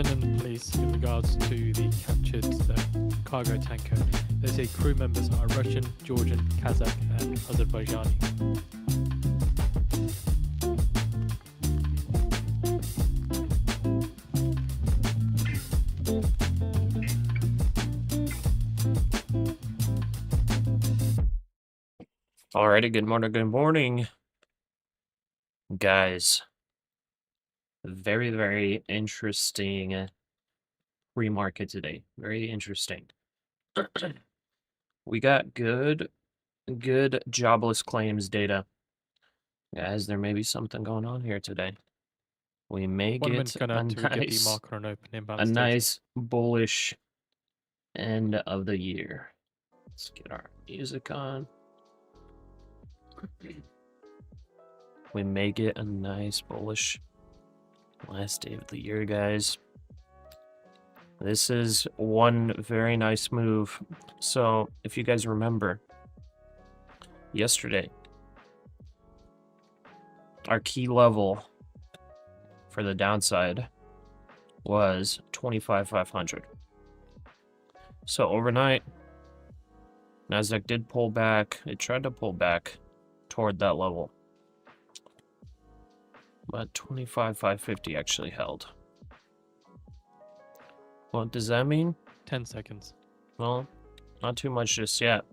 Finland police in regards to the captured cargo tanker. They say crew members are Russian, Georgian, Kazakh and Azerbaijani. Alrighty, good morning, guys. Very, very interesting pre-market today. Very interesting. We got good jobless claims data. Guys, there may be something going on here today. We may get a nice bullish end of the year. Let's get our music on. We may get a nice bullish last day of the year, guys. This is one very nice move. So if you guys remember, yesterday, our key level for the downside was 25,500. So overnight, NASDAQ did pull back. It tried to pull back toward that level, but 25,550 actually held. What does that mean? 10 seconds. Well, not too much just yet,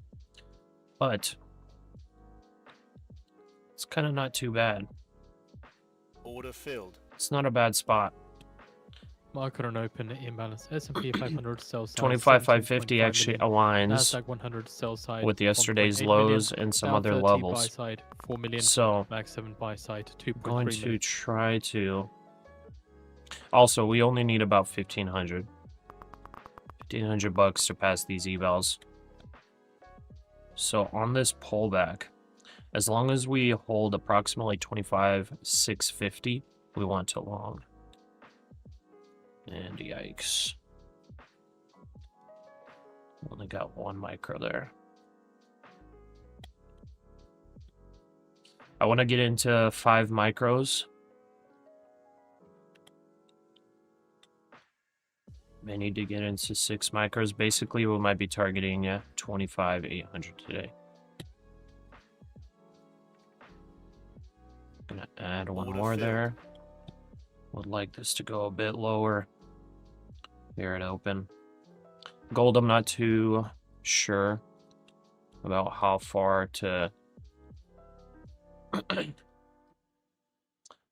but it's kind of not too bad. Order filled. It's not a bad spot. Market on open imbalance. S&P 500 sell side 25,550 actually aligns NASDAQ 100 sell side with yesterday's lows and some other levels. Buy side 4 million. So Max 7 buy side 2.3 going to million. try to. Also, we only need about 1,500. 1,500 bucks to pass these evals. So on this pullback, as long as we hold approximately 25,650, we want to long. And yikes. Only got one micro there. I want to get into 5 micros. May need to get into 6 micros. Basically, we might be targeting 25,800 today. Gonna add one more there. Would like this to go a bit lower. Here at open. Gold, I'm not too sure about how far to.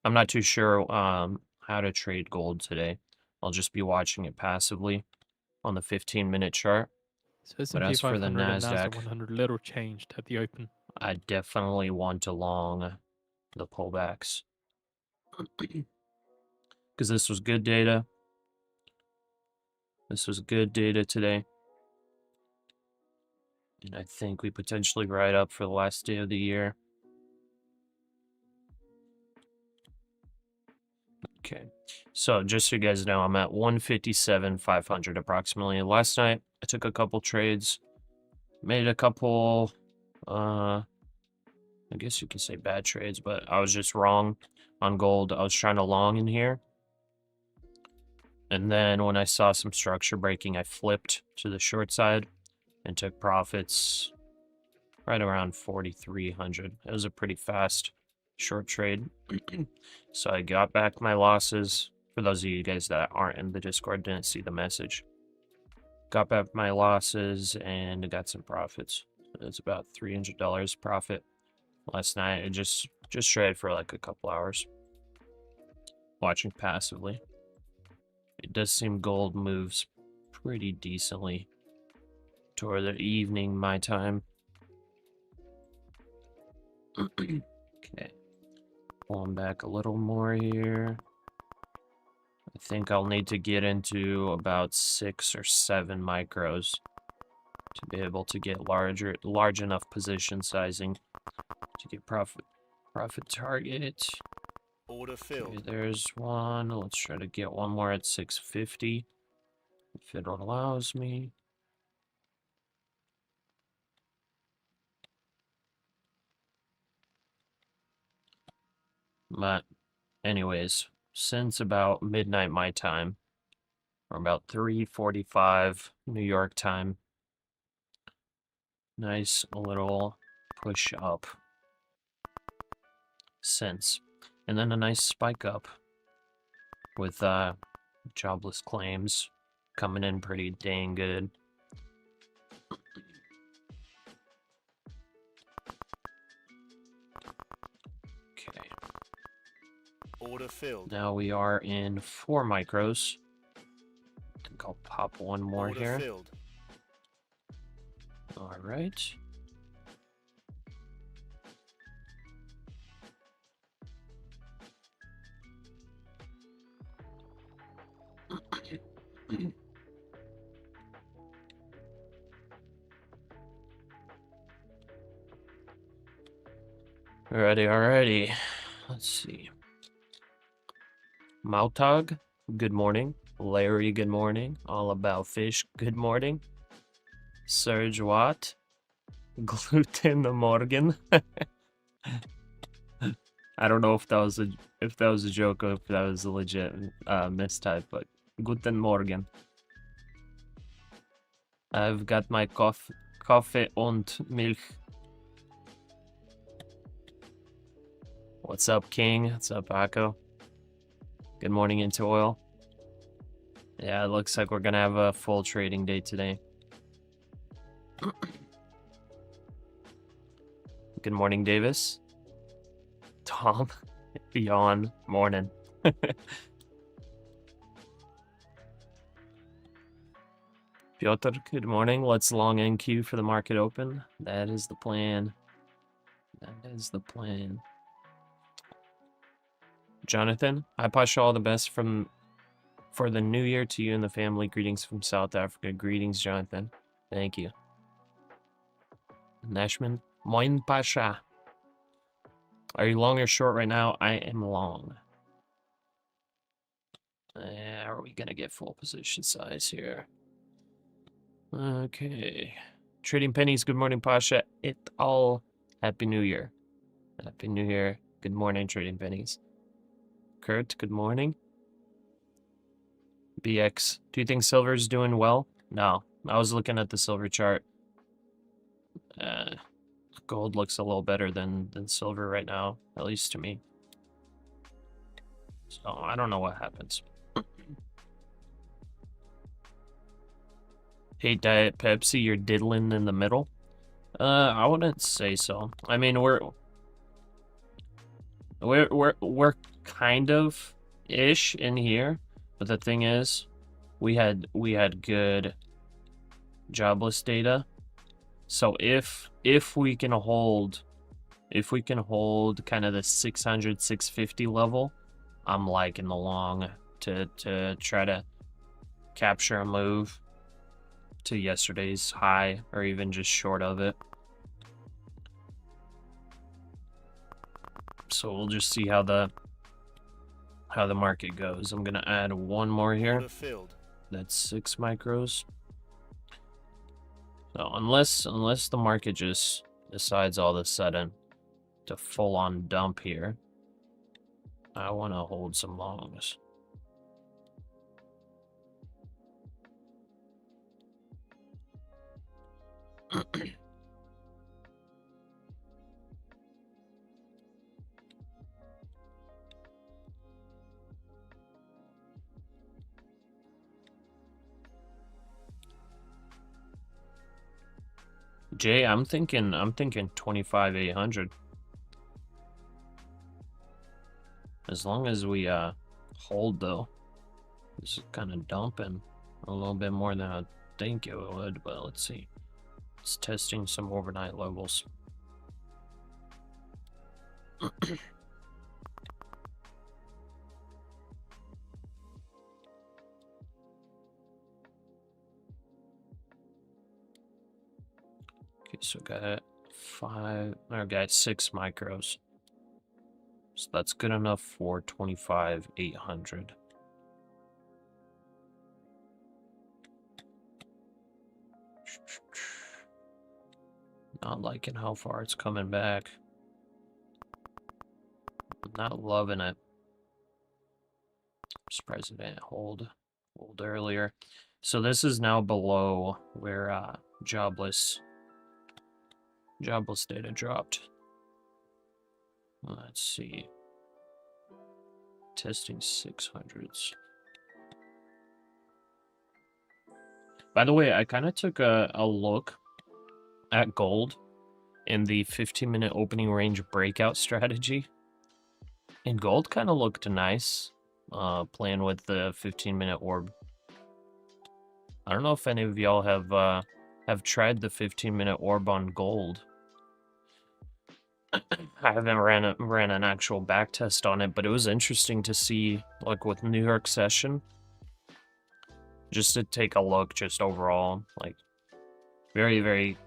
I'm not too sure how to trade gold today. I'll just be watching it passively on the 15-minute chart. So S&P 500 and NASDAQ 100 little changed at the open. I definitely want to long the pullbacks. Because this was good data. This was good data today. And I think we potentially ride up for the last day of the year. Okay, so just so you guys know, I'm at 157,500 approximately. Last night, I took a couple trades, made a couple, I guess you could say bad trades, but I was just wrong on gold. I was trying to long in here. And then when I saw some structure breaking, I flipped to the short side and took profits right around 4,300. It was a pretty fast short trade. So I got back my losses. For those of you guys that aren't in the Discord, didn't see the message. Got back my losses and got some profits. It's about $300 profit last night. I just traded for like a couple hours, watching passively. It does seem gold moves pretty decently toward the evening my time. Okay. Pulling back a little more here. I think I'll need to get into about 6 or 7 micros to be able to get large enough position sizing to get profit target. Order filled. Okay, there's one. Let's try to get one more at 650 if it allows me. But anyways, since about midnight my time, or about 3:45 New York time, nice little push up since. And then a nice spike up with jobless claims coming in pretty dang good. Okay. Order filled. Now we are in 4 micros. I think I'll pop one more Order here. filled. All right. Alrighty. Let's see. Mautag, good morning. Larry, good morning. All About Fish, good morning. Serge Watt, Gluten Morgan. I don't know if that was a joke or if that was a legit mistype, but Guten Morgen. I've got my coffee und Milch. What's up, King? What's up, Akko? Good morning, Into Oil. Yeah, it looks like we're gonna have a full trading day today. Good morning, Davis. Tom, yawn, morning. Piotr, good morning. Let's long NQ for the market open. That is the plan. That is the plan. Jonathan, hi Pasha, all the best for the new year to you and the family. Greetings from South Africa. Greetings, Jonathan. Thank you. Nashman, moin Pasha. Are you long or short right now? I am long. Are we gonna get full position size here? Okay. Trading pennies, good morning, Pasha. Et al. Happy New Year. Happy New Year. Good morning, trading pennies. Kurt, good morning. BX, do you think silver's doing well? No. I was looking at the silver chart. Gold looks a little better than silver right now, at least to me. So I don't know what happens. Hey, Diet Pepsi, you're diddling in the middle? I wouldn't say so. I mean, we're kind of ish in here, but the thing is, we had good jobless data. So if we can hold kind of the 600, 650 level, I'm liking the long to try to capture a move to yesterday's high or even just short of it. So we'll just see how the market goes. I'm gonna add one more here. That's 6 micros. So unless the market just decides all of a sudden to full on dump here, I want to hold some longs. Jay, I'm thinking 25,800. As long as we hold though. This is kind of dumping a little bit more than I think it would, but let's see. It's testing some overnight levels. Okay, so got 6 micros. So that's good enough for 25,800. Not liking how far it's coming back. Not loving it. I'm surprised it didn't hold earlier. So this is now below where jobless data dropped. Let's see. Testing 600s. By the way, I kind of took a look at gold in the 15-minute opening range breakout strategy. And gold kind of looked nice, playing with the 15-minute orb. I don't know if any of y'all have tried the 15-minute orb on gold. I haven't ran an actual back test on it, but it was interesting to see, like with New York session, just to take a look, just overall, like very, very,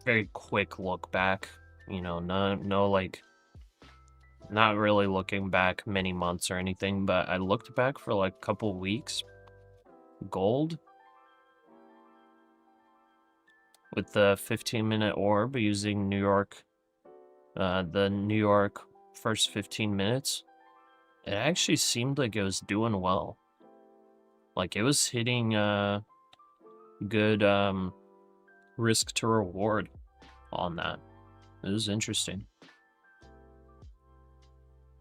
very quick look back. You know, no like, not really looking back many months or anything, but I looked back for like a couple weeks. Gold with the 15-minute orb using New York. The New York first 15 minutes, it actually seemed like it was doing well. Like it was hitting good risk to reward on that. It was interesting.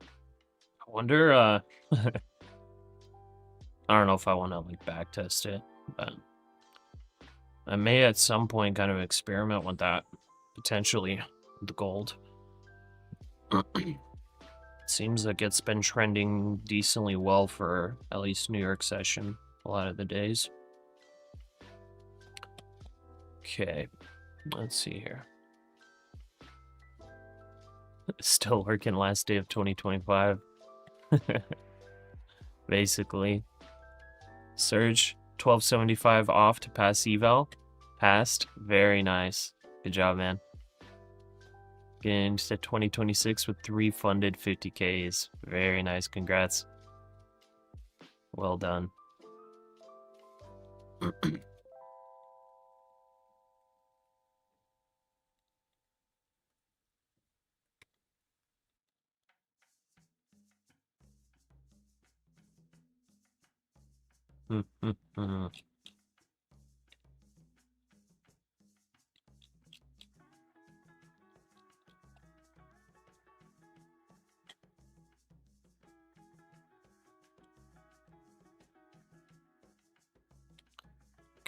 I wonder, I don't know if I want to like back test it, but I may at some point kind of experiment with that, potentially, with the gold. Seems like it's been trending decently well for at least New York session a lot of the days. Okay, let's see here. Still working last day of 2025. Basically. Surge 1275 off to pass eval. Passed. Very nice. Good job, man. Getting into 2026 with 3 funded 50Ks. Very nice. Congrats. Well done.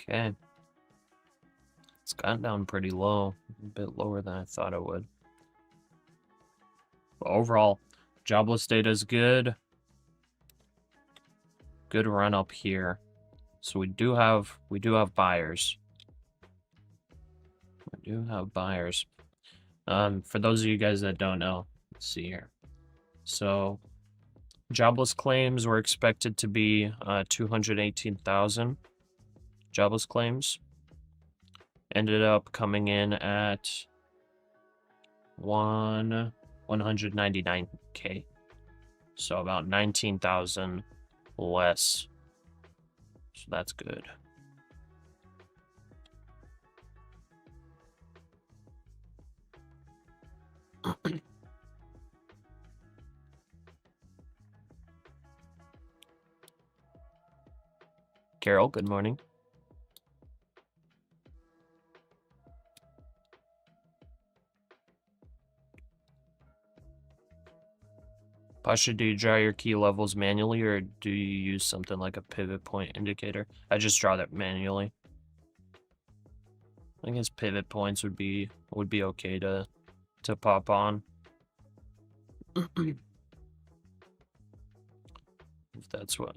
Okay. It's gotten down pretty low. A bit lower than I thought it would. But overall, jobless data is good. Good run up here. So we do have buyers. do have buyers. For those of you guys that don't know, let's see here. So, jobless claims were expected to be 218,000 jobless claims. Ended up coming in at 199K. So about 19,000 less. So that's good. Carol, good morning. Pasha, do you draw your key levels manually, or do you use something like a pivot point indicator? I just draw that manually. I guess pivot points would be okay to pop on. If that's what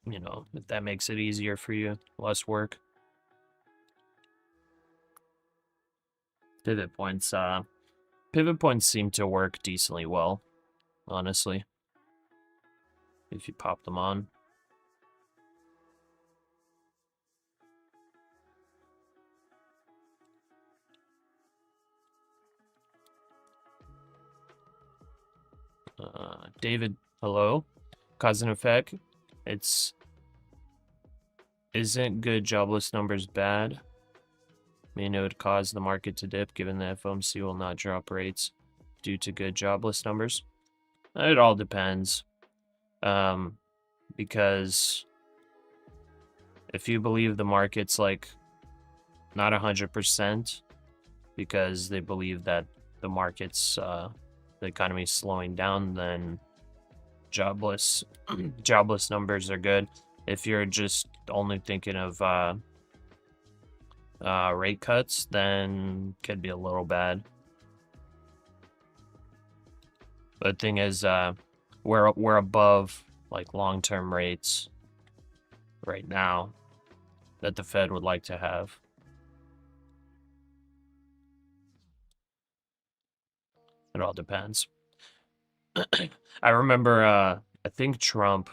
you know, if that makes it easier for you, less work. Pivot points seem to work decently well, honestly, if you pop them on. David, hello. Cause and effect. Isn't good jobless numbers bad? I mean, it would cause the market to dip given the FOMC will not drop rates due to good jobless numbers. It all depends. Because if you believe the market's like not 100% because they believe that the market's the economy's slowing down, then jobless numbers are good. If you're just only thinking of rate cuts, then could be a little bad. But the thing is, we're above like long-term rates right now that the Fed would like to have. It all depends. I remember, I think Trump,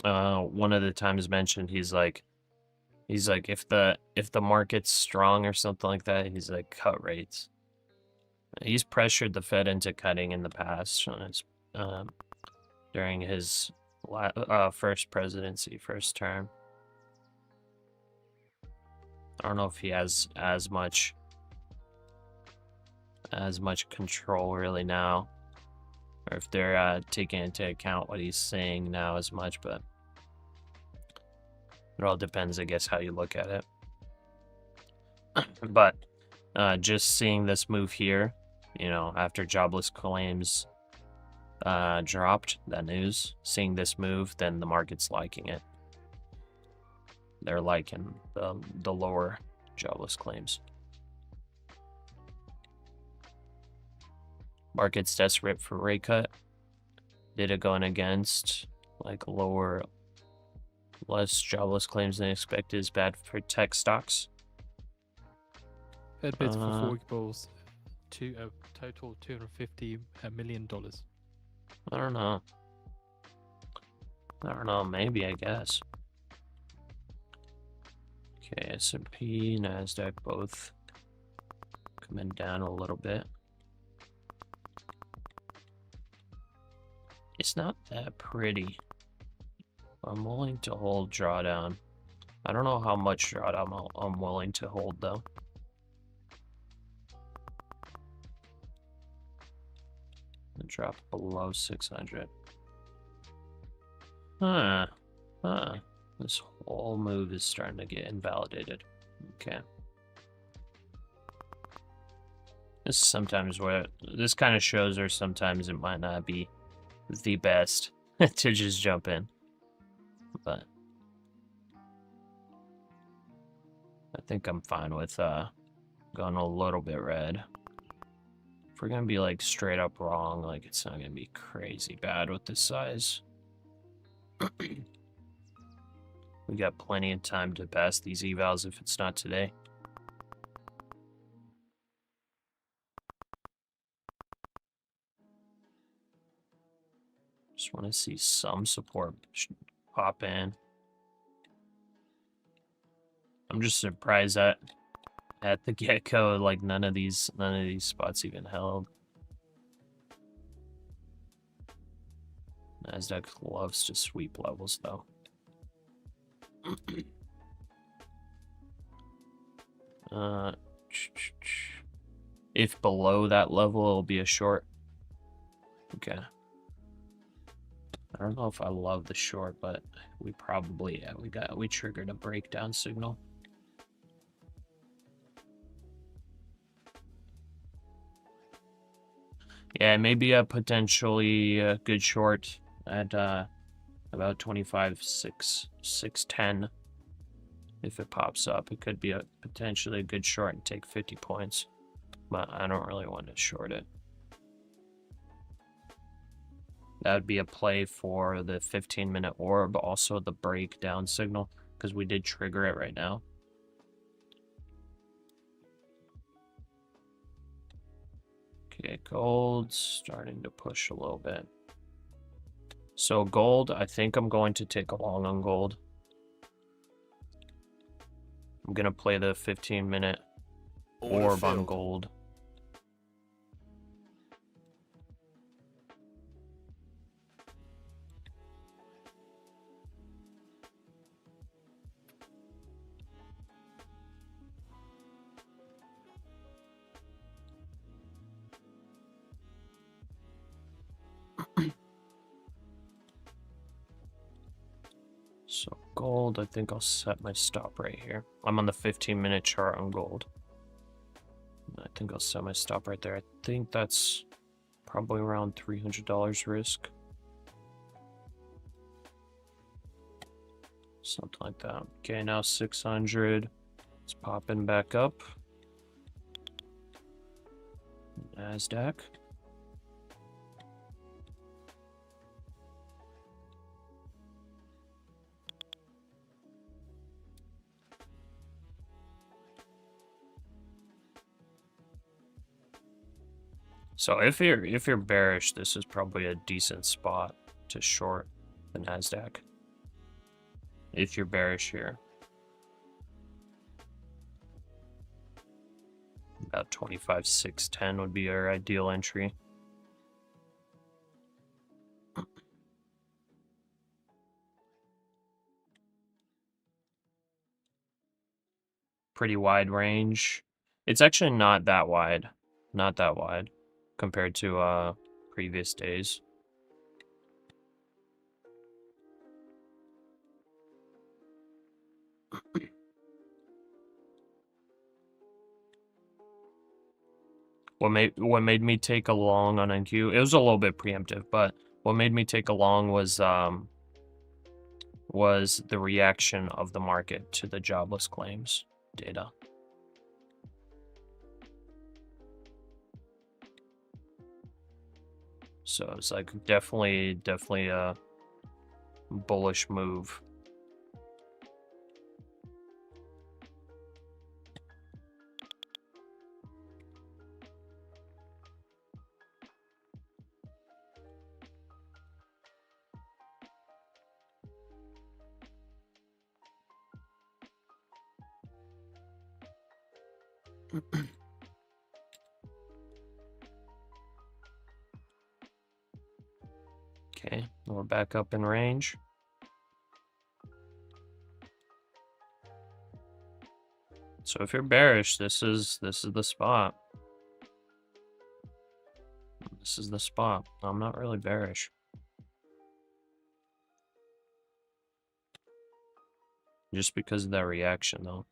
one of the times mentioned, he's like, if the market's strong or something like that, he's like, cut rates. He's pressured the Fed into cutting in the past during his first presidency, first term. I don't know if he has as much control really now, or if they're taking into account what he's saying now as much, but it all depends, I guess, how you look at it. But just seeing this move here, you know, after jobless claims dropped, that news, seeing this move, then the market's liking it. They're liking the lower jobless claims. Market's desperate for rate cut. Data going against like less jobless claims than expected is bad for tech stocks. Fed bids for 40 bulls to a total $250 million. I don't know. Maybe, I guess. Okay, S&P, NASDAQ both coming down a little bit. It's not that pretty. I'm willing to hold drawdown. I don't know how much drawdown I'm willing to hold, though. Drop below 600. This whole move is starting to get invalidated. Okay. This is sometimes where this kind of shows, or sometimes it might not be the best to just jump in. But I think I'm fine with going a little bit red. If we're gonna be like straight up wrong, like it's not gonna be crazy bad with this size. We got plenty of time to pass these evals if it's not today. want to see some support pop in. I'm just surprised that at the get-go, like none of these spots even held. NASDAQ loves to sweep levels though. If below that level, it'll be a short. Okay. I don't know if I love the short, but we probably, yeah, we triggered a breakdown signal. Yeah, maybe a potentially good short at about 25.610. If it pops up, it could be potentially a good short and take 50 points, but I don't really want to short it. That would be a play for the 15-minute orb, also the breakdown signal, because we did trigger it right now. Okay, gold's starting to push a little bit. So gold, I think I'm going to take a long on gold. I'm going to play the 15-minute orb on gold. So gold, I think I'll set my stop right here. I'm on the 15-minute chart on gold. I think I'll set my stop right there. I think that's probably around $300 risk. Something like that. Okay, now 600. It's popping back up. NASDAQ. So if you're bearish, this is probably a decent spot to short the NASDAQ. If you're bearish here. About 25.610 would be our ideal entry. Pretty wide range. It's actually not that wide. Not that wide compared to previous days. What made me take a long on NQ? It was a little bit preemptive, but what made me take a long was the reaction of the market to the jobless claims data. So it's like definitely a bullish move. Okay, we're back up in range. So if you're bearish, this is the spot. This is the spot. I'm not really bearish. Just because of that reaction, though.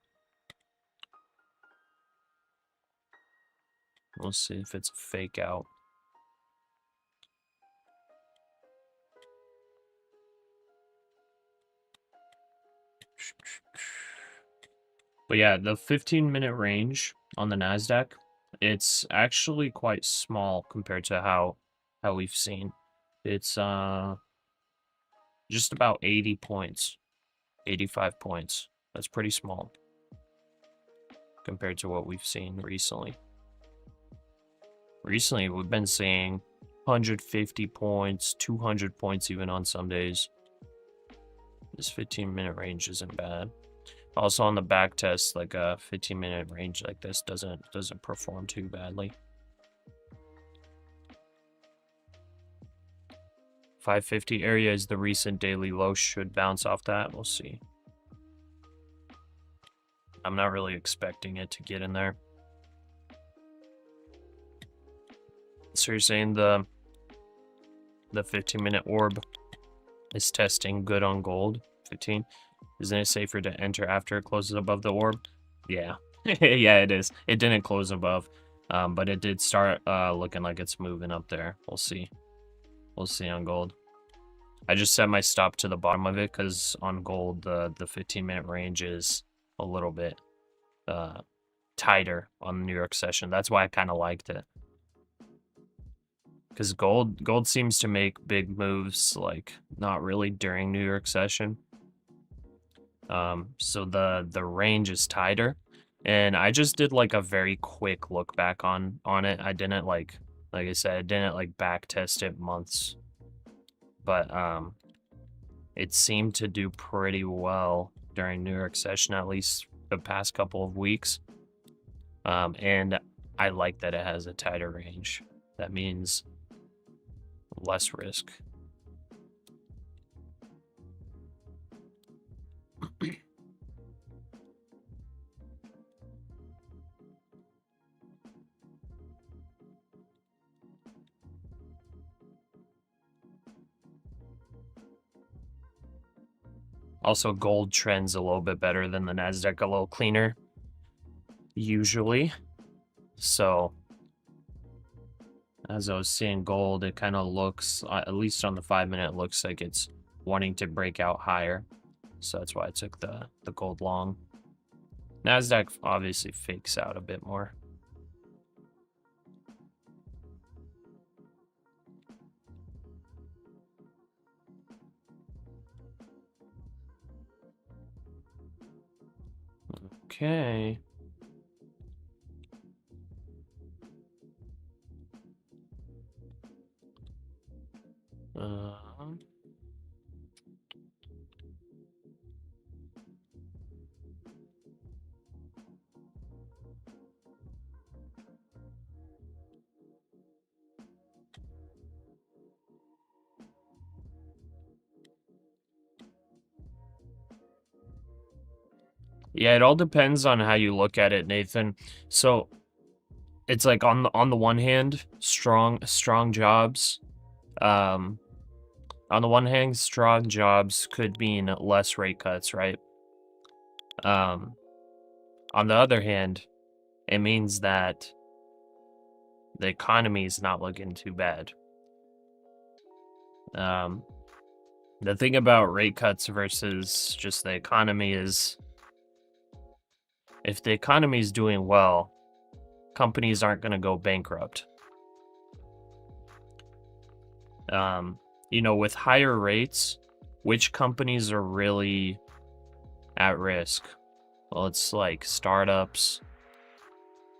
We'll see if it's a fake out. But yeah, the 15-minute range on the NASDAQ, it's actually quite small compared to how we've seen. It's just about 80 points, 85 points. That's pretty small compared to what we've seen recently. Recently, we've been seeing 150 points, 200 points even on some days. This 15-minute range isn't bad. Also on the back test, like a 15-minute range like this doesn't perform too badly. 550 area is the recent daily low, should bounce off that. We'll see. I'm not really expecting it to get in there. So you're saying the 15-minute orb is testing good on gold? 15? Isn't it safer to enter after it closes above the orb? Yeah. Yeah, it is. It didn't close above, but it did start looking like it's moving up there. We'll see. We'll see on gold. I just set my stop to the bottom of it because on gold, the 15-minute range is a little bit tighter on the New York session. That's why I kind of liked it. Because gold seems to make big moves, like, not really during New York session. So the range is tighter, and I just did like a very quick look back on it. I didn't like I said, I didn't like back test it months, but it seemed to do pretty well during New York session, at least the past couple of weeks. And I like that it has a tighter range. That means less risk. Also, gold trends a little bit better than the NASDAQ, a little cleaner, usually. So, as I was seeing gold, it kind of looks, at least on the 5-minute, looks like it's wanting to break out higher. So that's why I took the gold long. NASDAQ obviously fakes out a bit more. Okay. Yeah, it all depends on how you look at it, Nathan. So it's like on the one hand, strong jobs. On the one hand, strong jobs could mean less rate cuts, right? On the other hand, it means that the economy is not looking too bad. The thing about rate cuts versus just the economy is, if the economy is doing well, companies aren't going to go bankrupt. You know, with higher rates, which companies are really at risk? Well, it's like startups,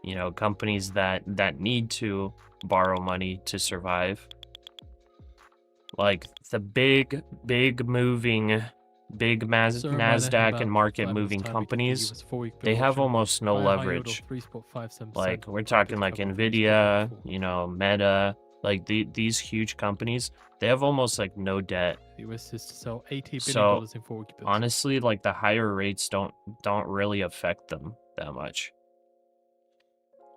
you know, companies that need to borrow money to survive. Like the big moving, NASDAQ and market moving companies, they have almost no leverage. Like we're talking like Nvidia, you know, Meta, like these huge companies, they have almost like no debt. So honestly, like the higher rates don't really affect them that much.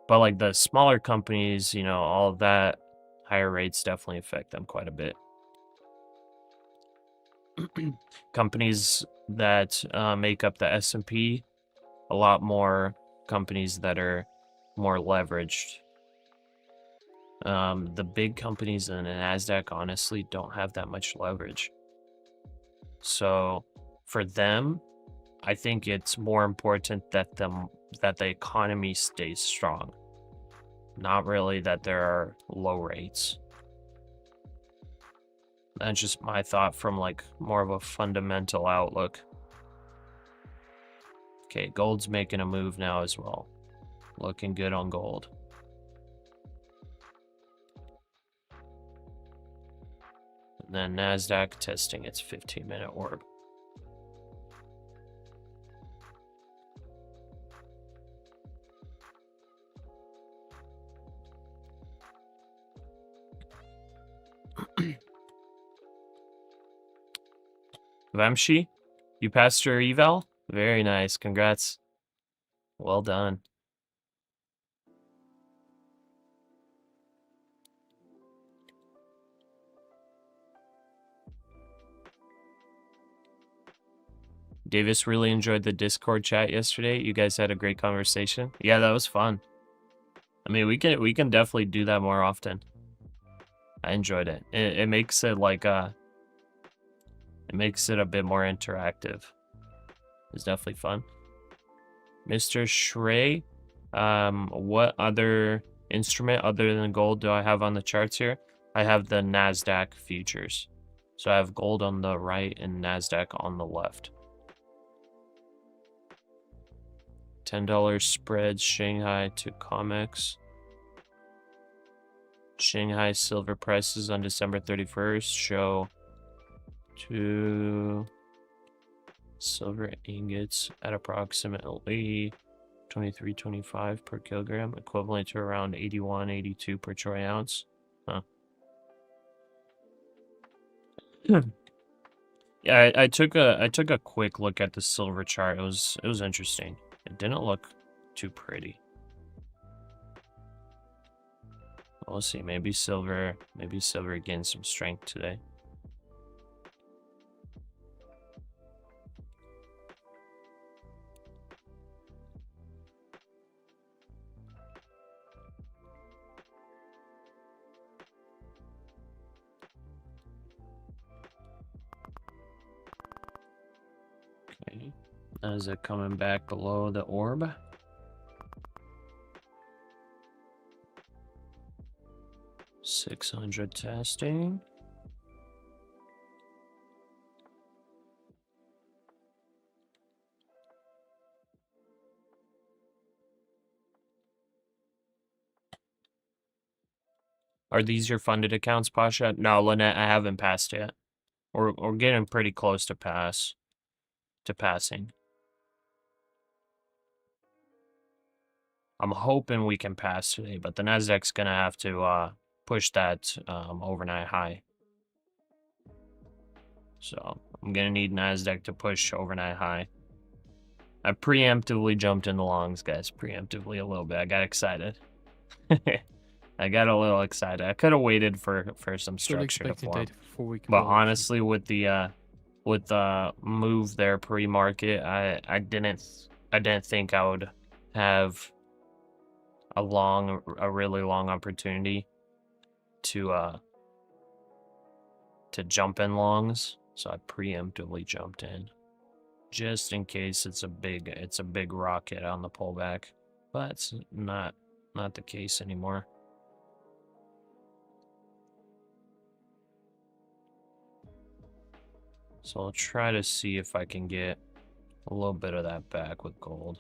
But like the smaller companies, you know, all of that, higher rates definitely affect them quite a bit. Companies that make up the S&P, a lot more companies that are more leveraged. The big companies in the NASDAQ honestly don't have that much leverage. So for them, I think it's more important that the economy stays strong, not really that there are low rates. That's just my thought from like more of a fundamental outlook. Okay, gold's making a move now as well. Looking good on gold. And then NASDAQ testing its 15-minute orb. Vamshi, you passed your eval? Very nice. Congrats. Well done. Davis really enjoyed the Discord chat yesterday. You guys had a great conversation. Yeah, that was fun. I mean, we can definitely do that more often. I enjoyed it. It makes it like it makes it a bit more interactive. It's definitely fun. Mr. Shrey, what other instrument other than gold do I have on the charts here? I have the NASDAQ Futures. So I have gold on the right and NASDAQ on the left. $10 spreads Shanghai to COMEX. Shanghai silver prices on December 31st show 2 silver ingots at approximately 23.25 per kilogram, equivalent to around 81.82 per troy ounce. Huh. Yeah, I took a quick look at the silver chart. It was interesting. It didn't look too pretty. We'll see. Maybe silver gains some strength today. Okay. Is it coming back below the orb? $600 testing. Are these your funded accounts, Pasha? No, Lynette, I haven't passed yet. We're getting pretty close to passing. I'm hoping we can pass today, but the NASDAQ's gonna have to push that overnight high. So I'm gonna need NASDAQ to push overnight high. I preemptively jumped in the longs, guys. Preemptively a little bit. I got excited. I got a little excited. I could have waited for some structure to form. But honestly, with the move there pre-market, I didn't think I would have a really long opportunity to jump in longs. So I preemptively jumped in, just in case it's a big rocket on the pullback. But it's not the case anymore. So I'll try to see if I can get a little bit of that back with gold.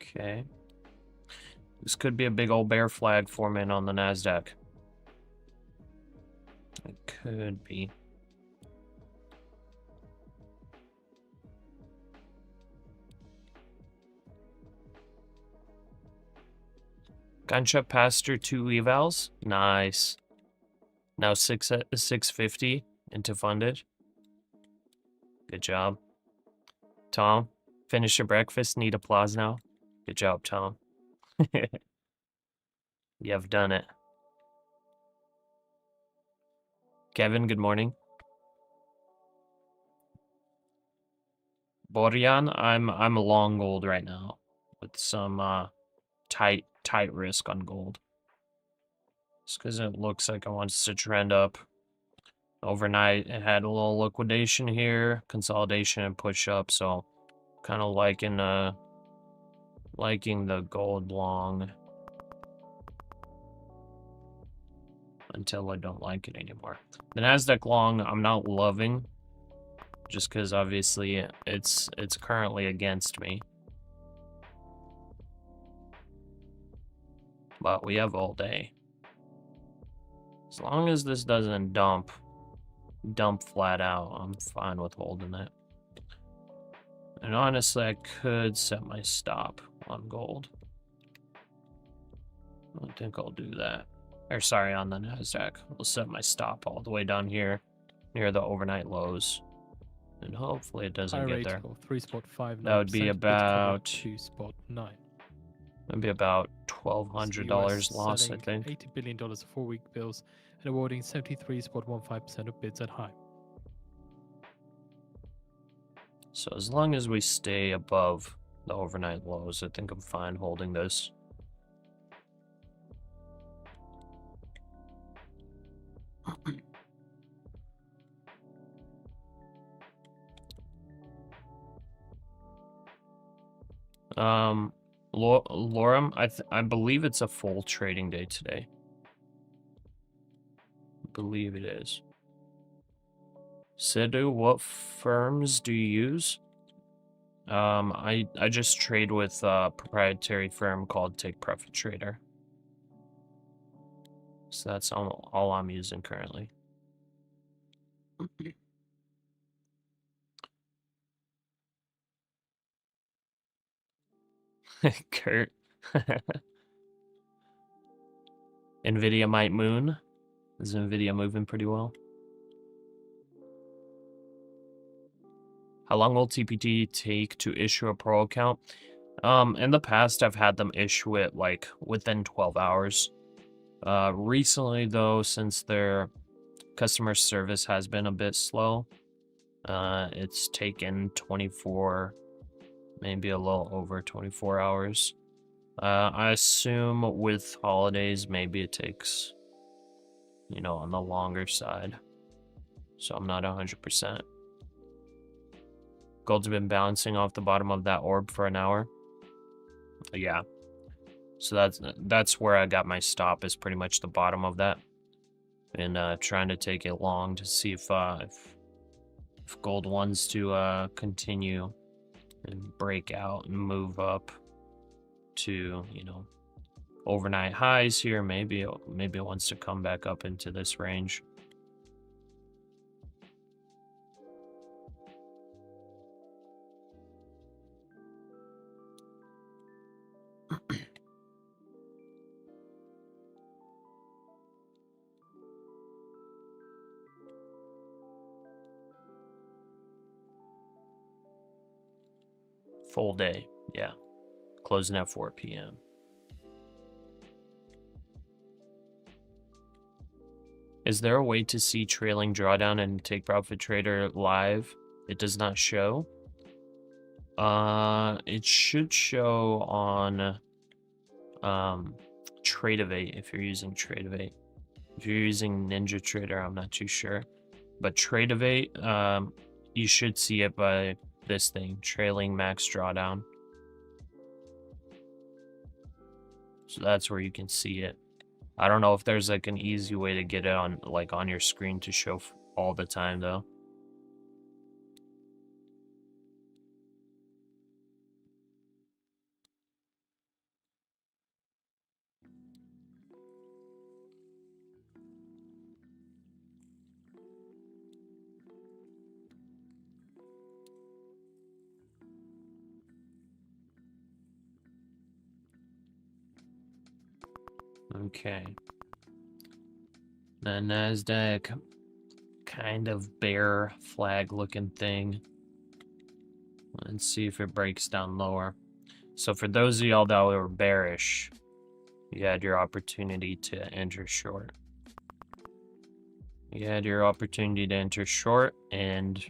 Okay. This could be a big old bear flag forming on the NASDAQ. It could be. Gunshot passed her 2 evals. Nice. Now 650 into funded. Good job. Tom, finish your breakfast. Need applause now. Good job, Tom. You have done it. Kevin, good morning. Borjan, I'm a long gold right now with some tight risk on gold. Just because it looks like it wants to trend up. Overnight, it had a little liquidation here, consolidation and push up, so kind of liking the gold long. until I don't like it anymore. The NASDAQ long, I'm not loving, just because obviously it's currently against me. But we have all day. As long as this doesn't dump flat out, I'm fine with holding it. And honestly, I could set my stop on gold. I don't think I'll do that. Or sorry, on the NASDAQ. We'll set my stop all the way down here near the overnight lows. And hopefully it doesn't get there. 3.59%. That would be about 2.9. That'd be about $1,200 loss, I think. $80 billion of 4-week bills and awarding 73.15% of bids at high. So as long as we stay above the overnight lows, I think I'm fine holding this. Lorem, I believe it's a full trading day today. I believe it is. Sidhu, what firms do you use? I just trade with a proprietary firm called Take Profit Trader. So that's all I'm using currently. Kurt. Nvidia might moon. Is Nvidia moving pretty well? How long will TPT take to issue a pro account? In the past, I've had them issue it like within 12 hours. Recently, though, since their customer service has been a bit slow, it's taken 24, maybe a little over 24 hours. I assume with holidays, maybe it takes, you know, on the longer side. So I'm not 100%. Gold's been bouncing off the bottom of that orb for an hour. Yeah. So that's where I got my stop, is pretty much the bottom of that. And trying to take it long to see if gold wants to continue and break out and move up to, you know, overnight highs here. Maybe it wants to come back up into this range. Full day, yeah. Closing at 4 p.m. Is there a way to see trailing drawdown and Take Profit Trader live? It does not show. It should show on Tradeovate if you're using Tradeovate. If you're using NinjaTrader, I'm not too sure. But Tradeovate, you should see it by this thing, trailing max drawdown. So that's where you can see it. I don't know if there's like an easy way to get it on your screen to show all the time though. Okay. The NASDAQ kind of bear flag looking thing. Let's see if it breaks down lower. So for those of y'all that were bearish, you had your opportunity to enter short. You had your opportunity to enter short, and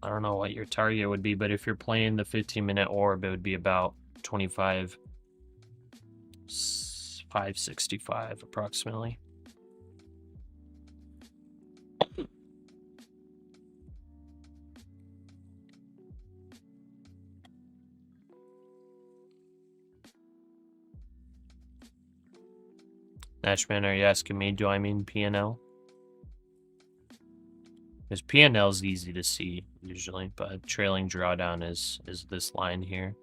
I don't know what your target would be, but if you're playing the 15-minute orb, it would be about 565 approximately. Nashman, are you asking me, do I mean P&L? Because P&L is easy to see, usually, but trailing drawdown is this line here.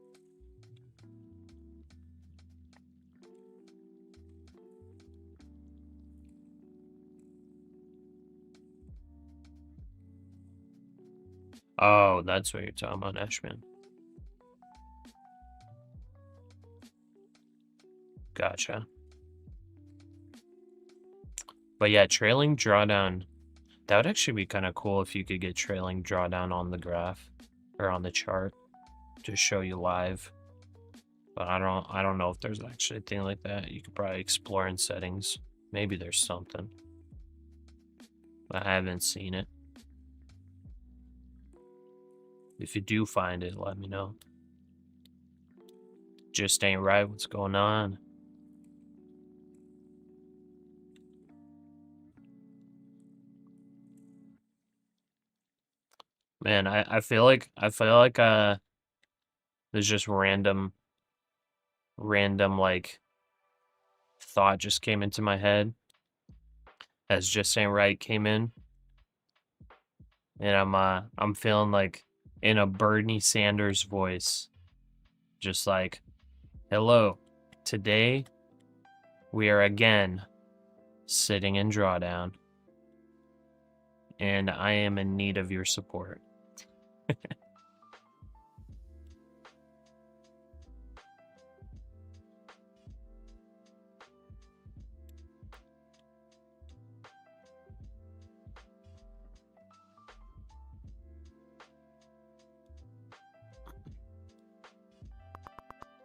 Oh, that's what you're talking about, Nashman. Gotcha. But yeah, trailing drawdown, that would actually be kind of cool if you could get trailing drawdown on the graph or on the chart to show you live. But I don't know if there's actually a thing like that. You could probably explore in settings. Maybe there's something. I haven't seen it. If you do find it, let me know. Just ain't right. What's going on? Man, I feel like there's just random like thought just came into my head as Just Ain't Right came in. And I'm feeling like in a Bernie Sanders voice, just like, hello, today we are again sitting in drawdown, and I am in need of your support.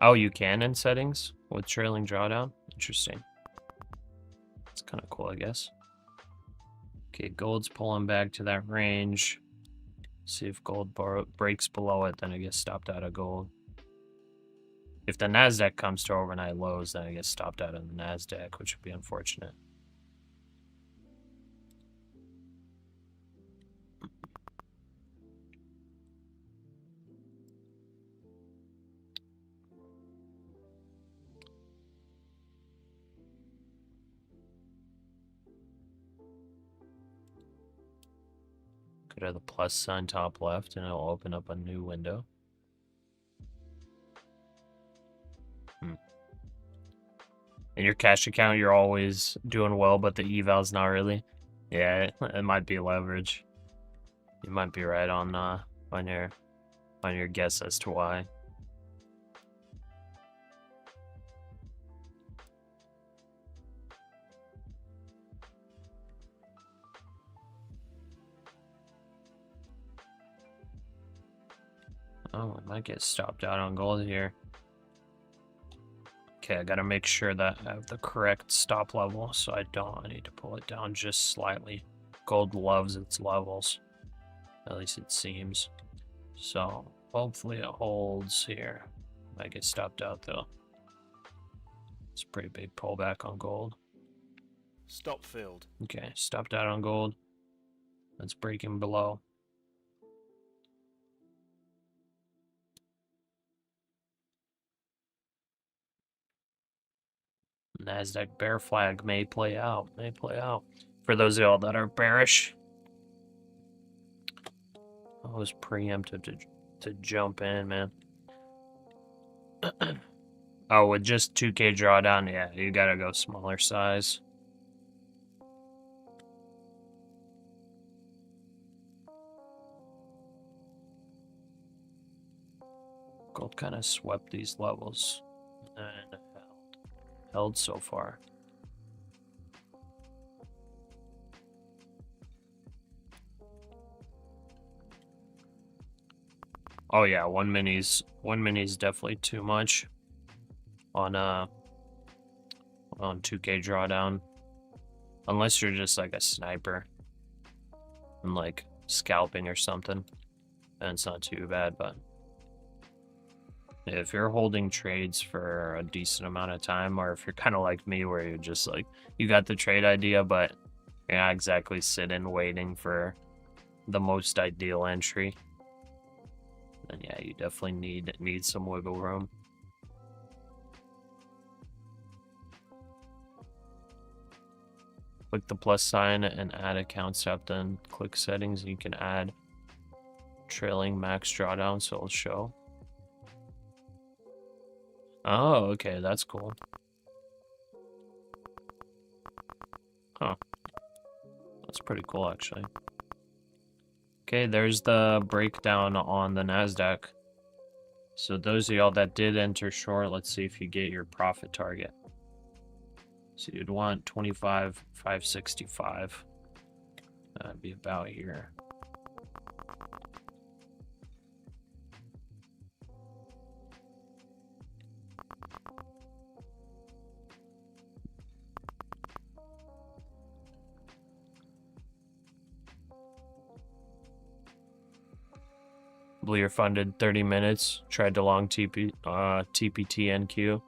Oh, you can in settings with trailing drawdown? Interesting. It's kind of cool, I guess. Okay, gold's pulling back to that range. See if gold breaks below it, then I get stopped out of gold. If the NASDAQ comes to overnight lows, then I get stopped out of the NASDAQ, which would be unfortunate. Go to the plus sign top left, and it'll open up a new window. In your cash account, you're always doing well, but the eval's not really. Yeah, it might be leverage. You might be right on your guess as to why. Oh, I might get stopped out on gold here. Okay, I gotta make sure that I have the correct stop level, so I need to pull it down just slightly. Gold loves its levels. At least it seems. So, hopefully it holds here. Might get stopped out though. It's a pretty big pullback on gold. Stop filled. Okay, stopped out on gold. That's breaking below. NASDAQ bear flag may play out. For those of y'all that are bearish, I was preemptive to jump in, man. Oh, with just 2K drawdown, yeah, you gotta go smaller size. Gold kind of swept these levels and held so far. Oh yeah, one mini's definitely too much on 2K drawdown, unless you're just like a sniper and like scalping or something, then it's not too bad. But if you're holding trades for a decent amount of time, or if you're kind of like me where you're just like, you got the trade idea but you're not exactly sitting waiting for the most ideal entry, then yeah, you definitely need some wiggle room. click the plus sign and add account step, then click settings and you can add trailing max drawdown, so it'll show. Oh, okay, that's cool. Huh. That's pretty cool, actually. Okay, there's the breakdown on the NASDAQ. So those of y'all that did enter short, let's see if you get your profit target. So you'd want 25,565. That'd be about here. You're funded 30 minutes. Tried to long TPT NQ.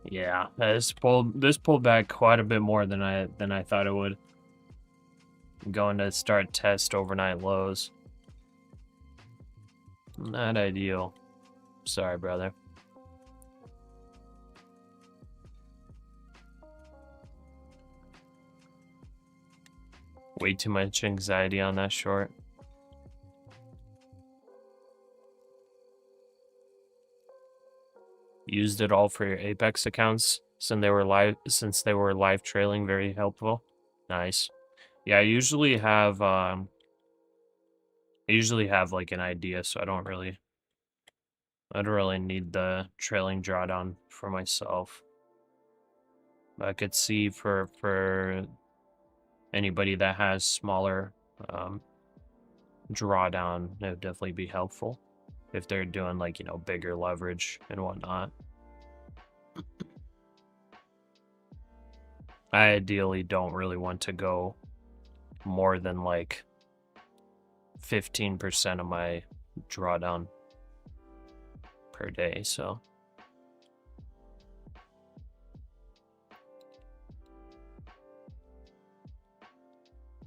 Yeah, this pulled back quite a bit more than I thought it would. I'm going to start test overnight lows. Not ideal. Sorry, brother. Way too much anxiety on that short. Used it all for your Apex accounts since they were live trailing. Very helpful. Nice. Yeah, I usually have like an idea, so I don't really need the trailing drawdown for myself. But I could see for anybody that has smaller drawdown, it would definitely be helpful if they're doing, like, you know, bigger leverage and whatnot. I ideally don't really want to go more than like 15% of my drawdown per day, so.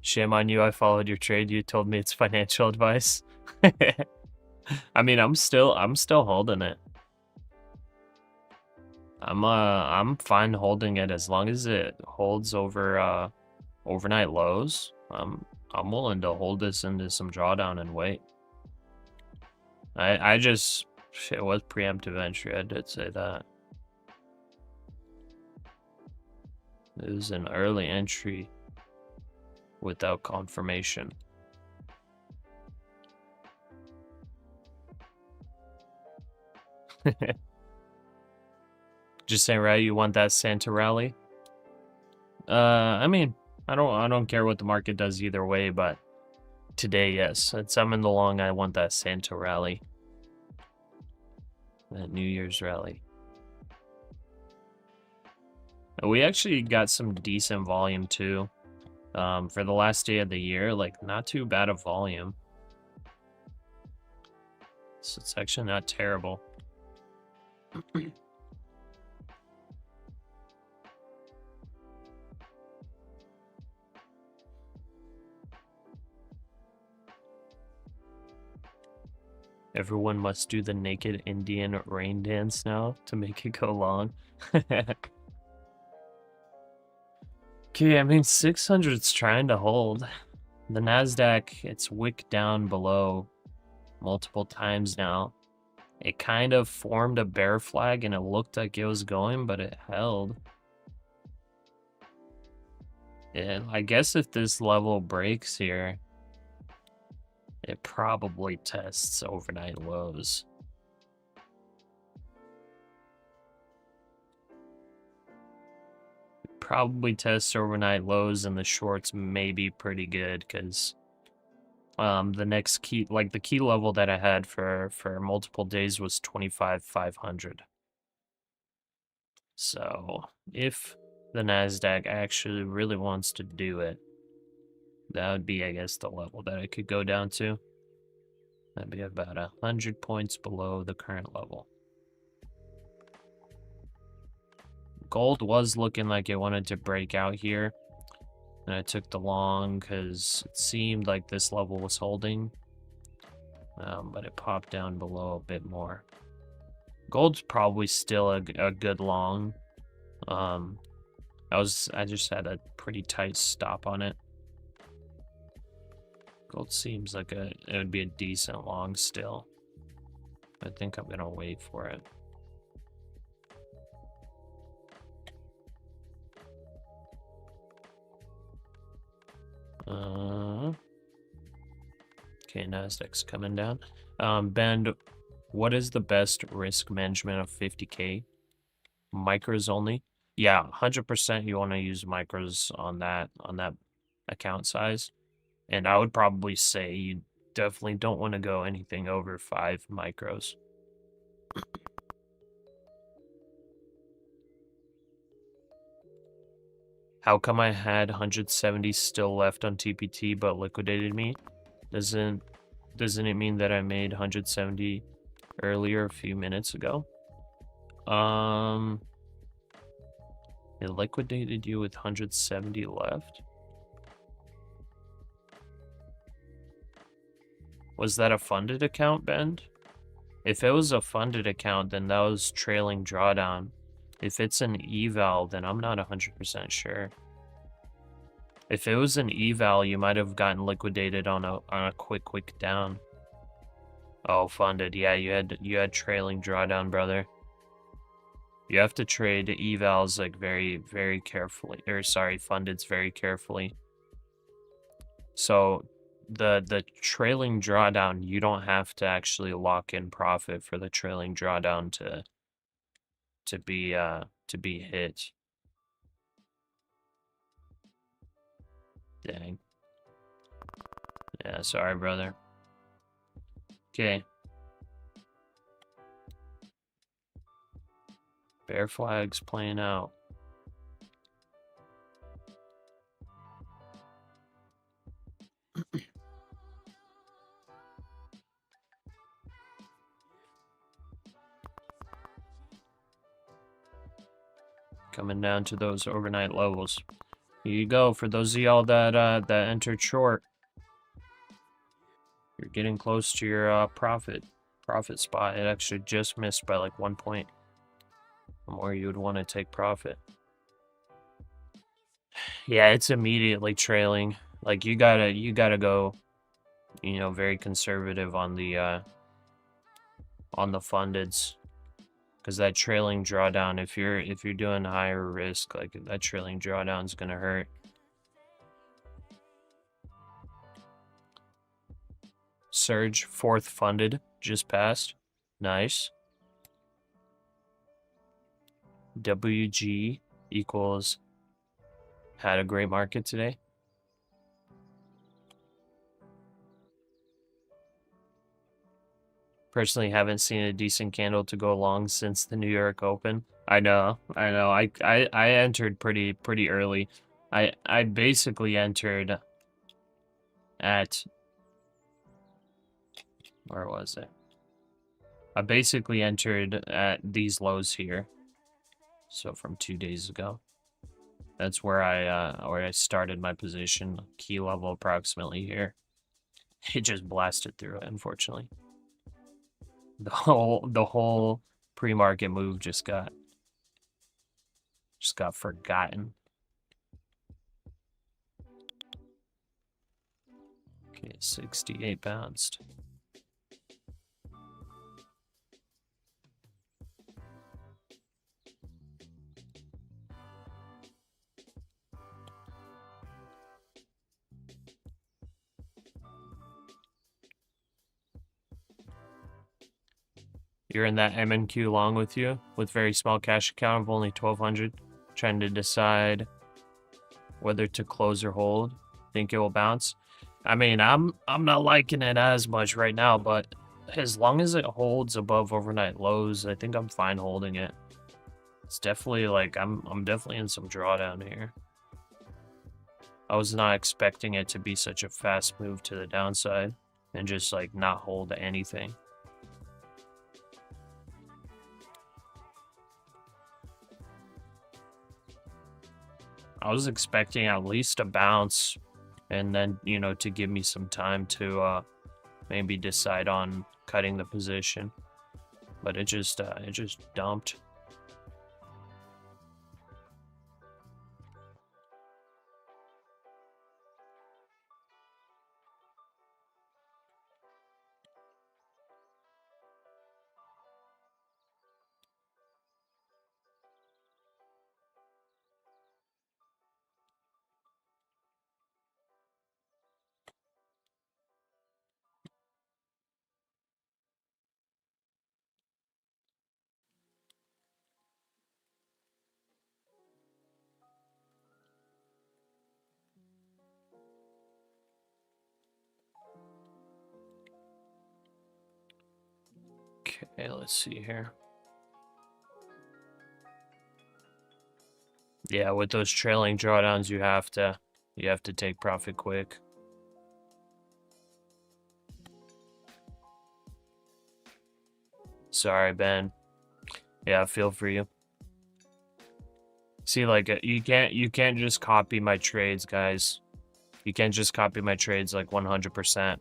Shame on you, I followed your trade. You told me it's financial advice. I mean, I'm still holding it. I'm fine holding it as long as it holds over overnight lows. I'm willing to hold this into some drawdown and wait. I just, it was preemptive entry, I did say that. It was an early entry without confirmation. Just saying, right? You want that Santa rally? I mean, I don't care what the market does either way, but today, yes. Since I'm in the long, I want that Santa rally. That New Year's rally. We actually got some decent volume too. For the last day of the year, like, not too bad of volume. So it's actually not terrible. Everyone must do the naked Indian rain dance now to make it go long. Okay, I mean, 600's trying to hold. The NASDAQ, it's wicked down below multiple times now. It kind of formed a bear flag and it looked like it was going, but it held. And I guess if this level breaks here, it probably tests overnight lows. It probably tests overnight lows, and the shorts may be pretty good because the next key, like the key level that I had for multiple days was 25,500. So if the NASDAQ actually really wants to do it, that would be, I guess, the level that I could go down to. That'd be about 100 points below the current level. Gold was looking like it wanted to break out here. And I took the long because it seemed like this level was holding. But it popped down below a bit more. Gold's probably still a good long. I just had a pretty tight stop on it. Gold seems like it would be a decent long still. I think I'm gonna wait for it. Okay, NASDAQ's coming down. Ben, what is the best risk management of 50K? Micros only? Yeah, 100% you want to use micros on that account size. And I would probably say you definitely don't want to go anything over 5 micros. How come I had 170 still left on TPT but liquidated me? Doesn't it mean that I made 170 earlier a few minutes ago? It liquidated you with 170 left? Was that a funded account, Ben? If it was a funded account, then that was trailing drawdown. If it's an eval, then I'm not 100% sure. If it was an eval, you might have gotten liquidated on a quick down. Oh, funded. Yeah, you had trailing drawdown, brother. You have to trade evals like very, very carefully. Or sorry, fundeds very carefully. So the trailing drawdown, you don't have to actually lock in profit for the trailing drawdown to be hit. Dang. Yeah, sorry, brother. Okay. Bear flags playing out. Coming down to those overnight levels. Here you go. For those of y'all that entered short, you're getting close to your profit spot. It actually just missed by like 1 point from where you would want to take profit. Yeah, it's immediately trailing. Like you gotta go, you know, very conservative on the fundeds. Because that trailing drawdown, if you're doing higher risk, like that trailing drawdown is gonna hurt. Surge, fourth funded, just passed. Nice. WG equals had a great market today. Personally, haven't seen a decent candle to go long since the New York Open. I know. I entered pretty early. I basically entered at, where was it? I basically entered at these lows here. So from 2 days ago. That's where I started my position, key level approximately here. It just blasted through it, unfortunately. The whole pre-market move just got forgotten. Okay, 68 bounced. You're in that MNQ long with you, with very small cash account of only 1,200, trying to decide whether to close or hold. Think it will bounce? I mean, I'm not liking it as much right now, but as long as it holds above overnight lows, I think I'm fine holding it. It's definitely like I'm definitely in some drawdown here. I was not expecting it to be such a fast move to the downside and just like not hold anything. I was expecting at least a bounce and then, you know, to give me some time to maybe decide on cutting the position. But it just dumped. Okay, let's see here. Yeah, with those trailing drawdowns, you have to take profit quick. Sorry, Ben. Yeah, I feel for you. See, like, you can't just copy my trades, guys. You can't just copy my trades like 100%.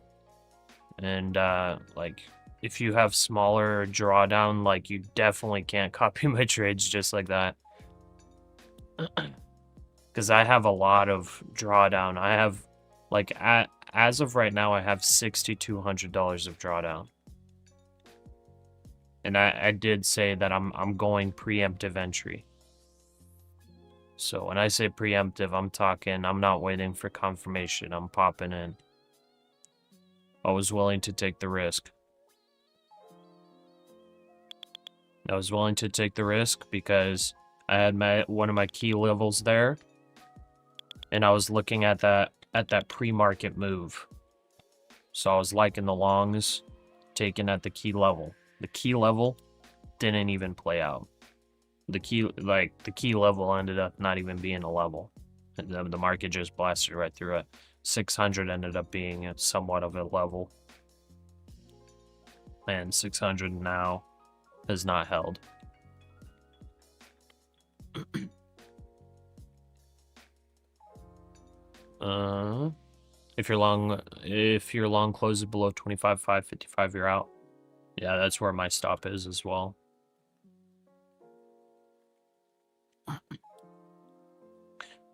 And like, if you have smaller drawdown, like, you definitely can't copy my trades just like that. Because I have a lot of drawdown. I have, like, as of right now, I have $6,200 of drawdown. And I did say that I'm going preemptive entry. So when I say preemptive, I'm talking, I'm not waiting for confirmation. I'm popping in. I was willing to take the risk. I was willing to take the risk because I had one of my key levels there. And I was looking at that pre-market move. So I was liking the longs, taking at the key level. The key level didn't even play out. The key level ended up not even being a level. The market just blasted right through it. 600 ended up being somewhat of a level. And 600 now has not held. If your long closes below 25,555, you're out. Yeah, that's where my stop is as well.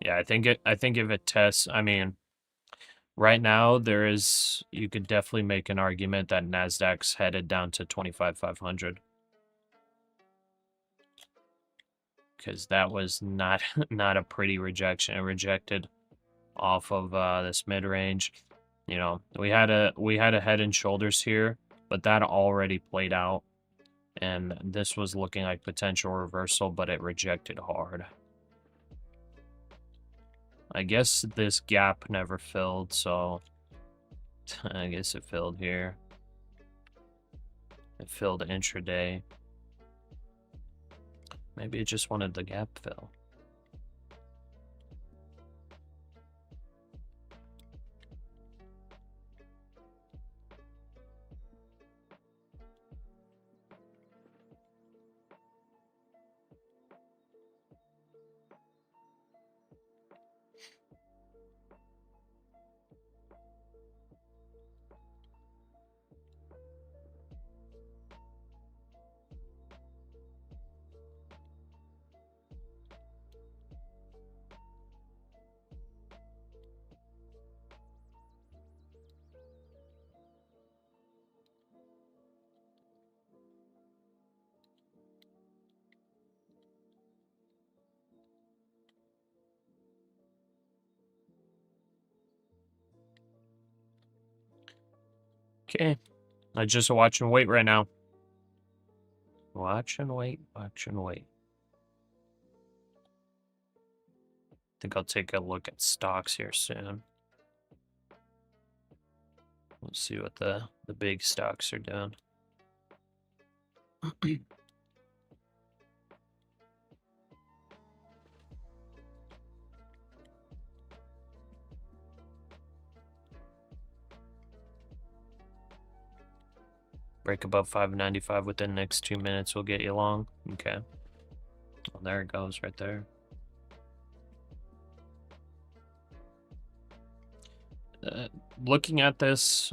Yeah, I think if it tests, I mean, right now you could definitely make an argument that NASDAQ's headed down to 25,500. Because that was not a pretty rejection. It rejected off of this mid-range. You know, we had a head and shoulders here, but that already played out. And this was looking like potential reversal, but it rejected hard. I guess this gap never filled, so I guess it filled here. It filled intraday. Maybe it just wanted the gap fill. Okay, I just watch and wait right now. Watch and wait, watch and wait. I think I'll take a look at stocks here soon. Let's see what the big stocks are doing. Break above 595 within the next 2 minutes will get you long. Okay. Well, there it goes right there. Looking at this,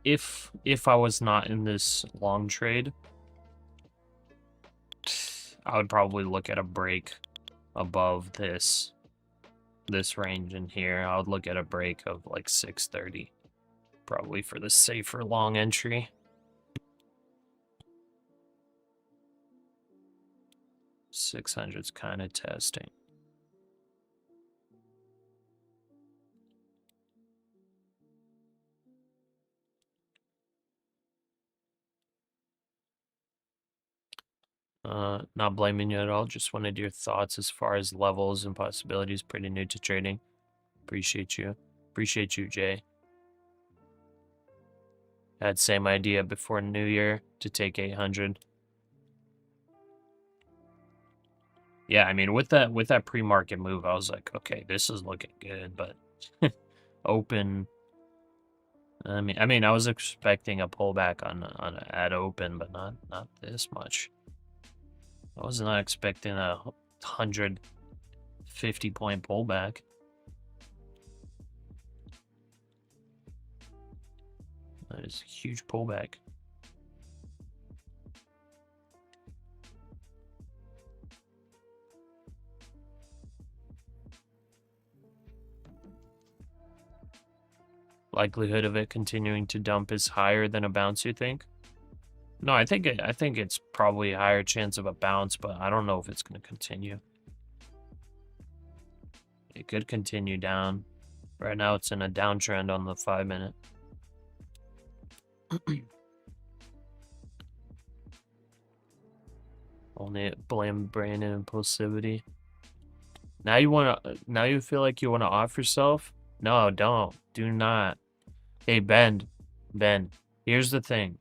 if I was not in this long trade, I would probably look at a break above this range in here. I would look at a break of like 630, probably for the safer long entry. 600's kind of testing. Not blaming you at all. Just wanted your thoughts as far as levels and possibilities. Pretty new to trading. Appreciate you. Appreciate you, Jay. Had same idea before New Year to take 800. Yeah, I mean, with that pre-market move, I was like, okay, this is looking good, but open. I mean, I was expecting a pullback at open, but not this much. I was not expecting a 150-point pullback. That is a huge pullback. Likelihood of it continuing to dump is higher than a bounce, you think? No, I think it's probably a higher chance of a bounce, but I don't know if it's going to continue. It could continue down. Right now it's in a downtrend on the 5-minute. Only blame brain and impulsivity. Now you feel like you want to off yourself? No, don't. Do not. Hey, Ben, here's the thing.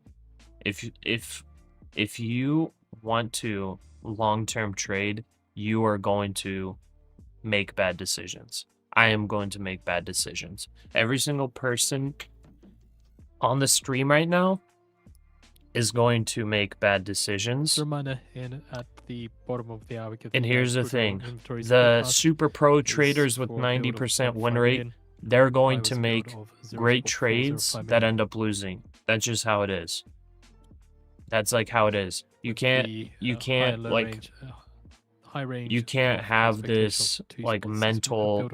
If you want to long-term trade, you are going to make bad decisions. I am going to make bad decisions. Every single person on the stream right now is going to make bad decisions. Reminder at the bottom of the hour. And here's the thing. The super pro traders with 90% win rate, they're going to make great trades that end up losing. That's just how it is. That's like how it is. You can't like you can't have this like mental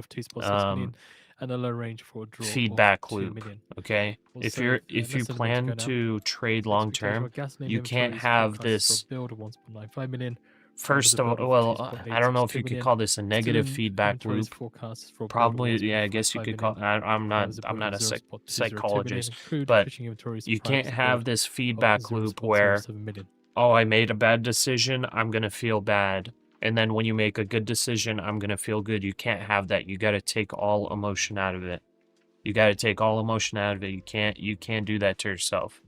and a low range for a draw feedback loop. Okay, if you plan to trade long term, you can't have this. First of all, well, I don't know if you could call this a negative feedback loop. Probably, yeah, I guess you could call. I'm not a psychologist, but you can't have this feedback loop where, oh, I made a bad decision, I'm gonna feel bad, and then when you make a good decision, I'm gonna feel good. You can't have that. You got to take all emotion out of it. You got to take all emotion out of it. You can't do that to yourself.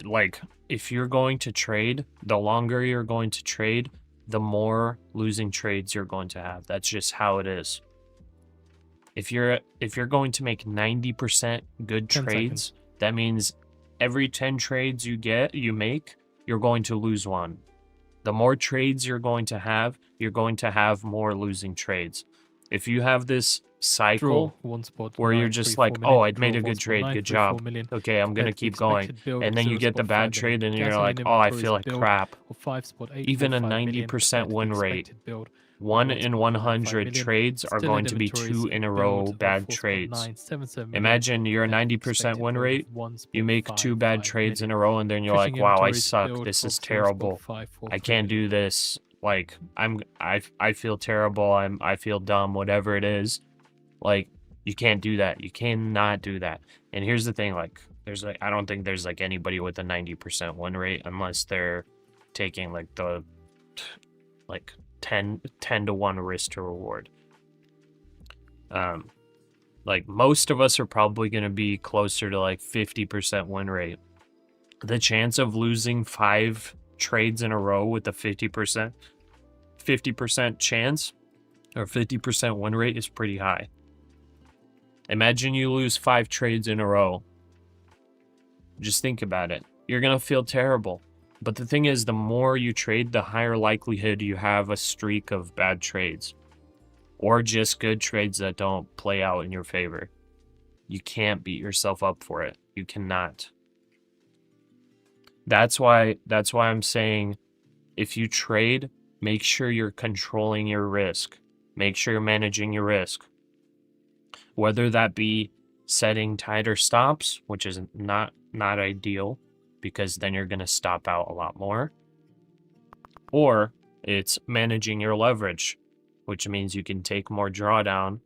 Like, if you're going to trade, the longer you're going to trade, the more losing trades you're going to have. That's just how it is. If you're going to make 90% good trades, that means every 10 trades you make, you're going to lose one. The more trades you're going to have more losing trades. If you have this cycle where you're just like, oh, I made a good trade, good job, okay, I'm gonna keep going, and then you get the bad trade and you're like, oh, I feel like crap. Even a 90% win rate, 1 in 100 trades are going to be 2 in a row bad trades. Imagine you're a 90% win rate, you make 2 bad trades in a row, and then you're like, wow, I suck, this is terrible, I can't do this, like, I feel terrible, I feel dumb, whatever it is. Like, you can't do that. You cannot do that. And here's the thing, like, I don't think there's like anybody with a 90% win rate unless they're taking like the 10 to 1 risk to reward. Like, most of us are probably going to be closer to like 50% win rate. The chance of losing 5 trades in a row with a 50% chance or 50% win rate is pretty high. Imagine you lose 5 trades in a row. Just think about it. You're going to feel terrible. But the thing is, the more you trade, the higher likelihood you have a streak of bad trades. Or just good trades that don't play out in your favor. You can't beat yourself up for it. You cannot. That's why I'm saying, if you trade, make sure you're controlling your risk. Make sure you're managing your risk. Whether that be setting tighter stops, which is not ideal, because then you're going to stop out a lot more. Or it's managing your leverage, which means you can take more drawdown,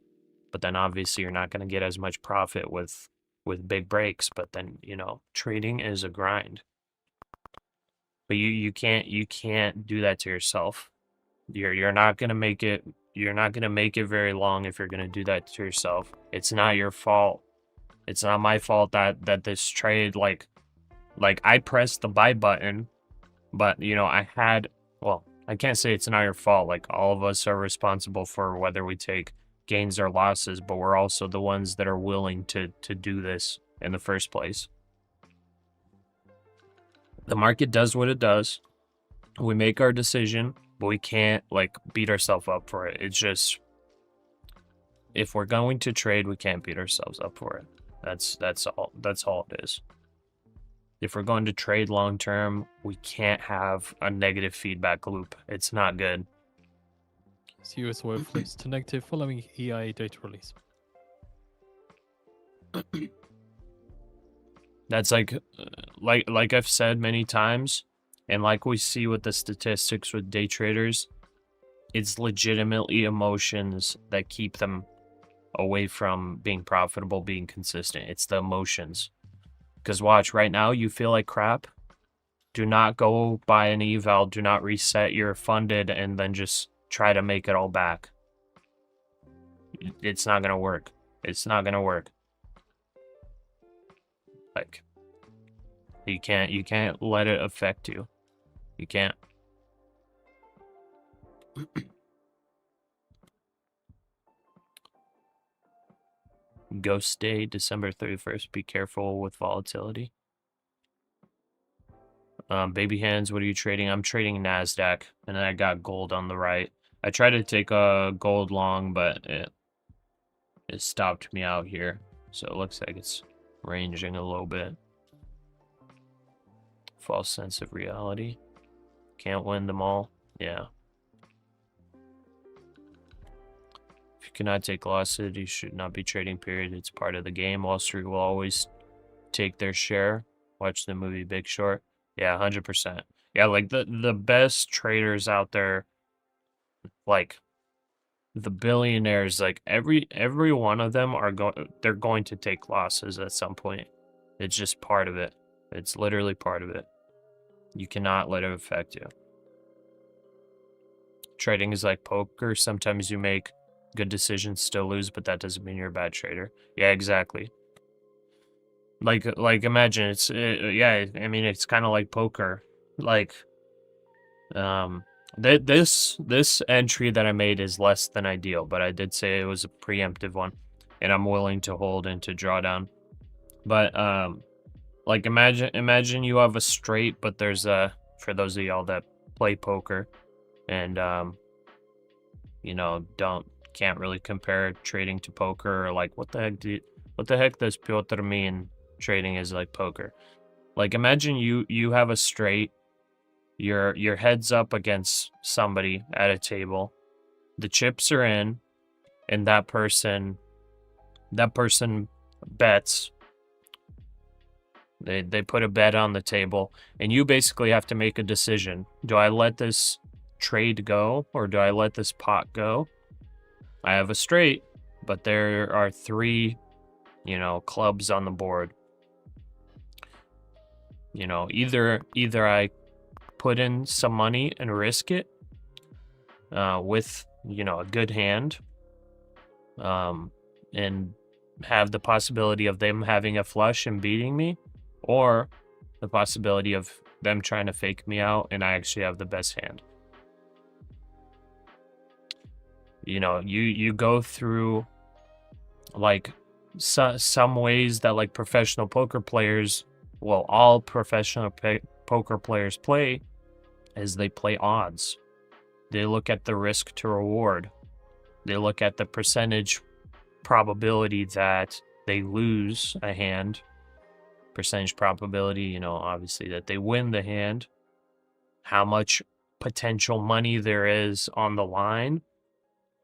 but then obviously you're not going to get as much profit with big breaks. But then, you know, trading is a grind. But you can't do that to yourself. You're not going to make it. You're not going to make it very long if you're going to do that to yourself. It's not your fault. It's not my fault that this trade, like I pressed the buy button, but you know, well, I can't say it's not your fault. Like, all of us are responsible for whether we take gains or losses, but we're also the ones that are willing to do this in the first place. The market does what it does. We make our decision, but we can't like beat ourselves up for it. It's just, if we're going to trade, we can't beat ourselves up for it. That's all it is. If we're going to trade long term, we can't have a negative feedback loop. It's not good. So US oil flips to negative following EIA data release. That's like I've said many times, and like we see with the statistics with day traders, it's legitimately emotions that keep them away from being profitable, being consistent. It's the emotions. Because watch, right now you feel like crap. Do not go buy an eval. Do not reset your funded and then just try to make it all back. It's not gonna work. It's not gonna work. Like, you can't let it affect you. You can't. Ghost Day, December 31st. Be careful with volatility. Baby hands, what are you trading? I'm trading NASDAQ, and then I got gold on the right. I tried to take a gold long, but it stopped me out here. So it looks like it's ranging a little bit. False sense of reality. Can't win them all. Yeah. If you cannot take losses, you should not be trading, period. It's part of the game. Wall Street will always take their share. Watch the movie Big Short. Yeah, 100%. Yeah, like the best traders out there, like the billionaires, like every one of them they're going to take losses at some point. It's just part of it. It's literally part of it. You cannot let it affect you. Trading is like poker. Sometimes you make good decisions, still lose, but that doesn't mean you're a bad trader. Yeah, exactly. Like imagine yeah, I mean, it's kind of like poker. Like, this entry that I made is less than ideal, but I did say it was a preemptive one, and I'm willing to hold into drawdown. But like imagine you have a straight, but there's for those of y'all that play poker and you know, can't really compare trading to poker, or like what the heck does Piotr mean trading is like poker? Like, imagine you have a straight, your head's up against somebody at a table, the chips are in, and that person bets. They put a bet on the table, and you basically have to make a decision. Do I let this trade go, or do I let this pot go? I have a straight, but there are 3, you know, clubs on the board. You know, either I put in some money and risk it with, you know, a good hand, and have the possibility of them having a flush and beating me, or the possibility of them trying to fake me out and I actually have the best hand. You know, you go through like some ways that like professional poker players, well, all professional poker players play, is they play odds. They look at the risk to reward. They look at the percentage probability that they lose a hand, percentage probability, you know, obviously that they win the hand, how much potential money there is on the line,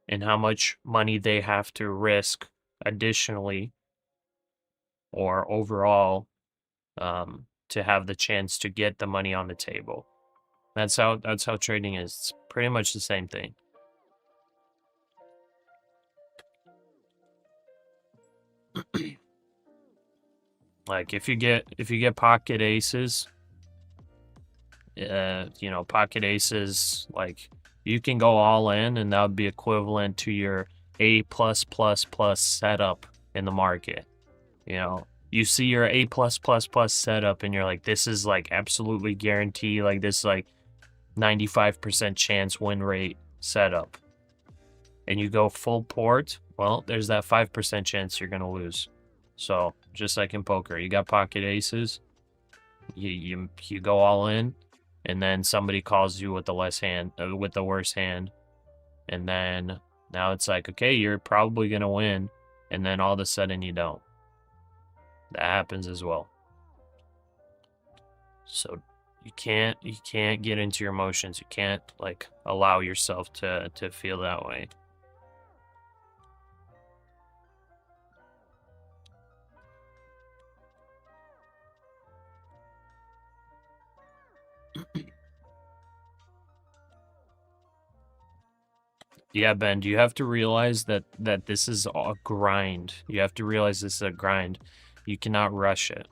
and how much money they have to risk additionally or overall to have the chance to get the money on the table. That's how trading is. It's pretty much the same thing. Like if you get pocket aces, you know, pocket aces, like you can go all in, and that would be equivalent to your A+++ setup in the market. You know, you see your A+++ setup and you're like, this is like absolutely guarantee, like this like 95% chance win rate setup. And you go full port, well, there's that 5% chance you're going to lose. So just like in poker, you got pocket aces, you go all in, and then somebody calls you with the with the worst hand, and then now it's like, okay, you're probably going to win, and then all of a sudden you don't. That happens as well. So you can't get into your emotions. You can't like allow yourself to feel that way. Yeah, Ben, you have to realize that this is a grind. You have to realize this is a grind. You cannot rush it.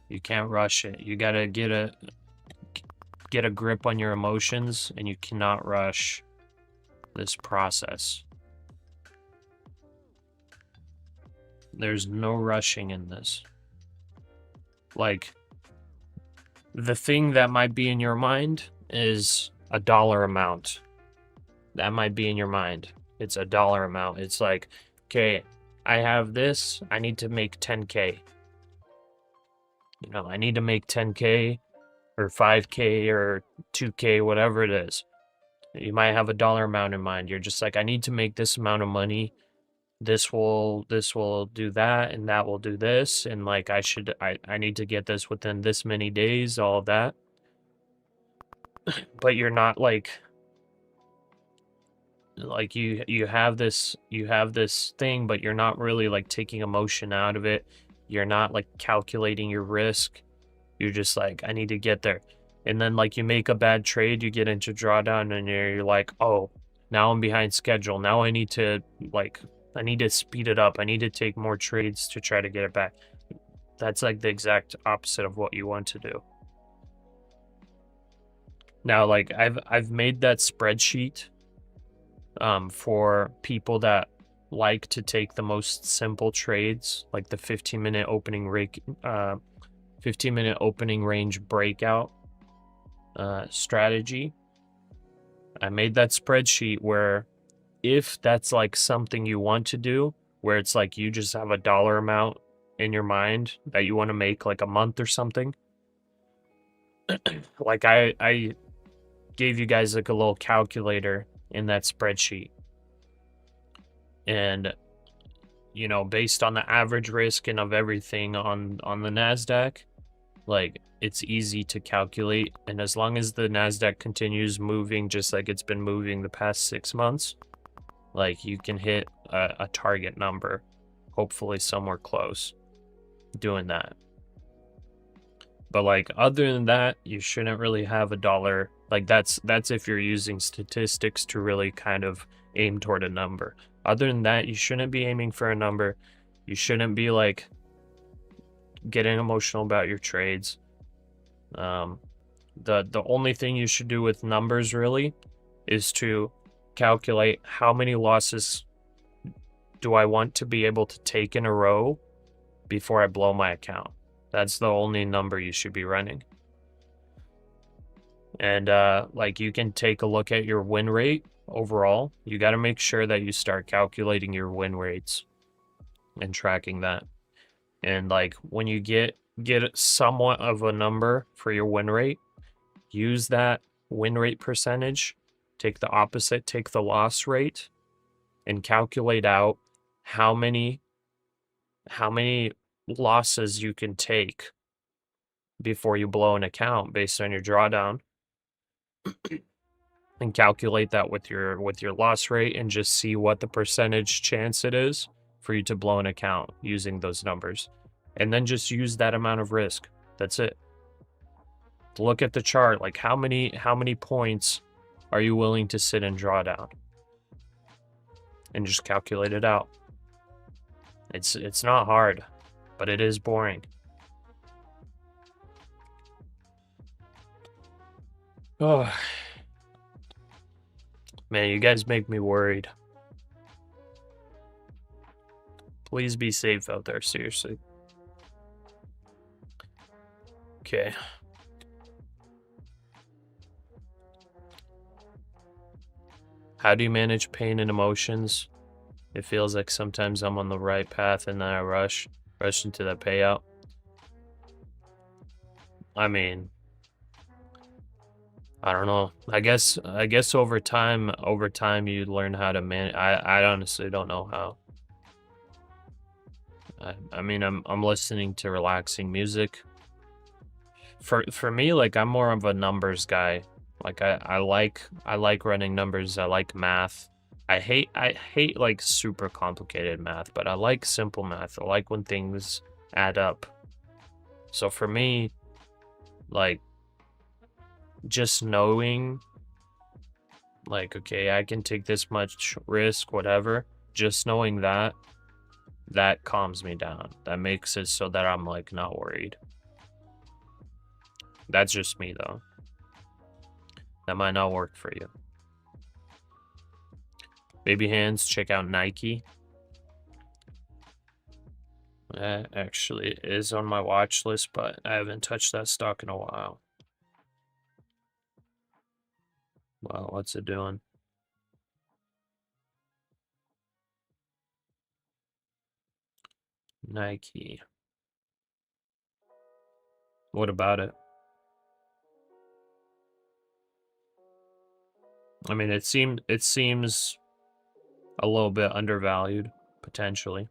You can't rush it. You gotta get a grip on your emotions, and you cannot rush this process. There's no rushing in this. Like, the thing that might be in your mind is a dollar amount. That might be in your mind. It's a dollar amount. It's like, okay, I have this. I need to make 10K. You know, I need to make 10K or 5K or 2K, whatever it is. You might have a dollar amount in mind. You're just like, I need to make this amount of money. This will do that, and that will do this, and like I need to get this within this many days, all of that. But you're not like you have this thing, but you're not really like taking emotion out of it. You're not like calculating your risk. You're just like, I need to get there. And then like you make a bad trade, you get into drawdown, and you're like, oh, now I'm behind schedule. Now I need to speed it up. I need to take more trades to try to get it back. That's like the exact opposite of what you want to do. Now, like I've made that spreadsheet for people that like to take the most simple trades, like the 15-minute opening 15-minute opening range breakout strategy. I made that spreadsheet where if that's like something you want to do, where it's like you just have a dollar amount in your mind that you want to make like a month or something, like I gave you guys like a little calculator in that spreadsheet, and you know, based on the average risk and of everything on the NASDAQ, like it's easy to calculate. And as long as the NASDAQ continues moving just like it's been moving the past 6 months, like you can hit a target number, hopefully somewhere close, doing that. But like other than that, you shouldn't really have a dollar. Like that's if you're using statistics to really kind of aim toward a number. Other than that, you shouldn't be aiming for a number. You shouldn't be like getting emotional about your trades. The only thing you should do with numbers really is to calculate how many losses do I want to be able to take in a row before I blow my account. That's the only number you should be running. And like you can take a look at your win rate overall. You got to make sure that you start calculating your win rates and tracking that. And like when you get somewhat of a number for your win rate, use that win rate percentage, take the opposite, take the loss rate, and calculate out how many losses you can take before you blow an account based on your drawdown, and calculate that with your loss rate, and just see what the percentage chance it is for you to blow an account using those numbers. And then just use that amount of risk. That's it. Look at the chart, like how many points are you willing to sit in drawdown, and just calculate it out. It's not hard, but it is boring. Oh man, you guys make me worried. Please be safe out there, seriously. Okay. How do you manage pain and emotions? It feels like sometimes I'm on the right path and then I rush into that payout. I mean, I don't know. I guess over time you learn how to manage. I honestly don't know how. I mean, I'm listening to relaxing music. For me, like, I'm more of a numbers guy. Like, I like running numbers. I like math. I hate like super complicated math, but I like simple math. I like when things add up. So for me, like, just knowing, like, okay, I can take this much risk, whatever, just knowing that calms me down. That makes it so that I'm, like, not worried. That's just me, though. That might not work for you. Baby hands, check out Nike. That actually is on my watch list, but I haven't touched that stock in a while. Well, what's it doing? Nike. What about it? I mean, it seems a little bit undervalued, potentially.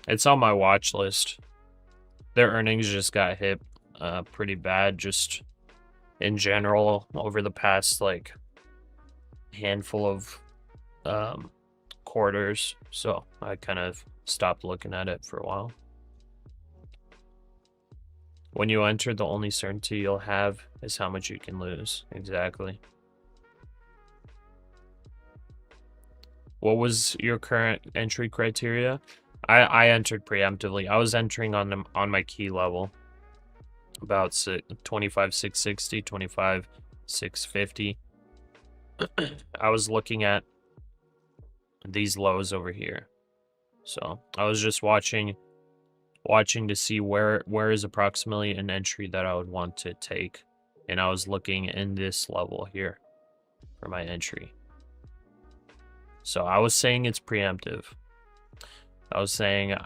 It's on my watch list. Their earnings just got hit pretty bad, just in general, over the past, like, handful of quarters. So I kind of stopped looking at it for a while. When you enter, the only certainty you'll have is how much you can lose. Exactly. What was your current entry criteria? I entered preemptively. I was entering on my key level. About 25,660, 25,650. I was looking at these lows over here. So I was just watching to see where is approximately an entry that I would want to take, and I was looking in this level here for my entry. So I was saying it's preemptive. I was saying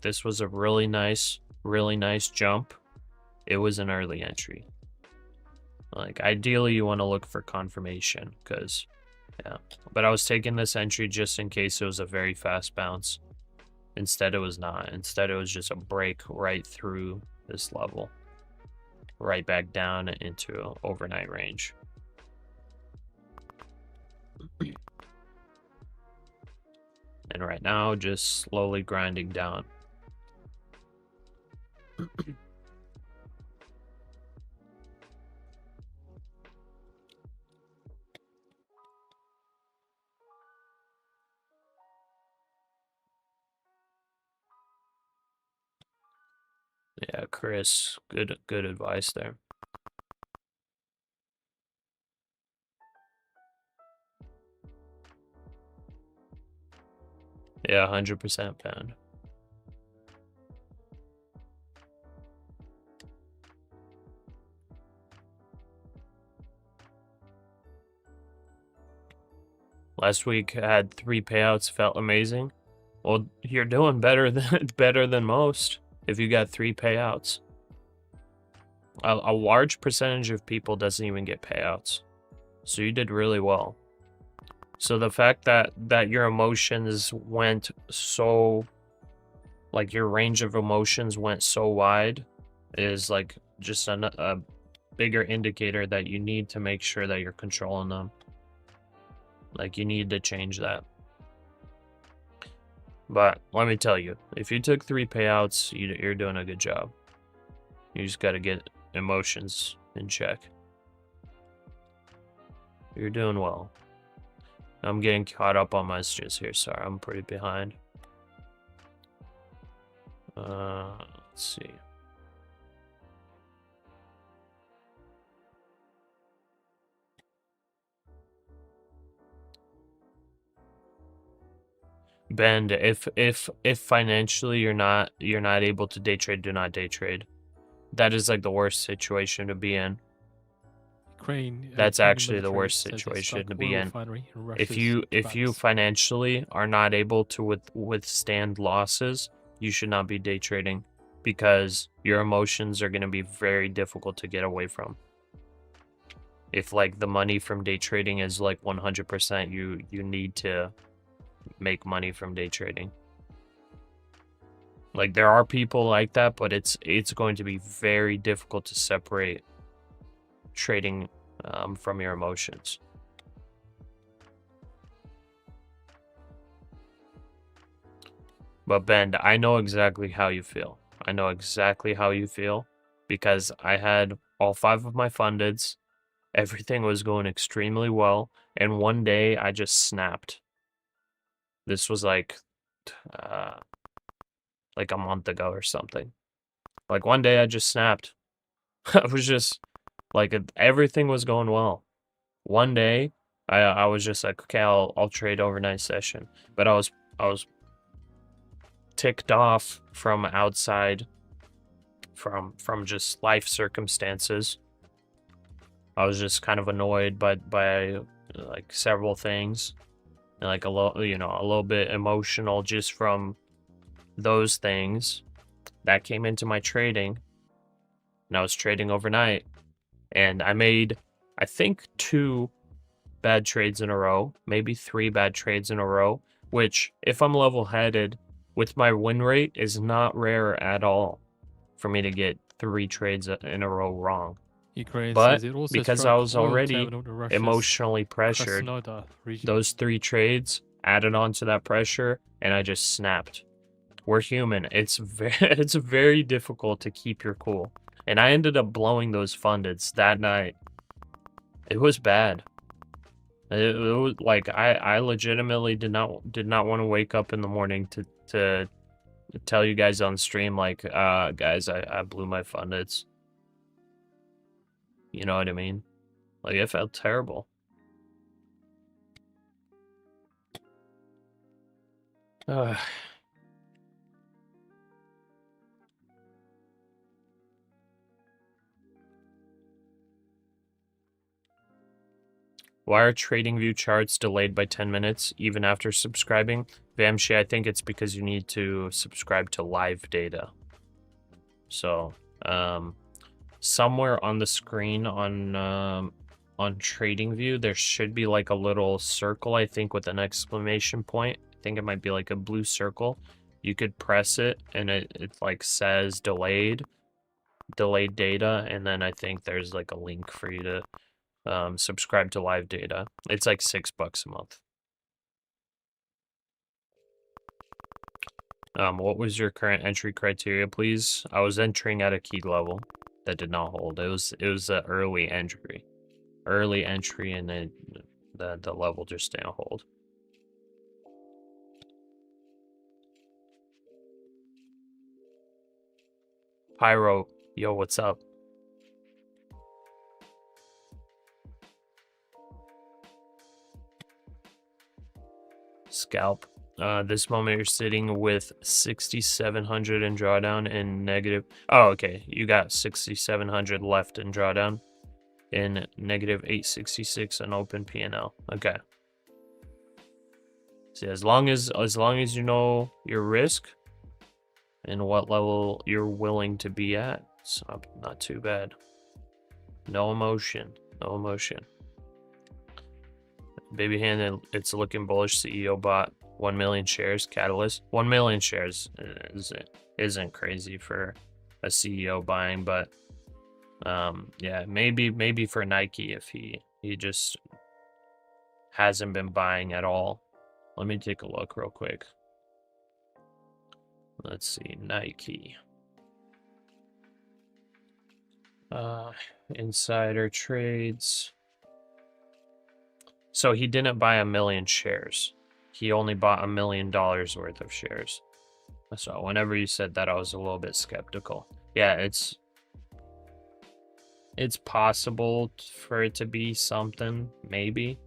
this was a really nice jump. It was an early entry. Like, ideally you want to look for confirmation, because yeah, but I was taking this entry just in case it was a very fast bounce. Instead, it was not. Instead, it was just a break right through this level, right back down into overnight range. And right now, just slowly grinding down. Yeah, Chris, good advice there. Yeah, 100% pound. Last week I had 3 payouts, felt amazing. Well, you're doing better than most if you got 3 payouts. A large percentage of people doesn't even get payouts. So you did really well. So the fact that your emotions went so, like, your range of emotions went so wide is, like, just a bigger indicator that you need to make sure that you're controlling them. Like, you need to change that. But let me tell you, if you took 3 payouts, you're doing a good job. You just got to get emotions in check. You're doing well. I'm getting caught up on messages here. Sorry, I'm pretty behind. Let's see. Bend, if financially you're not able to day trade, do not day trade. That is like the worst situation to be in. That's actually the worst situation to be in. If you financially are not able to withstand losses, you should not be day trading, because your emotions are going to be very difficult to get away from. If like the money from day trading is like 100%, you need to make money from day trading. Like, there are people like that, but it's going to be very difficult to separate trading from your emotions. But Ben, I know exactly how you feel. I know exactly how you feel, because I had all 5 of my fundeds. Everything was going extremely well, and one day I just snapped. This was like a month ago or something. Like, one day I just snapped. I was just like, everything was going well. One day I was just like, okay, I'll trade overnight session. But I was ticked off from outside, from just life circumstances. I was just kind of annoyed by like several things, and like a little bit emotional just from those things that came into my trading. And I was trading overnight, and I made, I think, 2 bad trades in a row, maybe 3 bad trades in a row, which, if I'm level-headed with my win rate, is not rare at all for me to get 3 trades in a row wrong. But because I was already emotionally pressured, those 3 trades added on to that pressure, and I just snapped. We're human. It's very difficult to keep your cool. And I ended up blowing those fundeds that night. It was bad. It was like, I legitimately did not want to wake up in the morning to tell you guys on stream, like, guys, I blew my fundeds. You know what I mean? Like, it felt terrible. Why are TradingView charts delayed by 10 minutes even after subscribing? Vamshi, I think it's because you need to subscribe to live data. So, somewhere on the screen on TradingView, there should be like a little circle, I think, with an exclamation point. I think it might be like a blue circle. You could press it, and it like says delayed data, and then I think there's like a link for you to subscribe to live data. It's like $6 a month. What was your current entry criteria, please? I was entering at a key level that did not hold. It was an early entry, and then the level just didn't hold. Pyro, yo, what's up? Scalp. This moment you're sitting with 6,700 in drawdown and negative. Oh, okay. You got 6,700 left in drawdown in negative 866 on open PNL. Okay. See, as long as you know your risk and what level you're willing to be at, it's not too bad. No emotion. No emotion. Baby hand, it's looking bullish. CEO bought 1 million shares. Catalyst. 1 million shares isn't crazy for a CEO buying, but yeah, maybe for Nike if he just hasn't been buying at all. Let me take a look real quick. Let's see, Nike. Insider trades. So he didn't buy 1 million shares. He only bought $1 million worth of shares. So whenever you said that, I was a little bit skeptical. Yeah, it's possible for it to be something, maybe.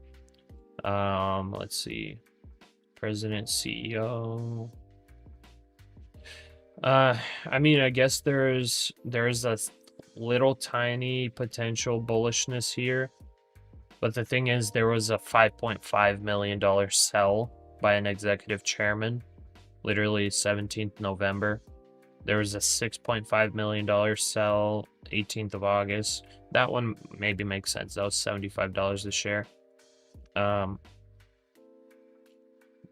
Let's see. President, CEO. I mean, I guess there's a little tiny potential bullishness here, but the thing is, there was a $5.5 million sell by an executive chairman, literally 17th November. There was a $6.5 million sell 18th of August. That one maybe makes sense. That was $75 a share.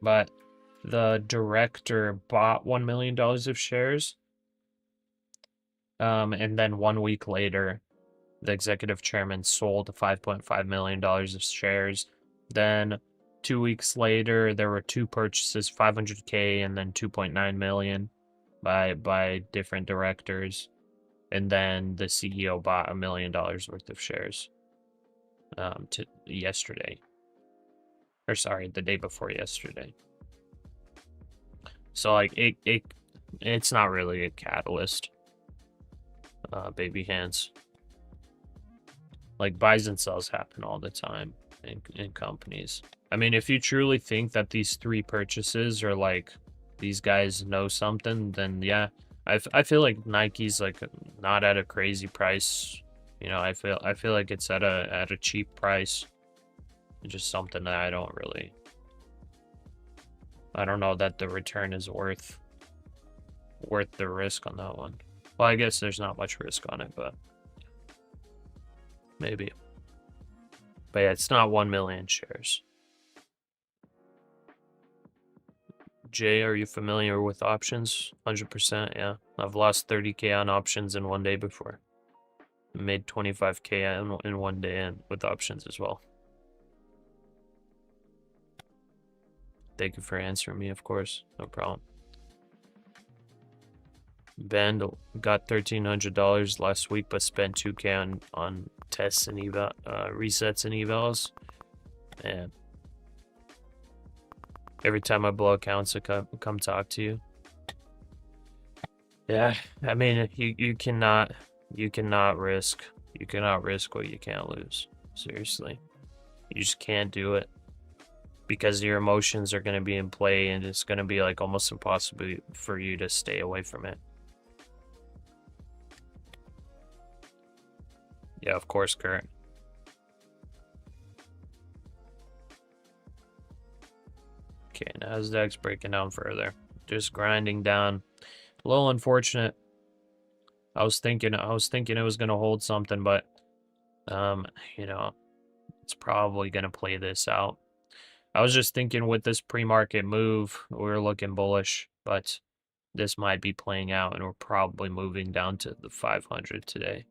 But the director bought $1 million of shares. And then 1 week later, the executive chairman sold $5.5 million of shares. Then 2 weeks later, there were two purchases, 500K and then 2.9 million by different directors. And then the CEO bought $1 million worth of shares yesterday. Or sorry, the day before yesterday. So like it's not really a catalyst. Baby hands. Like buys and sells happen all the time in companies. I mean, if you truly think that these three purchases are like these guys know something, then yeah. I feel like Nike's like not at a crazy price. You know, I feel like it's at a cheap price. It's just something that I don't know that the return is worth the risk on that one. Well, I guess there's not much risk on it, but maybe. But yeah, it's not 1 million shares. Jay, are you familiar with options? 100%, yeah. I've lost 30K on options in 1 day before. Made 25K in 1 day with options as well. Thank you for answering me, of course. No problem. Ben got $1,300 last week, but spent 2K on tests and resets and evals. And every time I blow accounts, I come talk to you. Yeah, I mean, you cannot risk what you can't lose. Seriously, you just can't do it because your emotions are going to be in play, and it's going to be like almost impossible for you to stay away from it. Yeah, of course, Kurt. Okay, NASDAQ's breaking down further. Just grinding down. A little unfortunate. I was thinking it was gonna hold something, but you know, it's probably gonna play this out. I was just thinking with this pre-market move, we were looking bullish, but this might be playing out, and we're probably moving down to the 500 today.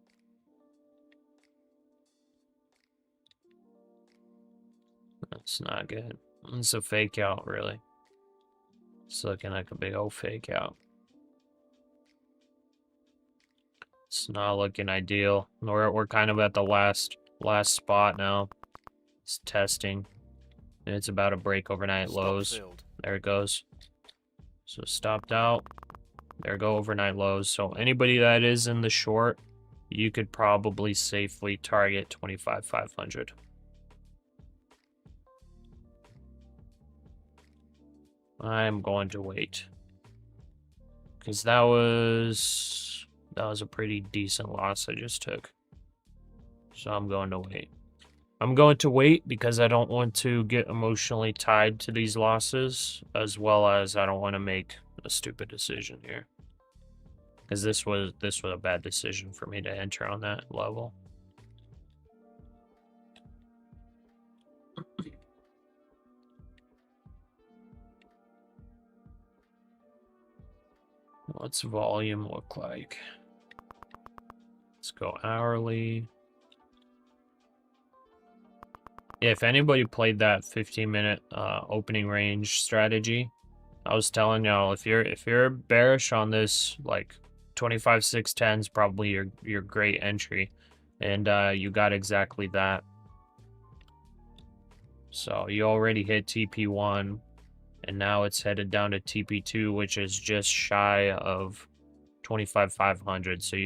That's not good. It's a fake out, really. It's looking like a big old fake out. It's not looking ideal. We're kind of at the last spot now. It's testing. And it's about to break overnight lows. There it goes. So stopped out. There go overnight lows. So anybody that is in the short, you could probably safely target 25,500. I'm going to wait. Because that was a pretty decent loss I just took. So I'm going to wait. I'm going to wait because I don't want to get emotionally tied to these losses, as well as I don't want to make a stupid decision here. Because this was a bad decision for me to enter on that level. What's volume look like? Let's go hourly. Yeah, if anybody played that 15-minute opening range strategy, I was telling y'all, if you're bearish on this, like 25,610 is probably your great entry, and you got exactly that. So you already hit TP1, and now it's headed down to TP2, which is just shy of 25,500. So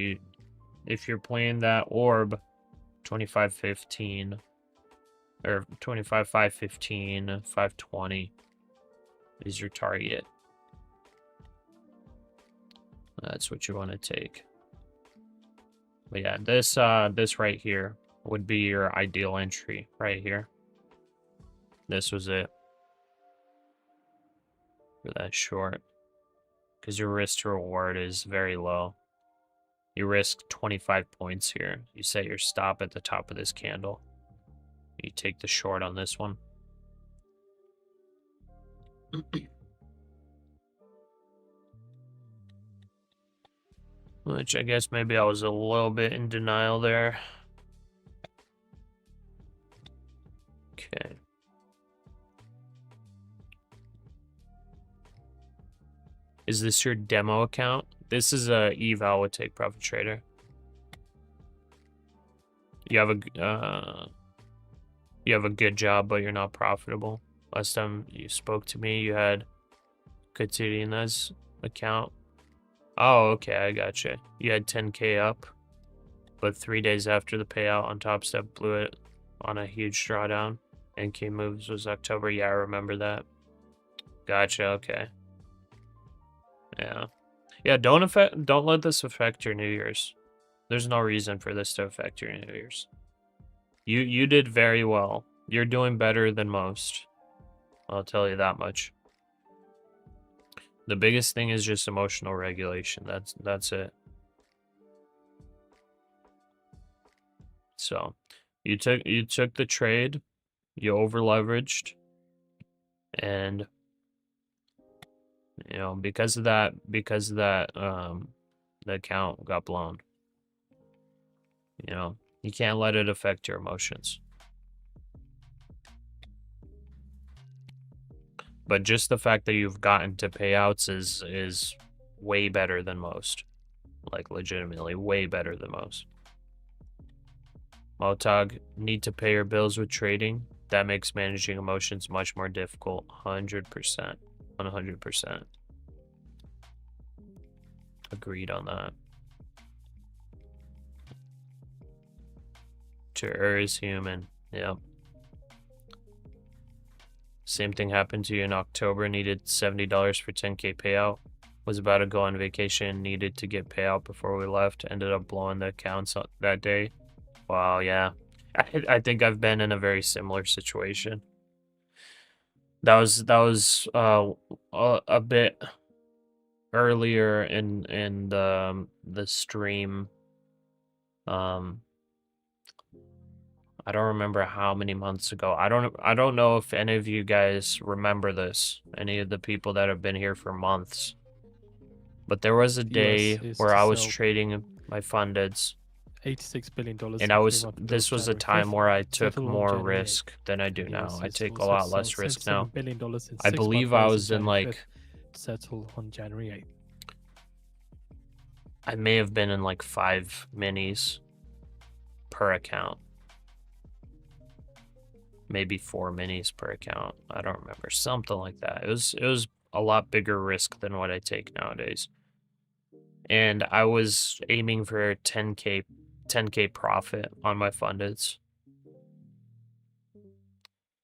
if you're playing that orb, 25,15 or 25,515, 520, is your target. That's what you want to take. But yeah, this right here would be your ideal entry right here. This was it for that short, because your risk to reward is very low. You risk 25 points here. You set your stop at the top of this candle. You take the short on this one. Which I guess maybe I was a little bit in denial there. Okay. Is this your demo account? This is a eval with Take Profit Trader. You have a good job, but you're not profitable. Last time you spoke to me, you had Katerina's account. Oh, okay, I gotcha. You had 10K up, but 3 days after the payout on Top Step blew it on a huge drawdown. NK moves was October. Yeah, I remember that. Gotcha. Okay. Yeah. Yeah. Don't let this affect your New Year's. There's no reason for this to affect your New Year's. You did very well. You're doing better than most. I'll tell you that much. The biggest thing is just emotional regulation. That's it. So, you took the trade, you over leveraged, and you know, because of that the account got blown. You know, you can't let it affect your emotions. But just the fact that you've gotten to payouts is way better than most. Like, legitimately way better than most. Motog, need to pay your bills with trading. That makes managing emotions much more difficult. 100%. 100%. Agreed on that. To err is human. Yep. Same thing happened to you in October. Needed $70 for 10K payout. Was about to go on vacation. Needed to get payout before we left. Ended up blowing the accounts that day. Wow, yeah. I think I've been in a very similar situation. That was a bit earlier in the stream. I don't remember how many months ago. I don't know if any of you guys remember this. Any of the people that have been here for months. But there was a day where I was trading my fundeds. $86 billion. And this was a time where I took more risk than I do now. I take a lot less risk now. I believe I was in like, settle on January 8th. I may have been in like 5 minis per account. Maybe 4 minis per account. I don't remember. Something like that. It was a lot bigger risk than what I take nowadays. And I was aiming for 10K profit on my fundeds.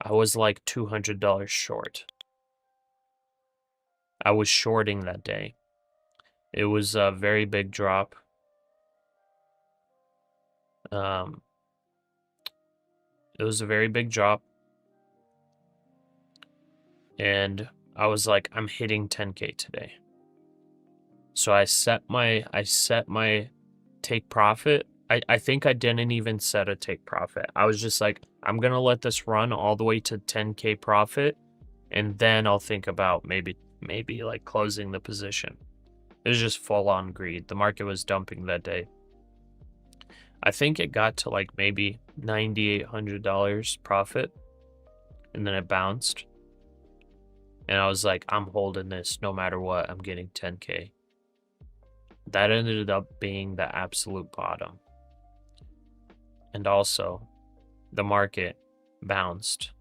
I was like $200 short. I was shorting that day. It was a very big drop. It was a very big drop. And I was like, I'm hitting 10K today. So I set my take profit. I think I didn't even set a take profit. I was just like, I'm going to let this run all the way to 10K profit. And then I'll think about maybe like closing the position. It was just full on greed. The market was dumping that day. I think it got to like maybe $9,800 profit. And then it bounced. And I was like, I'm holding this no matter what. I'm getting 10K. That ended up being the absolute bottom. And also, the market bounced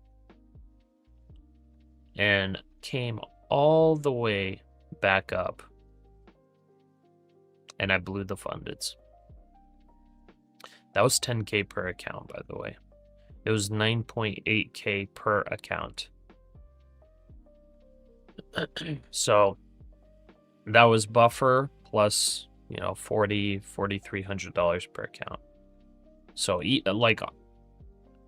and came all the way back up. And I blew the fundeds. That was 10K per account, by the way. It was 9.8K per account. So that was buffer plus, you know, $4,300 per account. So like,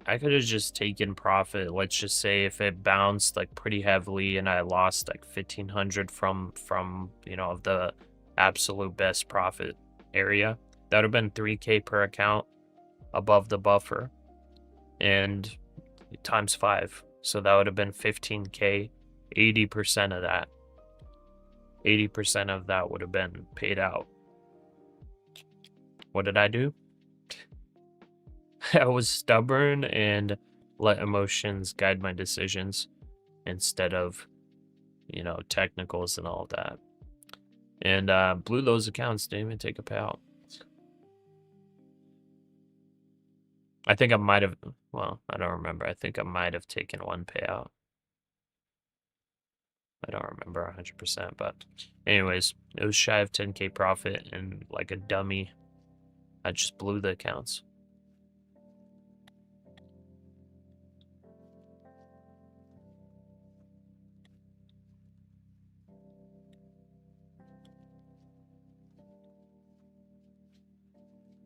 I could have just taken profit. Let's just say if it bounced like pretty heavily and I lost like 1,500 from you know, the absolute best profit area, that would have been 3K per account above the buffer, and times 5. So that would have been 15K. 80% of that. 80% of that would have been paid out. What did I do? I was stubborn and let emotions guide my decisions instead of, you know, technicals and all that. And blew those accounts, didn't even take a payout. I think I might have, well, I don't remember. I think I might have taken one payout. I don't remember 100%, but anyways, it was shy of 10K profit, and like a dummy, I just blew the accounts.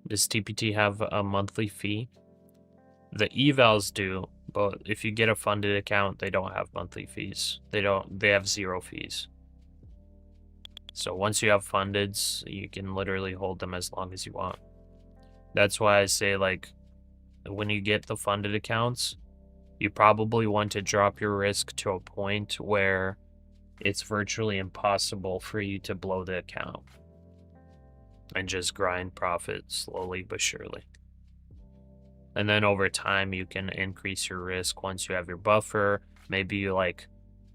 Does TPT have a monthly fee? The evals do, but if you get a funded account, they don't have monthly fees. They have 0 fees. So once you have fundeds, you can literally hold them as long as you want. That's why I say, like, when you get the funded accounts, you probably want to drop your risk to a point where it's virtually impossible for you to blow the account. And just grind profit slowly but surely. And then over time, you can increase your risk once you have your buffer. Maybe you, like,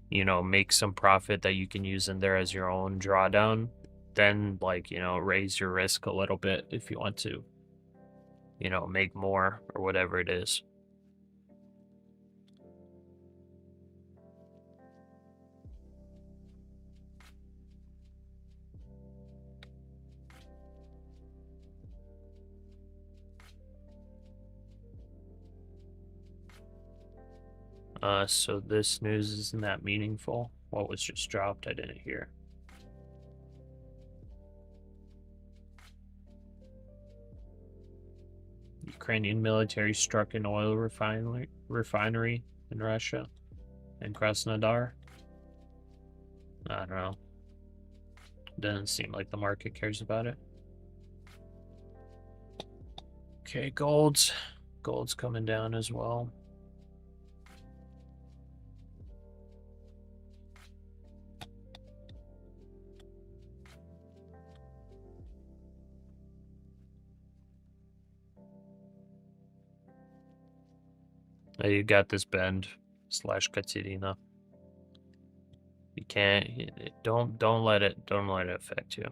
you know, make some profit that you can use in there as your own drawdown. Then, like, you know, raise your risk a little bit if you want to, you know, make more or whatever it is. So this news isn't that meaningful. What was just dropped? I didn't hear. Ukrainian military struck an oil refinery in Russia and Krasnodar. I don't know. Doesn't seem like the market cares about it. Okay, gold's coming down as well. You got this bend / Katerina. You can't. Don't let it affect you.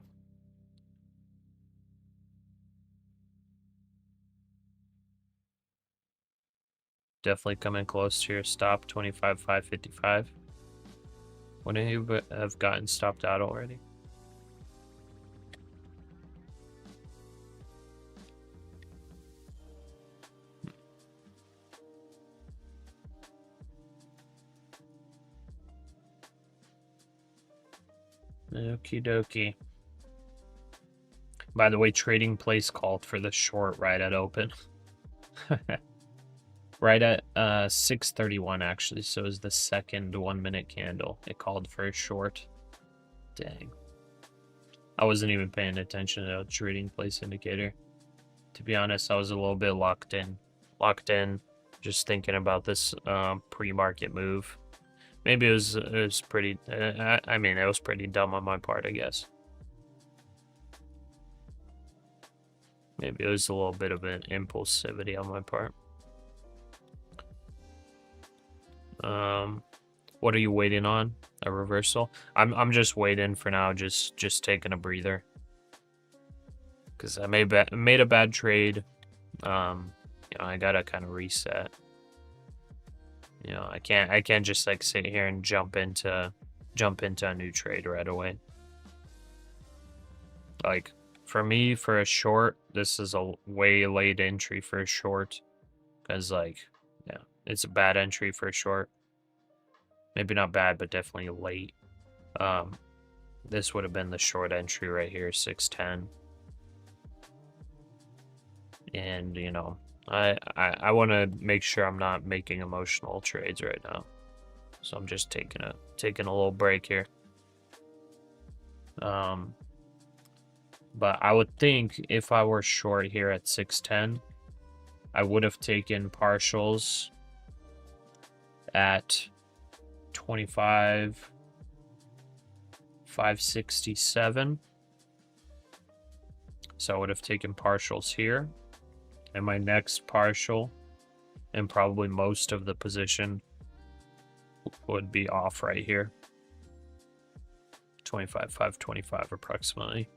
Definitely coming close to your stop, 25,555. When you have gotten stopped out already? Okie dokie. By the way, trading place called for the short right at open. Right at 6:31 actually, so it was the second 1 minute candle. It called for a short. Dang. I wasn't even paying attention to the trading place indicator. To be honest, I was a little bit locked in, just thinking about this pre-market move. Maybe it was pretty. I mean, it was pretty dumb on my part, I guess. Maybe it was a little bit of an impulsivity on my part. What are you waiting on? A reversal? I'm just waiting for now. Just taking a breather. Because I made a bad trade. You know, I gotta kind of reset. You know, I can't just like sit here and jump into a new trade right away. Like, for me, for a short, this is a way late entry for a short. Because, like, yeah, it's a bad entry for a short. Maybe not bad, but definitely late. This would have been the short entry right here, 610. And you know, I want to make sure I'm not making emotional trades right now, so I'm just taking a little break here. But I would think if I were short here at 610, I would have taken partials at 25,567. So I would have taken partials here, and my next partial and probably most of the position would be off right here, 25,525 approximately.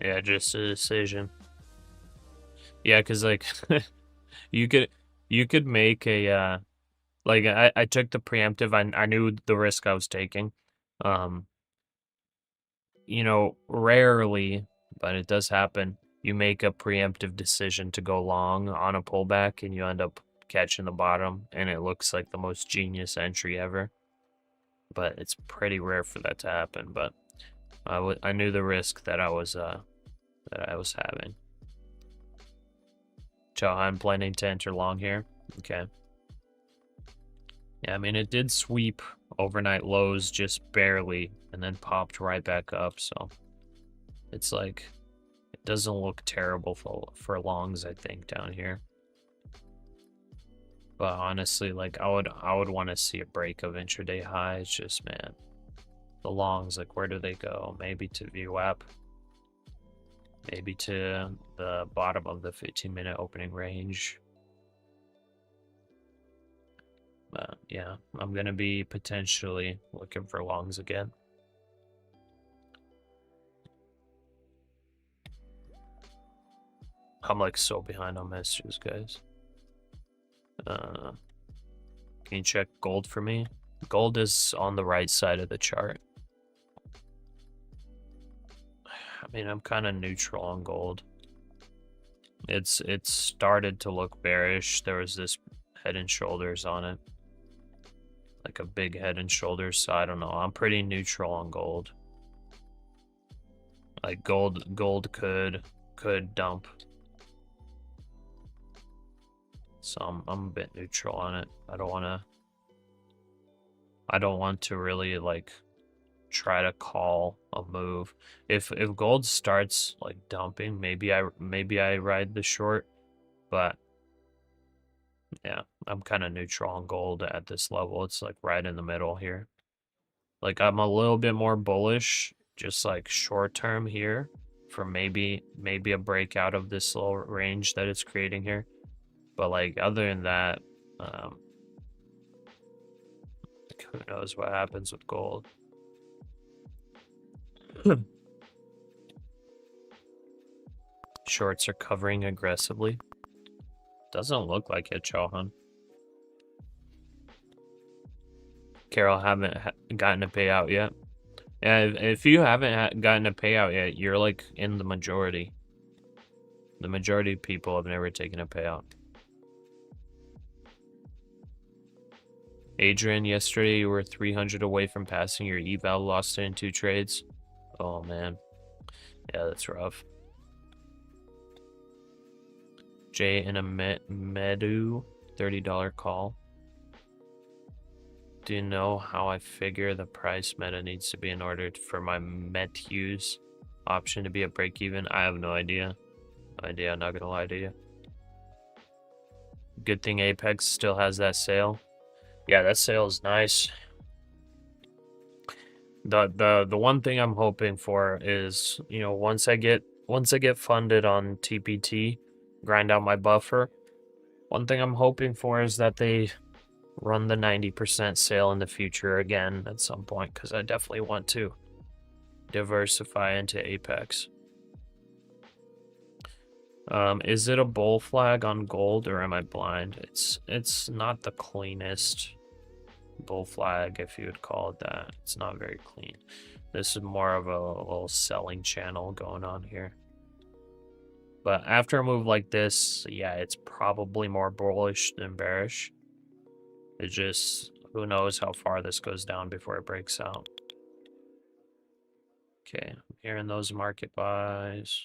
Yeah, just a decision. Yeah, because like you could make a like I took the preemptive. I knew the risk I was taking. You know, rarely, but it does happen, you make a preemptive decision to go long on a pullback and you end up catching the bottom and it looks like the most genius entry ever. But it's pretty rare for that to happen. But I knew the risk that I was having. Chohan planning to enter long here. Okay. Yeah, I mean, it did sweep overnight lows just barely and then popped right back up. So it's like, it doesn't look terrible for longs, I think, down here. But honestly, like I would want to see a break of intraday highs. Just, man, the longs, like, where do they go? Maybe to VWAP. Maybe to the bottom of the 15-minute opening range. But yeah, I'm gonna be potentially looking for longs again. I'm like so behind on messages, guys. Can you check gold for me? Gold is on the right side of the chart. I mean, I'm kind of neutral on gold. It's started to look bearish. There was this head and shoulders on it, like a big head and shoulders. So I don't know. I'm pretty neutral on gold. Like gold could dump. So I'm a bit neutral on it. I don't want to really like try to call a move. If gold starts like dumping, maybe I ride the short, but yeah, I'm kind of neutral on gold at this level. It's like right in the middle here. Like I'm a little bit more bullish, just like short term here, for maybe a breakout of this little range that it's creating here. But like other than that, who knows what happens with gold. Shorts are covering aggressively. Doesn't look like it, Chohan. Carol, haven't gotten a payout yet. Yeah, if you haven't gotten a payout yet, you're like in the majority. The majority of people have never taken a payout. Adrian, yesterday you were 300 away from passing your eval, lost it in 2 trades. Oh man, yeah, that's rough. Jay in a Medu, $30 call. Do you know how I figure the price meta needs to be in order for my Metus option to be at break even? I have no idea. I'm not gonna lie to you. Good thing Apex still has that sale. Yeah, that sale is nice. The one thing I'm hoping for is, you know, once I get funded on TPT, grind out my buffer, one thing I'm hoping for is that they run the 90% sale in the future again at some point, because I definitely want to diversify into Apex. Is it a bull flag on gold, or am I blind? It's not the cleanest bull flag, if you would call it that. It's not very clean. This is more of a little selling channel going on here. But after a move like this, yeah, it's probably more bullish than bearish. It just, who knows how far this goes down before it breaks out. Okay, I'm hearing those market buys.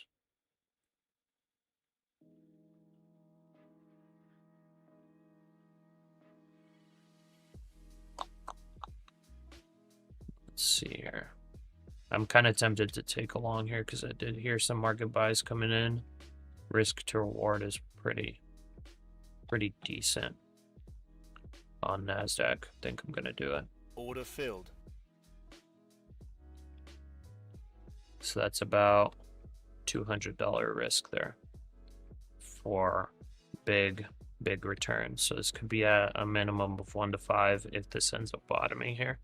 Let's see here. I'm kind of tempted to take a long here because I did hear some market buys coming in. Risk to reward is pretty decent on NASDAQ. I think I'm going to do it. Order filled. So that's about $200 risk there for big returns. So this could be a minimum of 1 to 5 if this ends up bottoming here.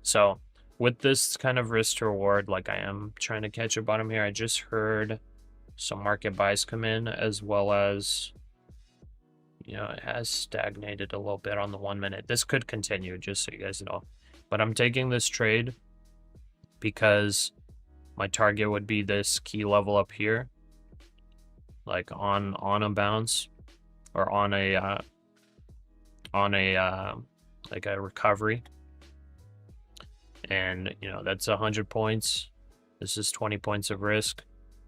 So with this kind of risk to reward, like I am trying to catch a bottom here, I just heard some market buys come in, as well as, you know, it has stagnated a little bit on the 1 minute. This could continue, just so you guys know. But I'm taking this trade because my target would be this key level up here, like on a bounce, or on a like a recovery. And, you know, that's 100 points. This is 20 points of risk.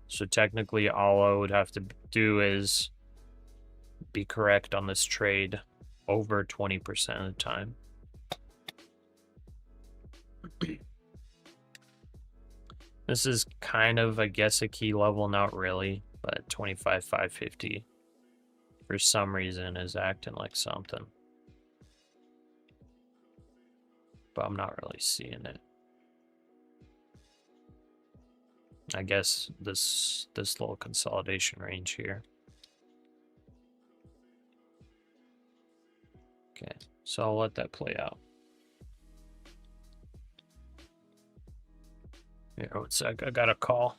So technically all I would have to do is be correct on this trade over 20% of the time. This is kind of, I guess, a key level, not really, but 25,550 for some reason is acting like something. But I'm not really seeing it. I guess this little consolidation range here. Okay, so I'll let that play out. Here, 1 sec, I got a call.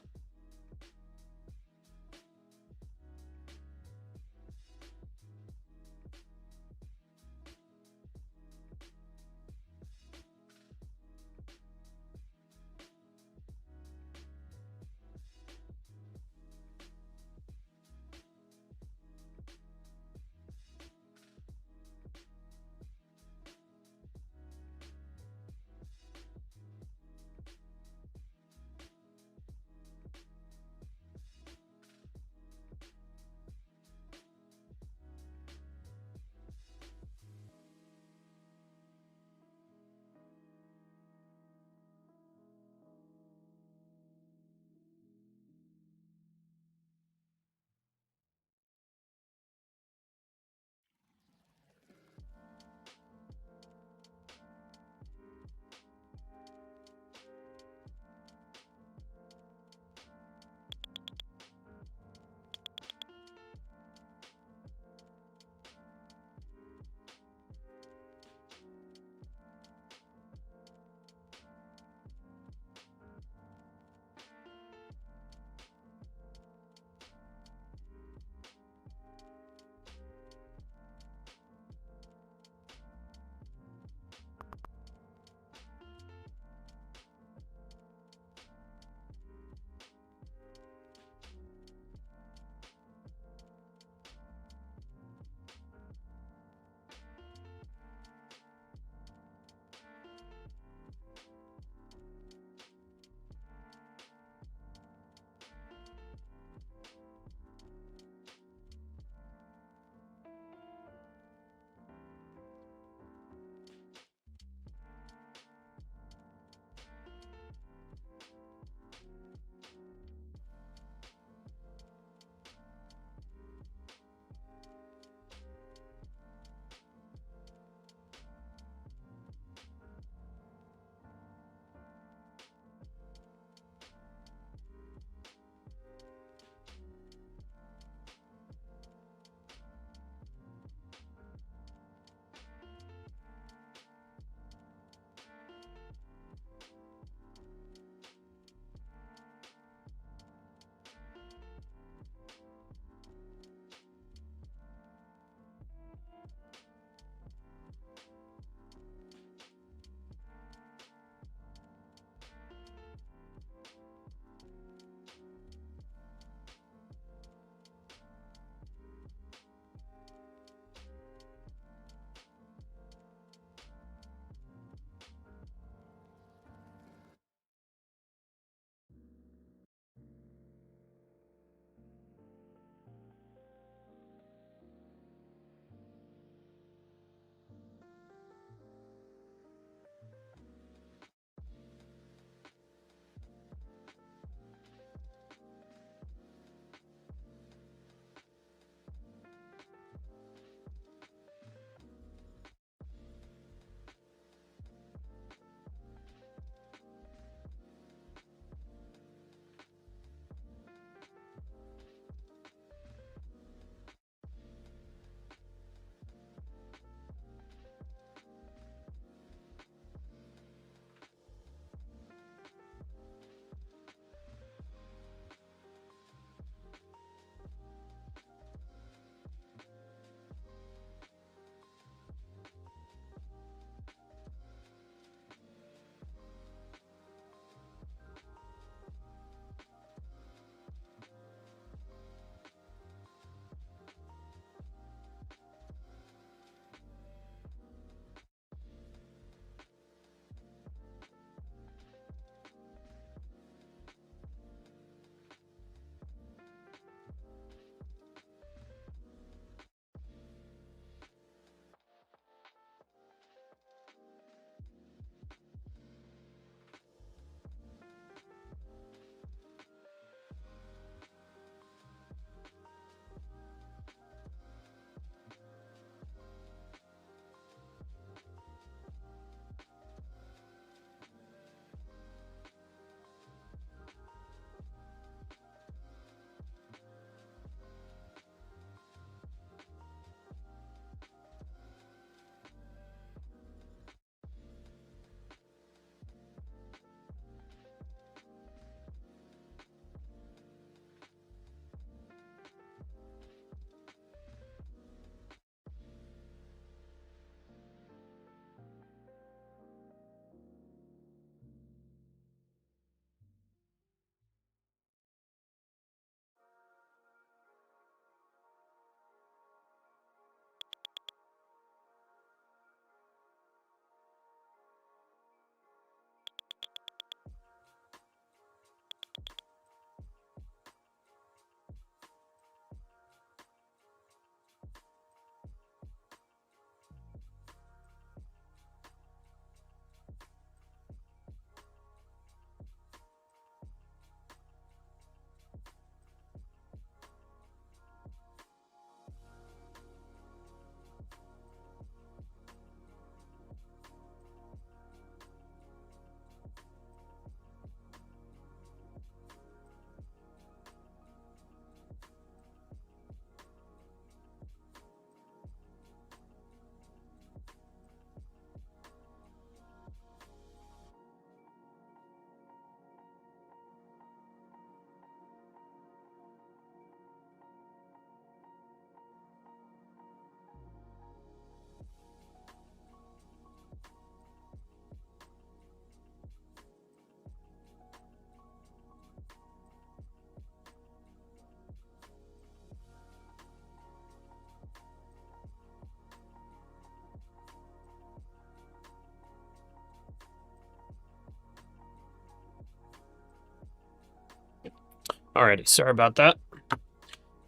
Alrighty, sorry about that.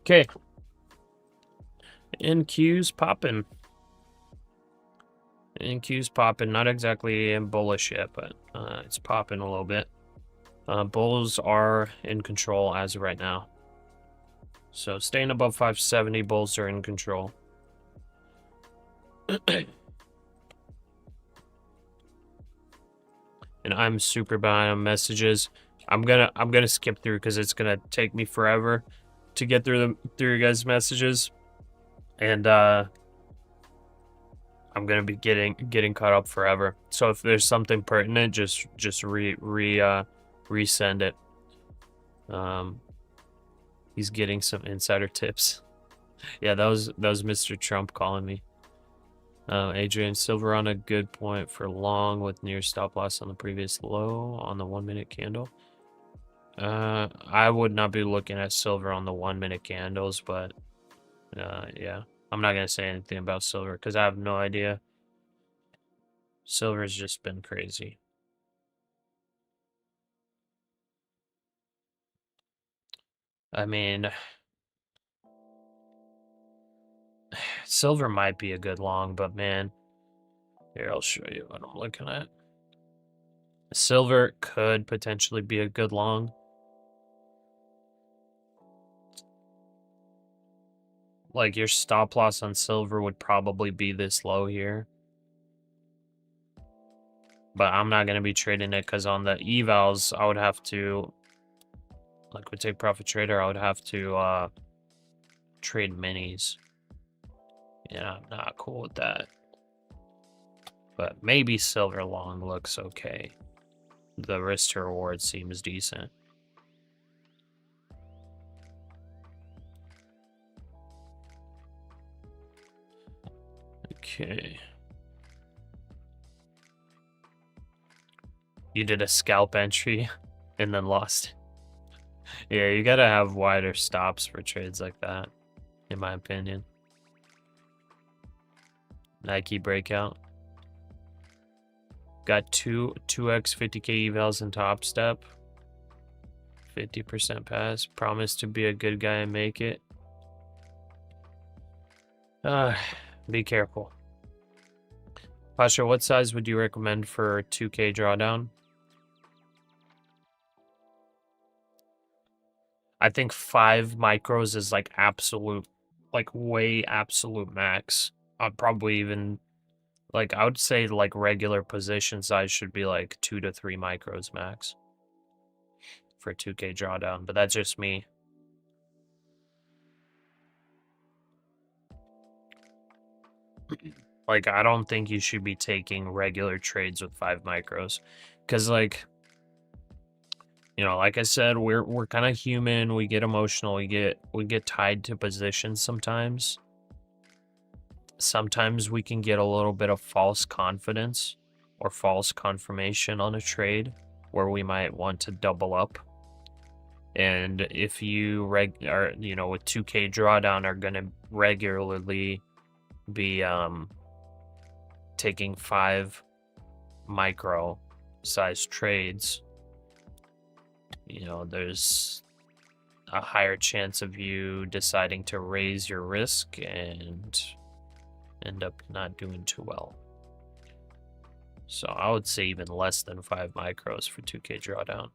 Okay. NQ's popping. NQ's popping. Not exactly bullish yet, but it's popping a little bit. Bulls are in control as of right now. So staying above 570, bulls are in control. And I'm super behind on messages. I'm gonna skip through because it's gonna take me forever to get through your guys' messages, and I'm gonna be getting caught up forever. So if there's something pertinent, just resend it. He's getting some insider tips. Yeah, that was Mr. Trump calling me. Adrian, silver on a good point for long with near stop loss on the previous low on the 1 minute candle. I would not be looking at silver on the 1 minute candles, but yeah, I'm not gonna say anything about silver because I have no idea. Silver's just been crazy. I mean, silver might be a good long, but man, here, I'll show you what I'm looking at. Silver could potentially be a good long. Like, your stop loss on silver would probably be this low here. But I'm not going to be trading it because on the evals, I would have to, like with Take Profit Trader, I would have to trade minis. Yeah, I'm not cool with that. But maybe silver long looks okay. The risk to reward seems decent. Okay. You did a scalp entry and then lost. Yeah, you gotta have wider stops for trades like that, in my opinion. Nike breakout. Got 2x 50k evals in Top Step. 50% pass. Promise to be a good guy and make it. Be careful. Pasha, what size would you recommend for 2k drawdown? I think 5 micros is like absolute, like way absolute max. I'd probably even, like, I would say like regular position size should be like 2 to 3 micros max for 2k drawdown, but that's just me. Like, I don't think you should be taking regular trades with 5 micros, because, like, you know, like I said, we're kind of human. We get emotional. We get tied to positions sometimes. Sometimes we can get a little bit of false confidence or false confirmation on a trade where we might want to double up. And if you with 2k drawdown are going to regularly be taking 5 micro size trades, you know, there's a higher chance of you deciding to raise your risk and end up not doing too well. So I would say even less than 5 micros for 2k drawdown.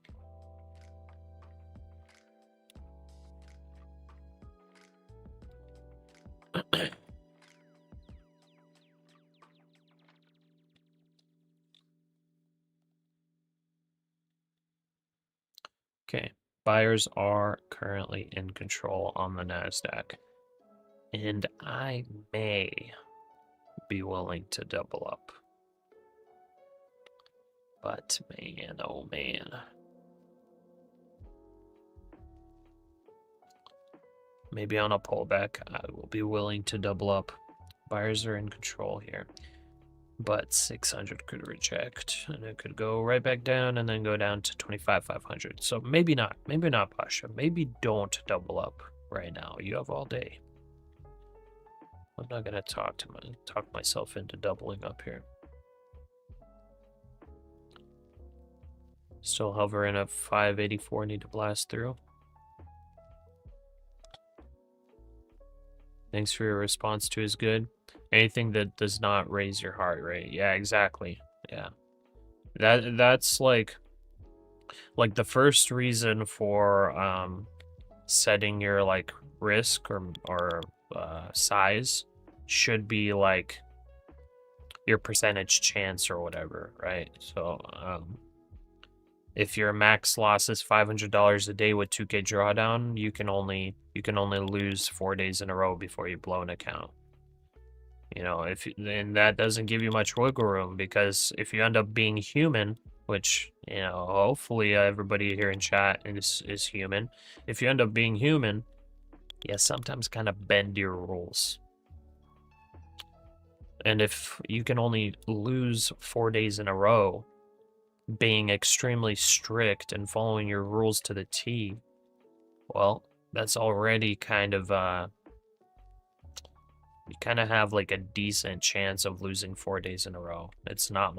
Okay, buyers are currently in control on the NASDAQ, and I may be willing to double up. But man, oh man. Maybe on a pullback, I will be willing to double up. Buyers are in control here. But 600 could reject, and it could go right back down and then go down to 25,500. So maybe not. Maybe not, Pasha. Maybe don't double up right now. You have all day. I'm not going to talk myself into doubling up here. Still hovering at 584, need to blast through. Thanks for your response to is good. Anything that does not raise your heart rate. Yeah, exactly. Yeah. That's like the first reason for setting your like risk or size should be like your percentage chance or whatever, right? So if your max loss is $500 a day with 2K drawdown, you can only lose 4 days in a row before you blow an account. You know, and that doesn't give you much wiggle room, because if you end up being human, which, you know, hopefully everybody here in chat is human. If you end up being human, yeah, sometimes kind of bend your rules. And if you can only lose 4 days in a row, being extremely strict and following your rules to the T, well, that's already kind of, you kind of have like a decent chance of losing 4 days in a row. It's not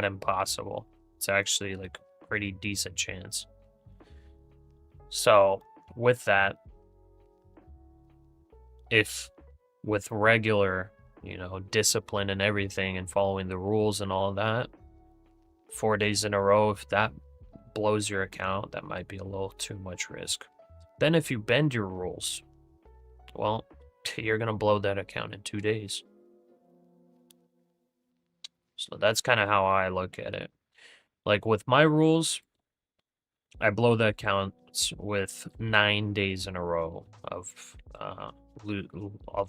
impossible. It's actually like a pretty decent chance. So with that, if with regular, you know, discipline and everything and following the rules and all of that, 4 days in a row, if that blows your account, that might be a little too much risk. Then if you bend your rules, well, you're going to blow that account in 2 days. So that's kind of how I look at it. Like with my rules, I blow the accounts with 9 days in a row of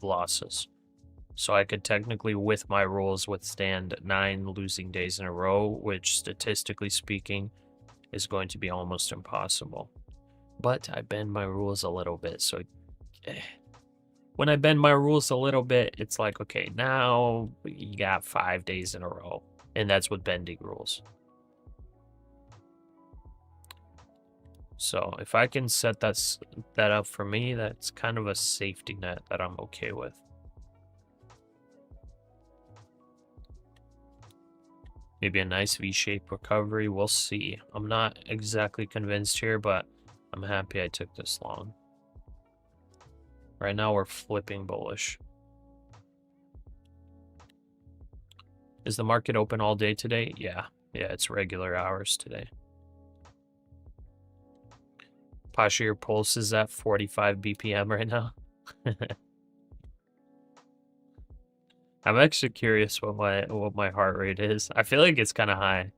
losses. So I could technically, with my rules, withstand 9 losing days in a row, which statistically speaking is going to be almost impossible. But I bend my rules a little bit, so when I bend my rules a little bit, it's like, okay, now you got 5 days in a row, and that's with bending rules. So if I can set that up for me, that's kind of a safety net that I'm okay with. Maybe a nice V-shaped recovery. We'll see. I'm not exactly convinced here, but I'm happy I took this long. Right now we're flipping bullish. Is the market open all day today? Yeah, it's regular hours today. Pasha, your pulse is at 45 BPM right now. I'm actually curious what my heart rate is. I feel like it's kind of high.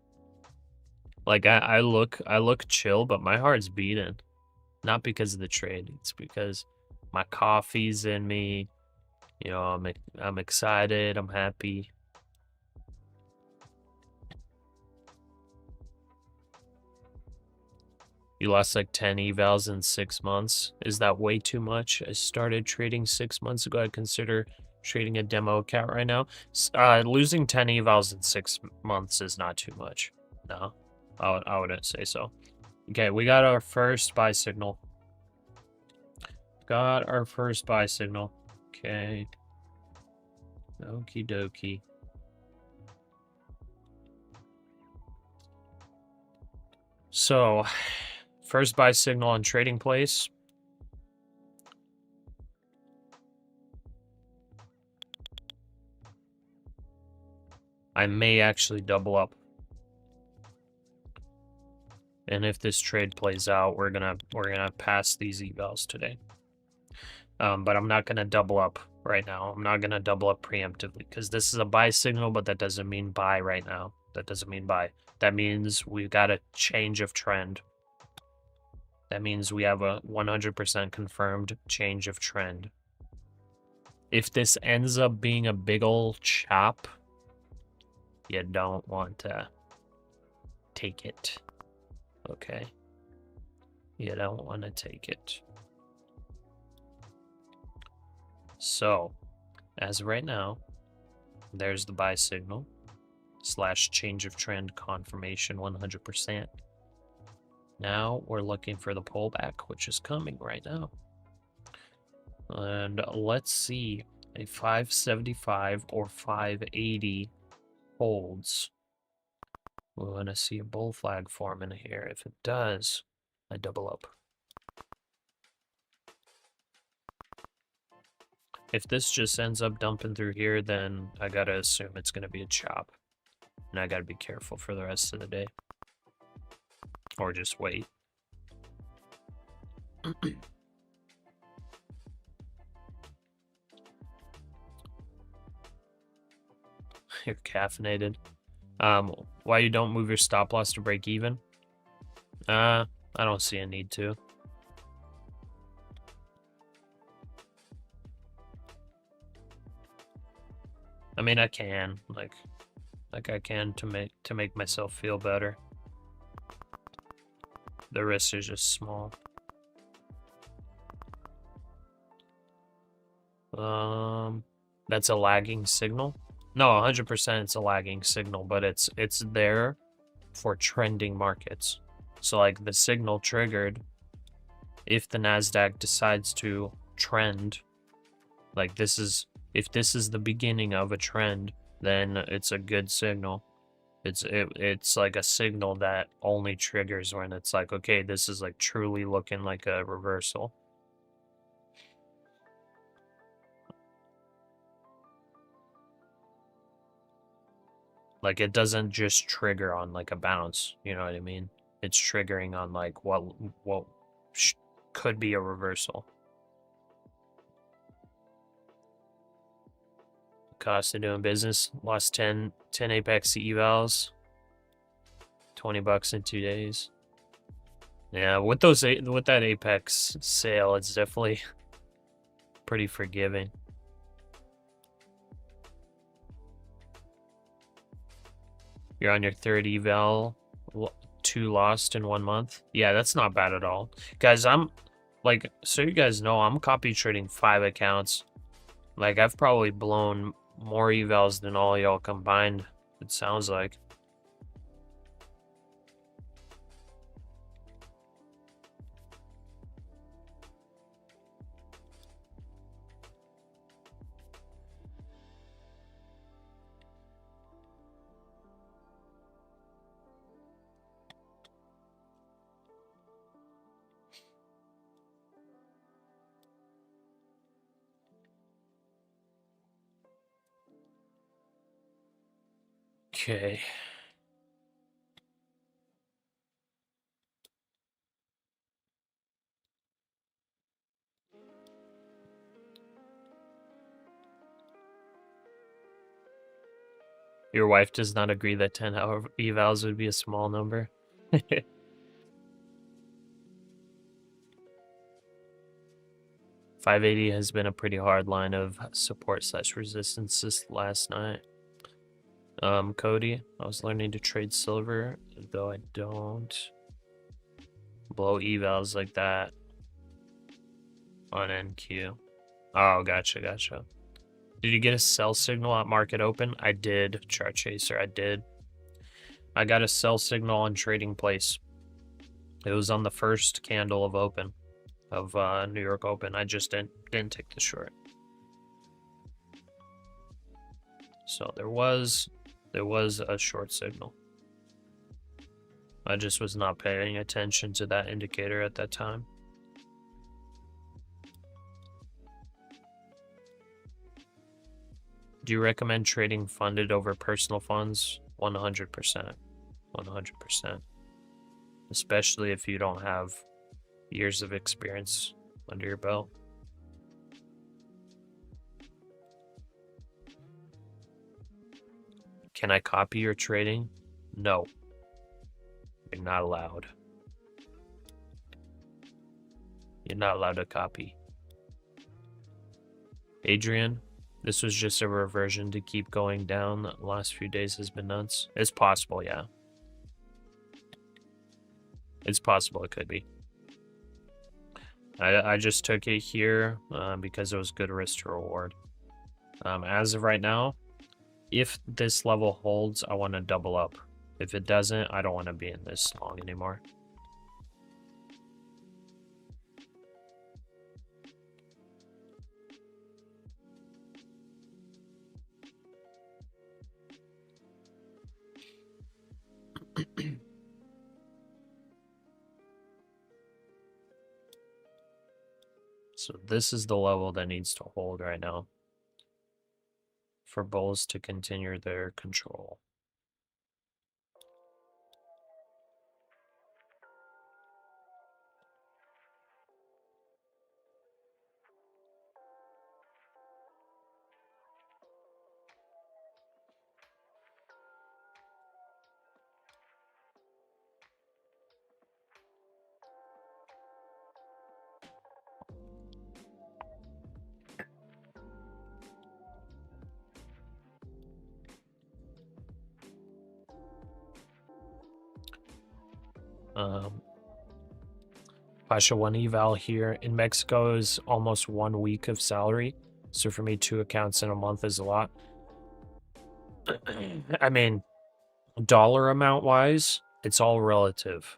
Like I look chill, but my heart's beating. Not because of the trade. It's because my coffee's in me. You know, I'm excited. I'm happy. You lost like 10 evals in 6 months. Is that way too much? I started trading 6 months ago. I consider trading a demo account right now. Losing 10 evals in 6 months is not too much. No, I wouldn't say so. Okay, we got our first buy signal. Okay. Okie dokie. So, first buy signal on trading place. I may actually double up. And if this trade plays out, we're gonna pass these evals today. But I'm not gonna double up right now. I'm not gonna double up preemptively, because this is a buy signal, but that doesn't mean buy right now. That doesn't mean buy. That means we've got a change of trend. That means we have a 100% confirmed change of trend. If this ends up being a big ol' chop, you don't want to take it. Okay? You don't want to take it. So, as of right now, there's the buy signal / change of trend confirmation 100%. Now we're looking for the pullback, which is coming right now. And let's see, a 575 or 580 holds. We want to see a bull flag form in here. If it does, I double up. If this just ends up dumping through here, then I gotta assume it's gonna be a chop. And I gotta be careful for the rest of the day. Or just wait. You're caffeinated. Why you don't move your stop loss to break even? I don't see a need to. I mean, I can, like I can to make myself feel better. The risk is just small. That's a lagging signal. No, 100% it's a lagging signal, but it's there for trending markets. So like the signal triggered if the NASDAQ decides to trend, like if this is the beginning of a trend, then it's a good signal. It's like a signal that only triggers when it's like, okay, this is like truly looking like a reversal. Like it doesn't just trigger on like a bounce, you know what I mean? It's triggering on like what could be a reversal. Cost of doing business, lost 10 Apex evals, $20 in 2 days. Yeah, with that Apex sale, it's definitely pretty forgiving. You're on your third eval, 2 lost in 1 month. Yeah, that's not bad at all. Guys, I'm like, so you guys know, I'm copy trading 5 accounts. Like, I've probably blown more evals than all y'all combined, it sounds like. Okay. Your wife does not agree that 10-hour evals would be a small number. 580 has been a pretty hard line of support/resistance this last night. Cody, I was learning to trade silver, though I don't blow evals like that on NQ. Oh, gotcha. Did you get a sell signal at market open? I did, Chart Chaser, I did. I got a sell signal on Trading Place. It was on the first candle of open, of New York Open. I just didn't take the short. So there was a short signal. I just was not paying attention to that indicator at that time. Do you recommend trading funded over personal funds? 100%. 100%. Especially if you don't have years of experience under your belt. Can I copy your trading? No. You're not allowed. You're not allowed to copy. Adrian, this was just a reversion to keep going down. The last few days has been nuts. It's possible, yeah. It's possible it could be. I just took it here because it was good risk to reward. As of right now, if this level holds, I want to double up. If it doesn't, I don't want to be in this long anymore. So this is the level that needs to hold right now for bulls to continue their control. Pasha, one eval here in Mexico is almost 1 week of salary. So for me, 2 accounts in a month is a lot. I mean, dollar amount wise, it's all relative.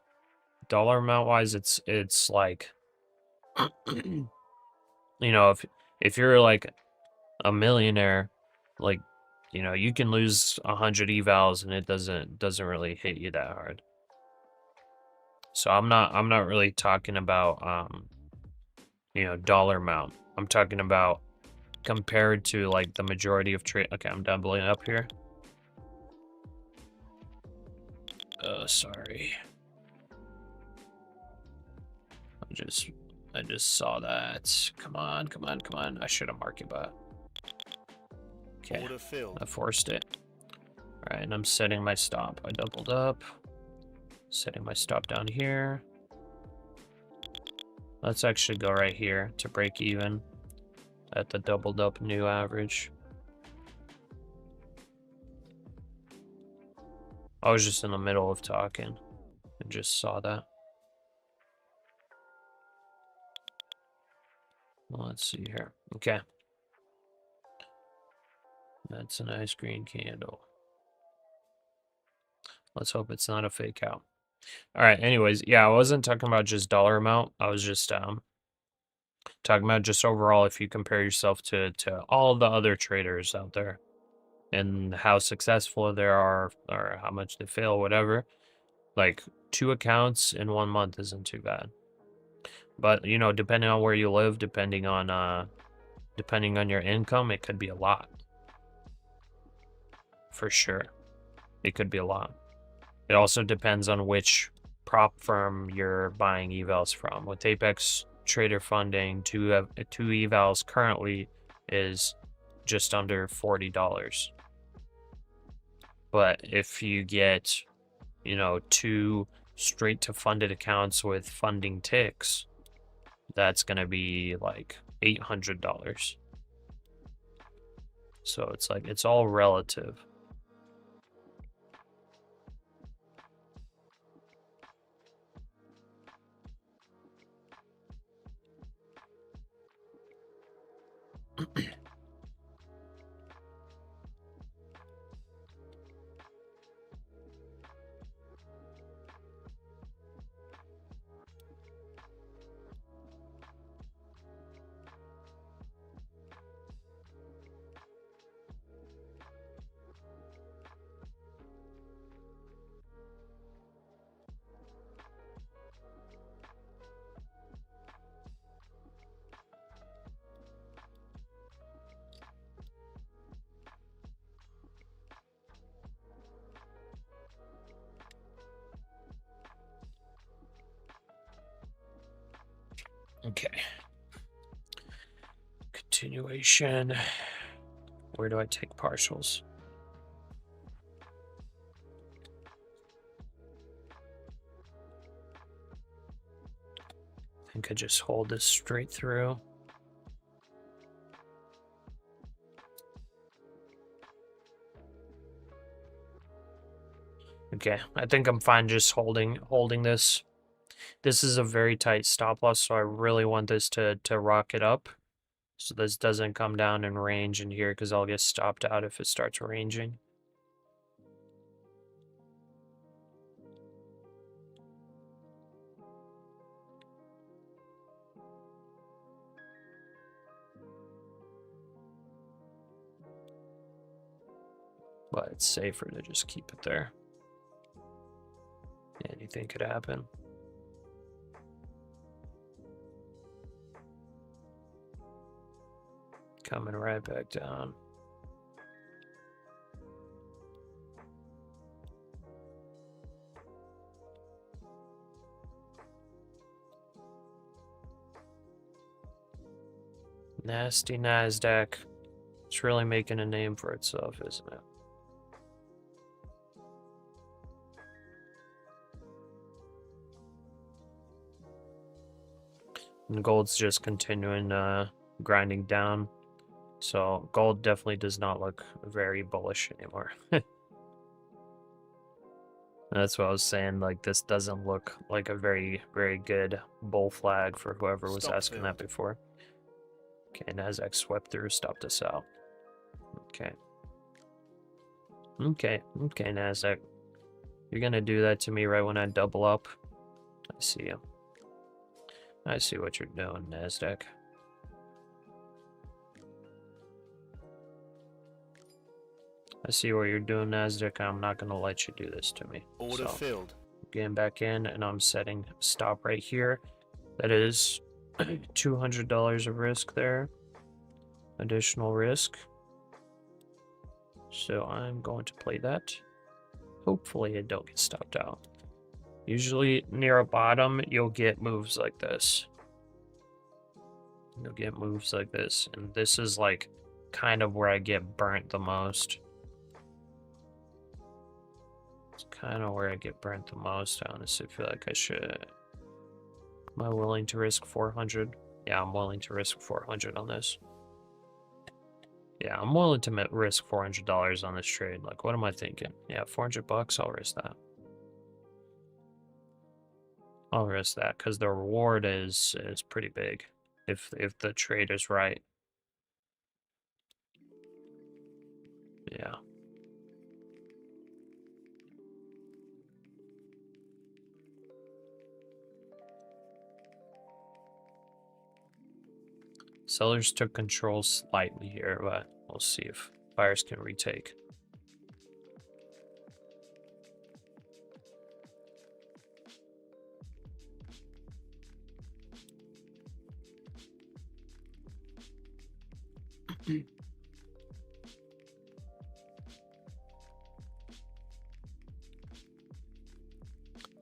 Dollar amount wise, it's like, you know, if you're like a millionaire, like, you know, you can lose 100 evals and it doesn't really hit you that hard. So I'm not really talking about you know, dollar amount. I'm talking about compared to like the majority of trade. Okay, I'm doubling up here. Sorry. I just saw that. Come on. I should have marked it, but okay. Order filled. I forced it. All right, and I'm setting my stop. I doubled up. Setting my stop down here. Let's actually go right here to break even at the doubled up new average. I was just in the middle of talking and just saw that. Well, let's see here. Okay. That's a nice green candle. Let's hope it's not a fake out. All right, anyways, yeah, I wasn't talking about just dollar amount. I was just talking about just overall if you compare yourself to all of the other traders out there and how successful they are or how much they fail, whatever. Like 2 accounts in 1 month isn't too bad. But, you know, depending on where you live, depending on your income, it could be a lot. For sure. It could be a lot. It also depends on which prop firm you're buying evals from. With Apex Trader Funding, two evals currently is just under $40. But if you get, you know, 2 straight to funded accounts with funding ticks, that's going to be like $800. So it's like, it's all relative. Okay. Continuation. Where do I take partials? I think I just hold this straight through. Okay, I think I'm fine just holding this. This is a very tight stop loss, so I really want this to rocket up. So this doesn't come down in range in here because I'll get stopped out if it starts ranging. But it's safer to just keep it there. Anything could happen. Coming right back down. Nasty NASDAQ. It's really making a name for itself, isn't it? And gold's just continuing grinding down. So gold definitely does not look very bullish anymore. That's what I was saying. Like, this doesn't look like a very, very good bull flag for whoever was asking that before. Okay, NASDAQ swept through, stopped us out. Okay. Okay, NASDAQ. You're gonna do that to me right when I double up. I see you. I see what you're doing, NASDAQ. I see what you're doing, NASDAQ. I'm not gonna let you do this to me. Order filled. Getting back in, and I'm setting stop right here. That is $200 of risk there. Additional risk. So I'm going to play that. Hopefully it don't get stopped out. Usually near a bottom, you'll get moves like this. You'll get moves like this. And this is like kind of where I get burnt the most. It's kind of where I get burnt the most. I honestly feel like I should. Am I willing to risk 400? Yeah, I'm willing to risk 400 on this. Yeah, I'm willing to risk $400 on this trade. Like, what am I thinking? Yeah, 400 bucks, I'll risk that. I'll risk that because the reward is pretty big if the trade is right. Yeah. Sellers took control slightly here, but we'll see if buyers can retake.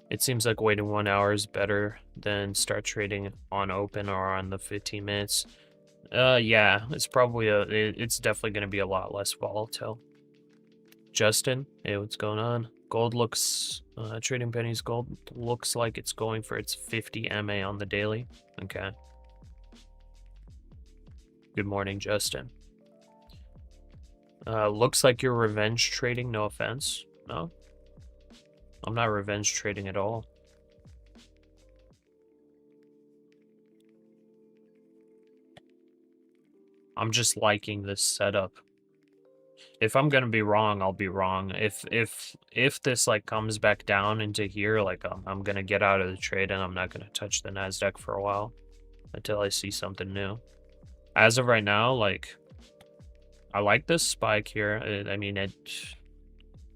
It seems like waiting 1 hour is better than start trading on open or on the 15 minutes. Yeah, it's probably it's definitely going to be a lot less volatile. Justin, hey, what's going on? Gold looks, trading pennies, gold looks like it's going for its 50 MA on the daily. Okay. Good morning, Justin. Looks like you're revenge trading, no offense. No? I'm not revenge trading at all. I'm just liking this setup. If I'm gonna be wrong, I'll be wrong. If this like comes back down into here, like I'm gonna get out of the trade and I'm not gonna touch the NASDAQ for a while until I see something new. As of right now, like I like this spike here. I mean, it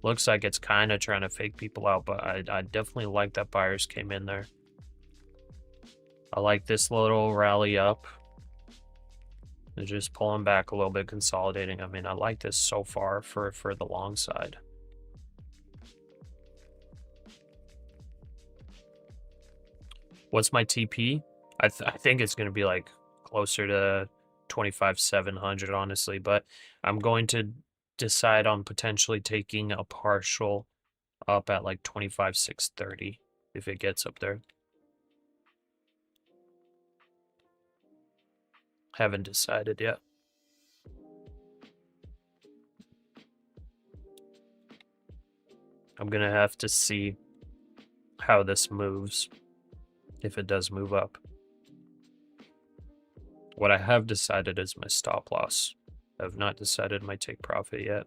looks like it's kind of trying to fake people out, but I definitely like that buyers came in there. I like this little rally up. They're just pulling back a little bit, consolidating. I mean, I like this so far for the long side. What's my TP? I think it's going to be like closer to 25,700, honestly, but I'm going to decide on potentially taking a partial up at like 25,630 if it gets up there. Haven't decided yet. I'm gonna have to see how this moves, if it does move up. What I have decided is my stop loss. I have not decided my take profit yet.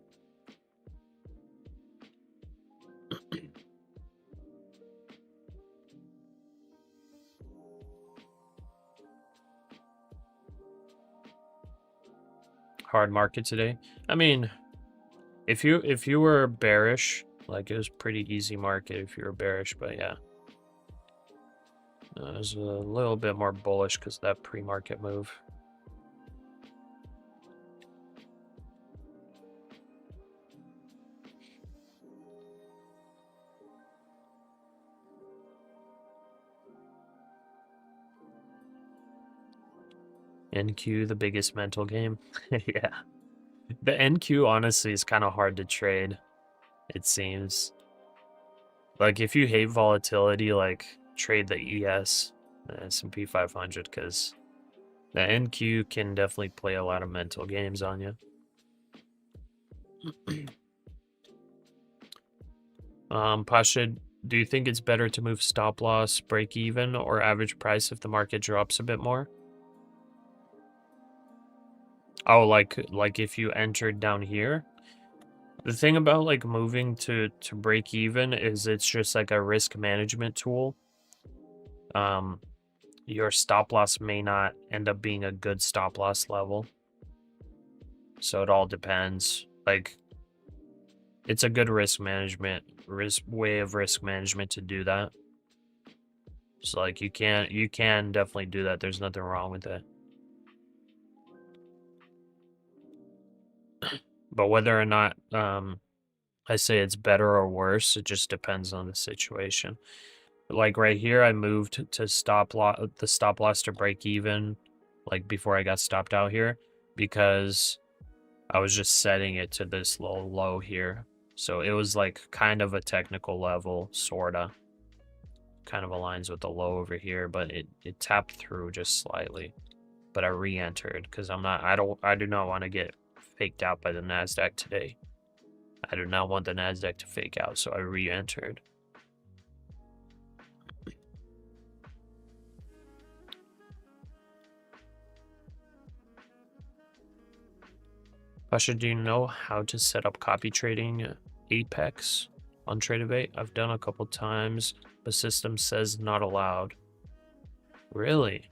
Hard market today. I mean, if you were bearish, like it was pretty easy market if you were bearish, but yeah. It was a little bit more bullish because of that pre-market move. NQ, the biggest mental game. Yeah. The NQ honestly is kind of hard to trade, it seems. Like if you hate volatility, like trade the ES, the S&P 500, because the NQ can definitely play a lot of mental games on you. Pasha, do you think it's better to move stop loss, break even, or average price if the market drops a bit more? Oh, like if you entered down here? The thing about like moving to break even is it's just like a risk management tool. Your stop loss may not end up being a good stop loss level. So it all depends. Like it's a good risk way of risk management to do that. So like you can definitely do that. There's nothing wrong with it. But whether or not I say it's better or worse, it just depends on the situation. Like right here, I moved to the stop loss to break even, like before I got stopped out here, because I was just setting it to this little low here. So it was like kind of a technical level, sorta. Kind of aligns with the low over here, but it tapped through just slightly. But I re-entered because I do not want to get faked out by the NASDAQ today. I do not want the NASDAQ to fake out, so I re-entered. Pasha, do you know how to set up copy trading Apex on Trade-A-Bait? I've done a couple times, but system says not allowed. Really?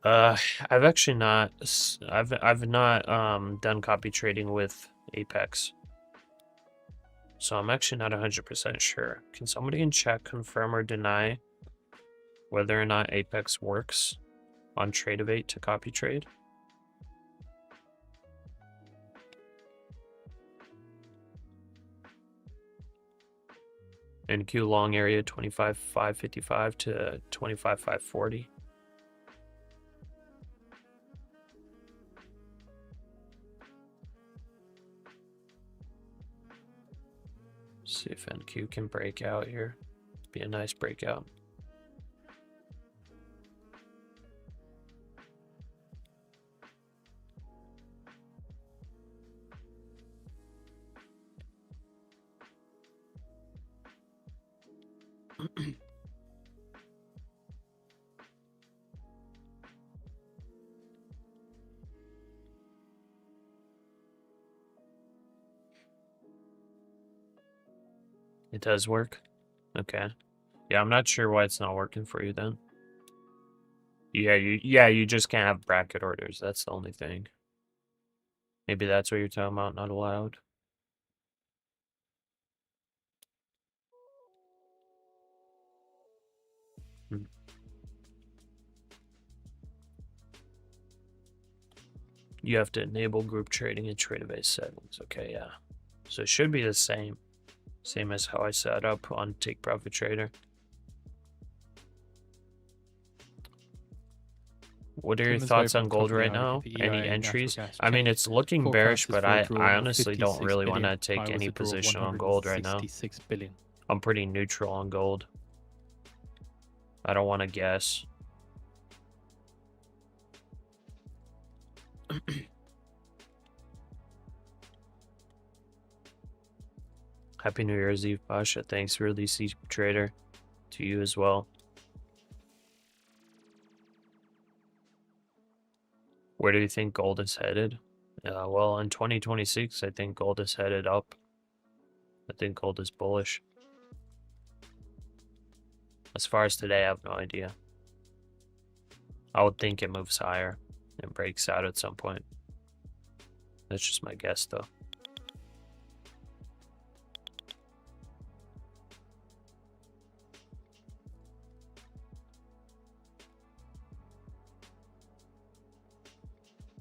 I've actually not. I've not done copy trading with Apex, so I'm actually not 100% sure. Can somebody in chat confirm or deny whether or not Apex works on Trade-A-Bait to copy trade? NQ long area 25,555 to 25,540. See if NQ can break out here. Be a nice breakout. It does work? Okay. Yeah, I'm not sure why it's not working for you then. Yeah, you just can't have bracket orders. That's the only thing. Maybe that's what you're talking about, not allowed. You have to enable group trading in Trade-A-Bait settings. Okay, yeah. So it should be the same. Same as how I set up on Take Profit Trader. What are your thoughts on gold right now? Any entries? I mean, it's looking bearish, but I honestly don't really want to take any position on gold right now. I'm pretty neutral on gold. I don't want to guess. Happy New Year's Eve, Pasha. Thanks for the DC Trader. To you as well. Where do you think gold is headed? Well, in 2026, I think gold is headed up. I think gold is bullish. As far as today, I have no idea. I would think it moves higher and breaks out at some point. That's just my guess, though.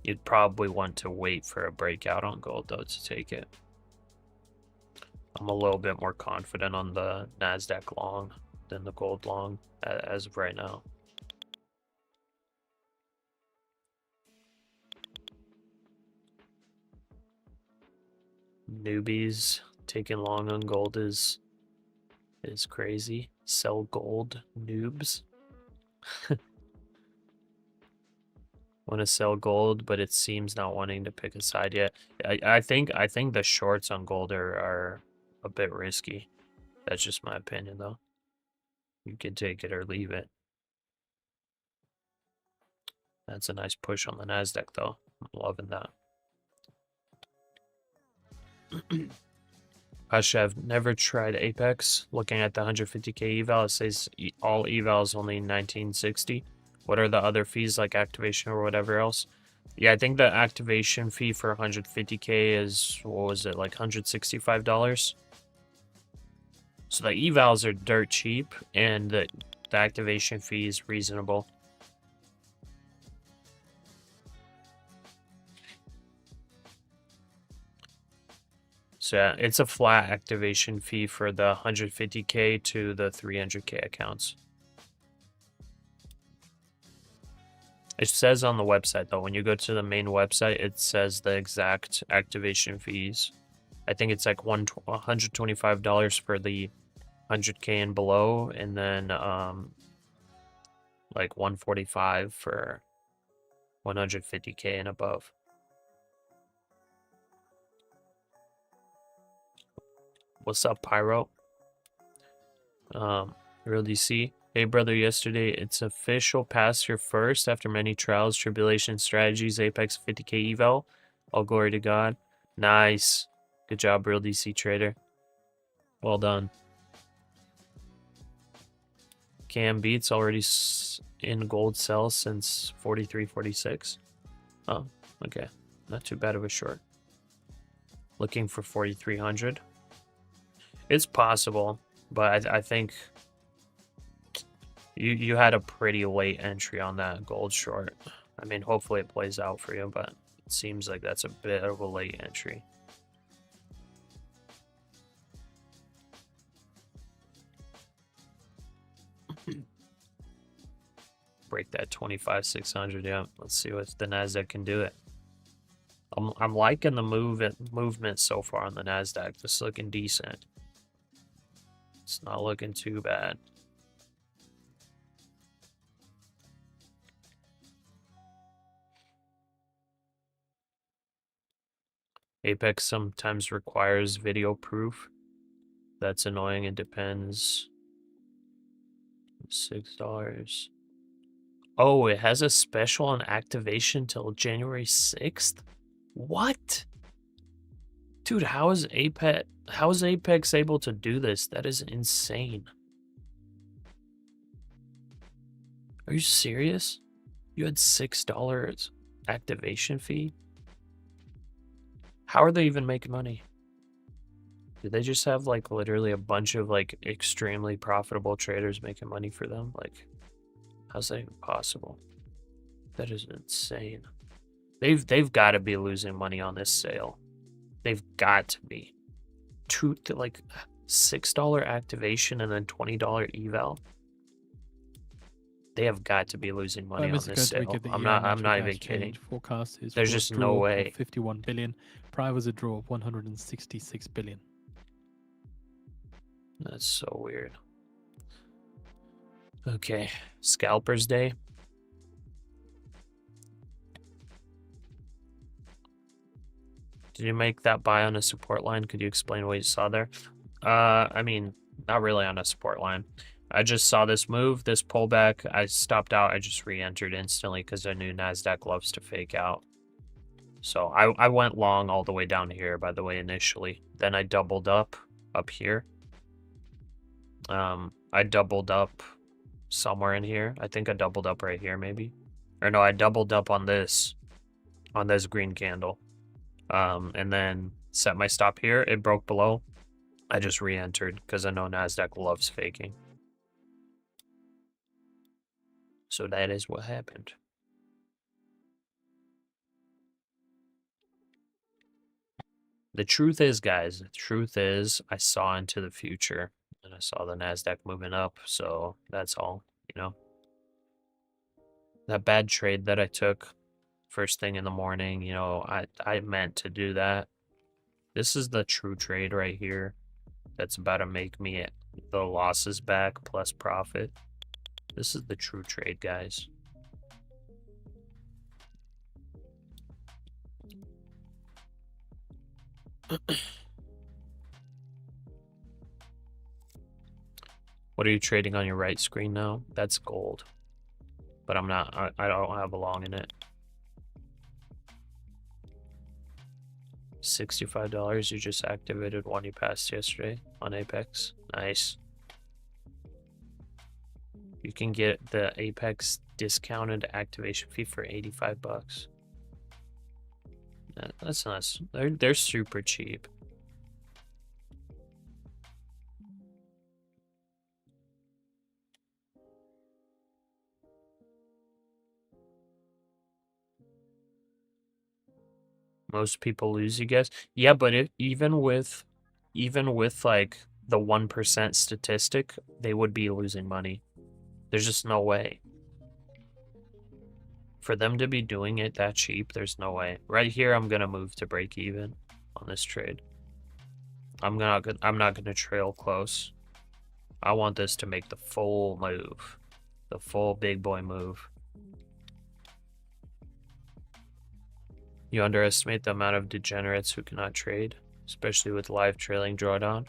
You'd probably want to wait for a breakout on gold, though, to take it. I'm a little bit more confident on the NASDAQ long than the gold long as of right now. newbies taking long on gold is crazy. Sell gold, noobs. Want to sell gold, but it seems not wanting to pick a side yet. I think the shorts on gold are a bit risky. That's just my opinion, though. You can take it or leave it. That's a nice push on the NASDAQ, though. I'm loving that. Pasha, I've never tried Apex. Looking at the 150k eval, it says all evals only 1960. What are the other fees like activation or whatever else? Yeah, I think the activation fee for 150k is, what was it, like $165? So the evals are dirt cheap, and the activation fee is reasonable. So yeah, it's a flat activation fee for the 150k to the 300k accounts. It says on the website, though, when you go to the main website, it says the exact activation fees. I think it's like $125 for the 100k and below, and then like $145 for 150k and above. What's up, Pyro? Real DC. Hey brother, yesterday it's official. Pass your first after many trials, tribulations, strategies, Apex 50k eval. All glory to God. Nice. Good job, Real DC Trader. Well done. Cam Beats already in gold sell since 43.46. Oh, okay. Not too bad of a short. Looking for 4,300. It's possible, but I think you had a pretty late entry on that gold short. I mean, hopefully it plays out for you, but it seems like that's a bit of a late entry. Break that 25,600. Yeah, let's see what the NASDAQ can do it. I'm liking the movement so far on the NASDAQ. It's looking decent. It's not looking too bad. Apex sometimes requires video proof. That's annoying. It depends. $6. Oh, it has a special on activation till January 6th? What? Dude, how is Apex able to do this? That is insane. Are you serious? You had $6 activation fee? How are they even making money? Did they just have like literally a bunch of like extremely profitable traders making money for them? Like, how's that even possible? That is insane. They've got to be losing money on this sale. They've got to be. Like $6 activation and then $20 eval. They have got to be losing money on this sale. I'm not even kidding. Forecast is there's just no way. 51 billion. Prior was a draw of 166 billion. That's so weird. Okay, Scalpers Day. Did you make that buy on a support line? Could you explain what you saw there? I mean, not really on a support line. I just saw this move, this pullback. I stopped out. I just re-entered instantly because I knew NASDAQ loves to fake out. So I went long all the way down here, by the way, initially. Then I doubled up here. I doubled up somewhere in here. I think I doubled up right here, maybe. Or no, I doubled up on this green candle. And then set my stop here. It broke below. I just re-entered because I know NASDAQ loves faking. So that is what happened. The truth is, guys, the truth is I saw into the future and I saw the NASDAQ moving up. So that's all, you know. That bad trade that I took first thing in the morning, you know, I meant to do that. This is the true trade right here. That's about to make me the losses back plus profit. This is the true trade, guys. What are you trading on your right screen now? That's gold. But I'm not, I don't have a long in it. $65 you just activated one you passed yesterday on Apex. Nice. You can get the Apex discounted activation fee for $85. That's nice. They're super cheap. Most people lose, you guess. Yeah, but even with like the 1% statistic, they would be losing money. There's just no way. For them to be doing it that cheap, there's no way. Right here, I'm gonna move to break even on this trade. I'm not gonna trail close. I want this to make the full move, the full big boy move. You underestimate the amount of degenerates who cannot trade, especially with live trailing drawdown.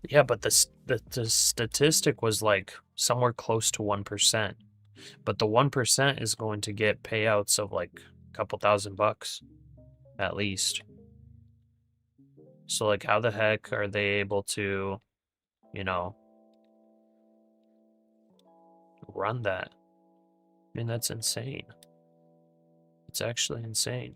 Yeah, but the statistic was like somewhere close to 1%. But the 1% is going to get payouts of like a couple $1,000 at least. So like how the heck are they able to, you know, run that? I mean, that's insane. It's actually insane.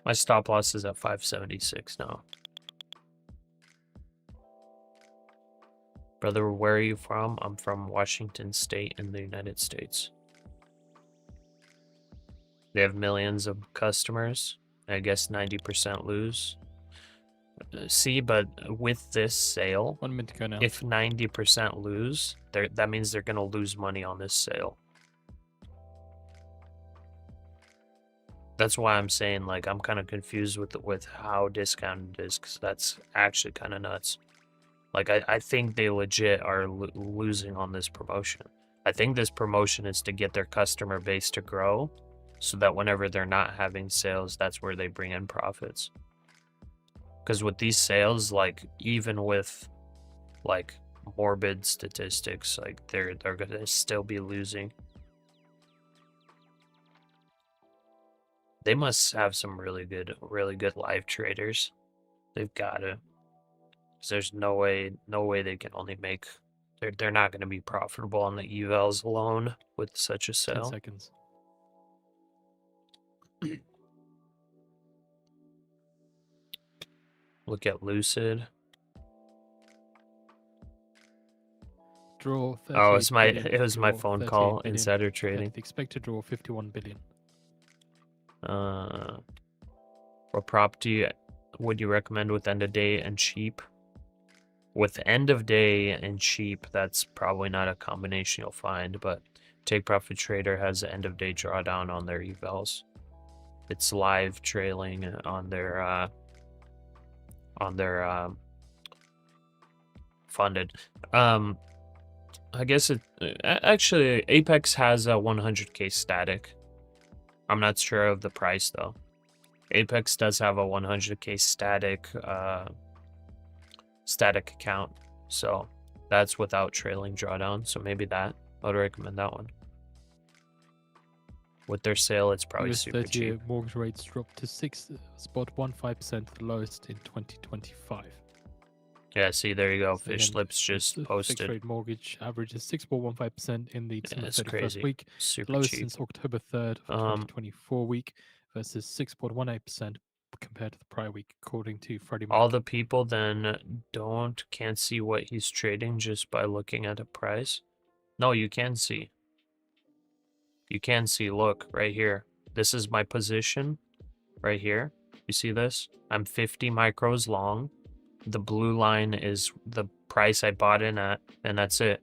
My stop loss is at 576 now. Brother, where are you from? I'm from Washington State in the United States. They have millions of customers. I guess 90% lose. See, but with this sale, 1 minute to go now. If 90% lose, that means they're going to lose money on this sale. That's why I'm saying, like, I'm kind of confused with how discounted it is, because that's actually kind of nuts. Like, I think they legit are losing on this promotion. I think this promotion is to get their customer base to grow, so that whenever they're not having sales, that's where they bring in profits. Because with these sales, like, even with, like, morbid statistics, like, they're going to still be losing. They must have some really good live traders. They've got to. Because there's no way they can only make... They're not going to be profitable on the evals alone with such a sale. 10 seconds. Look at Lucid. Draw 30 Oh, it was my draw phone call. billion. Insider trading. Expected draw 51 billion. What prop would you recommend with end of day and cheap? With end of day and cheap, that's probably not a combination you'll find, but Take Profit Trader has the end of day drawdown on their evals. It's live trailing on their funded. I guess it actually Apex has a 100k static. I'm not sure of the price though. Apex does have a 100k static account, so that's without trailing drawdown. So maybe that I would recommend that one. With their sale, it's probably US super 30-year cheap. mortgage rates dropped to 6.15%, the lowest in 2025. Yeah, see, there you go. So Fish again, Lips just the posted. Fixed rate mortgage averages 6.15% in the December That's 31st crazy. week, Super lowest cheap. since October 3rd of 2024 week, versus 6.18% compared to the prior week, according to Freddie Mac. All the people then can't see what he's trading just by looking at a price. No, you can see. You can see, look, right here. This is my position right here. You see this? I'm 50 micros long. The blue line is the price I bought in at, and that's it.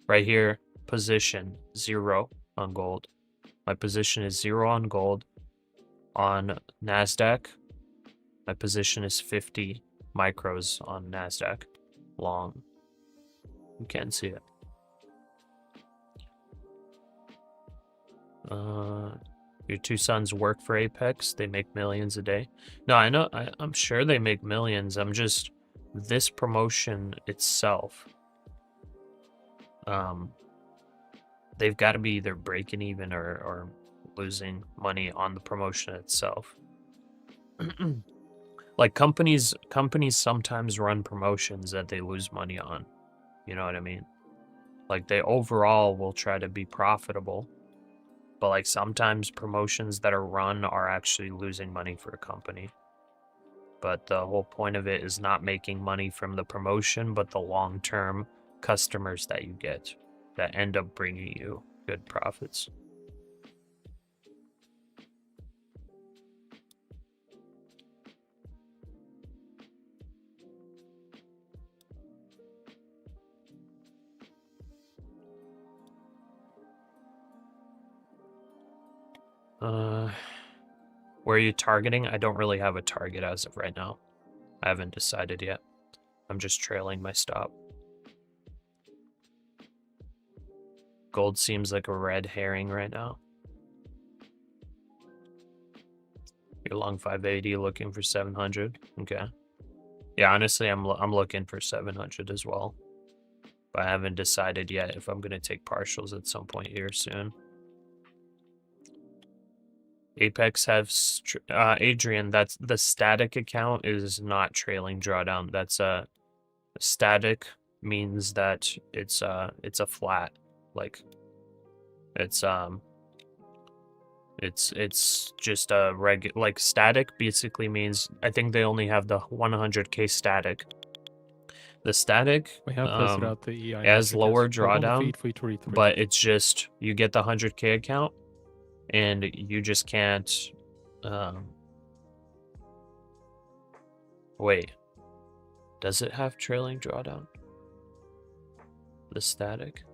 Right here, position 0 on gold. My position is 0 on gold. On NASDAQ, my position is 50 micros on NASDAQ long. You can't see it. Your two sons work for Apex. They make millions a day. No, I know. I'm sure they make millions. I'm just, this promotion itself. They've got to be either breaking even or losing money on the promotion itself. Like companies sometimes run promotions that they lose money on. You know what I mean? Like they overall will try to be profitable. But like sometimes promotions that are run are actually losing money for a company. But the whole point of it is not making money from the promotion, but the long-term customers that you get that end up bringing you good profits. Where are you targeting? I don't really have a target as of right now. I haven't decided yet. I'm just trailing my stop. Gold seems like a red herring right now. You're long 580, looking for 700. Okay. Yeah, honestly, I'm looking for 700 as well. But I haven't decided yet if I'm going to take partials at some point here soon. Apex has Adrian. That's the static account is not trailing drawdown. That's a static means that it's a flat, like it's just a regular, like static basically means I think they only have the 100k static. The static we have posted out the EI has lower drawdown, but it's just you get the 100k account. And you just can't, wait, does it have trailing drawdown? The static?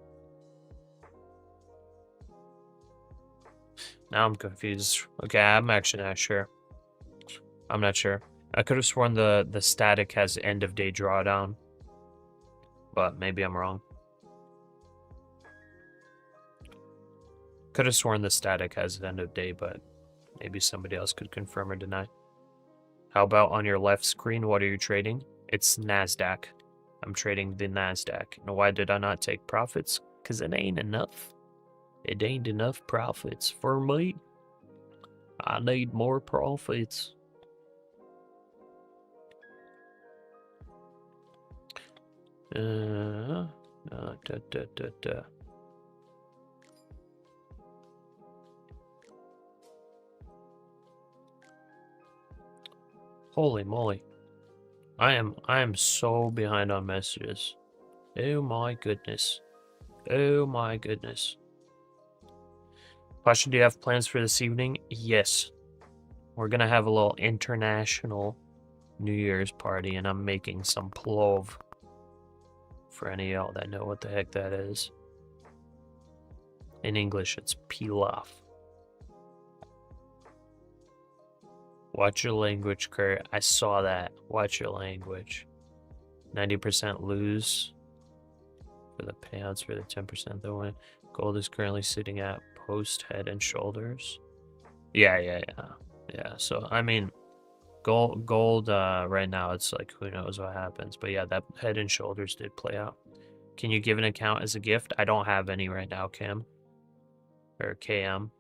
Now I'm confused. Okay, I'm actually not sure. I'm not sure. I could have sworn the static has end of day drawdown, but maybe I'm wrong. Could have sworn the static has end of day, but maybe somebody else could confirm or deny. How about on your left screen? What are you trading? It's NASDAQ. I'm trading the NASDAQ. And why did I not take profits? Because it ain't enough. It ain't enough profits for me. I need more profits. Holy moly. I am so behind on messages. Oh my goodness. Oh my goodness. Pasha, do you have plans for this evening? Yes. We're gonna have a little international New Year's party, and I'm making some plov. For any of y'all that know what the heck that is. In English, it's pilaf. Watch your language, Kurt. I saw that. Watch your language. 90% lose for the payouts for the 10% that win. Gold is currently sitting at post head and shoulders. Yeah. So I mean, gold right now it's like who knows what happens. But yeah, that head and shoulders did play out. Can you give an account as a gift? I don't have any right now, Cam or KM.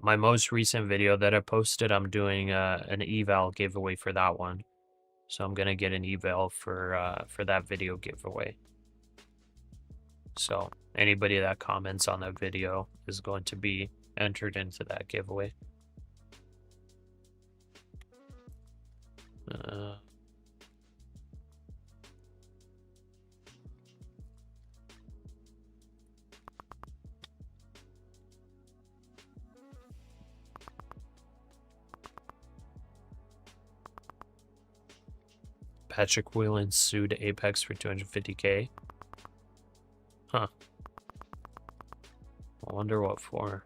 My most recent video that I posted, I'm doing an eval giveaway for that one. So I'm gonna get an eval for that video giveaway. So anybody that comments on that video is going to be entered into that giveaway. Patrick Whelan sued Apex for 250K. Huh. I wonder what for.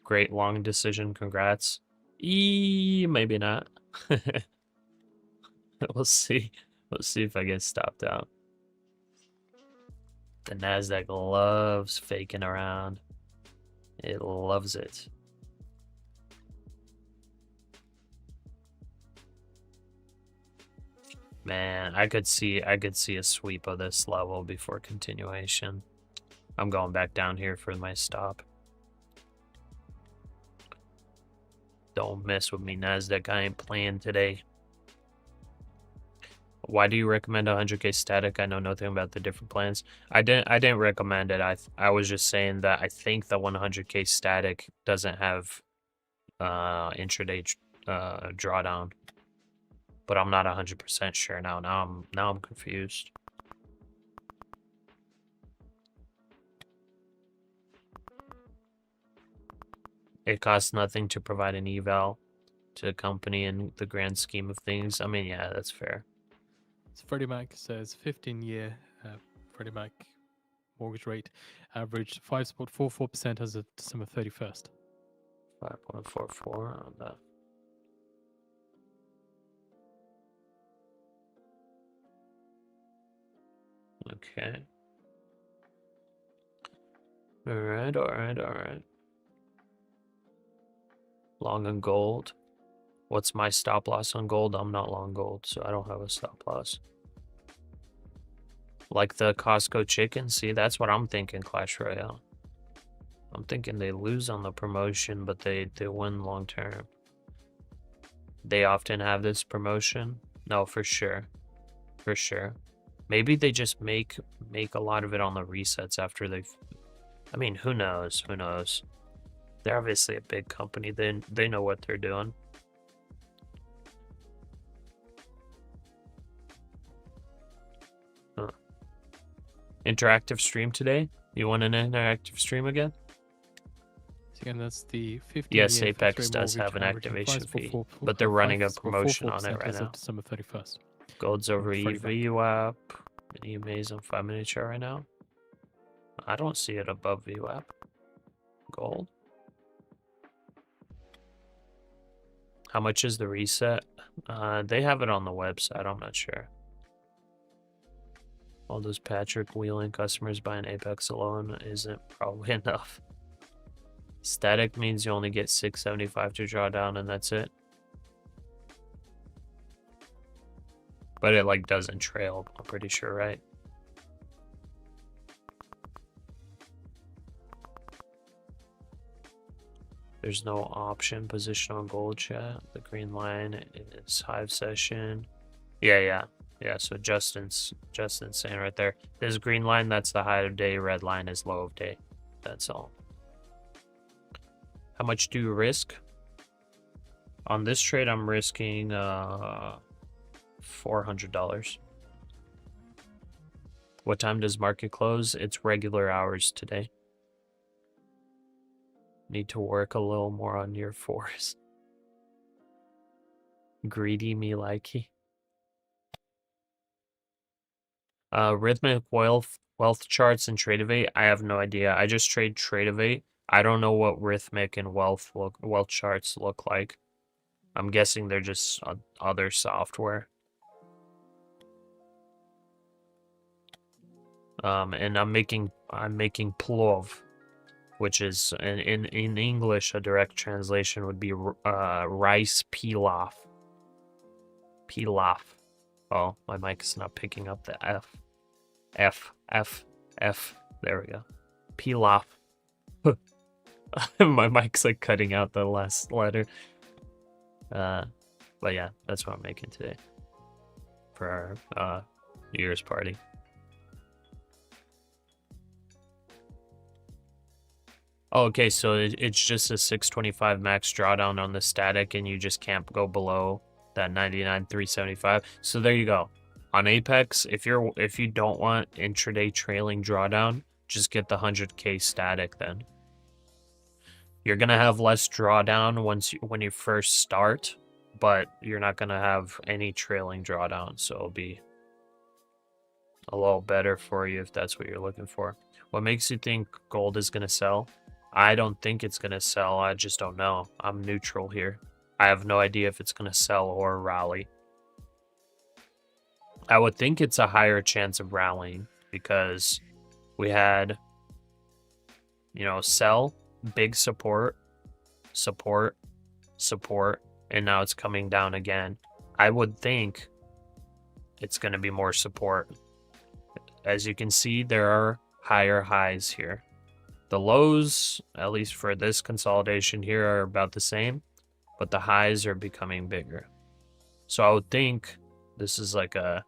Great long decision, congrats. Maybe not. We'll see. We'll see if I get stopped out. The NASDAQ loves faking around. It loves it. Man, I could see a sweep of this level before continuation. I'm going back down here for my stop. Don't mess with me, NASDAQ. I ain't playing today. Why do you recommend 100K static? I know nothing about the different plans. I didn't recommend it. I was just saying that I think the 100K static doesn't have intraday drawdown, but I'm not 100% sure now. Now I'm confused. It costs nothing to provide an eval to a company in the grand scheme of things. I mean, yeah, that's fair. So Freddie Mac says 15-year Freddie Mac mortgage rate averaged 5.44% as of December 31st. 5.44 on that. Okay. All right. Long on gold. What's my stop loss on gold? I'm not long gold, so I don't have a stop loss. Like the Costco chicken. See, that's what I'm thinking, Clash Royale. I'm thinking they lose on the promotion, but they win long term. They often have this promotion. No, for sure. For sure. Maybe they just make a lot of it on the resets after they've... I mean, who knows? Who knows? They're obviously a big company. They know what they're doing. Huh. Interactive stream today? You want an interactive stream again? Again, that's the 15-year. Yes, Apex does have an activation fee, but they're running a promotion on it right now. December 31st. Gold's over VWAP. EMA's on 5-minute chart right now. I don't see it above VWAP. Gold. How much is the reset? They have it on the website. I'm not sure. All those Patrick Whelan customers buying Apex alone isn't probably enough. Static means you only get 675 to draw down, and that's it. But it like doesn't trail, I'm pretty sure, right? There's no option position on gold chat. The green line is Hive session. Yeah. So Justin's saying right there. This green line, that's the high of day. Red line is low of day. That's all. How much do you risk? On this trade, I'm risking $400. What time does market close? It's regular hours today. Need to work a little more on your force. Greedy me likey. Rhythmic wealth charts and Tradeovate. I have no idea. I just trade Tradeovate. I don't know what rhythmic and wealth charts look like. I'm guessing they're just other software. And I'm making plov, which is in English a direct translation would be rice pilaf. Pilaf. Oh, my mic is not picking up the F. There we go. Pilaf. My mic's like cutting out the last letter. But yeah, that's what I'm making today for our New Year's party. Oh, okay, so it's just a 625 max drawdown on the static, and you just can't go below that 99,375. So there you go. On Apex, if you don't want intraday trailing drawdown, just get the 100K static then. You're gonna have less drawdown when you first start, but you're not gonna have any trailing drawdown, so it'll be a little better for you if that's what you're looking for. What makes you think gold is gonna sell? I don't think it's gonna sell. I just don't know. I'm neutral here. I have no idea if it's gonna sell or rally. I would think it's a higher chance of rallying because we had, sell, big support, and now it's coming down again. I would think it's going to be more support. As you can see, there are higher highs here. The lows, at least for this consolidation here, are about the same, but the highs are becoming bigger. So I would think this is like a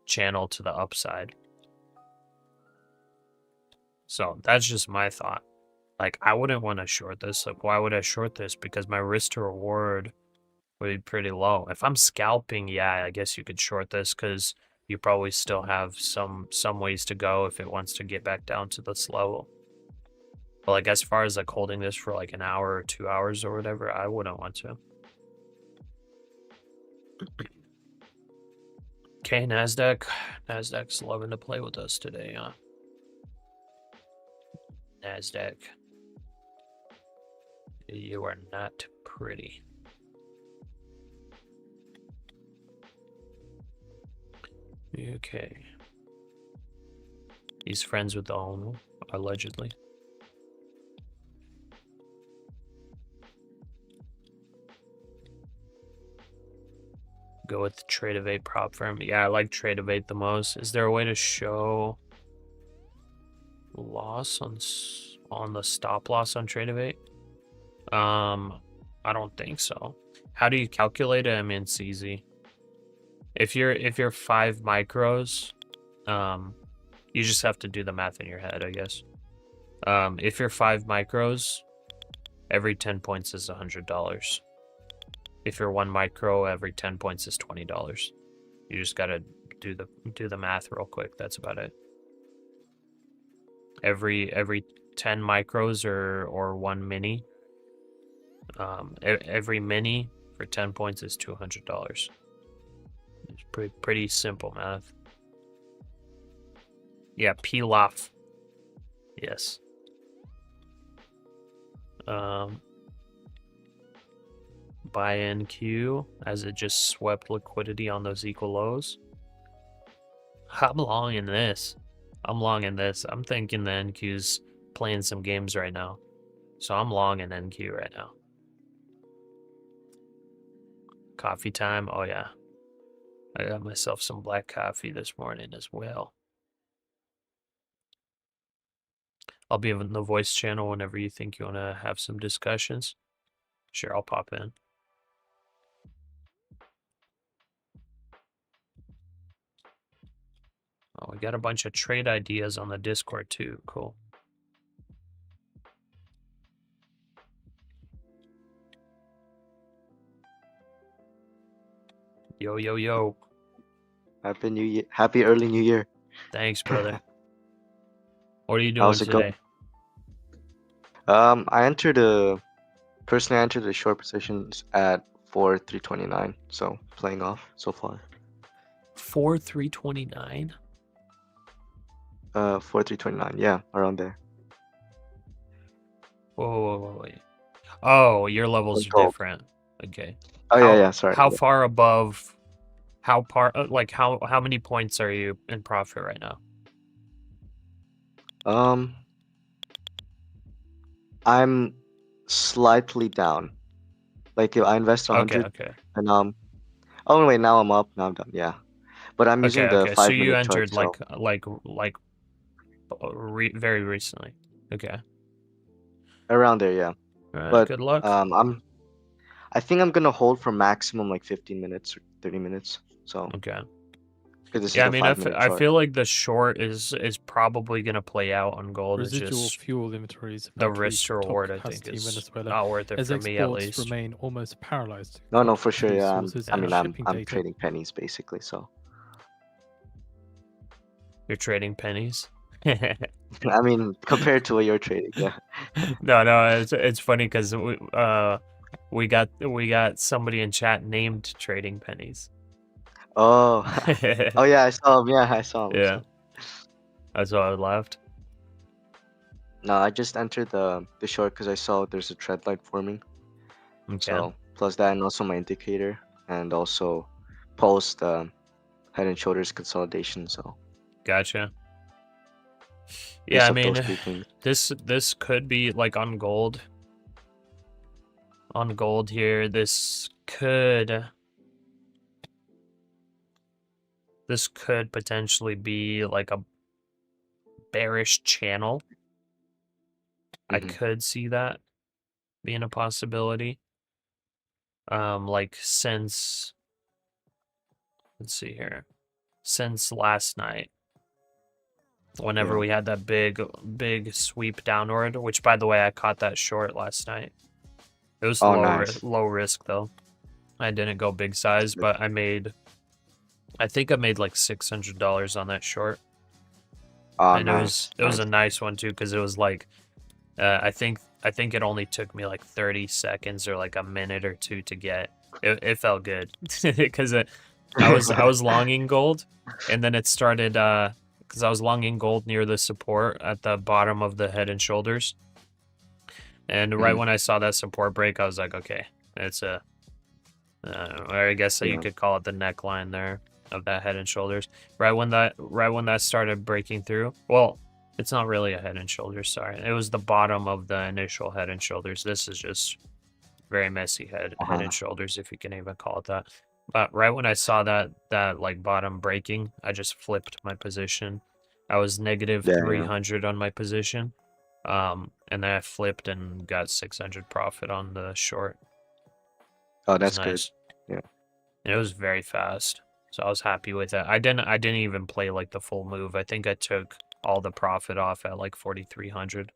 channel to the upside. So that's just my thought. Like, I wouldn't want to short this. Like, why would I short this? Because my risk to reward would be pretty low. If I'm scalping, yeah, I guess you could short this because you probably still have some ways to go if it wants to get back down to this level. But like, as far as like holding this for like an hour or 2 hours or whatever, I wouldn't want to. Okay, NASDAQ. NASDAQ's loving to play with us today, huh? NASDAQ. You are not pretty. Okay. He's friends with the owner, allegedly. Go with Trade-Evade prop firm. Yeah, I like Trade-Evade the most. Is there a way to show loss on the stop loss on Trade-Evade? I don't think so. How do you calculate it? I mean, it's easy. If you're 5 micros, you just have to do the math in your head, I guess. If you're 5 micros, every 10 points is $100. If you're 1 micro, every 10 points is $20. You just gotta do the math real quick. That's about it. Every 10 micros or 1 mini. Every mini for 10 points is $200. It's pretty simple math. Yeah, Pilaf. Yes. Buy NQ as it just swept liquidity on those equal lows. I'm long in this. I'm thinking the NQ's playing some games right now. So I'm long in NQ right now. Coffee time. Oh yeah. I got myself some black coffee this morning as well. I'll be in the voice channel whenever you think you want to have some discussions. Sure, I'll pop in. Oh, we got a bunch of trade ideas on the Discord too. Cool. Yo, yo, yo. Happy New Year. Happy early New Year. Thanks, brother. What are you doing today? I entered personally I entered the short positions at 4,329. So playing off so far. 4,329? 4,329. Yeah, around there. Whoa. Oh, your levels are different. Okay. Oh yeah. Sorry. How far above? How many points are you in profit right now? I'm slightly down. Like I invest 100. Okay. And oh wait, now I'm up. Now I'm done. Yeah, but I'm using the 5-minute chart. So you entered very recently. Okay. Around there, yeah. All right, but good luck. I think I'm gonna hold for maximum like 15 minutes or 30 minutes. So okay. Yeah, I mean, I feel like the short is probably gonna play out on gold. Residual fuel inventories. The risk to reward, I think, is not worth it for me at least. Remain almost paralyzed. No, for sure. Yeah, I'm trading pennies basically. So you're trading pennies. I mean, compared to what you're trading, yeah. No, it's funny because we got somebody in chat named Trading Pennies. Oh, oh yeah, I saw him. Yeah, I saw him. Yeah, that's why I laughed. No, I just entered the short because I saw there's a trend line forming. Okay. So plus that, and also my indicator, and also post head and shoulders consolidation. So Gotcha. Yeah, based I off mean, those 3 things. this could be like on gold. On gold here, this could potentially be like a bearish channel. I could see that being a possibility. Like since, let's see here, since last night, whenever Yeah. we had that big sweep downward, which by the way, I caught that short last night. It was Oh, nice. low risk though. I didn't go big size, but I think I made like $600 on that short. Oh, And nice. it was a nice one too, because it was like I think it only took me like 30 seconds or like a minute or two to get. It felt good because I was longing gold, and then it started because I was longing gold near the support at the bottom of the head and shoulders, and right when I saw that support break, I was like, okay, it's a or I guess you could call it the neckline there of that head and shoulders. Right when that started breaking through, well, it's not really a head and shoulders, sorry. It was the bottom of the initial head and shoulders. This is just very messy head and shoulders, if you can even call it that. But right when I saw that like bottom breaking, I just flipped my position. I was negative 300 on my position. And then I flipped and got 600 profit on the short. Oh, that's nice. Good. Yeah. And it was very fast. So I was happy with it. I didn't even play like the full move. I think I took all the profit off at like 4,300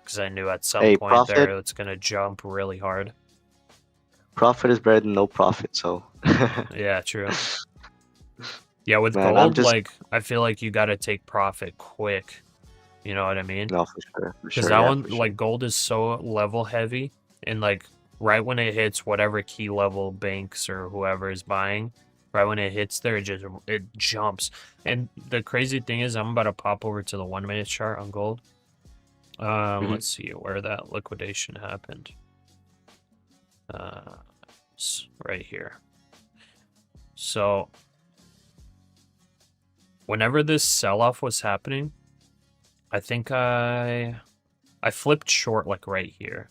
because I knew at some point there it's gonna jump really hard. Profit is better than no profit, so yeah, true. Yeah, with gold, like I feel like you gotta take profit quick. You know what I mean? No, for sure. Because that one, like gold is so level heavy, and like right when it hits whatever key level banks or whoever is buying, right when it hits there, it jumps. And the crazy thing is, I'm about to pop over to the 1 minute chart on gold. Let's see where that liquidation happened. It's right here. So whenever this sell-off was happening, I think I flipped short like right here.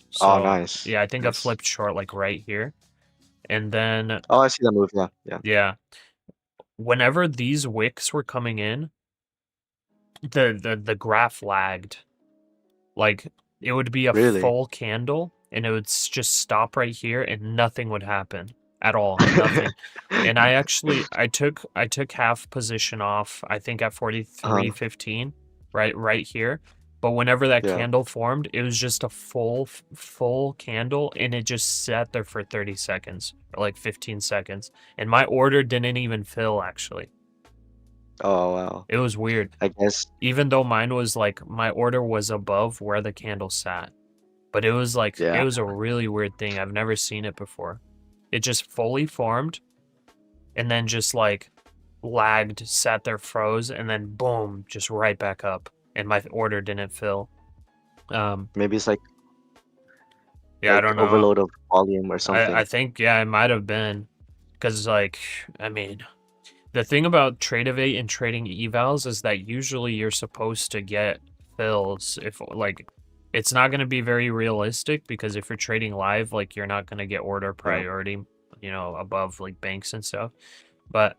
So, oh, nice. Yeah, I think I flipped short like right here. And then oh, I see that move. Yeah. Whenever these wicks were coming in, the graph lagged. Like it would be a full candle and it would just stop right here and nothing would happen at all. Nothing. And I took half position off, I think at 43.15, right here. But whenever that candle formed, it was just a full candle, and it just sat there for 30 seconds, or like 15 seconds. And my order didn't even fill, actually. Oh, wow. It was weird. I guess. Even though mine was like, my order was above where the candle sat. But it was like, it was a really weird thing. I've never seen it before. It just fully formed, and then just like lagged, sat there, froze, and then boom, just right back up. And my order didn't fill. Maybe it's like I don't know, overload of volume or something. I think it might have been, because like, I mean, the thing about Tradeovate and trading evals is that usually you're supposed to get fills. If like, it's not going to be very realistic, because if you're trading live, like you're not going to get order priority, you know, above like banks and stuff. But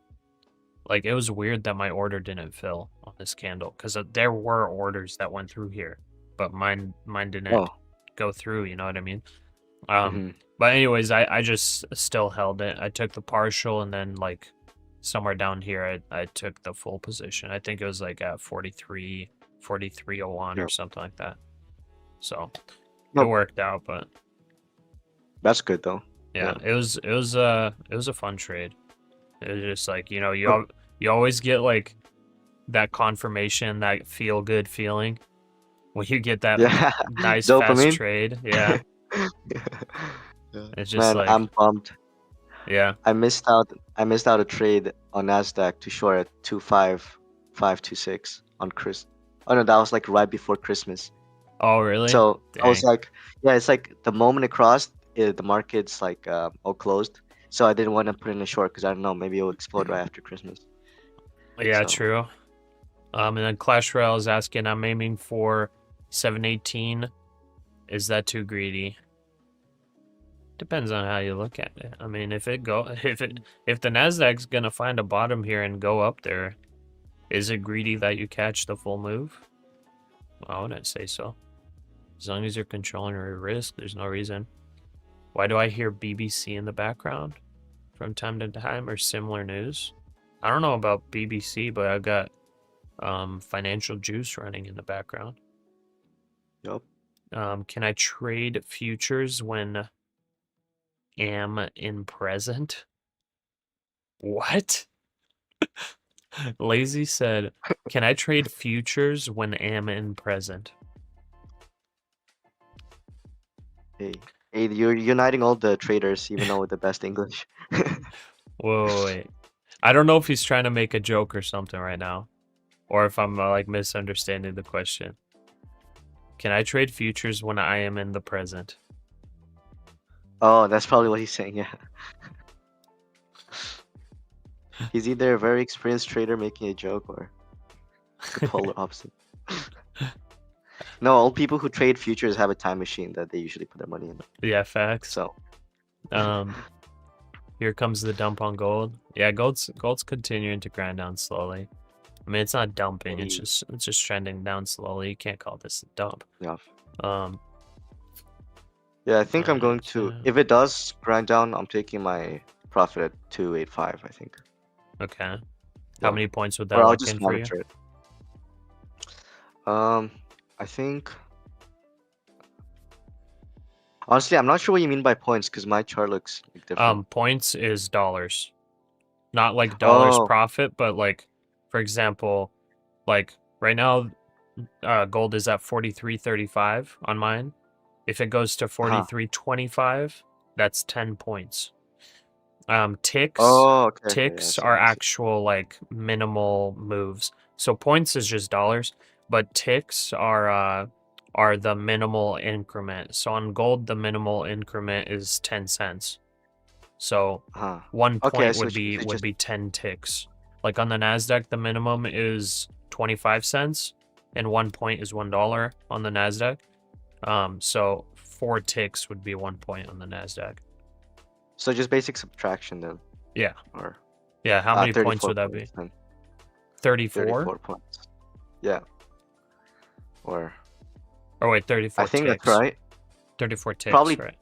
like, it was weird that my order didn't fill on this candle, because there were orders that went through here, but mine didn't go through, you know what I mean? But anyways, I just still held it. I took the partial, and then like somewhere down here, I took the full position. I think it was like at 43.01 or something like that. So it worked out, but that's good though. Yeah, it was a fun trade. It was just like, you know, you always get like that confirmation, that feel good feeling when you get that Yeah, nice fast dopamine. trade. Yeah, Yeah. it's just Man, like, I'm bummed. yeah. I missed out. I missed out a trade on NASDAQ to short at 25526 on Chris. Oh no, that was like right before Christmas. Oh, really? So I was Dang. like, yeah, it's like the moment it crossed, the market's like all closed. So I didn't want to put in a short because I don't know, maybe it'll explode right after Christmas. Yeah, So true. And then Clash Royale is asking, I'm aiming for 718. Is that too greedy? Depends on how you look at it. I mean, if the Nasdaq's gonna find a bottom here and go up there, is it greedy that you catch the full move? Well, I wouldn't say so. As long as you're controlling your risk, there's no reason. Why do I hear BBC in the background from time to time or similar news? I don't know about BBC, but I've got Financial Juice running in the background. yep. Can I trade futures when am in present? What? Lazy said, can I trade futures when am in present? Hey, you're uniting all the traders, even though with the best English. Whoa, wait. I don't know if he's trying to make a joke or something right now, or if I'm like misunderstanding the question. Can I trade futures when I am in the present? Oh, that's probably what he's saying. Yeah. He's either a very experienced trader making a joke or the polar opposite. No, all people who trade futures have a time machine that they usually put their money in. Yeah, facts. So, Here comes the dump on gold. Yeah, gold's continuing to grind down slowly. I mean, it's not dumping. It's just trending down slowly. You can't call this a dump. yeah. Um, Yeah, I think I'm going to. If it does grind down, I'm taking my profit at 285. I think. Okay. How Yeah. many points would that Or I'll lock just in for you? monitor it. I think. Honestly, I'm not sure what you mean by points because my chart looks like different. Points is dollars, not like dollars Oh, profit, but like, for example, like right now, gold is at 43.35 on mine. If it goes to 43.25, that's 10 points. Ticks oh, okay. Yeah, I ticks see, are I see. actual like minimal moves. So points is just dollars, but ticks are the minimal increment. So on gold, the minimal increment is 10 cents. So 1 Okay, I point see what you mean. would be 10 ticks. Like on the NASDAQ, the minimum is 25 cents and 1 point is $1 on the NASDAQ. So 4 ticks would be 1 point on the NASDAQ. So just basic subtraction then. Yeah. Or yeah, how many points would that be? 34? 34 34? points. Yeah. Or wait, 34 I think ticks. that's right. 34 ticks, Probably right?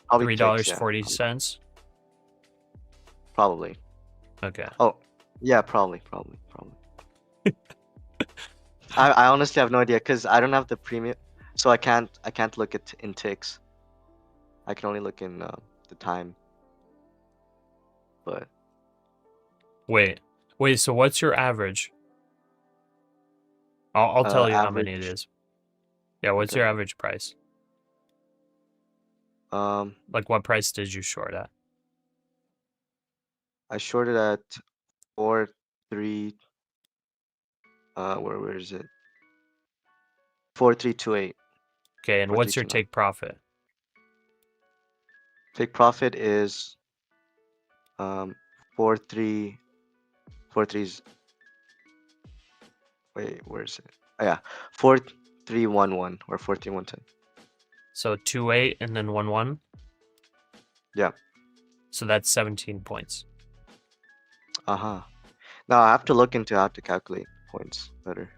Probably $3.40. Probably. Okay. Oh, yeah, probably. I honestly have no idea because I don't have the premium, so I can't look at in ticks. I can only look in the time. But Wait. So what's your average? I'll tell you how many it average. is. Yeah, what's your average price? Like what price did you short at? I shorted at 4.3. Where is it? 4.328. Okay, and what's your take profit? Take profit is 4.3. 4.3. Wait, where is it? Oh, yeah, 4.311 or 4.310. So 2.8 and then 1.1. Yeah. So that's 17 points. Now I have to look into how to calculate points better.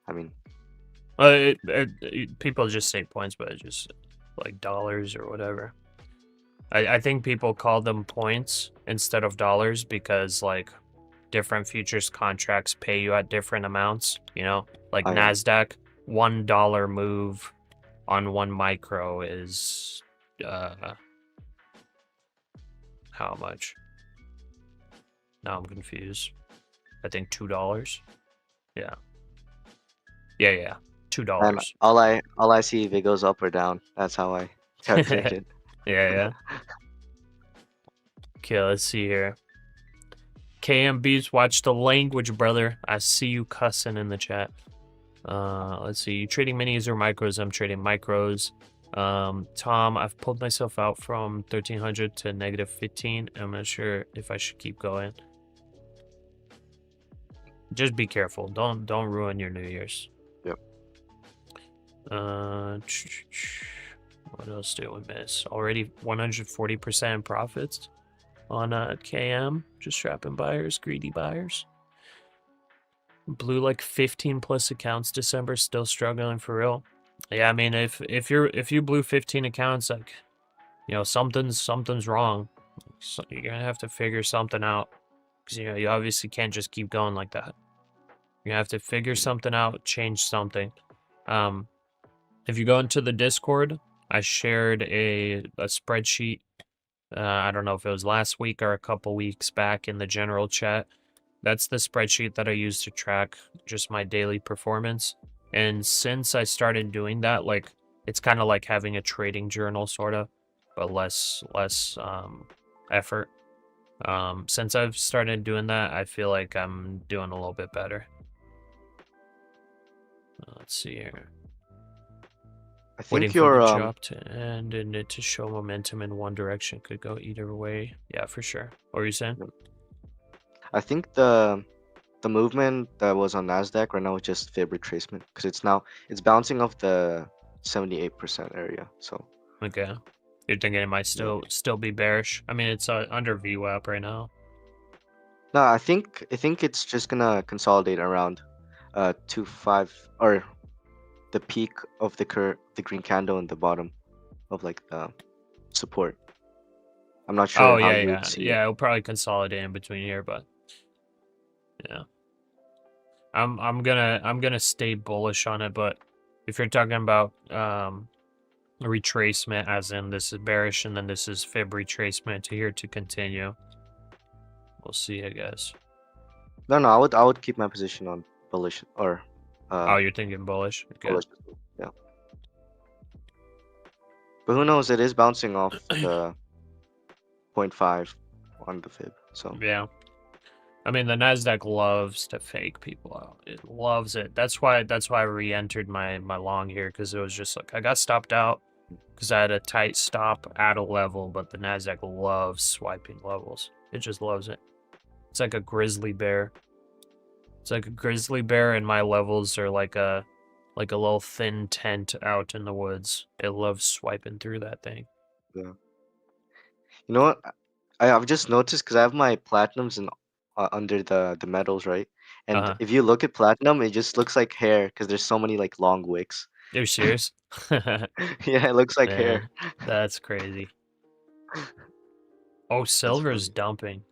I mean, people just say points, but it's just like dollars or whatever. I think people call them points instead of dollars because like different futures contracts pay you at different amounts. You know, like NASDAQ, $1 move on 1 micro is how much? Now I'm confused. I think $2. Yeah. Yeah. $2. And all I see if it goes up or down. That's how I calculate it. Yeah. Okay, let's see here. KMBs, watch the language, brother. I see you cussing in the chat. Let's see. You trading minis or micros? I'm trading micros. Tom, I've pulled myself out from 1300 to negative 15. I'm not sure if I should keep going. Just be careful. Don't ruin your New Year's. Yep. What else did we miss? Already 140% profits on KM. Just trapping buyers, greedy buyers. Blew like 15 plus accounts December, still struggling for real. Yeah, I mean, if you blew 15 accounts, like, you know, something's wrong. So you're gonna have to figure something out, because you obviously can't just keep going like that. You have to figure something out, change something. If you go into the Discord, I shared a spreadsheet. I don't know if it was last week or a couple weeks back in the general chat. That's the spreadsheet that I use to track just my daily performance. And since I started doing that, like, it's kind of like having a trading journal, sort of, but less effort. Since I've started doing that, I feel like I'm doing a little bit better. Let's see here. I think Waiting your for the drop to end and it to show momentum in one direction. Could go either way. Yeah, for sure. What were you saying? I think the movement that was on NASDAQ right now is just fib retracement, because it's bouncing off the 78% area. So Okay. You're thinking it might still be bearish? I mean, it's under VWAP right now. no, I think it's just gonna consolidate around 2.5, or the peak of the green candle in the bottom of like the support. I'm not sure how you would see it. It'll probably consolidate in between here, but yeah. I'm gonna stay bullish on it, but if you're talking about retracement, as in this is bearish and then this is fib retracement to here to continue, we'll see, I guess. No, I would keep my position on bullish, or oh, you're thinking bullish? Okay. bullish, yeah. But who knows? It is bouncing off the 0.5 on the fib, so yeah. I mean, the NASDAQ loves to fake people out. It loves it. That's why I re-entered my long here, because it was just like I got stopped out because I had a tight stop at a level, but the NASDAQ loves swiping levels. It just loves it. It's like a grizzly bear. It's like a grizzly bear, and my levels are like a little thin tent out in the woods. It loves swiping through that thing. yeah. You know what? I've just noticed, because I have my platinums and under the metals, right? And if you look at platinum, it just looks like hair, because there's so many like long wicks. You're serious? Yeah, it looks like hair. That's crazy. Oh, silver's dumping.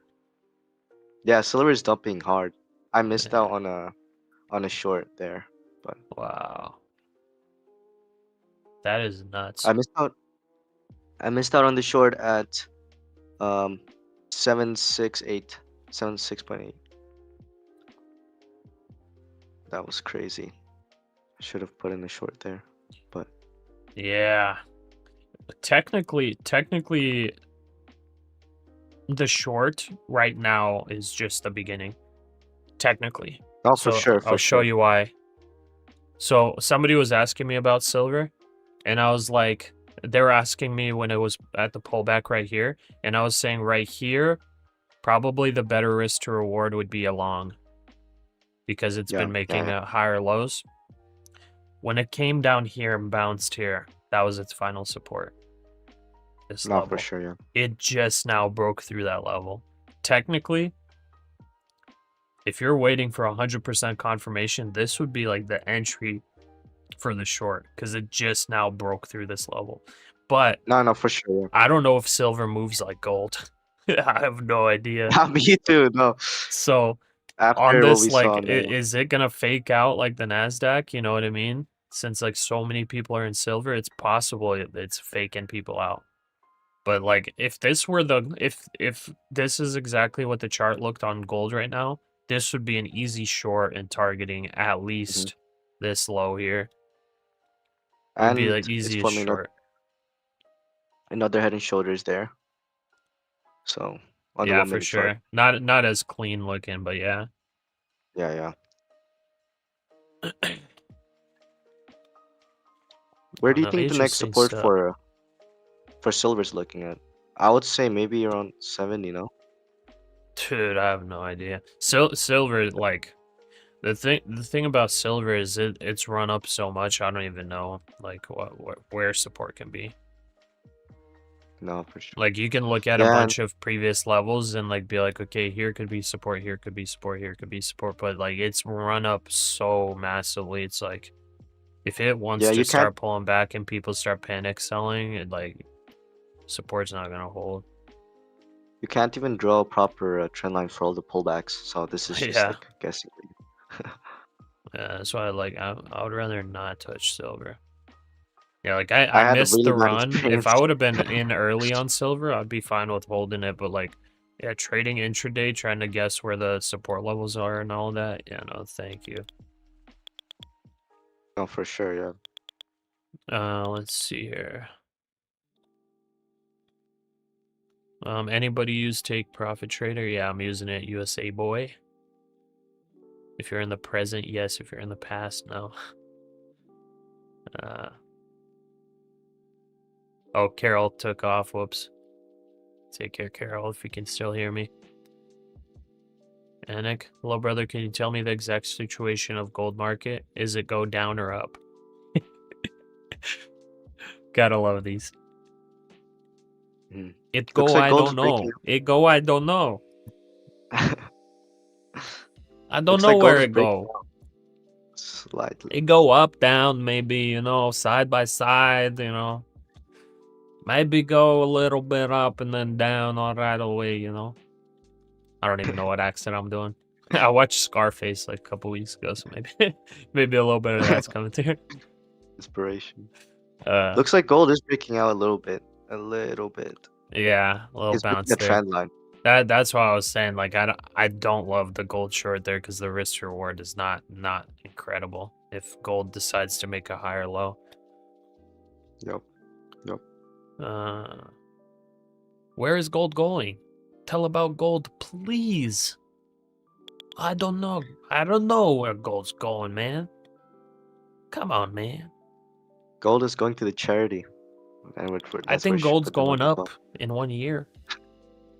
Yeah, silver is dumping hard. I missed out on a short there, but wow, that is nuts. I missed out on the short at 7.68. That was crazy. I should have put in a short there, but yeah, technically the short right now is just the beginning. Technically. Oh, for sure. I'll show you why. So somebody was asking me about silver, and I was like, they were asking me when it was at the pullback right here, and I was saying right here, probably the better risk to reward would be a long, because it's been making higher lows. When it came down here and bounced here, that was its final support. This level. For sure, yeah. It just now broke through that level. Technically, if you're waiting for 100% confirmation, this would be like the entry for the short, because it just now broke through this level. But no, for sure. Yeah. I don't know if silver moves like gold. I have no idea. Me too. No. So after on this, what we like, saw, is it gonna fake out like the NASDAQ? You know what I mean? Since like so many people are in silver, it's possible it's faking people out. But like, if this were if this is exactly what the chart looked on gold right now, this would be an easy short and targeting at least this low here. It would be the And it's easiest forming short. another head and shoulders there. So on the Yeah, 1 for minute sure. chart. Not as clean looking, but yeah. Yeah. Where do you No, think the next interesting support stuff. for silver's looking at? I would say maybe around 70, no? Dude, I have no idea. Silver, like, the thing about silver is it's run up so much. I don't even know like where support can be. No, for sure. Like, you can look at a bunch of previous levels and like be like, okay, here could be support, here could be support, here could be support, but like it's run up so massively. It's like if it wants to start pulling back and people start panic selling, it like support's not gonna hold. You can't even draw a proper trend line for all the pullbacks, so this is just like guessing. Yeah, that's why I would rather not touch silver. Yeah, like I missed the run. If I would have been in early on silver, I'd be fine with holding it. But like, yeah, trading intraday, trying to guess where the support levels are and all that. Yeah, no, thank you. No, for sure, yeah. Let's see here. Anybody use Take Profit Trader? Yeah, I'm using it, USA boy. If you're in the present, yes. If you're in the past, no. Oh, Carol took off. Whoops. Take care, Carol, if you can still hear me. Anik, hello, brother. Can you tell me the exact situation of gold market? Is it go down or up? Gotta love these. It go, like I don't know. It go, I don't know. I don't know where it go. Slightly. It go up, down, maybe, you know, side by side, you know. Maybe go a little bit up and then down all right away, you know. I don't even know what accent I'm doing. I watched Scarface like a couple weeks ago, so maybe a little bit of that's coming through. Inspiration. Looks like gold is breaking out a little bit. Yeah, a little bounce there. Trend line. That's why I was saying, like, I don't love the gold short there because the risk reward is not incredible if gold decides to make a higher low. Yep. Where is gold going? Tell about gold, please. I don't know. I don't know where gold's going, man. Come on, man. Gold is going to the charity. And I think gold's going up in 1 year.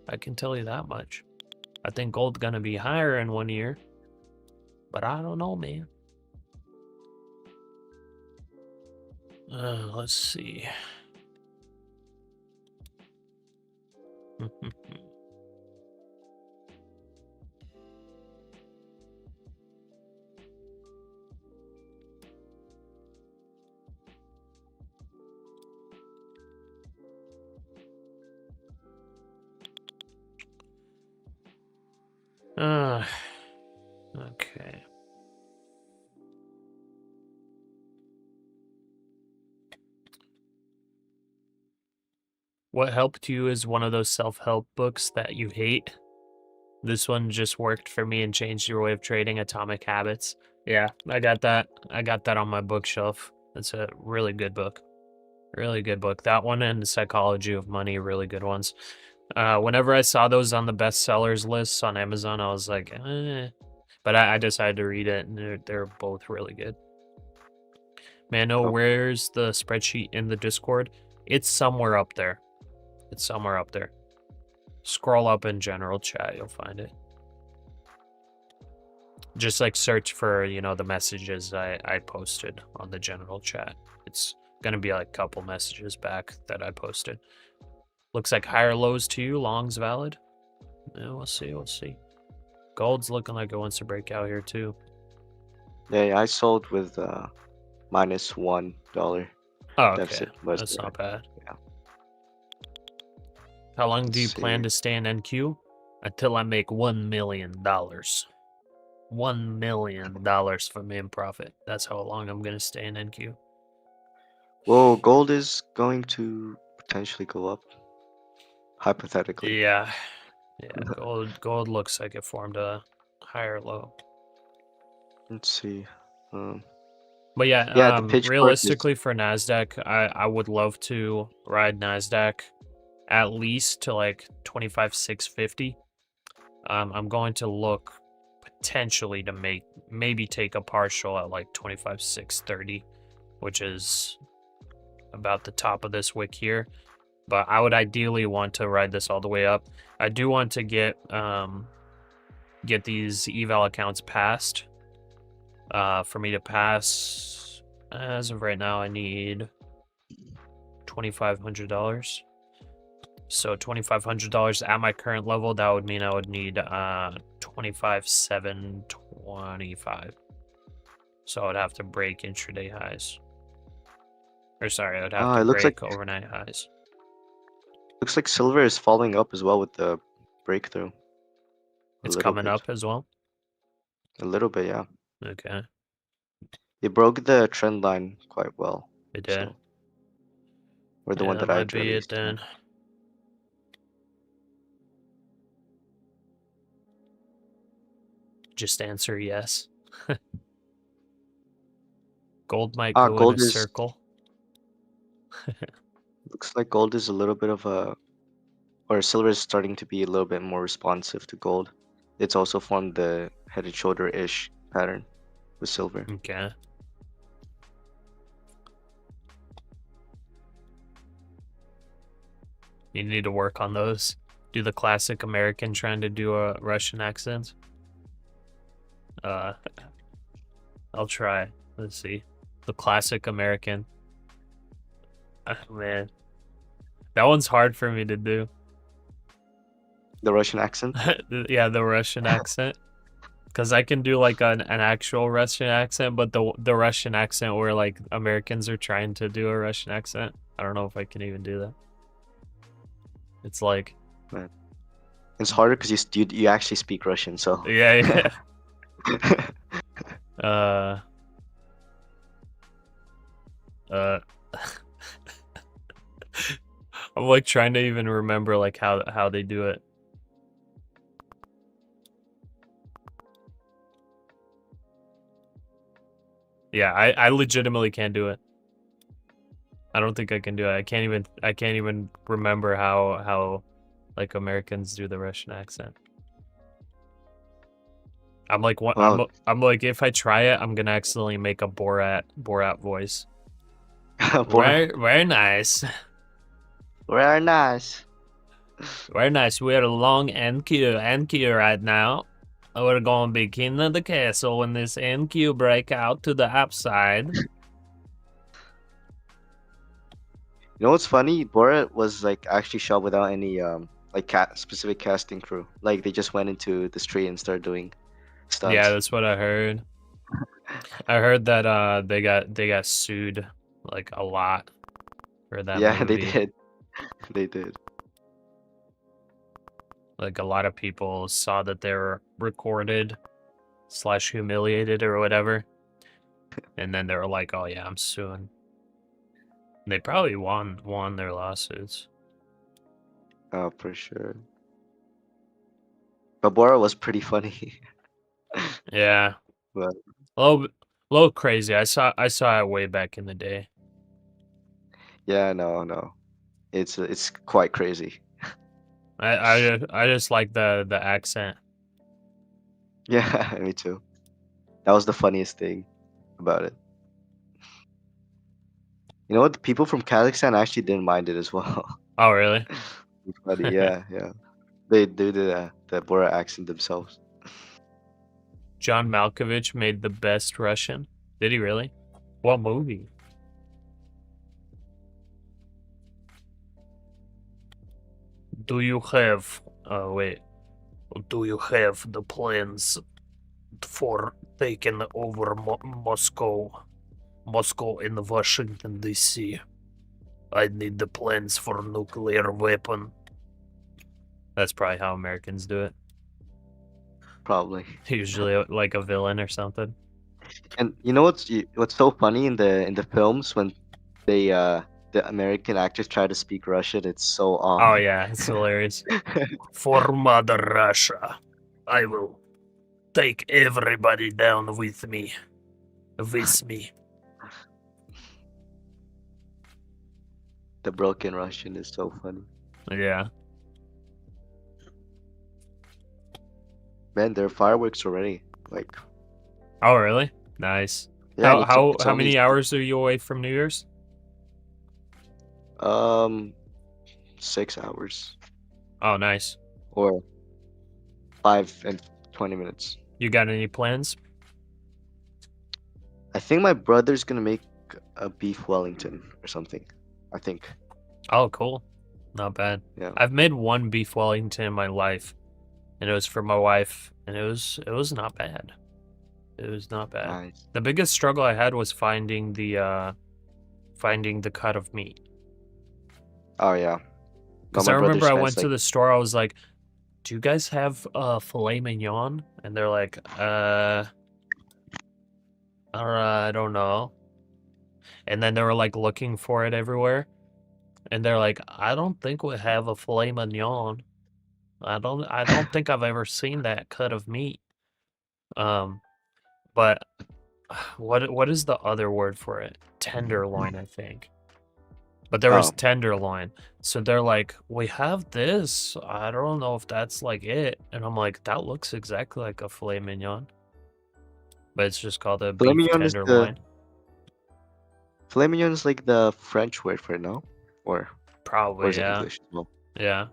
I can tell you that much. I think gold's gonna be higher in 1 year. But I don't know, man. Let's see. Okay. What helped you is one of those self-help books that you hate. This one just worked for me and changed your way of trading. Atomic Habits. Yeah, I got that. I got that on my bookshelf. It's a really good book. Really good book. That one and The Psychology of Money, really good ones. Whenever I saw those on the bestsellers lists on Amazon, I was like, eh. But I decided to read it, and they're both really good. Mano, where's the spreadsheet in the Discord? It's somewhere up there. It's somewhere up there. Scroll up in general chat, you'll find it. Just like search for, you know, the messages I posted on the general chat. It's gonna be like a couple messages back that I posted. Looks like higher lows to you, longs valid. Yeah, we'll see. Gold's looking like it wants to break out here too. Yeah, I sold with minus $1 deficit. Okay. That's not bad. Yeah. How long do you plan to stay in NQ? Until I make $1 million. $1 million from in profit. That's how long I'm gonna stay in NQ. Well, gold is going to potentially go up. Hypothetically. Yeah. Gold looks like it formed a high or low. Let's see. But yeah, yeah, the pitch realistically for NASDAQ, I would love to ride NASDAQ at least to like 25,650. I'm going to look potentially to maybe take a partial at like 25,630, which is about the top of this wick here. But I would ideally want to ride this all the way up. I do want to get these eval accounts passed. For me to pass, as of right now, I need $2,500. So $2,500 at my current level, that would mean I would need 25,725. So I would have to break intraday highs. Or sorry, I would have to break overnight highs. Looks like silver is following up as well with the breakthrough. It's coming up as well? A little bit, yeah. Okay. It broke the trend line quite well. It did. So, or the one that I drew. It then. Just answer yes. Gold might go in a circle. Looks like gold is a little bit of a, or silver is starting to be a little bit more responsive to gold. It's also formed the head and shoulder-ish pattern with silver. Okay. You need to work on those. Do the classic American trying to do a Russian accent. I'll try. Let's see. The classic American. Man. That one's hard for me to do. The Russian accent? Yeah, the Russian accent. Because I can do like an actual Russian accent, but the Russian accent where like Americans are trying to do a Russian accent, I don't know if I can even do that. It's like... Man. It's harder because you actually speak Russian, so... Yeah. I'm like trying to even remember like how they do it. Yeah, I legitimately can't do it. I don't think I can do it. I can't even remember how like Americans do the Russian accent. I'm like what I'm like if I try it, I'm gonna accidentally make a Borat voice. Very nice. Very nice. Very nice. We're along NQ right now. We're gonna be king of the castle when this NQ break out to the upside. You know what's funny? Borat was like actually shot without any like specific casting crew. Like they just went into the street and started doing stunts. Yeah, that's what I heard. I heard that they got sued like a lot for that movie. They did. They did. Like a lot of people saw that they were recorded / humiliated or whatever. And then they were like, oh yeah, I'm suing. And they probably won their lawsuits. Oh, for sure. But Borat was pretty funny. Yeah. But a little crazy. I saw it way back in the day. yeah, no. It's quite crazy. I just like the accent. Yeah, me too. That was the funniest thing about it. You know what? The people from Kazakhstan actually didn't mind it as well. Oh, really? It's funny, yeah. They do the Borat accent themselves. John Malkovich made the best Russian. Did he really? What movie? Do you have the plans for taking over Moscow in Washington, D.C.? I need the plans for nuclear weapon. That's probably how Americans do it. Probably. Usually like a villain or something. And you know what's so funny in the films when they the American actors try to speak Russian, it's so odd. Oh yeah, it's hilarious. For Mother Russia, I will take everybody down with me. With me. The broken Russian is so funny. Yeah. Man, there are fireworks already. Like, Oh, really? Nice. yeah, and How it's only many hours are you away from New Year's? 6 hours Oh, nice. or 5 and 20 minutes. You got any plans? I think my brother's gonna make a beef Wellington or something. I think. Oh, cool. Not bad. Yeah. I've made one beef Wellington in my life, and it was for my wife, and it was not bad. It was not bad. Nice. The biggest struggle I had was finding the cut of meat. Oh yeah. Because I remember I went to the store. I was like, "Do you guys have filet mignon?" And they're like, I don't know." And then they were like looking for it everywhere, and they're like, "I don't think we have a filet mignon. I don't think I've ever seen that cut of meat." But what is the other word for it? Tenderloin, I think. But there was tenderloin. So they're like, "We have this. I don't know if that's like it." And I'm like, "That looks exactly like a filet mignon." But it's just called a Filet beef mignon is tenderloin. Filet mignon is like the French word for it, no? Or Probably, is it yeah. English as well? Yeah.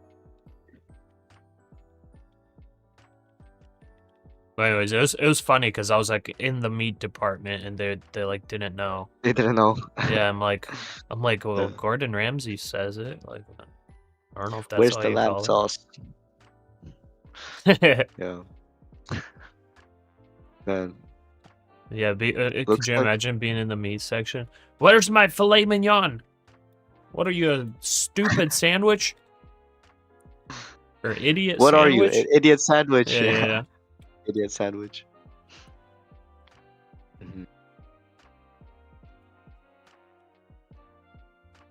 But anyways, it was funny because I was like in the meat department and they like didn't know. They didn't know. Yeah, I'm like, well, Yeah. Gordon Ramsay says it. Like, I don't know if that's Where's all the you lamb call sauce? it. Yeah. Man, Yeah, could looks you like imagine being in the meat section? Where's my filet mignon? What are you, a stupid sandwich? Or idiot what are you? sandwich? Idiot sandwich. Yeah. Idiot sandwich. Mhm.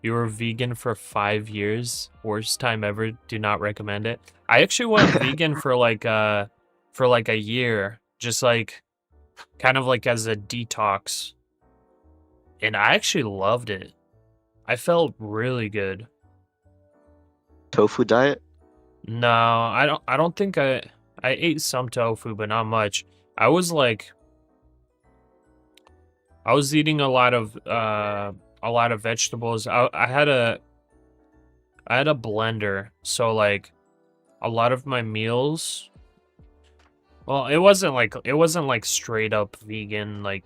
You were vegan for 5 years. Worst time ever. Do not recommend it. I actually went vegan for like a year, just like kind of like as a detox. And I actually loved it. I felt really good. Tofu diet? No, I don't think I ate some tofu, but not much. I was eating a lot of vegetables. I had a blender, so like a lot of my meals, well, it wasn't like straight up vegan, like,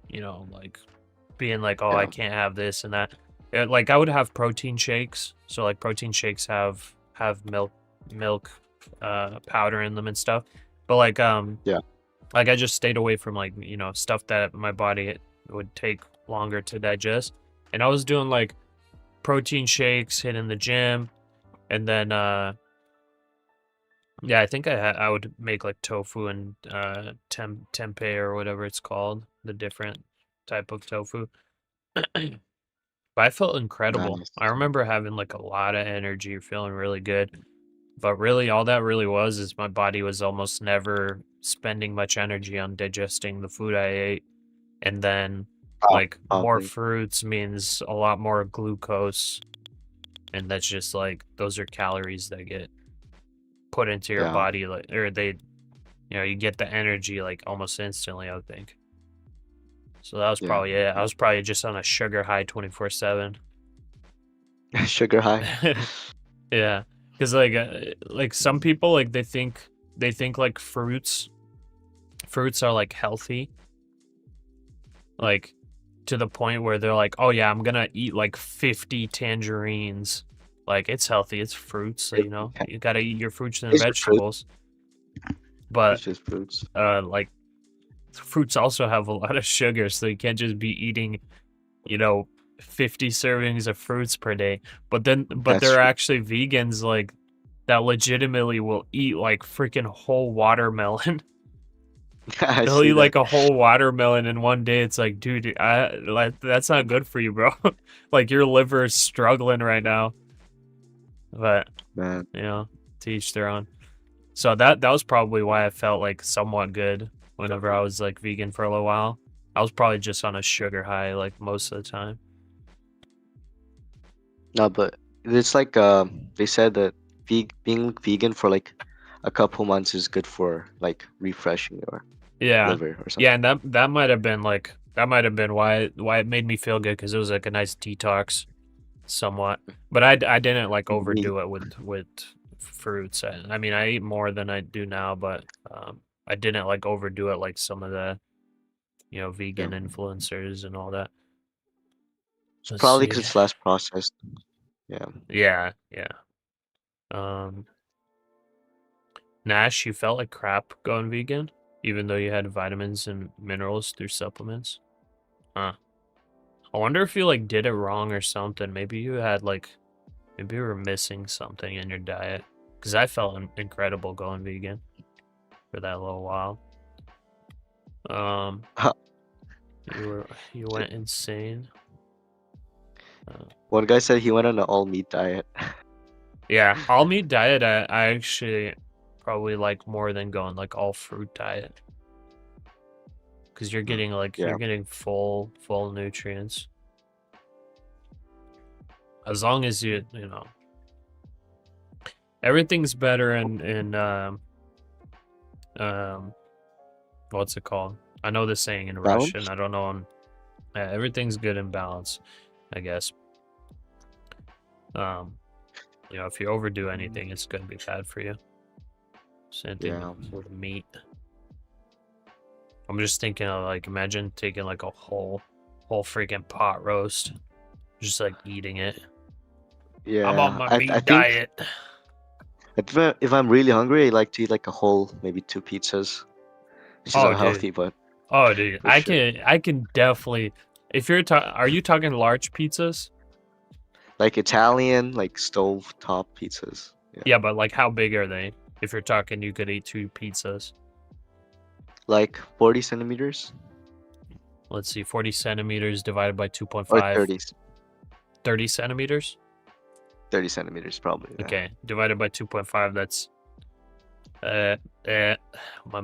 you know, like being like, oh, I Yeah. can't have this and that. Like I would have protein shakes. So like protein shakes have milk powder in them and stuff. But like Yeah. like I just stayed away from like, you know, stuff that my body would take longer to digest. And I was doing like protein shakes, hitting the gym, and then yeah, I think I would make like tofu and tempeh or whatever it's called, the different type of tofu. But I felt incredible. Nice. I remember having like a lot of energy, feeling really good. But really, all that really was is my body was almost never spending much energy on digesting the food I ate. And then, like, more Probably. fruits means a lot more glucose. And that's just like, those are calories that get put into your Yeah. body, like, or they, you know, you get the energy like almost instantly, I would think. So that was Yeah. probably it. I was probably just on a sugar high 24/7. Sugar high. Yeah, because like some people like they think like fruits are like healthy, like to the point where they're like, oh yeah, I'm gonna eat like 50 tangerines. Like it's healthy, it's fruits, so, you know, you gotta eat your fruits and It's just fruit. vegetables. But It's just fruits. like fruits also have a lot of sugar, so you can't just be eating, you know, 50 servings of fruits per day. But That's there are true. actually vegans like that legitimately will eat like freaking whole watermelon. I They'll see eat that. like a whole watermelon in one day. It's like, dude, like that's not good for you, bro. Like your liver is struggling right now. But Man. you know, to each their own. So that was probably why I felt like somewhat good whenever I was like vegan for a little while. I was probably just on a sugar high like most of the time. No, but it's like they said that being vegan for like a couple months is good for like refreshing your Yeah, liver or something. yeah, and that might have been why it made me feel good, because it was like a nice detox, somewhat. But I didn't like overdo it with fruits. I mean, I eat more than I do now, but I didn't like overdo it like some of the vegan influencers and all that. Let's Probably because see. it's less processed. Yeah. Yeah. Nash, you felt like crap going vegan, even though you had vitamins and minerals through supplements? Huh. I wonder if you like did it wrong or something. Maybe you were missing something in your diet. Because I felt incredible going vegan for that little while. You went insane. One guy said he went on an all meat diet. Yeah, all meat diet I actually probably like more than going like all fruit diet. Because you're getting you're getting full nutrients. As long as you know everything's better in what's it called? I know the saying in Balance? Russian. I don't know. Everything's good in balance, I guess. If you overdo anything, it's gonna be bad for you. Same thing with meat. I'm just thinking of like, imagine taking like a whole freaking pot roast, just like eating it. Yeah. I'm on my meat diet. If I'm really hungry, I like to eat like a whole, maybe 2 pizzas. Which is unhealthy, but. Oh, dude, I can definitely. If you're are you talking large pizzas? Like Italian, like stove top pizzas. Yeah, but like how big are they? If you're talking, you could eat 2 pizzas. Like 40 centimeters. Let's see, 40 centimeters divided by 2.5. Or 30. 30 centimeters? 30 centimeters, probably. Yeah. Okay, divided by 2.5, that's... my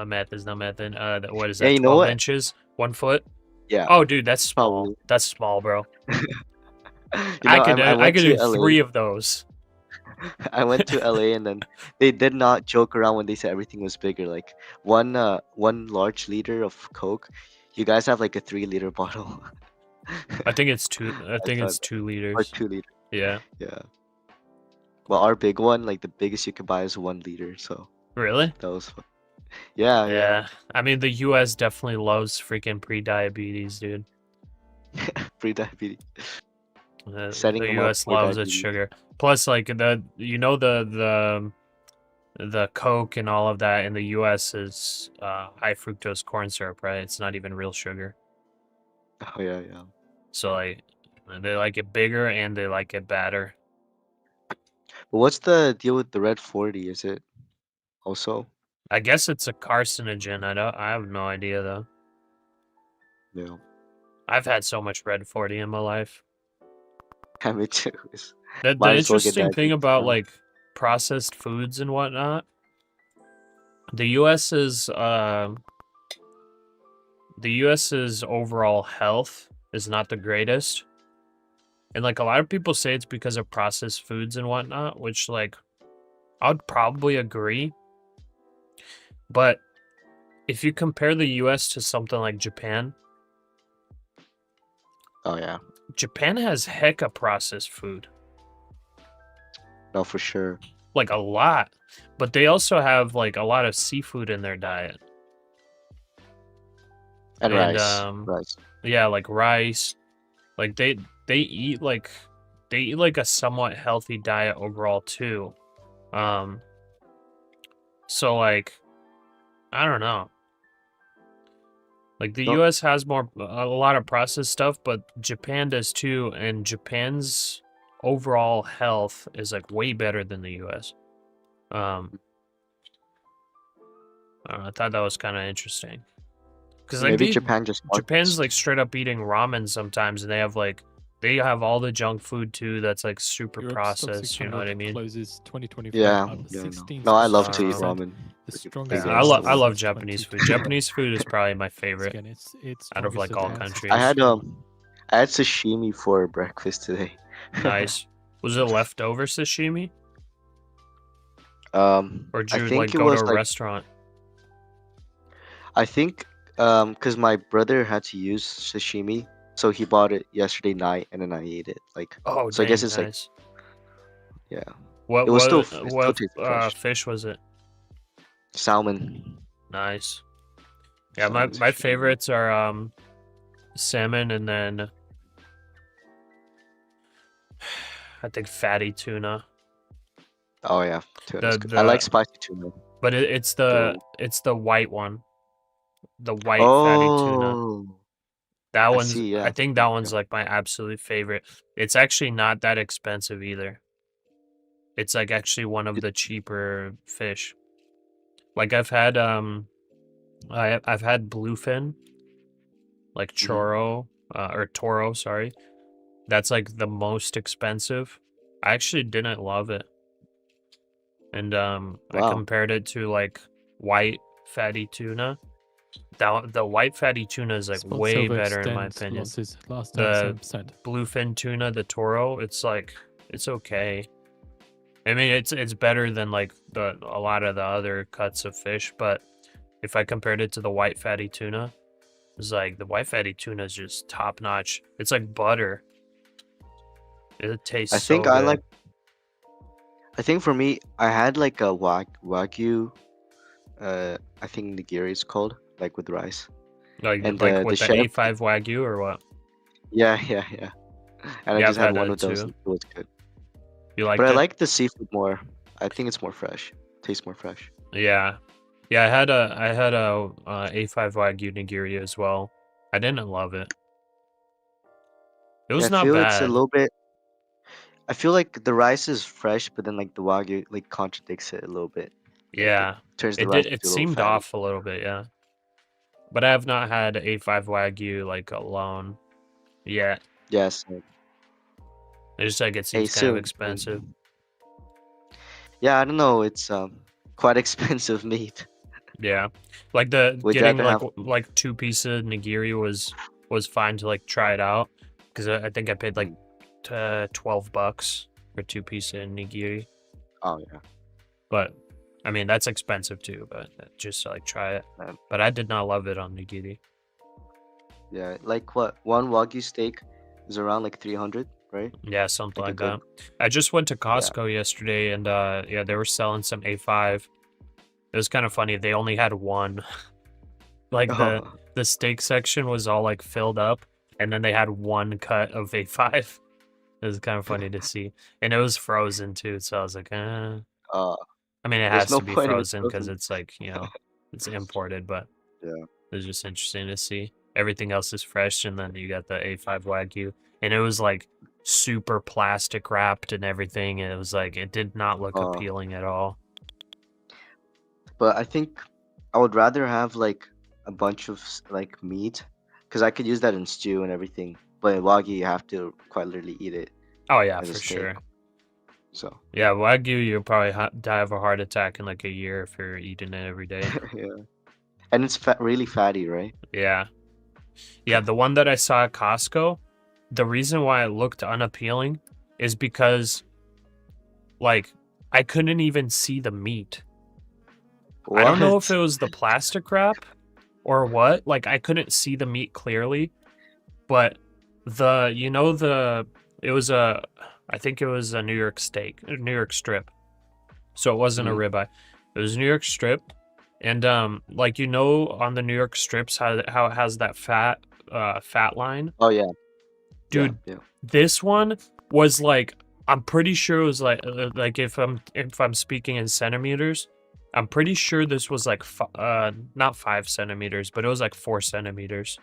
math is not mathing. What is that, 12 inches? 1 foot? Yeah. Oh, dude, that's small. Probably. That's small, bro. I could do 3 of those. I went to LA and then they did not joke around when they said everything was bigger. Like one large liter of Coke, you guys have like a 3-liter bottle. I think it's 2. I think it's 2 liters. Or 2 liters. Yeah. Yeah. Well, our big one, like the biggest you could buy is 1 liter. So. Really? That was fun. Yeah. I mean, the U.S. definitely loves freaking pre-diabetes, dude. Pre-diabetes. The U.S. loves its sugar. Plus, like the Coke and all of that in the U.S. is high fructose corn syrup, right? It's not even real sugar. Oh yeah. So like, they like it bigger and they like it badder. But what's the deal with the Red 40? Is it also? I guess it's a carcinogen. I have no idea though. Yeah. I've had so much Red 40 in my life. Yeah, me too. The interesting thing about like processed foods and whatnot, the US's overall health is not the greatest. And like a lot of people say it's because of processed foods and whatnot, which like I would probably agree. But if you compare the US to something like Japan. Oh yeah. Japan has hecka processed food. No, for sure. Like a lot. But they also have like a lot of seafood in their diet. And rice. Yeah, like rice. Like they eat like a somewhat healthy diet overall too. So like I don't know. Like the US has a lot of processed stuff, but Japan does too, and Japan's overall health is like way better than the US. I thought that was kind of interesting. Because like maybe Japan's like straight up eating ramen sometimes, and they have like They have all the junk food too that's like super Europe's Stoxx processed, you know what I 600 mean? closes 2025 Yeah, up yeah, 16 no, I love to eat 16%. ramen. The Big strongest Yeah, ass I ramen. love since Japanese food. 2020. Japanese food is probably my favorite Again, it's out of strongest like at all 10, countries. I had sashimi for breakfast today. Nice. Was it leftover sashimi? Or did I you think like it go to was a like restaurant? I think because my brother had to use sashimi, so he bought it yesterday night, and then I ate it. Like, Oh, so I guess dang, it's like, nice. yeah, What it was still what it still what tasted fresh. fish was it? Salmon, Nice. Yeah, salmon my sashimi. favorites are salmon and then I think fatty tuna. Oh yeah, tuna's good. I like The spicy tuna. but it's The the white one. The white fatty tuna. oh, That I one's see. I Yeah, think yeah, that one's yeah. like my absolute favorite. It's actually not that expensive either. It's like actually one of It- the cheaper fish. Like I've had I've had bluefin, like mhm. choro or toro, sorry. That's like the most expensive. I actually didn't love it. And I Wow. compared it to like white fatty tuna. The white fatty tuna is like Spot way silver better in my extends opinion. losses last time The 7%. bluefin tuna, the toro, it's like it's okay. I mean, it's better than like a lot of the other cuts of fish, but if I compared it to the white fatty tuna, it's like the white fatty tuna is just top notch. It's like butter. It tastes I think so I good. like. I think for me, I had like a wagyu. I think nigiri is called, like with rice, and Like the with the chef. A5 Wagyu or what? Yeah, yeah, yeah. And I Yeah, I've just had had one that of those. too. And it was good. You But liked I it? like the seafood more. I think it's more fresh. Tastes more fresh. Yeah. Yeah, I had a A5 Wagyu nigiri as well. I didn't love it. It Yeah, I was not feel it's a bad. little bit. I feel like the rice is fresh, but then like the wagyu like contradicts it a little bit. Like it Yeah. turns the rice It into a little seemed fatty. off a little bit, yeah. But I have not had A5 Wagyu like alone yet. Yes. It's just like it Hey, seems kind of soon. expensive. Yeah, I don't know. It's quite expensive meat. Yeah. Like the Would you getting rather have? like 2 pieces nigiri was fine to like try it out because I think I paid like $12 for 2 pieces nigiri. Oh yeah. But I mean that's expensive too, but just to like try it. Man. But I did not love it on nigiri. Yeah, like what? One wagyu steak is around like 300, right? Yeah, something Like a like good. that. I just went to Yeah. Costco yesterday and yeah, they were selling some A5. It was kind of funny. They only had one. Like Oh, the steak section was all like filled up and then they had one cut of A5. It was kind of funny to see. And it was frozen too, so I was like, uh, I mean it there's has no to be point if it's frozen because frozen. it's like, you know, it's imported, but Yeah. it was just interesting to see. Everything else is fresh and then you got the A5 Wagyu. And it was like super plastic wrapped and everything. And it was like it did not look Uh, appealing at all. but I think I would rather have like a bunch of like meat, because I could use that in stew and everything. But in wagyu, you have to quite literally eat it Oh yeah, as a for steak. sure. So Yeah, Wagyu, you'll probably die of a heart attack in like a year if you're eating it every day. yeah, and it's really fatty, right? Yeah. Yeah, the one that I saw at Costco, the reason why it looked unappealing is because, like, I couldn't even see the meat. I don't know if What? it was the plastic wrap or what. Like, I couldn't see the meat clearly, but it was I think it was a New York steak, a New York strip. So it wasn't a Mhm. ribeye. It was New York strip. And like on the New York strips how it has that fat line. Oh yeah, yeah, Dude, yeah. this one was like I'm pretty sure it was like if I'm speaking in centimeters, I'm pretty sure this was like not 5 centimeters, but it was like 4 centimeters.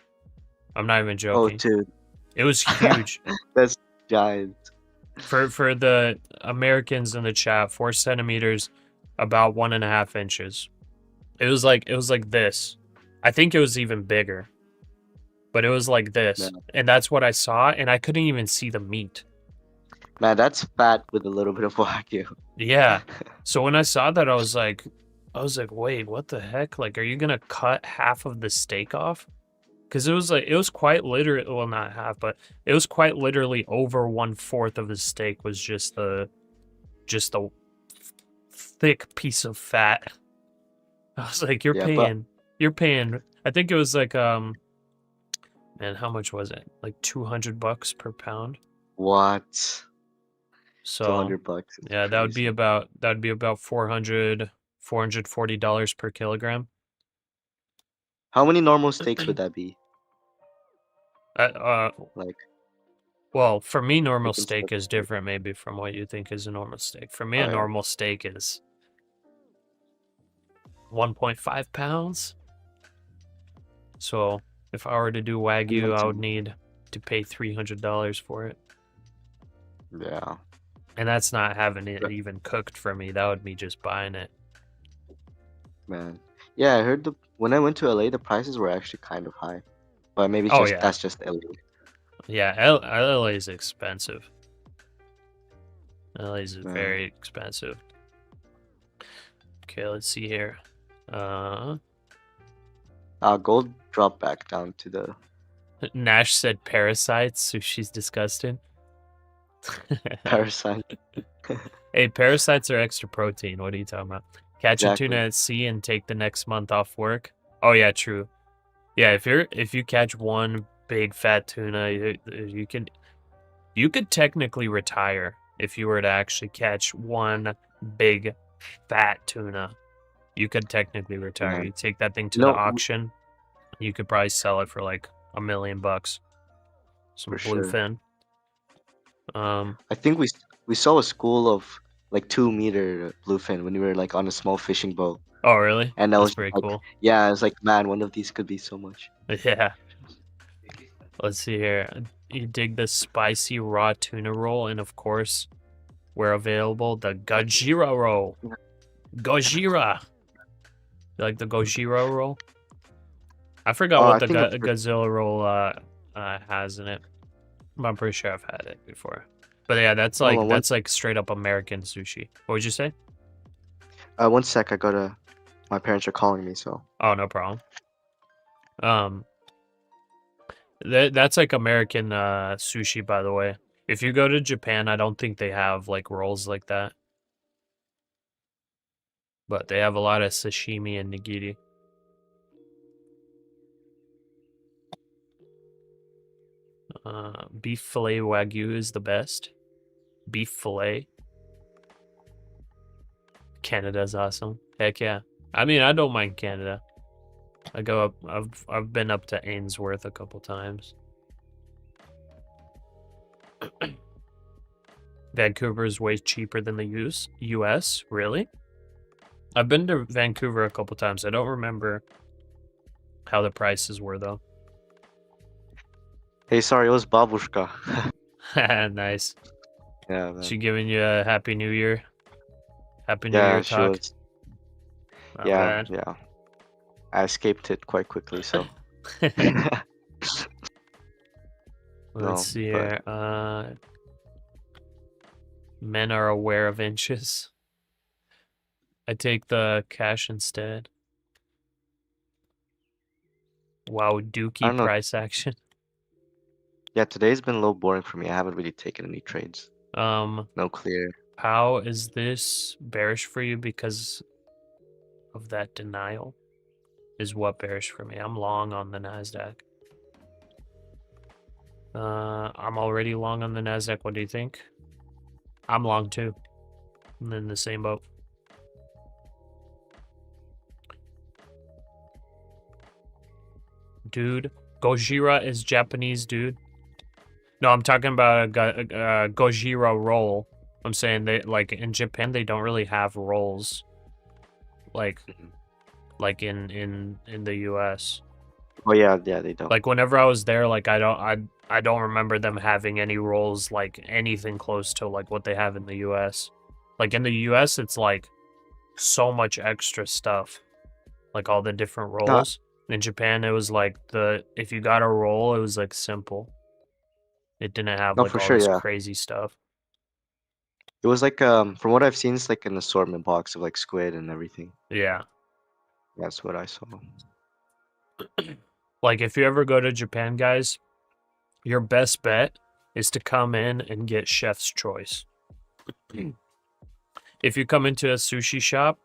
I'm not even Oh, joking. dude, It was huge. that's giant. For the Americans in the chat, 4 centimeters, about 1.5 inches. It was like this. I think it was even bigger. but it was like this, Man. and that's what I saw, and I couldn't even see the meat. Man, that's fat with a little bit of Wagyu. Yeah. So when I saw that, I was like, wait, what the heck? Like, are you gonna cut half of the steak off? Because it was quite literally, well, not half, but it was quite literally over 1/4 of the steak was just the thick piece of fat. I was like, you're paying. I think it was like, man, how much was it? Like $200 per pound. What? So $200. Yeah, that would be about $440 per kilogram. How many normal steaks would that be? Like, well, for me, normal chicken steak steak. is different, maybe from what you think is a normal steak. For me, Oh, a yeah. normal steak is 1.5 pounds. So if I were to do Wagyu, I would need to pay $300 for it. Yeah. And that's not having it even cooked for me. That would be just buying it. Man. Yeah, I heard when I went to LA, the prices were actually kind of high. But maybe that's just LA. Yeah, LA is expensive. LA is very expensive. Okay, let's see here. Gold dropped back down to the... Nash said parasites, so she's disgusting. Parasite. Hey, parasites are extra protein. What are you talking about? Catch a Exactly. tuna at sea and take the next month off work. Oh yeah, true. Yeah, if you catch one big fat tuna, you could technically retire if you were to actually catch one big fat tuna. You could technically retire. Yeah. You take that thing to the auction, you could probably sell it for like $1 million. Some bluefin. I think we saw a school of like 2-meter bluefin when we were like on a small fishing boat. Oh really? And that That's was pretty like, cool. Yeah, I was like, man, one of these could be so much. Yeah. Let's see here. You dig the spicy raw tuna roll, and of course, where available, the Gojira roll. Gojira. You like the Gojira roll? I forgot what the Godzilla roll has in it. I'm pretty sure I've had it before. But yeah, that's like straight up American sushi. What would you say? 1 sec, my parents are calling me, so. Oh, no problem. That's like American sushi, by the way. If you go to Japan, I don't think they have like rolls like that. But they have a lot of sashimi and nigiri. Beef filet Wagyu is the best. Beef filet. Canada's awesome. Heck yeah. I mean, I don't mind Canada. I go up. I've been up to Ainsworth a couple times. Vancouver is way cheaper than the U.S. Really? I've been to Vancouver a couple times. I don't remember how the prices were though. Hey, sorry, it was Babushka. Nice. Yeah, man. She giving you a Happy New Year? Happy New Year talk? Was... Yeah. I escaped it quite quickly, so. Let's see here. Men are aware of inches. I take the cash instead. Wow, dookie price action. Yeah, today's been a little boring for me. I haven't really taken any trades. No clear. How is this bearish for you because of that denial? Is what bearish for me? I'm long on the NASDAQ. I'm already long on the NASDAQ. What do you think? I'm long too. I'm in the same boat. Dude, Gojira is Japanese, dude. No, I'm talking about a Gojira roll. I'm saying they like in Japan they don't really have rolls like in the US. Oh yeah, they don't. Like whenever I was there, like I don't remember them having any rolls like anything close to like what they have in the US. Like in the US it's like so much extra stuff. Like all the different rolls. In Japan, it was like if you got a roll, it was like simple. It didn't have No, like for all sure, this yeah. crazy stuff. It was like from what I've seen, it's like an assortment box of like squid and everything. Yeah. That's what I saw. Like if you ever go to Japan, guys, your best bet is to come in and get chef's choice. If you come into a sushi shop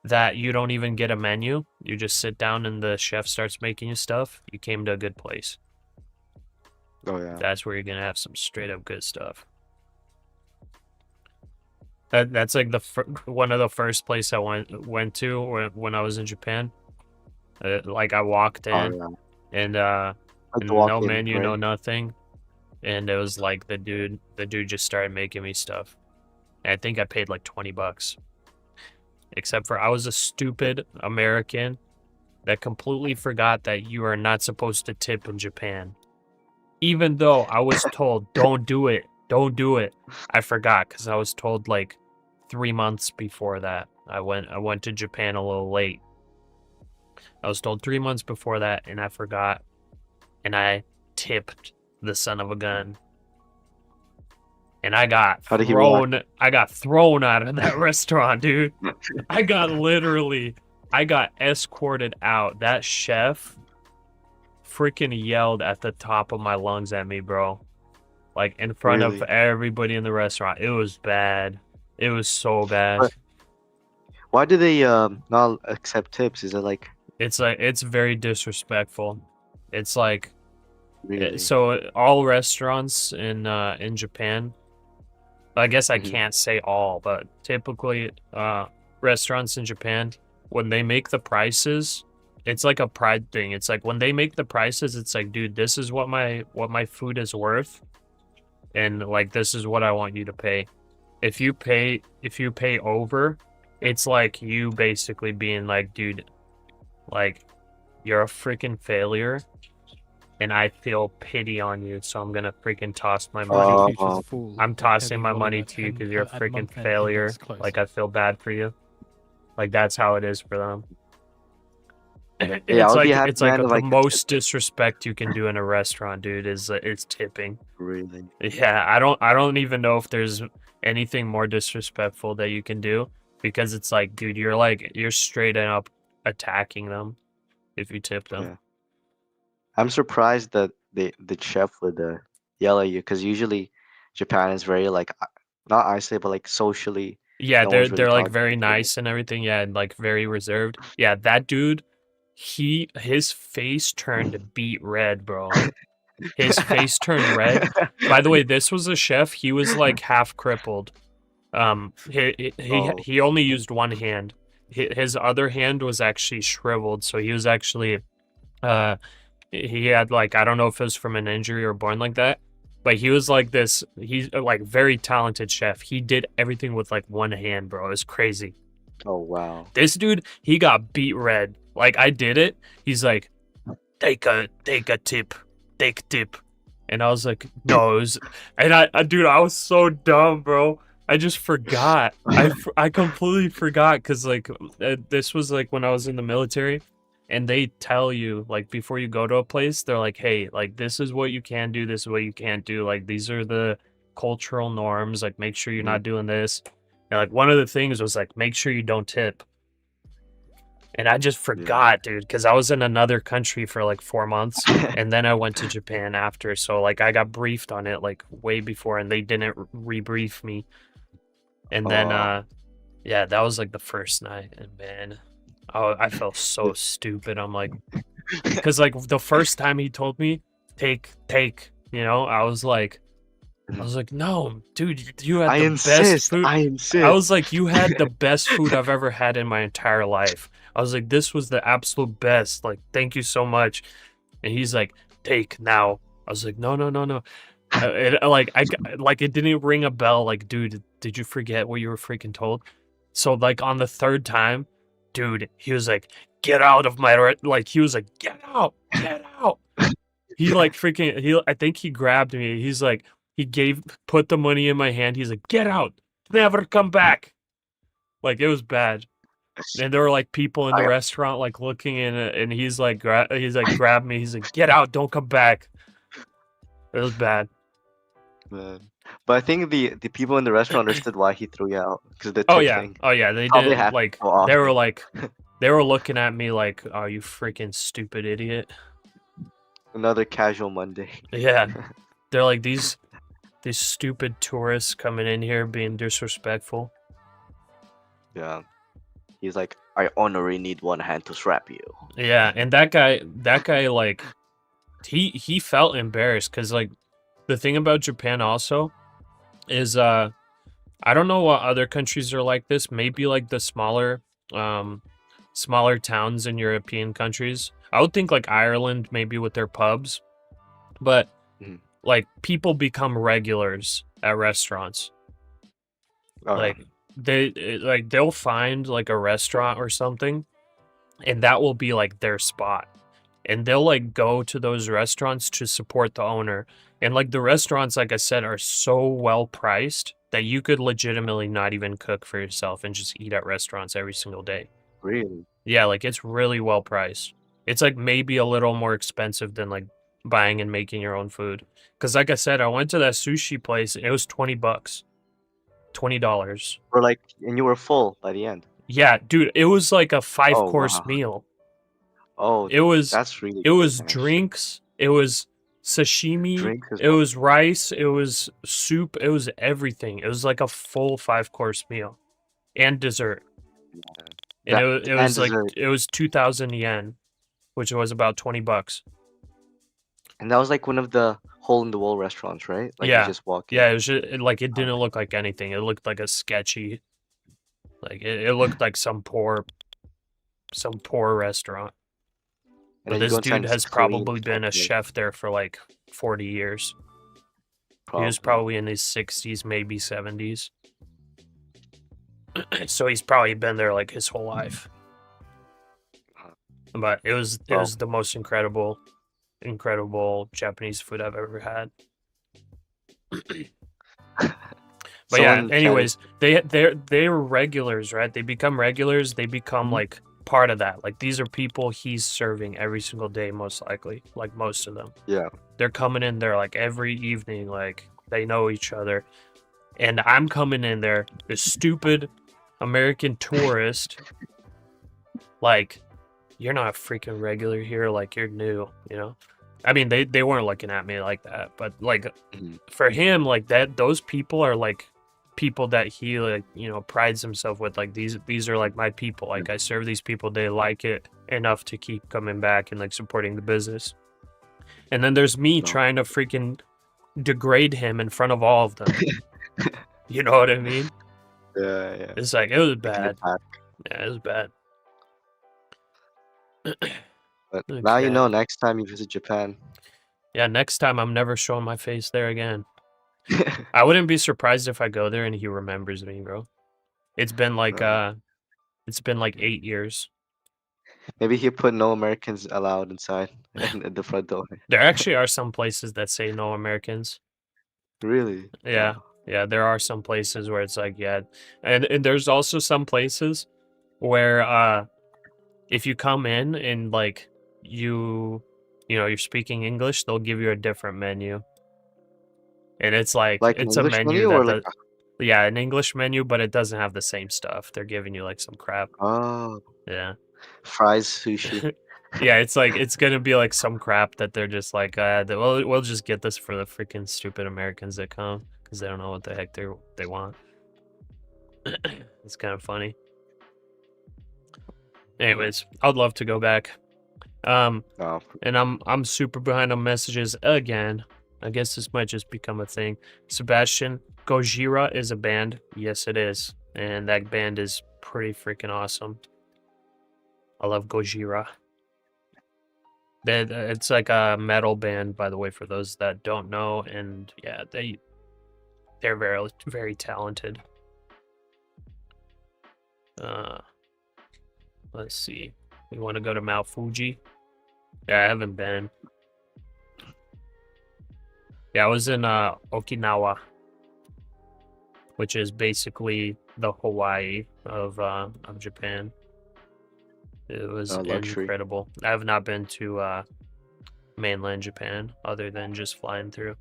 that you don't even get a menu, you just sit down and the chef starts making you stuff, you came to a good place. Oh yeah. That's where you're gonna have some straight up good stuff. That's like one of the first place I went to when I was in Japan. Like I walked in and no menu, no nothing, and it was like the dude just started making me stuff. And I think I paid like $20. Except for I was a stupid American that completely forgot that you are not supposed to tip in Japan. Even though I was told, don't do it. Don't do it. I forgot because I was told like 3 months before that. I went to Japan a little late. I was told 3 months before that and I forgot. And I tipped the son of a gun. And I got thrown out of that restaurant, dude. I got escorted out. That chef freaking yelled at the top of my lungs at me, bro. Like in front of everybody in the restaurant. It was bad. It was so bad. But why do they not accept tips? Is it like it's very disrespectful. It's like so all restaurants in Japan, I guess I can't say all, but typically restaurants in Japan, when they make the prices, it's like a pride thing. It's like when they make the prices, it's like, dude, this is what my food is worth, and like this is what I want you to pay. If you pay over, it's like you basically being like, dude, like you're a freaking failure. And I feel pity on you, so I'm gonna freaking toss my money. I'm tossing my money to you because you're a freaking failure. Like I feel bad for you. Like that's how it is for them. It's like the most disrespect you can do in a restaurant, dude. Is tipping. Really? Yeah, I don't even know if there's anything more disrespectful that you can do, because it's like, dude, you're straight up attacking them if you tip them. Yeah. I'm surprised that the chef would yell at you, because usually Japan is very like not isolated, but like socially. Yeah, they're like very nice and everything. Yeah, and like very reserved. Yeah, that dude, his face turned beet red, bro. His face turned red. By the way, this was a chef. He was like half crippled. He only used one hand. His other hand was actually shriveled, so he was actually he had like, I don't know if it was from an injury or born like that, but he was like this. He's like very talented chef. He did everything with like one hand, bro. It was crazy. Oh wow. This dude, he got beet red. Like I did it. He's like, take a tip, and I was like, no. And I was so dumb, bro. I just forgot. I completely forgot, because like this was like when I was in the military. And they tell you, like, before you go to a place, they're like, hey, like, this is what you can do, this is what you can't do. Like, these are the cultural norms. Like, make sure you're not doing this. And, like, one of the things was, like, make sure you don't tip. And I just forgot, dude, because I was in another country for, like, 4 months. And then I went to Japan after. So, like, I got briefed on it, like, way before. And they didn't rebrief me. And then, yeah, that was, like, the first night. And, man... Oh, I felt so stupid. I'm like, because like the first time he told me, take, you know, I was like, no, dude, you had the best food. I insist. I was like, you had the best food I've ever had in my entire life. I was like, this was the absolute best. Like, thank you so much. And he's like, take now. I was like, no. It didn't ring a bell. Like, dude, did you forget what you were freaking told? So like on the third time, dude, he was like, get out of my, like, he was like, get out. He like freaking, I think he grabbed me. He's like, put the money in my hand. He's like, get out, never come back. Like, it was bad. And there were like people in the restaurant like looking in it, and he's like grab me, he's like, get out, don't come back. It was bad. Man. But I think the people in the restaurant understood why he threw you out because the Oh tip yeah, thing. oh yeah, they Probably did happened like so they were often. like they were looking at me like, oh, you freaking stupid idiot. Another casual Monday. Yeah, they're like these stupid tourists coming in here being disrespectful. Yeah. He's like, I only need one hand to slap you. Yeah, and that guy like he felt embarrassed because like the thing about Japan also is I don't know what other countries are like this. Maybe like the smaller towns in European countries. I would think like Ireland maybe with their pubs, but like people become regulars at restaurants. Like they'll find like a restaurant or something, and that will be like their spot. And they'll like go to those restaurants to support the owner. And like the restaurants, like I said, are so well priced that you could legitimately not even cook for yourself and just eat at restaurants every single day. Really? Yeah, like it's really well priced. It's like maybe a little more expensive than like buying and making your own food. Because like I said, I went to that sushi place and it was $20. $20. Or like, and you were full by the end. Yeah, dude, it was like a 5-course meal. Oh, that's really it was good, drinks, it was sashimi, it well. was rice, it was soup, it was everything. It was like a full 5-course meal and dessert. Yeah. And it was like it was 2,000 yen, which was about $20. And that was like one of the hole in the wall restaurants, right? Like yeah, you just walk in. Yeah, it was just, like it didn't look like anything. It looked like a sketchy, like it looked like some poor restaurant. But this dude has probably been a chef there for like 40 years. He was probably in his 60s, maybe 70s. So he's probably been there like his whole life. But it was the most incredible Japanese food I've ever had. But yeah, anyways, they're regulars, right? They become regulars, they become like part of that. Like these are people he's serving every single day, most likely, like most of them. Yeah, they're coming in there like every evening, like they know each other. And I'm coming in there, this stupid American tourist, like, you're not a freaking regular here, like you're new, you know? I mean, they weren't looking at me like that, but like for him, like those people are like people that he like, you know, prides himself with. Like these are like my people. Like I serve these people, they like it enough to keep coming back and like supporting the business. And then there's me trying to freaking degrade him in front of all of them. You know what I mean? Yeah. It's like, it was bad. Yeah, it was bad. But now you know, next time you visit Japan. Yeah, next time I'm never showing my face there again. I wouldn't be surprised if I go there and he remembers me, bro. It's been like 8 years. Maybe he put no Americans allowed inside at the front door. There actually are some places that say no Americans. Really? Yeah. Yeah, there are some places where it's like, yeah. And there's also some places where if you come in and like you know, you're speaking English, they'll give you a different menu. And it's like it's a menu that like yeah, an English menu, but it doesn't have the same stuff. They're giving you like some crap. Oh. Yeah. Fries, sushi. Yeah, it's like it's gonna be like some crap that they're just like, we'll just get this for the freaking stupid Americans that come because they don't know what the heck they want. It's kind of funny. Anyways, I'd love to go back. And I'm super behind on messages again. I guess this might just become a thing. Sebastian, Gojira is a band. Yes, it is. And that band is pretty freaking awesome. I love Gojira. It's like a metal band, by the way, for those that don't know. And yeah, they're very, very talented. Let's see. We want to go to Mount Fuji. Yeah, I haven't been. Yeah, I was in Okinawa, which is basically the Hawaii of Japan. It was luxury. incredible. I have not been to mainland Japan other than just flying through.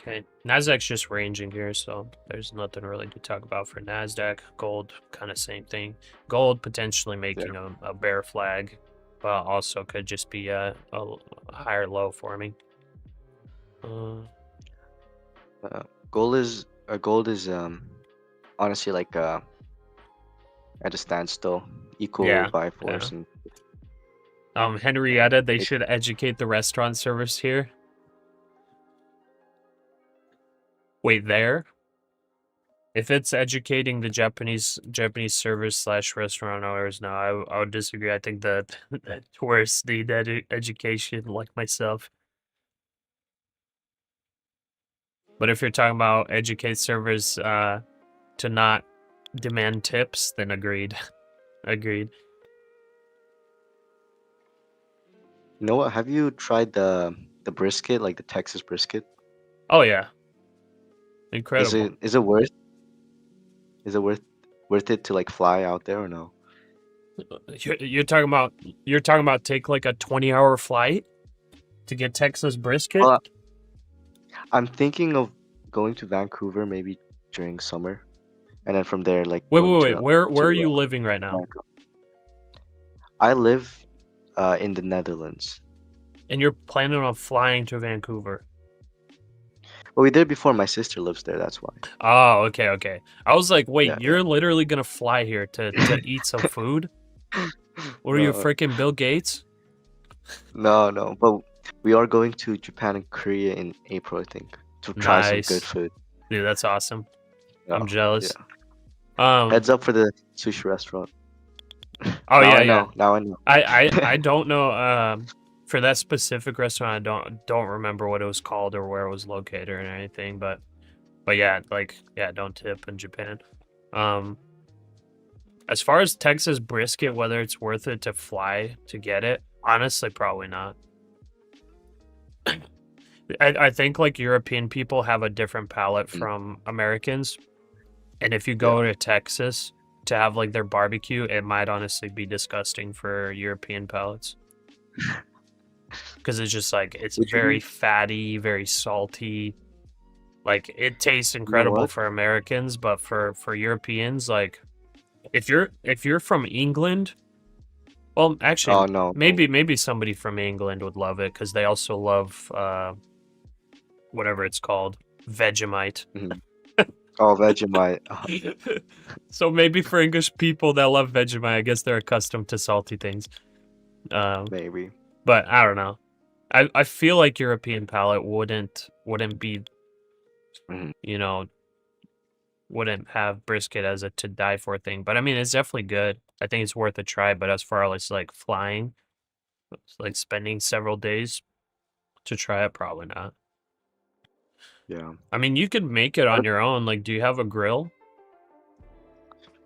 Okay, NASDAQ's just ranging here, so there's nothing really to talk about for NASDAQ. Gold, kind of same thing. Gold potentially making a bear flag, but also could just be a higher low forming. Gold is honestly like at a standstill, equal by force. And Henrietta, they should educate the restaurant service here. Wait, there? If it's educating the Japanese servers / restaurant owners, no, I would disagree. I think that tourists need education, like myself. But if you're talking about educate servers to not demand tips, then agreed. Agreed. You know what? Have you tried the brisket, like the Texas brisket? Oh yeah. Incredible. Is it worth it to like fly out there or no? You're talking about take like a 20-hour flight to get Texas brisket? Well, I'm thinking of going to Vancouver maybe during summer, and then from there like. Wait. Where are you living right now? Vancouver. I live in the Netherlands. And you're planning on flying to Vancouver? Well, we did before. My sister lives there. That's why. Oh, okay. I was like, wait, you're literally gonna fly here to eat some food? What are you, freaking Bill Gates? No. But we are going to Japan and Korea in April, I think, to try some good food. Dude, that's awesome. I'm jealous. Yeah. Heads up for the sushi restaurant. Oh now I know. I don't know. For that specific restaurant, I don't remember what it was called or where it was located or anything. But yeah, don't tip in Japan. As far as Texas brisket, whether it's worth it to fly to get it, honestly, probably not. I think like European people have a different palate from Americans, and if you go to Texas to have like their barbecue, it might honestly be disgusting for European palates. Because it's just like, it's very fatty, very salty. Like, it tastes incredible for Americans, but for Europeans, like, if you're from England, well, actually, maybe somebody from England would love it, because they also love whatever it's called, Vegemite. Oh, Vegemite. So maybe for English people that love Vegemite, I guess they're accustomed to salty things. Maybe. But I don't know. I feel like European palate wouldn't be, you know, wouldn't have brisket as a to die for thing. But I mean, it's definitely good. I think it's worth a try. But as far as like flying, like spending several days to try it, probably not. Yeah. I mean, you could make it on your own. Like, do you have a grill?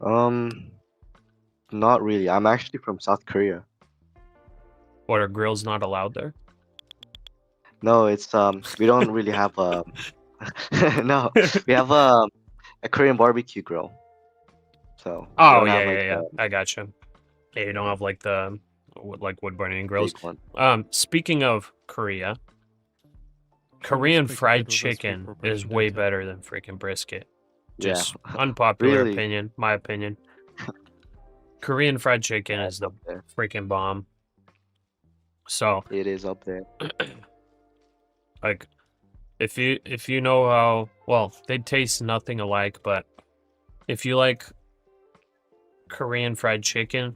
Not really. I'm actually from South Korea. What, are grills not allowed there? No, it's we don't really have a no. We have a Korean barbecue grill. So yeah. I gotcha. Yeah, you don't have like the wood burning grills. Speaking of Korea, Korean fried chicken is way better than freaking brisket. Just unpopular opinion, my opinion. Korean fried chicken is the freaking bomb. So it is up there. Like, if you know how, well, they taste nothing alike, but if you like Korean fried chicken,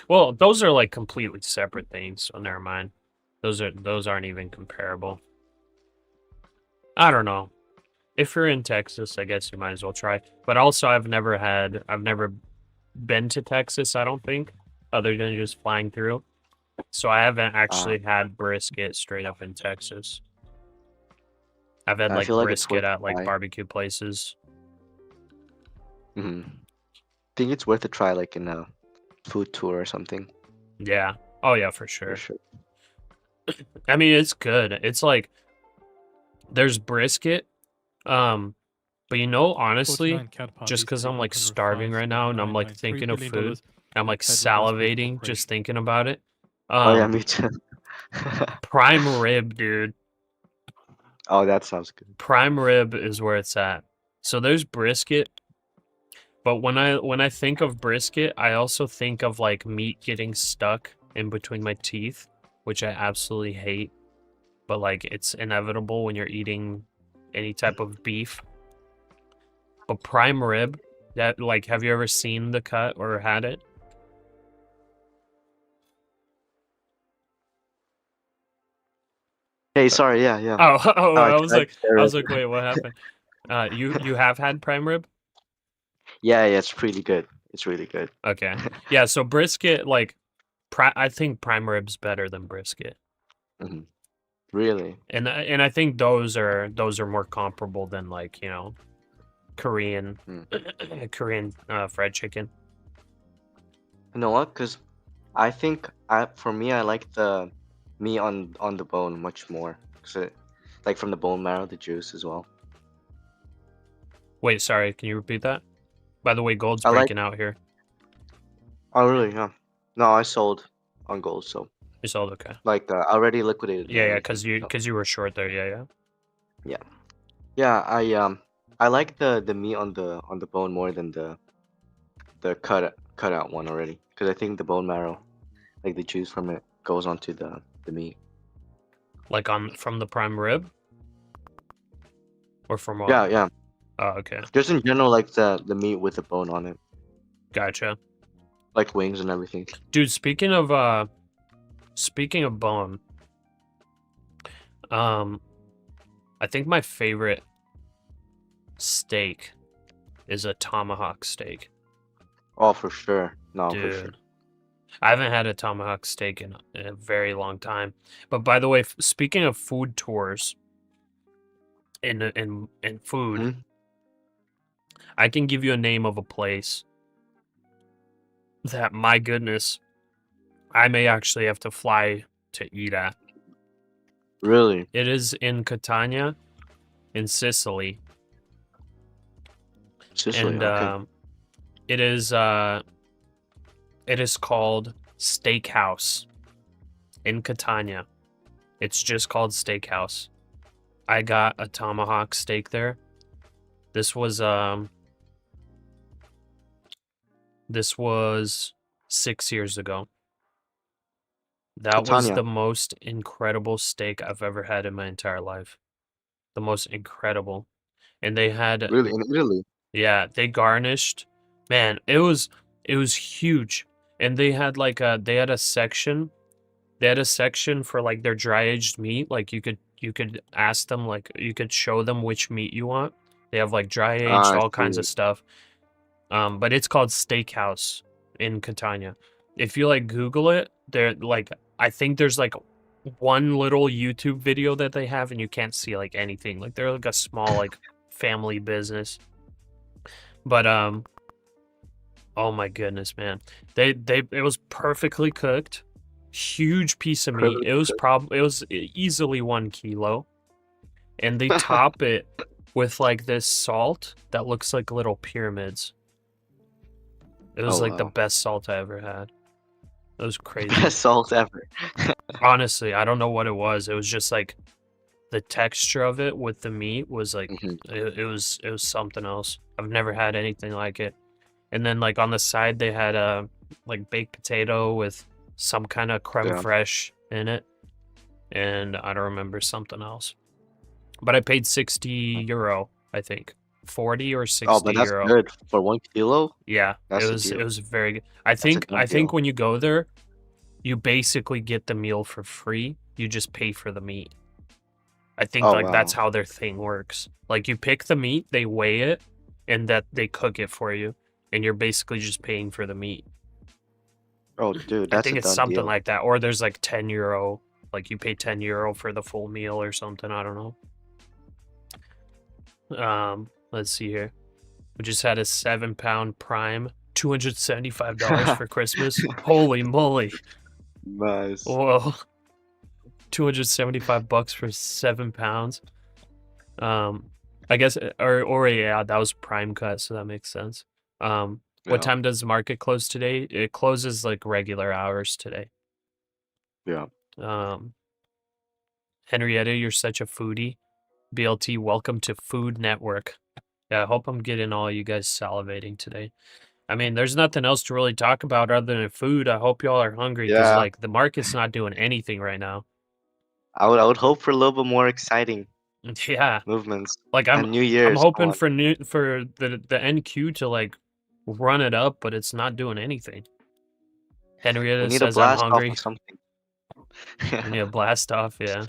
well, those are like completely separate things, so never mind. Those aren't even comparable. I don't know. If you're in Texas, I guess you might as well try. But also, I've never been to Texas, I don't think, other than just flying through. So I haven't actually had brisket straight up in Texas. I've had like brisket at like barbecue places. I think it's worth a try, like in a food tour or something. Yeah. Oh yeah, for sure. I mean, it's good. It's like, there's brisket, But honestly, 49 counterpart just needs to because be I'm like opened with starving right now and I'm like 5.993 thinking of billion food, dollars I'm in like Fed reverse salivating just corporation. thinking about it. Oh yeah, me too. Prime rib, dude. Oh, that sounds good. Prime rib is where it's at. So there's brisket, but when I think of brisket, I also think of like meat getting stuck in between my teeth, which I absolutely hate. But like it's inevitable when you're eating any type of beef. But prime rib, that like, have you ever seen the cut or had it? Hey, sorry, yeah. Oh, Oh, I was like, there. wait, what happened? You have had prime rib? Yeah, it's pretty good. It's really good. Okay, yeah. So brisket, like, I think prime rib's better than brisket, Hmm. Really? and I think those are more comparable than like Korean Mm. Korean fried chicken. You know what? Because I think for me, I like the meat on the bone much more. Like from the bone marrow, the juice as well. Wait, sorry, can you repeat that? By the way, gold's I like. breaking out here. Oh, really? Yeah. No, I sold on gold, so You sold, okay. like I already liquidated. Yeah, everything, because you were short there. Yeah. Yeah. I like the meat on the bone more than the cut out one already, because I think the bone marrow, like the juice from it, goes onto the meat. Like from the prime rib, or from what? Yeah. Oh, okay, Just in general, like the meat with the bone on it, gotcha. like wings and everything. Dude, speaking of bone, I think my favorite steak is a tomahawk steak. Oh, for sure. No, Dude, for sure. I haven't had a tomahawk steak in a very long time. But by the way, speaking of food tours and food, Mhm. I can give you a name of a place that, my goodness, I may actually have to fly to eat at. Really? It is in Catania, in Sicily. Sicily, And okay. it is called Steakhouse in Catania. It's just called Steakhouse. I got a tomahawk steak there. This was 6 years ago. That was Catania. the most incredible steak I've ever had in my entire life. The most incredible. And they had, Really? In Italy? yeah, they garnished. Man, it was huge. And they had like a section. They had a section for like their dry aged meat. Like you could ask them, like you could show them which meat you want. They have like dry aged, Ah, I all kinds of see. stuff. But it's called Steakhouse in Catania. If you like Google it, I think there's like one little YouTube video that they have, and you can't see like anything. Like they're like a small like family business. But oh my goodness, man. It was perfectly cooked. Huge piece of meat. Privileged. It was easily 1 kilo. And they top it with like this salt that looks like little pyramids. It was like the wow. best salt I ever had. It was crazy. Best salt ever. Honestly, I don't know what it was. It was just like the texture of it with the meat was like Mhm. it was something else. I've never had anything like it. And then like on the side they had a like baked potato with some kind of creme Yeah. fraiche in it. And I don't remember something else. But I paid 60 euro, I think. 40 or 60 Oh, but that's euro. good for 1 kilo. Yeah, That's it a deal. was very good. I That's a think good deal. when you go there, you basically get the meal for free. You just pay for the meat. I think Oh, like that's wow. how their thing works. Like you pick the meat, they weigh it, and that they cook it for you, and you're basically just paying for the meat. Oh, dude, I that's think a it's done something deal. like that. Or there's like 10 euro, like you pay 10 euro for the full meal or something. I don't know. Let's see here. We just had a 7-pound prime, $275 for Christmas. Holy moly. Nice. Whoa. $275 for 7 pounds. I guess, or yeah, that was prime cut, so that makes sense. What Yeah. time does the market close today? It closes like regular hours today. Yeah. Henrietta, you're such a foodie. BLT, welcome to Food Network. Yeah, I hope I'm getting all you guys salivating today. I mean, there's nothing else to really talk about other than food. I hope y'all are hungry because Yeah. like the market's not doing anything right now. I would hope for a little bit more exciting Yeah, movements. like And New Year's. I'm come hoping on. for the NQ to like run it up, but it's not doing anything. We Henrietta need a says I'm blast off hungry. of something. We need a blast off, yeah.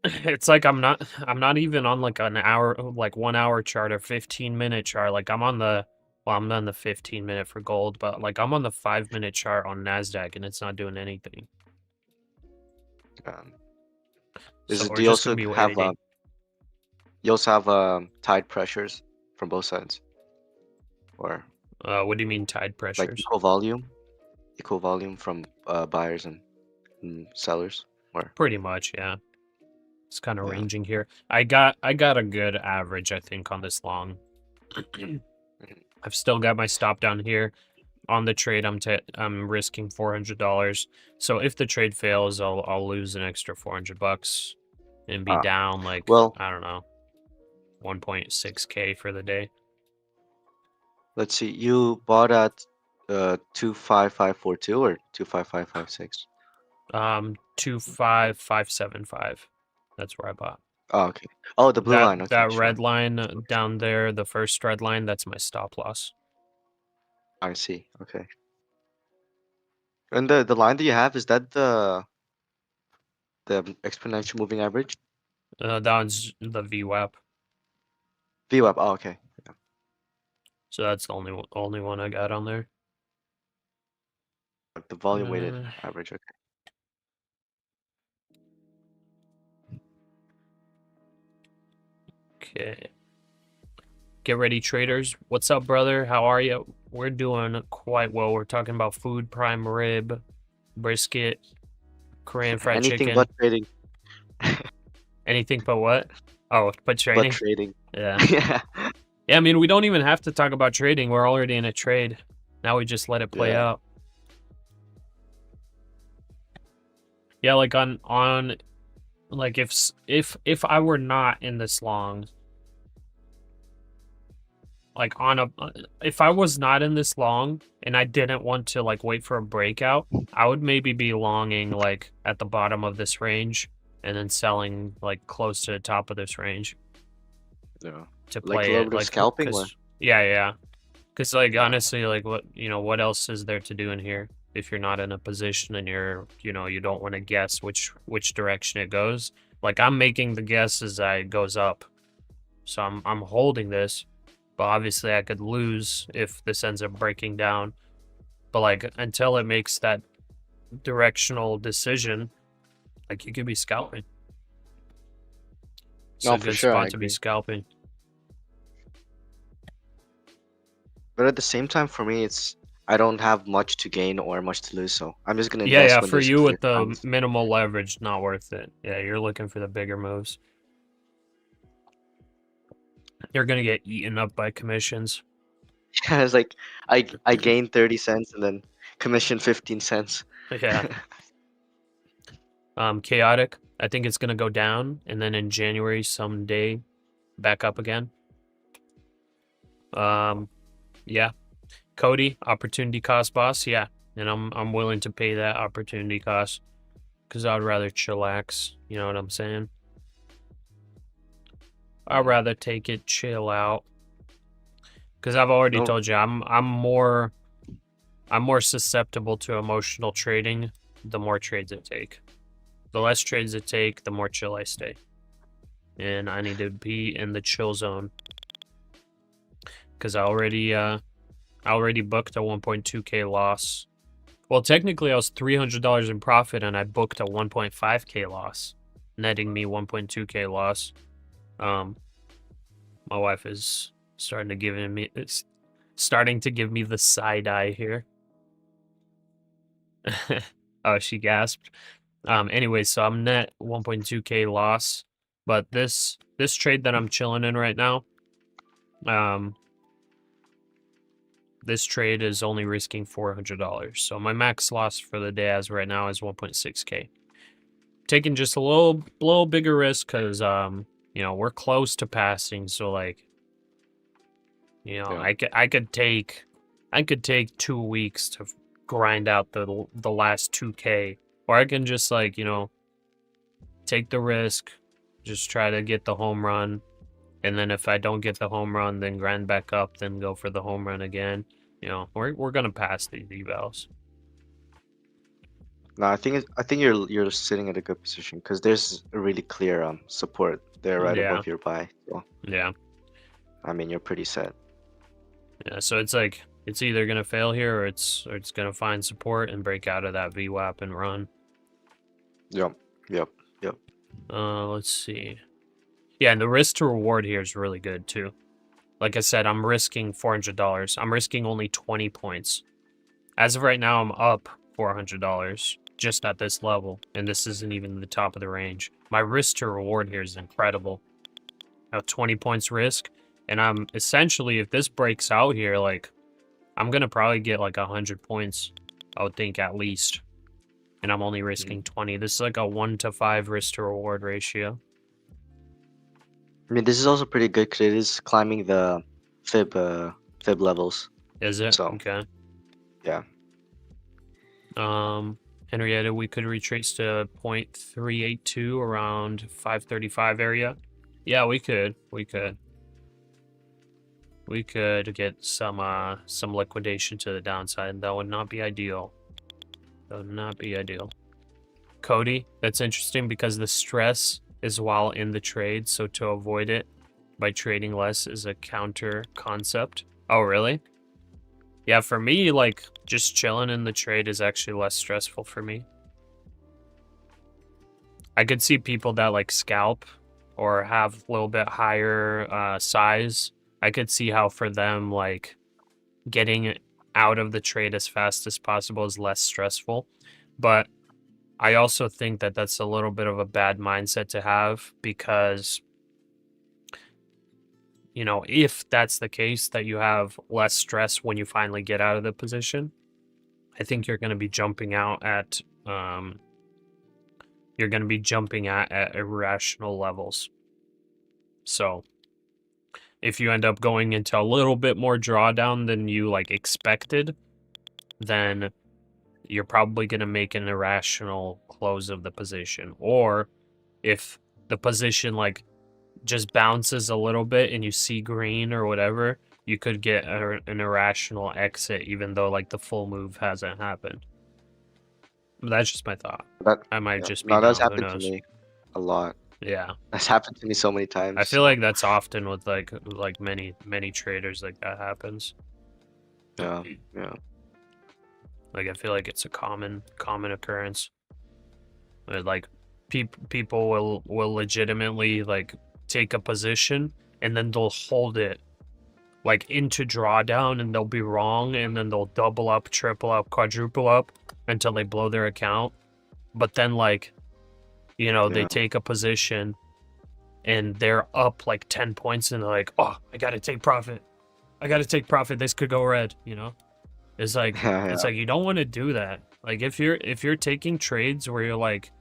It's like I'm not even on like an hour, like 1 hour chart or 15-minute chart. Like I'm on the 15-minute for gold, but like I'm on the 5-minute chart on NASDAQ and it's not doing anything. So we're Do you just also gonna be have waiting. you also have tide pressures from both sides, or What do you mean tide like pressures? equal volume from buyers and sellers, or Pretty much, yeah. It's kind of Yeah. ranging here. I got a good average, I think, on this long. I've still got my stop down here. On the trade, I'm risking $400. So if the trade fails, I'll lose an extra $400 and be down like well, I don't know, 1.6K for the day. let's see. You bought at 25542 or 25556? 25575. That's where I bought. Oh, okay. Oh, the blue line. Okay, That sure. red line down there, the first red line, that's my stop loss. I see. Okay. And the line that you have, is that the exponential moving average? That one's the VWAP. VWAP. Oh, okay. So that's the only one I got on there. The volume weighted average. Okay. Okay. Get ready, traders. What's up, brother? How are you? We're doing quite well. We're talking about food, prime rib, brisket, Korean fried Anything chicken. but trading. Anything but what? Oh, but trading? But trading. Yeah. Yeah. Yeah, I mean, we don't even have to talk about trading. We're already in a trade. Now we just let it play Yeah. out. Yeah, like on like if I were not in this long, like if I was not in this long and I didn't want to like wait for a breakout, I would maybe be longing like at the bottom of this range and then selling like close to the top of this range. Yeah. To Like play a little it bit of like scalping, or? yeah. Because like honestly, like what else is there to do in here if you're not in a position and you don't want to guess which direction it goes. Like I'm making the guess as it goes up, so I'm holding this, but obviously I could lose if this ends up breaking down. But like until it makes that directional decision, like you could be scalping. It's a good spot to be scalping. But at the same time, for me, I don't have much to gain or much to lose, so I'm just gonna invest. Yeah, when for there's you clear with the signs. minimal leverage, not worth it. Yeah, you're looking for the bigger moves. You're gonna get eaten up by commissions. Yeah, it's like I gain 30 cents and then commission 15 cents. Yeah. Chaotic. I think it's gonna go down, and then in January someday, back up again. Yeah. Cody, opportunity cost boss. Yeah, and I'm willing to pay that opportunity cost because I'd rather chillax. You know what I'm saying? I'd rather take it, chill out. Because I've already told you, I'm more susceptible to emotional trading the more trades I take. The less trades I take, the more chill I stay. And I need to be in the chill zone. Because I already booked a 1.2K loss. Well, technically I was $300 in profit and I booked a 1.5K loss, netting me 1.2K loss. My wife is starting to give me the side eye here. Oh, she gasped. Anyway, so I'm net 1.2K loss, but this this trade that I'm chilling in right now, this trade is only risking $400. So my max loss for the day as right now is 1.6K. Taking just a little bigger risk because you know, we're close to passing. So like, you know, Yeah. I could take 2 weeks to grind out the last 2K, or I can just like, you know, take the risk, just try to get the home run, and then if I don't get the home run, then grind back up, then go for the home run again. You know, we're gonna pass these evals. No, I think you're sitting at a good position because there's a really clear support there right Yeah. above your buy. So Yeah. I mean, you're pretty set. Yeah. So it's like it's either gonna fail here or it's gonna find support and break out of that VWAP and run. Yep. Let's see. Yeah, and the risk to reward here is really good too. Like I said, I'm risking $400. I'm risking only 20 points. As of right now, I'm up $400 just at this level, and this isn't even the top of the range. My risk to reward here is incredible. I have 20 points risk, and I'm essentially, if this breaks out here, like, I'm gonna probably get like 100 points, I would think at least. And I'm only risking 20. This is like a 1 to 5 risk to reward ratio. I mean, this is also pretty good because it is climbing the fib levels. Is it? So, okay. Yeah. Henrietta, we could retrace to 0.382 around 535 area. Yeah, we could. We could get some liquidation to the downside. That would not be ideal. That would not be ideal. Cody, that's interesting because the stress is while in the trade, so to avoid it by trading less is a counter concept. Oh, really? Yeah, for me, like, just chilling in the trade is actually less stressful for me. I could see people that, like, scalp or have a little bit higher size. I could see how for them, like, getting out of the trade as fast as possible is less stressful. But I also think that that's a little bit of a bad mindset to have because, you know, if that's the case, that you have less stress when you finally get out of the position, I think you're going to be jumping out at, at irrational levels. So if you end up going into a little bit more drawdown than you like expected, then you're probably going to make an irrational close of the position. Or if the position like just bounces a little bit and you see green or whatever, you could get an irrational exit even though like the full move hasn't happened. But that's just my thought. I might just be no, that's dumb, who happened to knows? me a lot. Yeah, That's happened to me so many times. I feel like that's often with like many traders, like that happens. Yeah. Like I feel like it's a common occurrence. Like people will legitimately like take a position and then they'll hold it like into drawdown and they'll be wrong and then they'll double up, triple up, quadruple up until they blow their account. But then like, you know, they take a position and they're up like 10 points and they're like, oh, I gotta take profit. This could go red, you know? It's like it's like you don't want to do that. Like if you're taking trades where you're like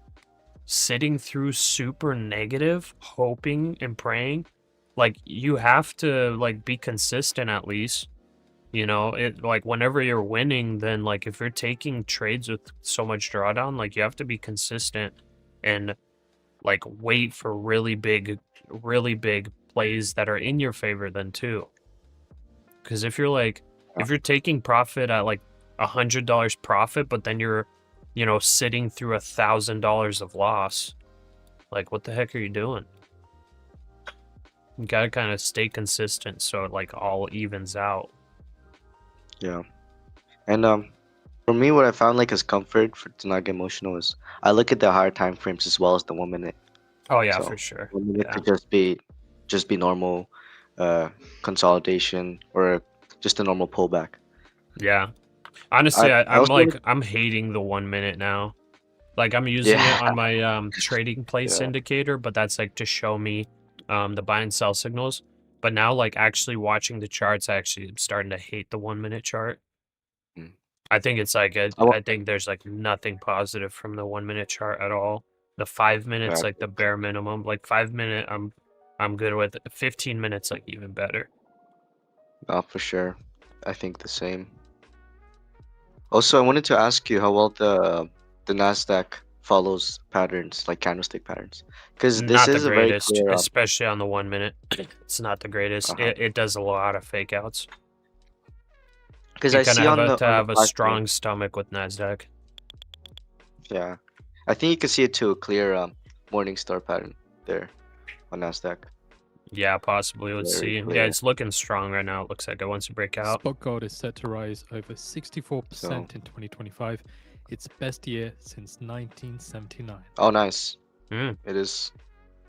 sitting through super negative, hoping and praying, like you have to like be consistent at least. You know, it like whenever you're winning, then like if you're taking trades with so much drawdown, like you have to be consistent and like wait for really big plays that are in your favor then too. Because if you're like if you're taking profit at like $100 profit, but then you're, you know, sitting through $1,000 of loss, like what the heck are you doing? You gotta kind of stay consistent so it like all evens out. Yeah. And for me, what I found like as comfort to not get emotional is I look at the higher time frames as well as the 1 minute. Oh yeah, so for sure. 1 minute could just be normal consolidation or just a normal pullback. Yeah. Honestly, I'm hating the 1 minute now. Like I'm using it on my trading place indicator, but that's like to show me the buy and sell signals. But now, like, actually watching the charts, I actually am starting to hate the 1 minute chart. I think it's like, I think there's like nothing positive from the 1 minute chart at all. The 5 minutes, like the bare minimum. Like 5 minute, I'm good with. 15 minutes, like even better. For sure. I think the same. Also, I wanted to ask you how well the NASDAQ follows patterns, like candlestick patterns, because this Not the is a very greatest, clear. especially on the 1 minute. It's not the greatest. It does a lot of fake outs. Because You I kind see of on have to have a 5 strong minute. stomach with NASDAQ. Yeah, I think you can see it to a clear morning star pattern there on NASDAQ. Yeah, possibly. Let's Very see. clear. Yeah, it's looking strong right now. It looks like it wants to break out. Spot gold is set to rise over 64% in 2025. Its best year since 1979. Oh, nice. Mm. It is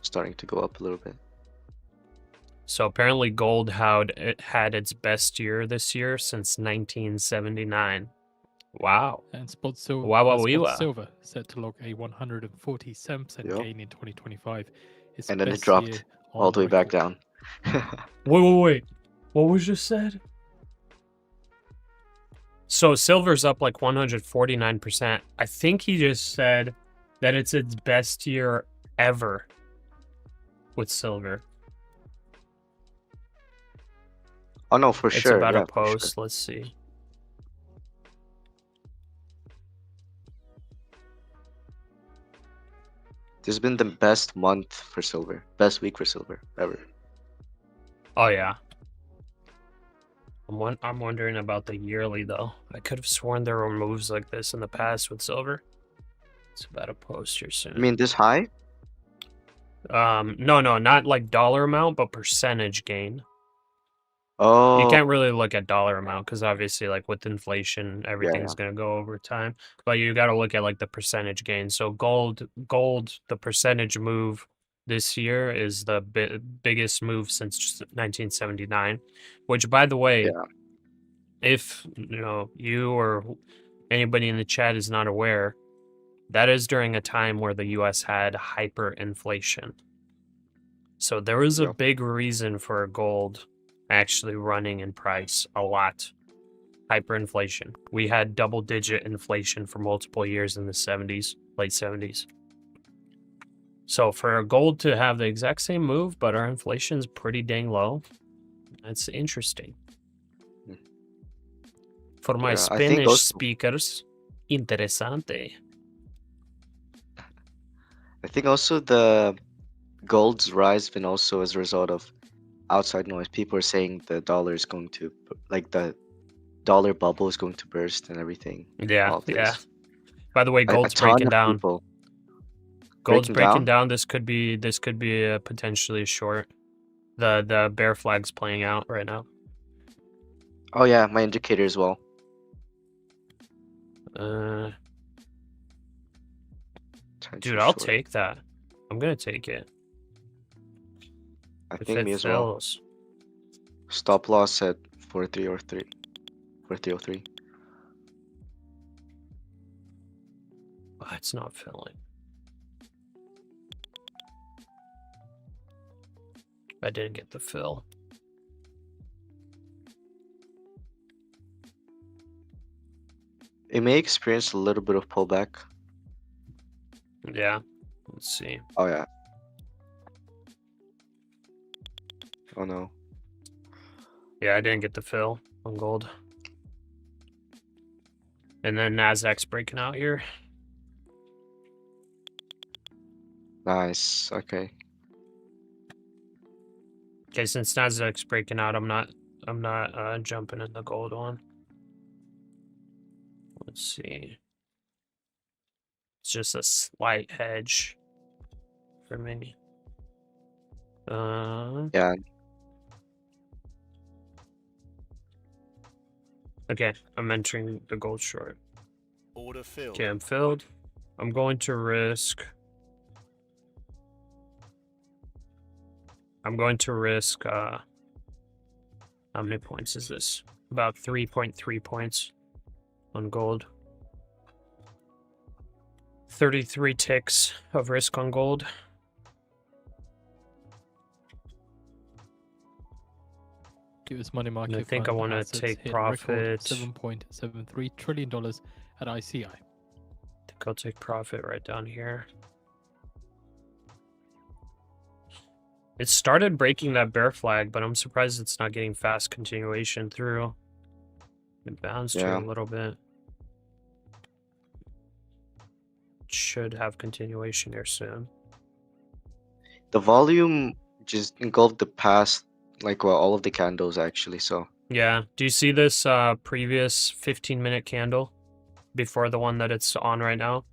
starting to go up a little bit. So apparently gold had its best year this year since 1979. Wow. And spot silver, silver set to log a 147% gain in 2025. Its and then best it dropped year all the way back record. down. Wait. What was just said? So silver's up like 149%. I think he just said that it's its best year ever with silver. Oh no, for sure. It's about yeah, a post. Sure. Let's see. This has been the best month for silver. Best week for silver ever. Oh yeah. I'm wondering about the yearly though. I could have sworn there were moves like this in the past with silver. It's about a post here soon. I mean, this high? No, not like dollar amount, but percentage gain. Oh. You can't really look at dollar amount because obviously, like with inflation, everything's gonna go over time. But you got to look at like the percentage gain. So gold, the percentage move this year is the biggest move since 1979. Which, by the way, if you or anybody in the chat is not aware, that is during a time where the U.S. had hyperinflation. So there was a big reason for gold actually running in price a lot. Hyperinflation. We had double-digit inflation for multiple years in the 70s, late 70s. So for gold to have the exact same move, but our inflation's pretty dang low, that's interesting. For my Spanish speakers, interesante. I think also the gold's rise been also as a result of outside noise. People are saying the dollar is going to, like the dollar bubble is going to burst and everything. Yeah. By the way, gold's breaking down. Gold's breaking down. This could be potentially a short. The bear flag's playing out right now. Oh yeah, my indicator as well. Dude, I'll take that. I'm gonna take it. I think me as well. Stop loss at 4303. Oh, it's not filling. I didn't get the fill. It may experience a little bit of pullback. Yeah. Let's see. Oh yeah. Oh no. Yeah, I didn't get the fill on gold. And then NASDAQ's breaking out here. Nice. Okay. Okay, since NASDAQ's breaking out, I'm not jumping in the gold one. Let's see. It's just a slight hedge for me. Yeah. Okay, I'm entering the gold short. Order filled. Okay, I'm filled. I'm going to risk. How many points is this? About 3.3 points on gold. 33 ticks of risk on gold. US money market I think I fund want to assets take hit profit. a record $7.73 trillion at ICI. I think I'll take profit right down here. It started breaking that bear flag, but I'm surprised it's not getting fast continuation through. It bounced here a little bit. Should have continuation here soon. The volume just engulfed the past, like, well, all of the candles actually. So Yeah. Do you see this previous 15-minute candle before the one that it's on right now?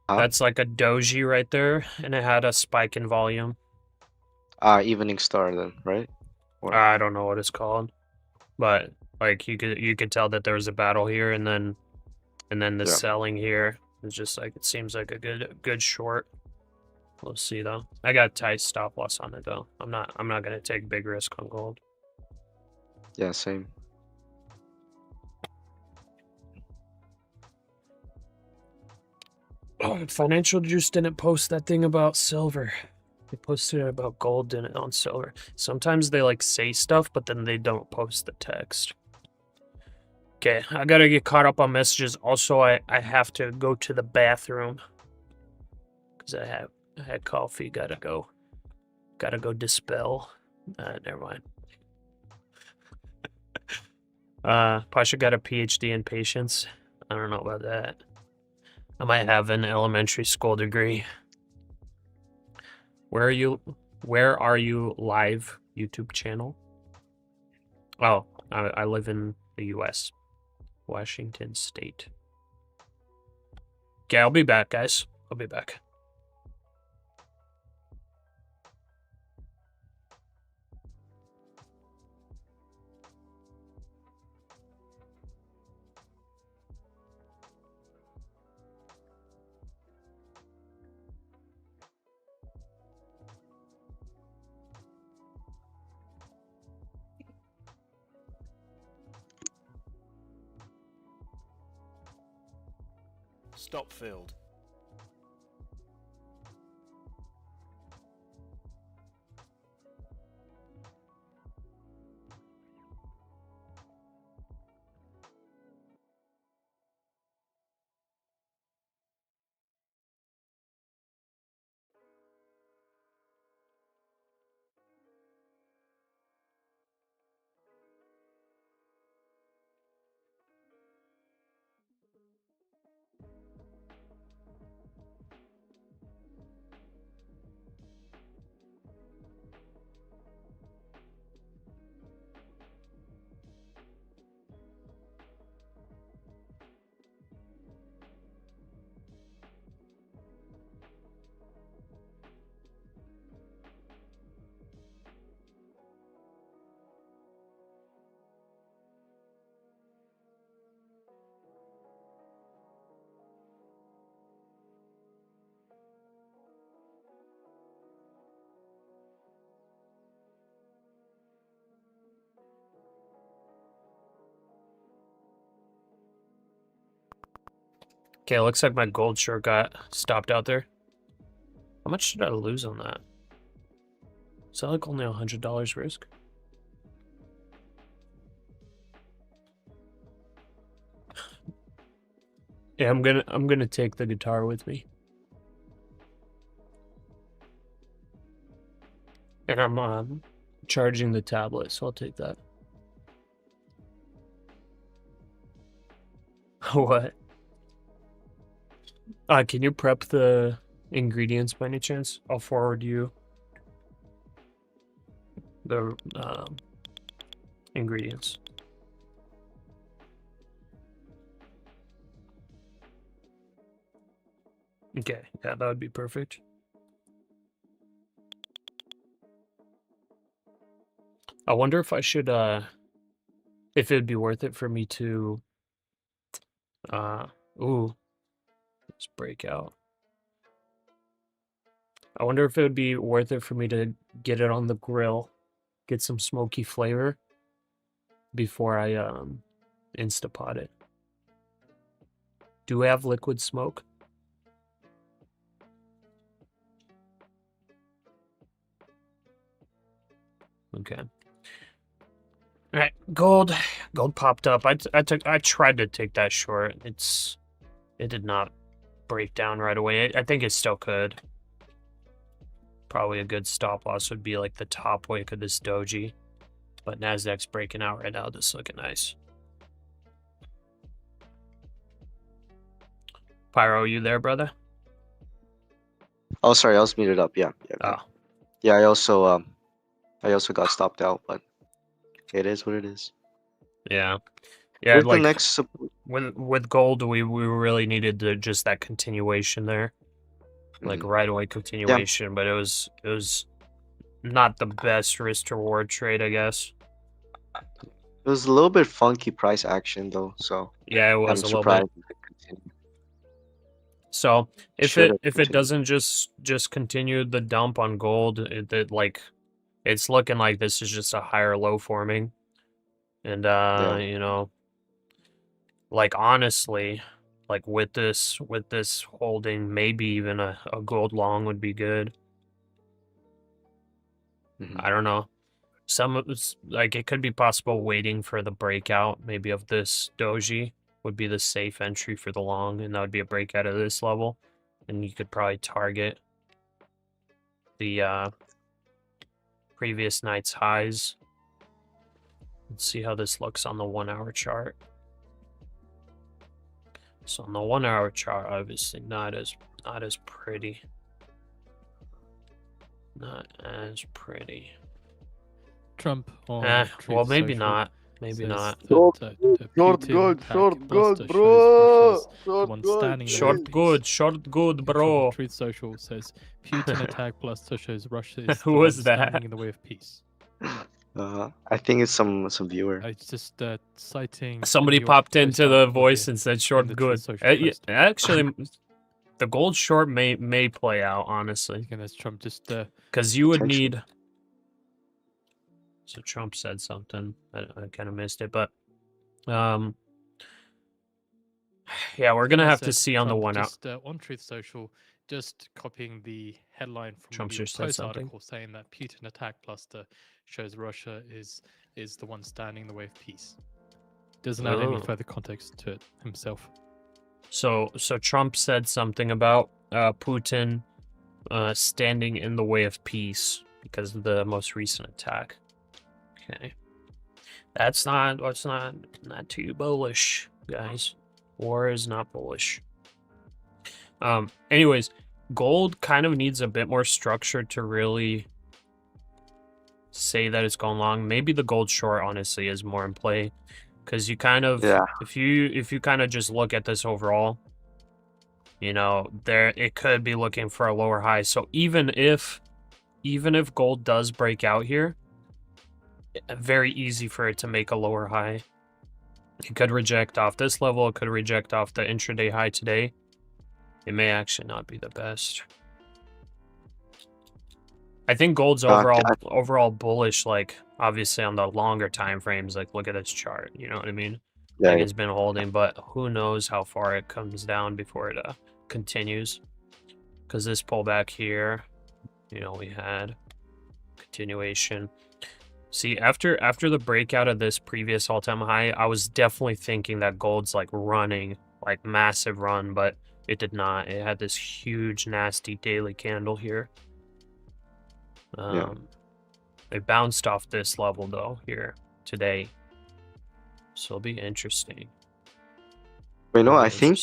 That's like a doji right there, and it had a spike in volume. Evening star then, right? Or I don't know what it's called, but like you could tell that there was a battle here, and then the selling here. It's just like, it seems like a good short. We'll see though. I got tight stop loss on it though. I'm not gonna take big risk on gold. yeah, same. Oh, Financial Juice didn't post that thing about silver. They posted it about gold, didn't on silver. Sometimes they like say stuff, but then they don't post the text. Okay, I gotta get caught up on messages. Also, I have to go to the bathroom because I had coffee. Gotta go dispel. Never mind. Pasha got a PhD in patience. I don't know about that. I might have an elementary school degree. Where are you live YouTube channel? Oh, I live in the US. Washington State. Okay, I'll be back, guys. I'll be back. Stop filled. Okay, looks like my gold short got stopped out there. How much did I lose on that? Is that like only $100 risk? Yeah, I'm gonna take the guitar with me. And I'm charging the tablet, so I'll take that. What? Can you prep the ingredients by any chance? I'll forward you the ingredients. Okay, yeah, that would be perfect. I wonder if I should, if it'd be worth it for me to, ooh, let's break out. I wonder if it would be worth it for me to get it on the grill, get some smoky flavor before I, Instapot it. Do we have liquid smoke? Okay. Gold popped up. I tried to take that short. It did not break down right away. I think it still could. Probably a good stop loss would be like the top wick of this doji. But NASDAQ's breaking out right now. This looking nice. Pyro, you there, brother? Oh, sorry, I was muted up. Yeah. Oh. Yeah, I also got stopped out, but it is what it is. Yeah. Yeah, Where's like the next with gold, we really needed just that continuation there. Like right away continuation, but it was not the best risk to reward trade, I guess. It was a little bit funky price action though, so yeah, it was I'm a little bit. So if it doesn't just continue the dump on gold, it's looking like this is just a higher low forming, and you know, like honestly, like with this holding, maybe even a gold long would be good. I don't know. Like it could be possible waiting for the breakout maybe of this doji would be the safe entry for the long, and that would be a breakout of this level, and you could probably target the previous night's highs. Let's see how this looks on the 1 hour chart. So on the 1 hour chart, obviously not as pretty. Not as pretty. Trump on well, maybe Social not. Maybe not. Short good, bro. Short good, bro. Truth Social says Putin attack plus shows Russia is Who was that? standing in the way of peace. I think it's some viewer. I just citing. Somebody popped into the voice and said short good. Actually, the gold short may play out, honestly. Again, that's Trump just because you would need. So Trump said something. I kind of missed it, but yeah, we're gonna have to see on the 1 hour. On Truth Social, just copying the headline from Trump the Post article saying that Putin attack cluster shows Russia is the one standing in the way of peace. Doesn't add any further context to it himself. So Trump said something about Putin standing in the way of peace because of the most recent attack. Okay, that's not too bullish, guys. War is not bullish. Anyways, gold kind of needs a bit more structure to really say that it's going long. Maybe the gold short honestly is more in play, because you kind of if you kind of just look at this overall, you know, it could be looking for a lower high. So even if gold does break out here, very easy for it to make a lower high. It could reject off this level. It could reject off the intraday high today. It may actually not be the best. I think gold's overall bullish, like obviously on the longer time frames. Like look at this chart. You know what I mean? Yeah, like it's been holding, but who knows how far it comes down before it continues? Because this pullback here, you know, we had continuation. See, after the breakout of this previous all-time high, I was definitely thinking that gold's like running, like massive run, but it did not. It had this huge, nasty daily candle here. It bounced off this level though here today, so it'll be interesting. But no, I think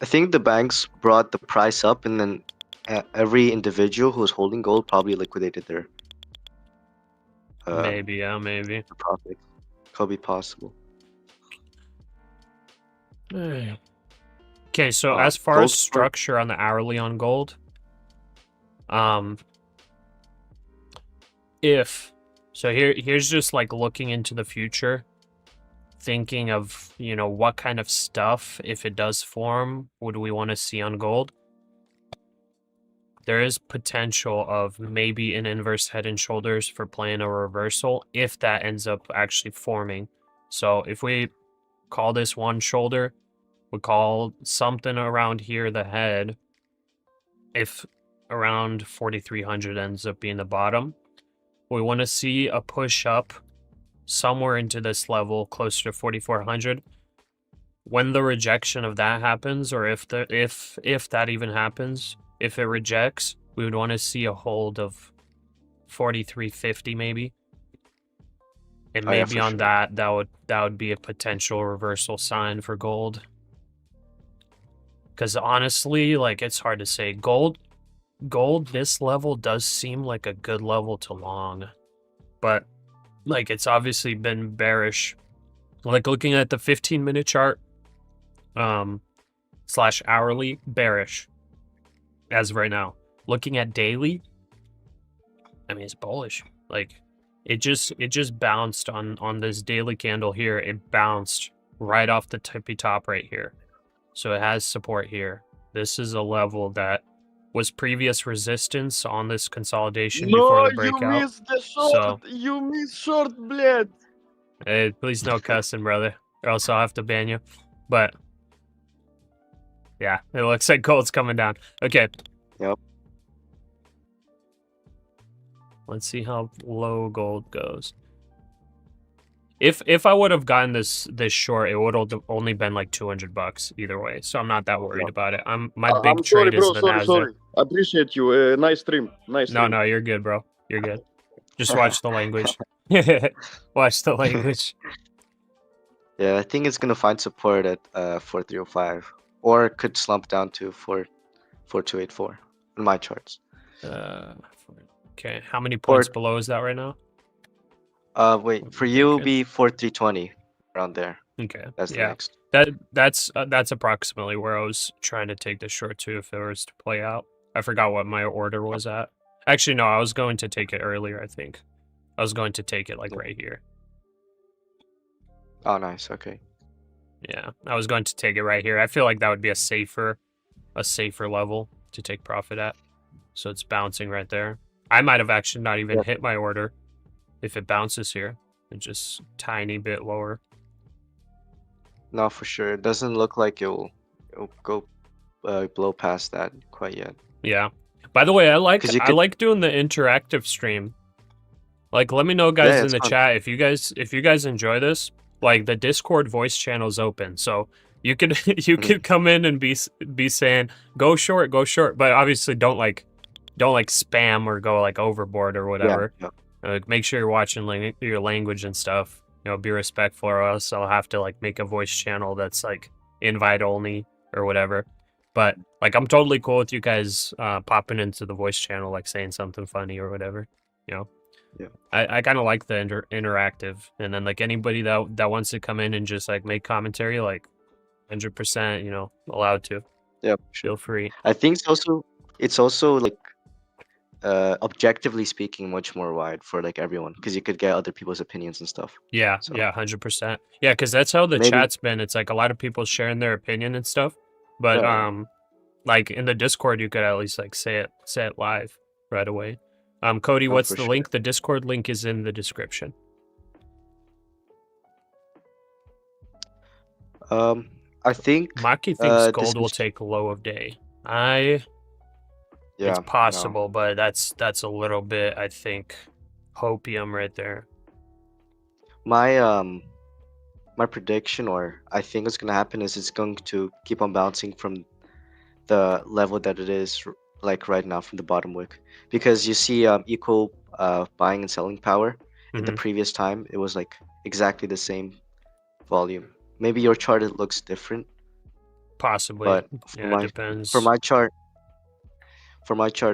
the banks brought the price up, and then every individual who's holding gold probably liquidated their. Maybe. Profit could be possible. Okay, so as far as structure on the hourly on gold, here's just like looking into the future, thinking of, you know, what kind of stuff, if it does form, would we want to see on gold? There is potential of maybe an inverse head and shoulders for playing a reversal if that ends up actually forming. So if we call this one shoulder, we call something around here the head. If around 4,300 ends up being the bottom, we want to see a push up somewhere into this level closer to 4,400. When the rejection of that happens, or if that even happens, if it rejects, we would want to see a hold of 43.50 maybe. And maybe on that would be a potential reversal sign for gold. Because honestly, like, it's hard to say. Gold, this level does seem like a good level to long. But, like, it's obviously been bearish. Like, looking at the 15-minute chart, / hourly, bearish. As of right now. Looking at daily, I mean, it's bullish. Like, it just bounced on this daily candle here. It bounced right off the tippy top right here. So it has support here. This is a level that was previous resistance on this consolidation before the breakout. You missed the short. So, you missed short, bled. Hey, please no cussing, brother, or else I'll have to ban you. But yeah, it looks like gold's coming down. Okay. Yep. Let's see how low gold goes. If I would have gotten this short, it would have only been like $200 either way. So I'm not that worried about it. My big trade is the NASDAQ. Sorry. Appreciate you. Nice stream. No, you're good, bro. You're good. Just watch the language. Watch the language. Yeah, I think it's gonna find support at 4305, or it could slump down to 4284 in my charts. Okay, how many points below is that right now? Wait, for you it'll be 4320 around there. Okay, that's the next. That's approximately where I was trying to take this short to if it was to play out. I forgot what my order was at. Actually, no, I was going to take it earlier. I think I was going to take it like right here. Oh, nice. Okay. Yeah, I was going to take it right here. I feel like that would be a safer level to take profit at. So it's bouncing right there. I might have actually not even hit my order if it bounces here. It's just tiny bit lower. No, for sure. It doesn't look like it'll go blow past that quite yet. Yeah. By the way, I like doing the interactive stream. Like, let me know, guys, in the chat if you guys enjoy this. Like, the Discord voice channel is open, so you could come in and be saying go short, but obviously don't spam or go like overboard or whatever. Yeah. Make sure you're watching your language and stuff. You know, be respectful, or else I'll have to like make a voice channel that's like invite only or whatever. But like, I'm totally cool with you guys popping into the voice channel, like saying something funny or whatever. You know. Yeah. I kind of like the interactive, and then like anybody that wants to come in and just like make commentary, like 100%, you know, allowed to. Yeah. Feel free. I think it's also like objectively speaking much more wide for like everyone, because you could get other people's opinions and stuff. Yeah. So. Yeah. 100%. Yeah. Because that's how the chat's been. It's like a lot of people sharing their opinion and stuff, but like in the Discord, you could at least like say it live right away. Cody, what's the link? The Discord link is in the description. I think Maki thinks gold will take low of day. It's possible, but that's a little bit, I think, hopium right there. My prediction, or I think what's gonna happen, is it's going to keep on bouncing from the level that it is like right now from the bottom wick, because you see equal buying and selling power. In the previous time it was like exactly the same volume. Maybe your chart, it looks different, possibly, but it depends. For my chart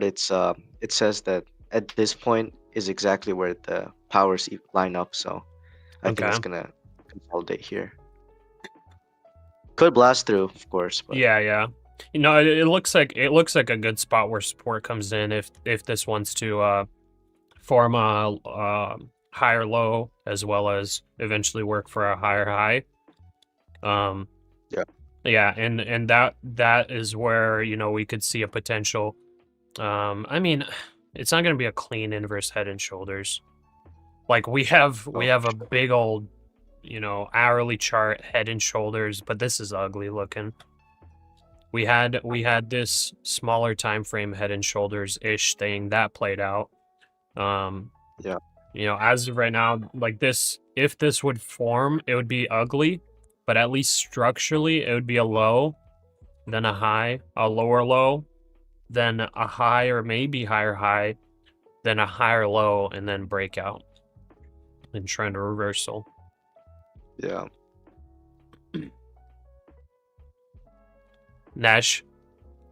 it's it says that at this point is exactly where the powers line up, so I think it's gonna consolidate here. Could blast through, of course, but yeah. You know, it looks like a good spot where support comes in if this wants to form a higher low, as well as eventually work for a higher high. Yeah, and that is where, you know, we could see a potential. I mean, it's not going to be a clean inverse head and shoulders. Like we have a big old, you know, hourly chart head and shoulders, but this is ugly looking. We had this smaller time frame head and shoulders ish thing that played out. You know, as of right now, like this if this would form, it would be ugly, but at least structurally, it would be a low, then a high, a lower low, then a high or maybe higher high, then a higher low, and then breakout and trend reversal. Yeah. Nash,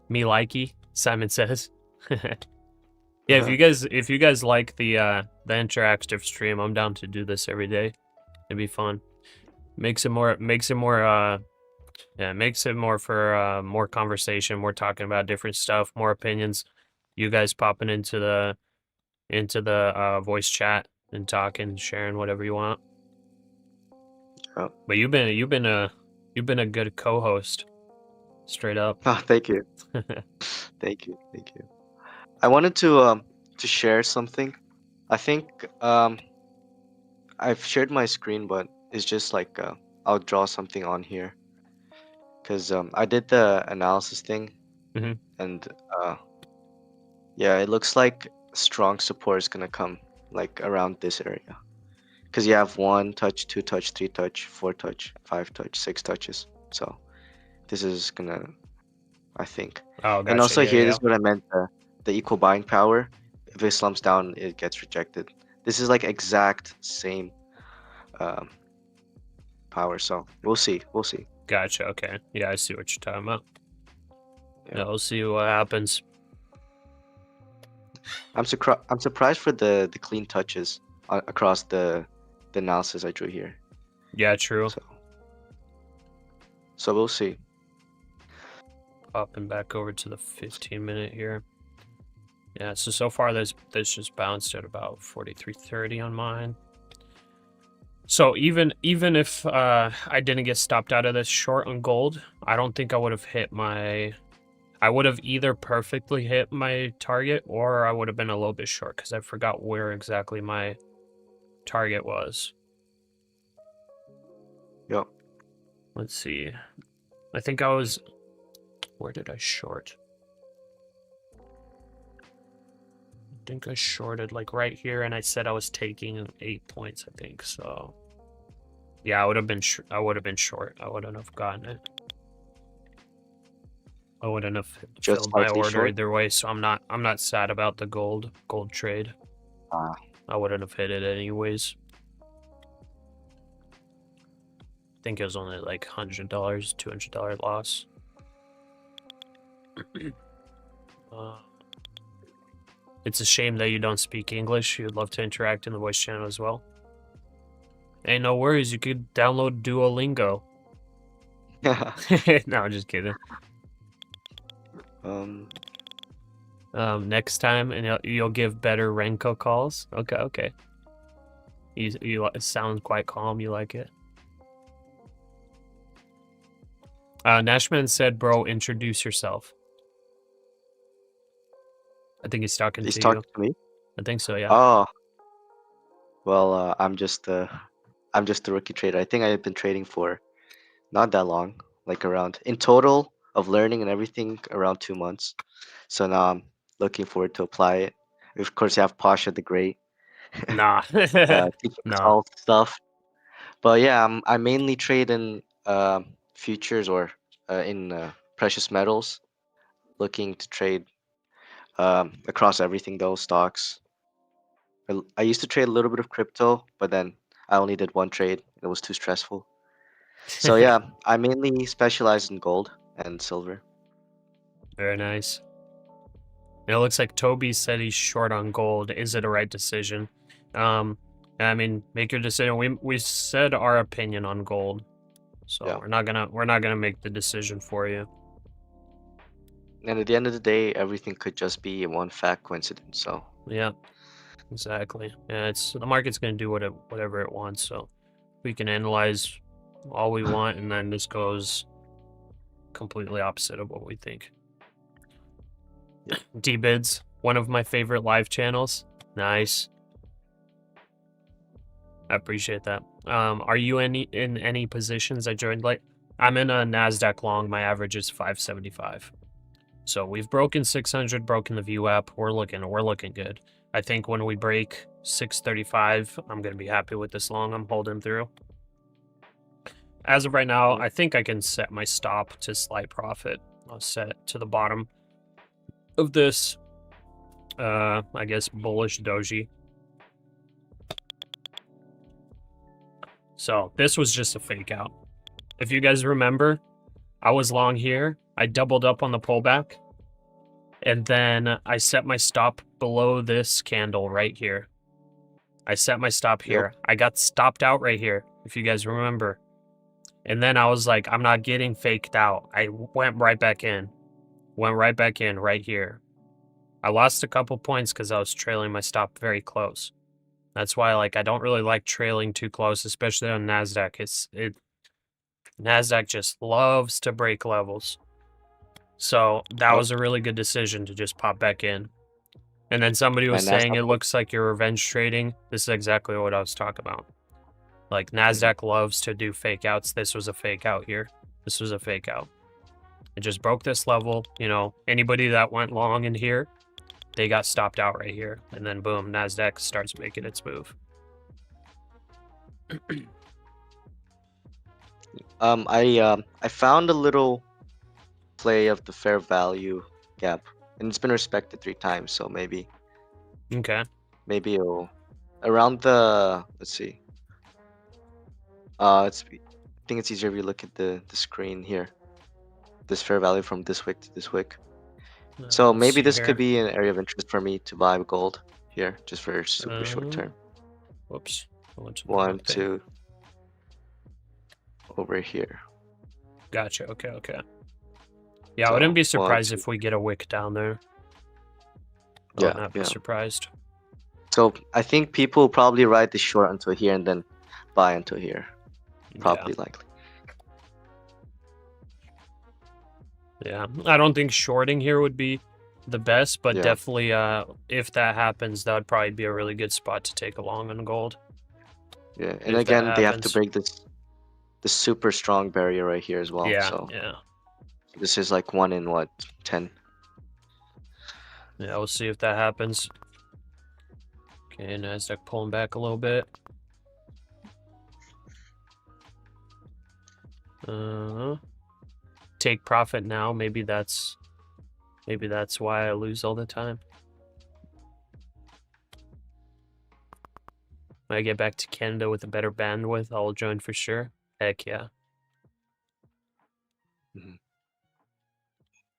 me likey, Simon says. Yeah, if you guys like the interactive stream, I'm down to do this every day. It'd be fun. Makes it more for more conversation, more talking about different stuff, more opinions. You guys popping into the voice chat and talking, sharing whatever you want. Yeah. But you've been a good co-host. Straight up. Oh, thank you. Thank you. I wanted to share something. I think I've shared my screen, but it's just like I'll draw something on here because I did the analysis thing, and yeah, it looks like strong support is gonna come like around this area because you have 1 touch, 2 touch, 3 touch, 4 touch, 5 touch, 6 touches. So this is gonna, I think. Oh, gotcha. And also Yeah, here, this is what I meant. The equal buying power. If it slumps down, it gets rejected. This is like exact same power. So we'll see. Gotcha. Okay. Yeah, I see what you're talking about. Yeah. We'll see what happens. I'm surprised for the clean touches across the analysis I drew here. Yeah, true. So we'll see. Popping back over to the 15-minute here. Yeah, so far this just bounced at about 43.30 on mine. So even if I didn't get stopped out of this short on gold, I don't think I would have hit my... I would have either perfectly hit my target or I would have been a little bit short because I forgot where exactly my target was. Yep. Let's see. I think I was... Where did I short? I think I shorted like right here, and I said I was taking 8 points. I think so. Yeah, I would have been short. I wouldn't have gotten it. I wouldn't have Just filled my order short? either way. So I'm not sad about the gold trade. I wouldn't have hit it anyways. I think it was only like $100, $200 loss. It's a shame that you don't speak English. You'd love to interact in the voice channel as well. Hey, no worries. You could download Duolingo. No, I'm just kidding. Next time, and you'll give better Renko calls. Okay. You sound quite calm. You like it. Nashman said, "Bro, introduce yourself." I think he's talking to you. He's talking to me? I think so, yeah. Oh. Well, I'm just a rookie trader. I think I've been trading for not that long, like around in total of learning and everything around 2 months. So now I'm looking forward to apply it. Of course, you have Pasha the Great. Nah. Teaching us all stuff. But yeah, I mainly trade in futures or in precious metals. Looking to trade across everything though, stocks. I used to trade a little bit of crypto, but then I only did 1 trade. It was too stressful. So yeah, I mainly specialize in gold and silver. Very nice. It looks like Toby said he's short on gold. Is it a right decision? I mean, make your decision. We said our opinion on gold, so yeah. we're not gonna make the decision for you. And at the end of the day, everything could just be one fat coincidence. So yeah, exactly. Yeah, the market's gonna do whatever it wants. So we can analyze all we want, and then this goes completely opposite of what we think. Yeah. D-Bids, one of my favorite live channels. Nice. I appreciate that. Are you in any positions? I joined late. I'm in a NASDAQ long. My average is 575. So we've broken 600, broken the VWAP. We're looking good. I think when we break 635. I'm going to be happy with this long. I'm holding through. As of right now, I think I can set my stop to slight profit. I'll set it to the bottom of this, I guess, bullish doji. So this was just a fake out. If you guys remember, I was long here. I doubled up on the pullback. And then I set my stop below this candle right here. I set my stop here. I got stopped out right here, if you guys remember. And then I was like, I'm not getting faked out. I went right back in. Went right back in right here. I lost a couple points because I was trailing my stop very close. That's why, like, I don't really like trailing too close, especially on NASDAQ. NASDAQ just loves to break levels. So that was a really good decision to just pop back in. And then somebody was saying it looks like you're revenge trading. This is exactly what I was talking about. Like, NASDAQ loves to do fake outs. This was a fake out here. This was a fake out. It just broke this level. You know, anybody that went long in here, they got stopped out right here. And then boom, NASDAQ starts making its move. I found a little play of the fair value gap, and it's been respected 3 times, so maybe it'll around the, let's see, I think it's easier if you look at the screen here, this fair value from this wick to this wick. So maybe this could be an area of interest for me to buy gold here, just for super short term. Whoops. 1, 2 over here. Gotcha. Okay. Yeah, I wouldn't be surprised if we get a wick down there. I would not be surprised. So I think people probably ride the short until here and then buy until here. Probably likely. Yeah, I don't think shorting here would be the best, but definitely if that happens, that would probably be a really good spot to take along on gold. Yeah, and again, they have to break this super strong barrier right here as well. So this is like 1 in what, 10? Yeah, we'll see if that happens. Okay, NASDAQ pulling back a little bit. Take profit now. Maybe that's why I lose all the time. When I get back to Canada with a better bandwidth, I'll join for sure. Heck yeah.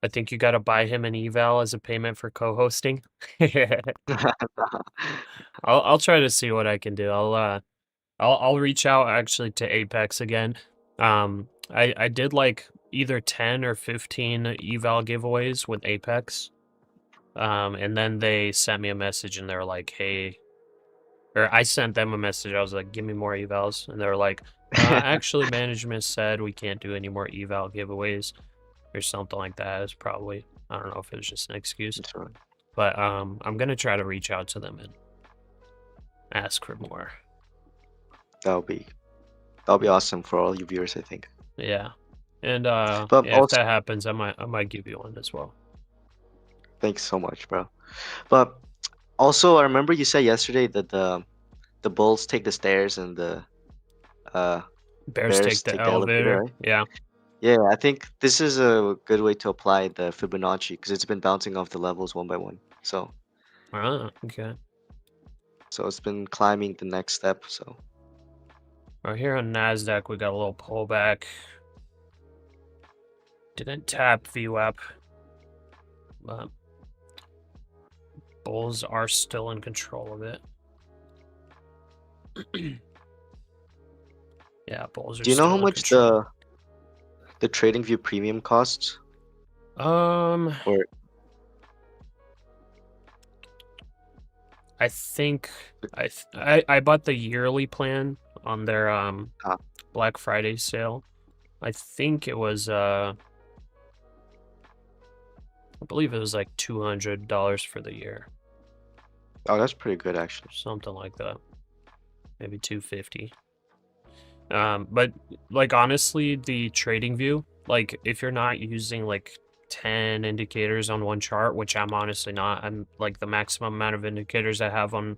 I think you gotta buy him an eval as a payment for co-hosting. I'll try to see what I can do. I'll reach out actually to Apex again. I did like either 10 or 15 eval giveaways with Apex. And then they sent me a message and they're like, hey, or I sent them a message. I was like, give me more evals. And they're like, actually management said we can't do any more eval giveaways or something like that. It's probably, I don't know if it was just an excuse. But I'm gonna try to reach out to them and ask for more. That'll be awesome for all you viewers, I think. Yeah. And if that happens, I might give you one as well. Thanks so much, bro. But also, I remember you said yesterday that the bulls take the stairs and the bears take the elevator. Right? Yeah. Yeah, I think this is a good way to apply the Fibonacci because it's been bouncing off the levels one by one. So. Okay. So it's been climbing the next step. So. Right here on NASDAQ, we got a little pullback. Didn't tap VWAP. But bulls are still in control of it. Yeah, bulls are. Do you know how much the TradingView Premium costs? Or I think I bought the yearly plan on their Black Friday sale. I think it was I believe it was like $200 for the year. Oh, that's pretty good actually. Something like that. Maybe $250. But like honestly, the TradingView, like if you're not using like 10 indicators on one chart, which I'm honestly not, I'm like the maximum amount of indicators I have on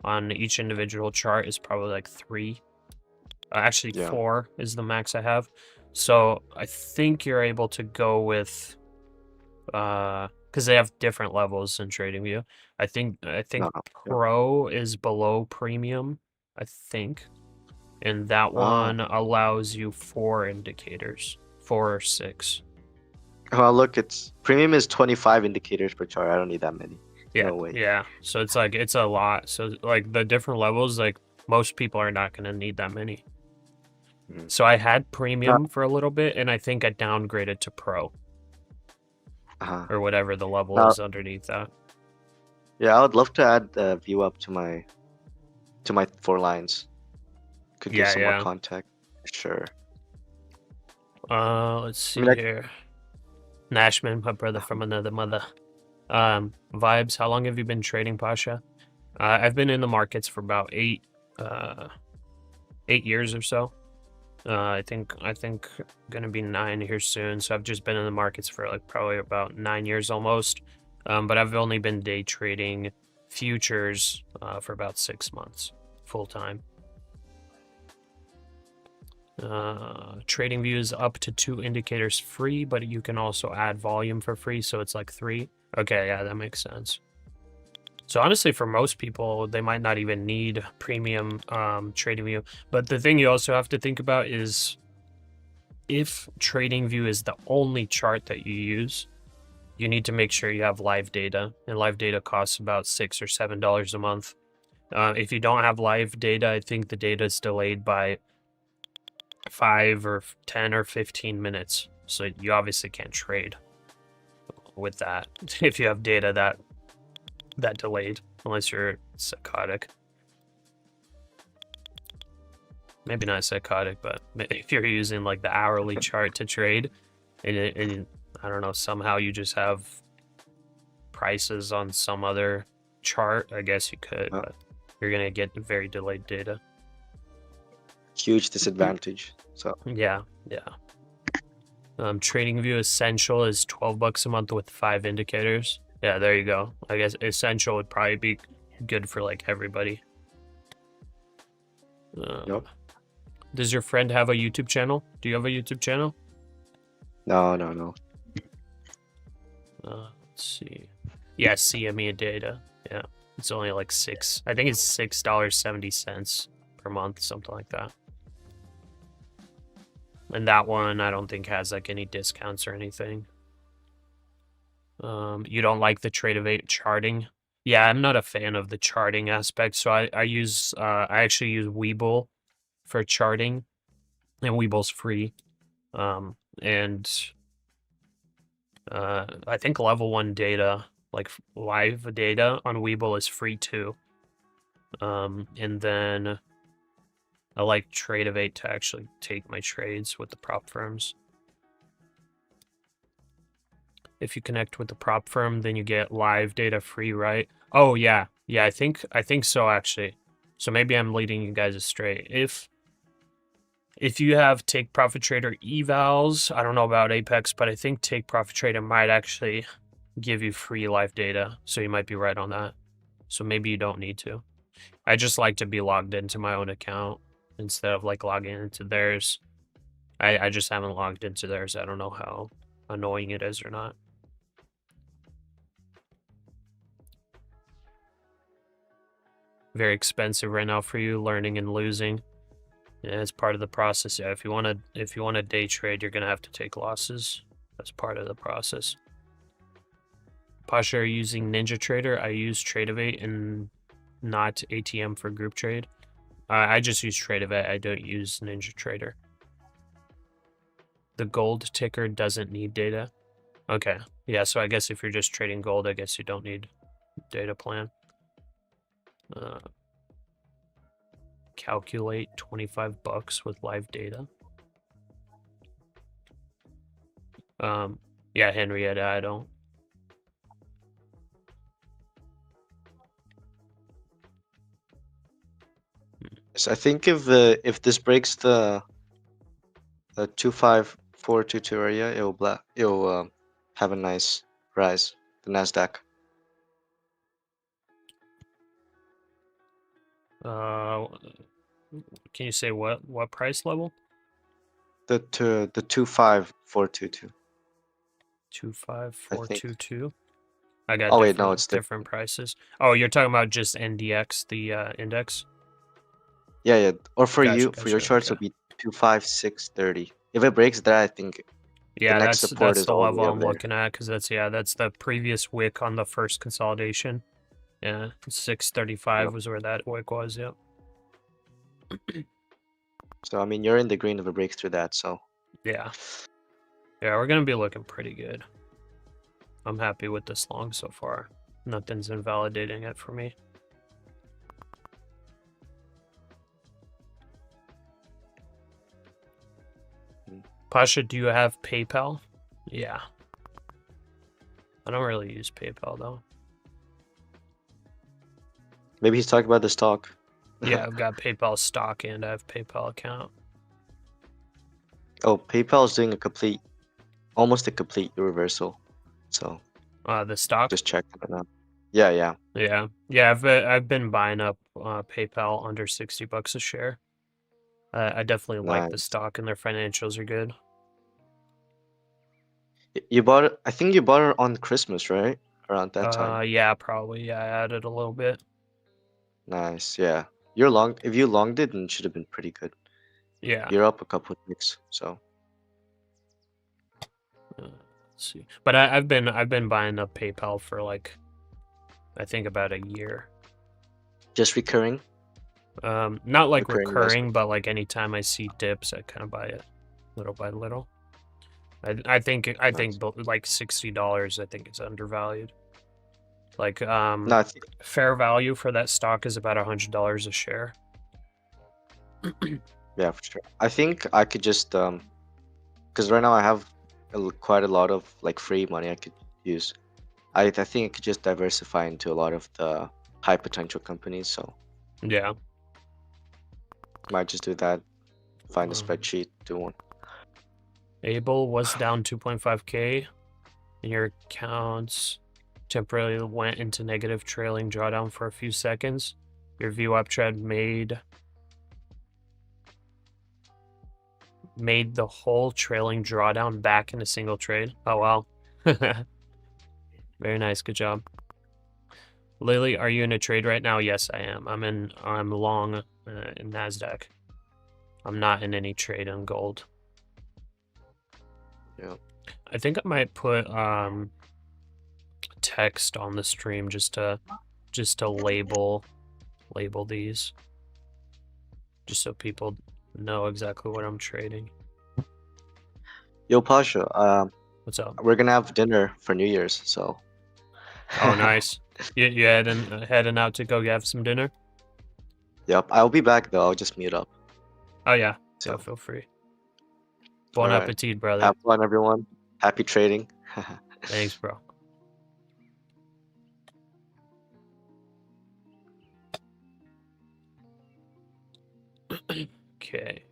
on each individual chart is probably like 3. Actually, Yeah. 4 is the max I have. So I think you're able to go with, because they have different levels in TradingView. I think No, no. Yeah. Pro is below Premium, I think, and that Oh. one allows you 4 indicators, 4 or 6. Well, look, it's premium is 25 indicators per chart. I don't need that many. Yeah, No way. yeah. So it's like it's a lot. So like the different levels, like most people are not gonna need that many. So I had Premium for a little bit, and I think I downgraded to Pro. Or whatever the level is underneath that. Yeah, I would love to add the view up to my 4 lines. Could give some more context. Sure. Let's see here. Nashman, my brother from another mother. Vibes, how long have you been trading, Pasha? I've been in the markets for about 8 years or so. I think gonna be 9 here soon. So I've just been in the markets for like probably about 9 years almost. But I've only been day trading futures for about 6 months full time. TradingView is up to 2 indicators free, but you can also add volume for free, so it's like 3. Okay, yeah, that makes sense. So honestly, for most people, they might not even need premium TradingView. But the thing you also have to think about is if TradingView is the only chart that you use, you need to make sure you have live data, and live data costs about $6 or $7 a month. If you don't have live data, I think the data is delayed by 5 or 10 or 15 minutes. So you obviously can't trade with that if you have data that delayed, unless you're psychotic. Maybe not psychotic, but if you're using like the hourly chart to trade, and I don't know, somehow you just have prices on some other chart, I guess you could, but you're gonna get very delayed data. Huge disadvantage. So yeah. TradingView Essential is $12 a month with 5 indicators. Yeah, there you go. I guess Essential would probably be good for like everybody. Yep. Does your friend have a YouTube channel? Do you have a YouTube channel? No. Let's see. Yeah, CME data. Yeah, it's only like I think it's $6.70 per month, something like that. And that one I don't think has like any discounts or anything. You don't like the Trade-of-8 charting? Yeah, I'm not a fan of the charting aspect, so I actually use Webull for charting, and Webull's free. And I think level 1 data, like live data on Webull, is free too. And then I like Trade-of-8 to actually take my trades with the prop firms. If you connect with the prop firm, then you get live data free, right? Oh yeah, I think so actually. So maybe I'm leading you guys astray. If you have Take Profit Trader evals, I don't know about Apex, but I think Take Profit Trader might actually give you free live data. So you might be right on that. So maybe you don't need to. I just like to be logged into my own account instead of like logging into theirs. I just haven't logged into theirs. I don't know how annoying it is or not. Very expensive right now for you, learning and losing. Yeah, it's part of the process. Yeah, if you want to day trade, you're gonna have to take losses. That's part of the process. Pasha, are you using NinjaTrader? I use Trade-of-8 and not ATM for group trade. I just use Trade-of-8. I don't use NinjaTrader. The gold ticker doesn't need data. Okay, yeah. So I guess if you're just trading gold, I guess you don't need data plan. Calculate $25 with live data. Yeah, Henrietta, I don't. So I think if this breaks the 25422 area, it'll have a nice rise. The NASDAQ. Can you say what price level? The 25422. 25422. I got Oh wait, no, it's different prices. Oh, you're talking about just NDX, the index? Yeah. Or for Gotcha, your shorts okay. will be 25630. If it breaks that, I think yeah, the next support that's is the all the level way up I'm there. looking at because that's the previous wick on the first consolidation. Yeah, 635 was where that wick was. Yep. So I mean, you're in the green if it breaks through that. So Yeah, we're gonna be looking pretty good. I'm happy with this long so far. Nothing's invalidating it for me. Pasha, do you have PayPal? Yeah. I don't really use PayPal though. maybe he's talking about the stock. Yeah, I've got PayPal stock and I have PayPal account. Oh, PayPal is doing almost a complete reversal. So The stock? just check it out. Yeah. Yeah. I've been buying up PayPal under $60 a share. I definitely like the Nice. stock and their financials are good. You bought it. I think you bought it on Christmas, right? Around that time. Yeah, probably. Yeah, I added a little bit. Nice. Yeah. You're long. If you longed it, then it should have been pretty good. Yeah. You're up a couple of ticks. So. Let's see. But I've been buying up PayPal for like, I think about a year. Just recurring. Not like Recurring recurring, but like anytime I see dips, I kind of buy it, little by little. I think like $60. I think it's undervalued. Like No, fair value for that stock is about $100 a share. yeah, for sure. I think I could just because right now I have quite a lot of like free money I could use. I think I could just diversify into a lot of the high potential companies. So Yeah. might just do that. Find a spreadsheet, do one. Able was down 2.5K. And your accounts temporarily went into negative trailing drawdown for a few seconds. Your view uptrend made the whole trailing drawdown back in a single trade. Oh wow. Very nice, good job. Lily, are you in a trade right now? Yes, I am. I'm long in NASDAQ. I'm not in any trade on gold. Yeah. I think I might put text on the stream just to label these, just so people know exactly what I'm trading. Yo, Pasha, What's up? we're gonna have dinner for New Year's, so. Oh, nice. You heading out to go have some dinner? Yep, I'll be back though. I'll just mute up. Oh yeah, So. feel free. Bon Alright. appetit, brother. Have fun, everyone. Happy trading. Thanks, bro. Okay.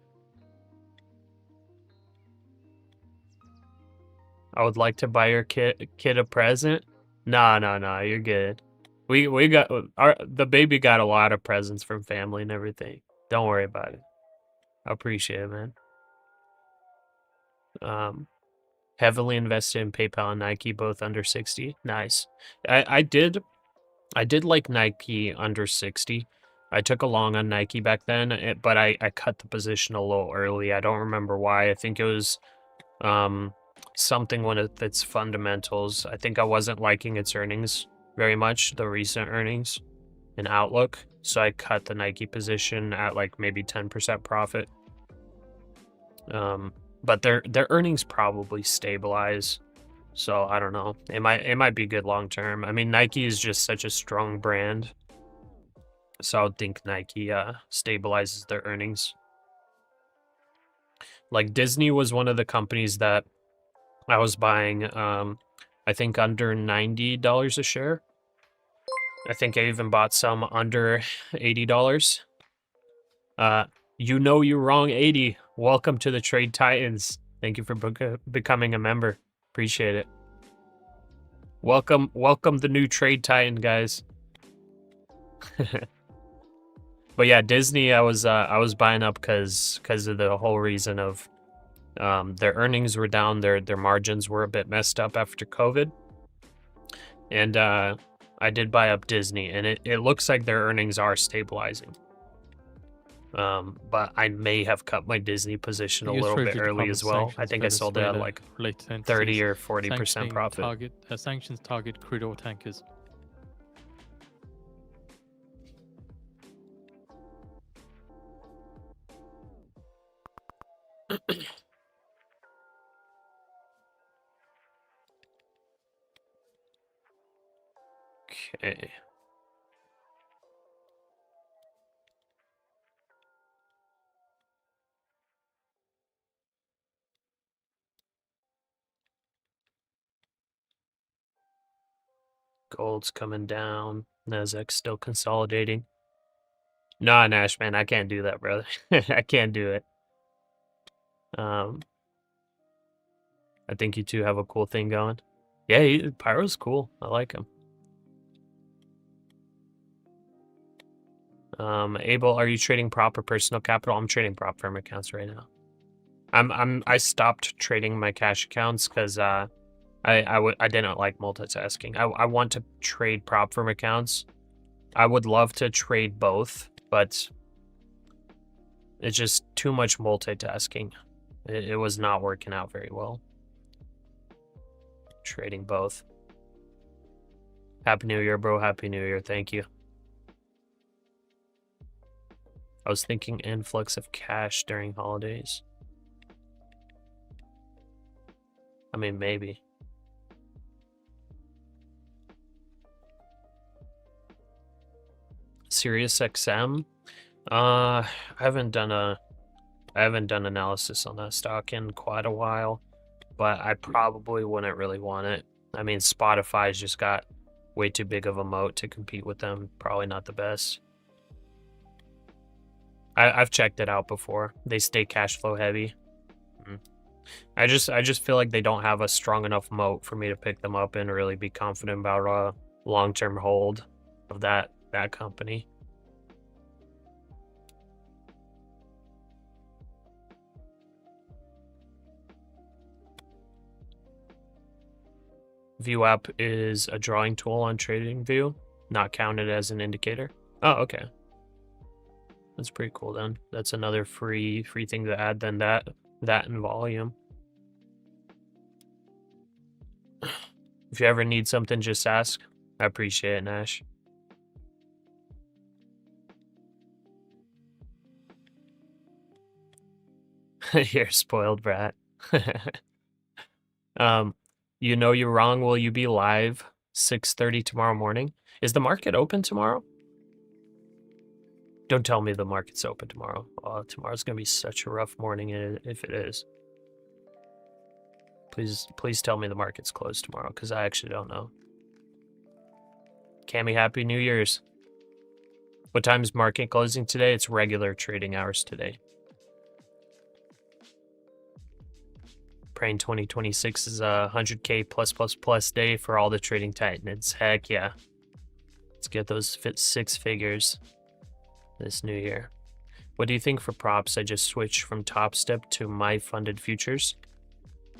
I would like to buy your kid a present. No, you're good. We got the baby got a lot of presents from family and everything. Don't worry about it. I appreciate it, man. Heavily invested in PayPal and Nike, both under 60. Nice. I did like Nike under 60. I took a long on Nike back then, but I cut the position a little early. I don't remember why. I think it was something with its fundamentals. I think I wasn't liking its earnings very much, the recent earnings and outlook. So I cut the Nike position at like maybe 10% profit. But their earnings probably stabilize. So I don't know. It might be good long term. I mean, Nike is just such a strong brand. So I would think Nike stabilizes their earnings. Like Disney was one of the companies that I was buying, I think under $90 a share. I think I even bought some under $80. You know you're wrong, 80. Welcome to the Trade Titans. Thank you for becoming a member. Appreciate it. Welcome the new Trade Titan, guys. But yeah, Disney, I was buying up because of the whole reason of their earnings were down, their margins were a bit messed up after COVID, and I did buy up Disney, and it looks like their earnings are stabilizing. But I may have cut my Disney position a little bit early as well. I think I sold it at like 30 or 40% profit. Sanctions target crude oil tankers. Okay. Gold's coming down. NASDAQ still consolidating. Nah, Nash, man, I can't do that, brother. I can't do it. I think you two have a cool thing going. Yeah, Pyro's cool. I like him. Abel, are you trading prop or personal capital? I'm trading prop firm accounts right now. I stopped trading my cash accounts because I didn't like multitasking. I want to trade prop firm accounts. I would love to trade both, but it's just too much multitasking. It was not working out very well. Trading both. Happy New Year, bro. Happy New Year. Thank you. I was thinking influx of cash during holidays. I mean, maybe. Sirius XM? I haven't done analysis on that stock in quite a while, but I probably wouldn't really want it. I mean, Spotify's just got way too big of a moat to compete with them. Probably not the best. I've checked it out before. They stay cash flow heavy. I just feel like they don't have a strong enough moat for me to pick them up and really be confident about a long-term hold of that company. ViewApp is a drawing tool on TradingView, not counted as an indicator. Oh, okay. That's pretty cool then. That's another free thing to add than that in volume. If you ever need something, just ask. I appreciate it, Nash. You're spoiled, brat. You know you're wrong. Will you be live 6:30 tomorrow morning? Is the market open tomorrow? Don't tell me the market's open tomorrow. Oh, tomorrow's gonna be such a rough morning if it is. Please tell me the market's closed tomorrow, because I actually don't know. Cammy, Happy New Year's. What time is market closing today? It's regular trading hours today. Praying 2026 is a 100K plus day for all the trading titans. Heck yeah. Let's get those 6 figures this new year. What do you think for props? I just switched from Top Step to my funded futures.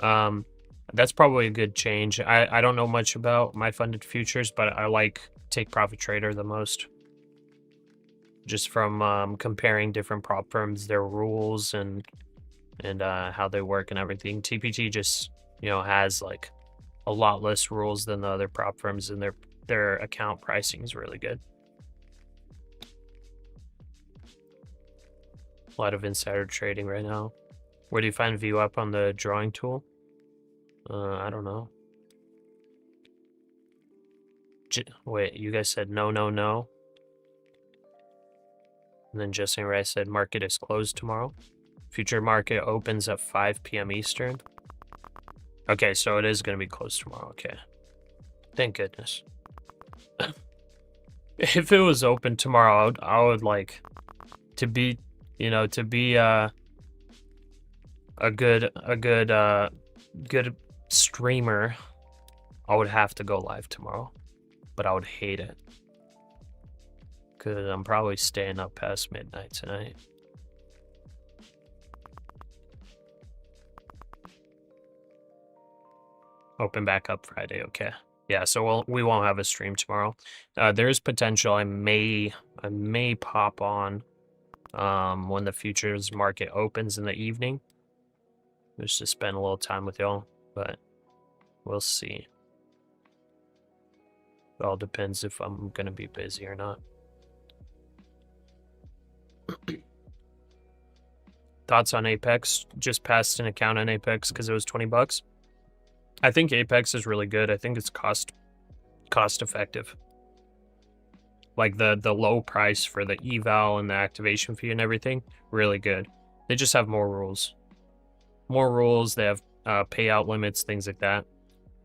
That's probably a good change. I don't know much about my funded futures, but I like Take Profit Trader the most. Just from comparing different prop firms, their rules and how they work and everything. TPT just, has like a lot less rules than the other prop firms, and their account pricing is really good. A lot of insider trading right now. Where do you find view up on the drawing tool? I don't know. Wait, you guys said no. And then Justin Rice said market is closed tomorrow. Future market opens at 5 p.m. Eastern. Okay, so it is going to be closed tomorrow. Okay. Thank goodness. If it was open tomorrow, I would like to be, a good streamer. I would have to go live tomorrow, but I would hate it. Because I'm probably staying up past midnight tonight. Open back up Friday, okay. Yeah, so we won't have a stream tomorrow. There's potential I may pop on when the futures market opens in the evening. Just to spend a little time with y'all, but we'll see. It all depends if I'm gonna be busy or not. Thoughts on Apex? Just passed an account on Apex because it was 20 bucks. I think Apex is really good. I think it's cost effective. Like the low price for the eval and the activation fee and everything, really good. They just have more rules. More rules, they have payout limits, things like that.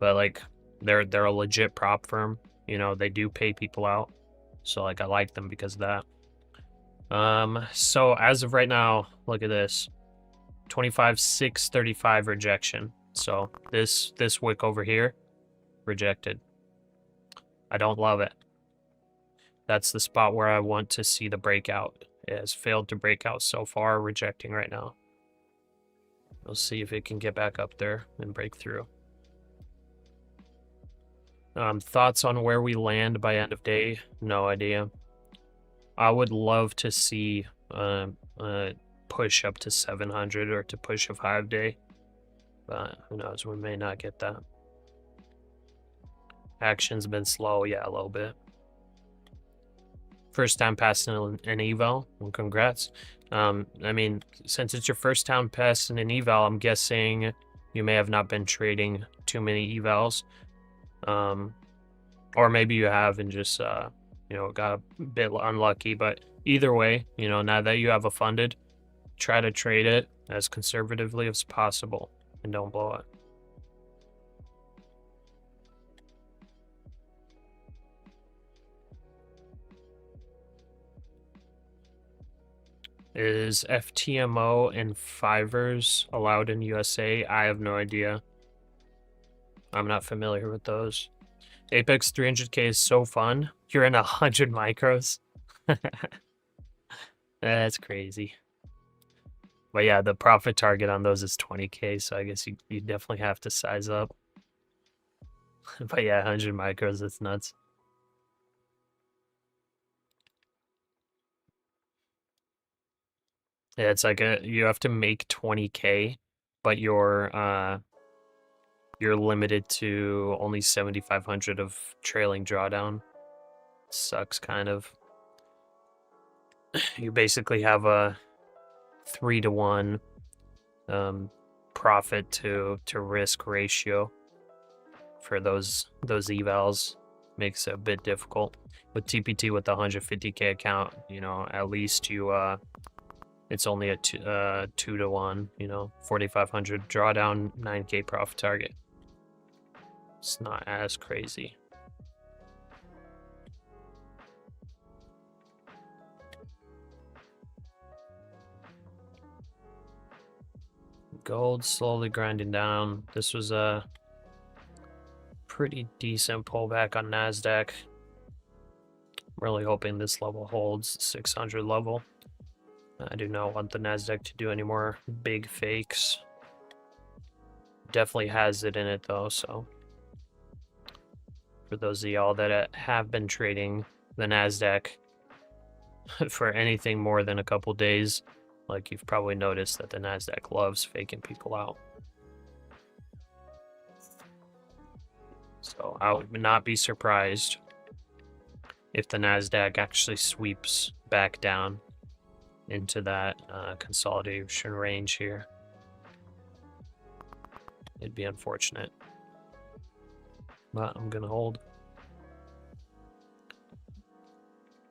But like they're a legit prop firm. You know, they do pay people out. So like I like them because of that. So as of right now, look at this. 25,635 rejection. So this wick over here, rejected. I don't love it. That's the spot where I want to see the breakout. It has failed to break out so far, rejecting right now. We'll see if it can get back up there and break through. Thoughts on where we land by end of day? No idea. I would love to see push up to 700 or to push a 5-day. But who knows, we may not get that. Action's been slow, yeah, a little bit. First time passing an eval, well, congrats. I mean, since it's your first time passing an eval, I'm guessing you may have not been trading too many evals. Or maybe you have and just, you know, got a bit unlucky. But either way, you know, now that you have a funded, try to trade it as conservatively as possible and don't blow it. Is FTMO and Fivers allowed in USA? I have no idea. I'm not familiar with those. Apex 300k is so fun. You're in 100 micros. That's crazy. But yeah, the profit target on those is 20k, so I guess you definitely have to size up. But yeah, 100 micros, that's nuts. Yeah, it's like you have to make 20k, but you're limited to only 7,500 of trailing drawdown. Sucks, kind of. You basically have a 3-to-1 profit to risk ratio for those evals. Makes it a bit difficult. With TPT with the 150k account, you know, at least you it's only a 2-to-1, you know, 4,500 drawdown, 9k profit target. It's not as crazy. Gold slowly grinding down. This was a pretty decent pullback on NASDAQ. I'm really hoping this level holds, 600 level. I do not want the NASDAQ to do any more big fakes. Definitely has it in it though, so. For those of y'all that have been trading the NASDAQ for anything more than a couple days, like you've probably noticed that the NASDAQ loves faking people out. So I would not be surprised if the NASDAQ actually sweeps back down into that consolidation range here. It'd be unfortunate. But I'm gonna hold.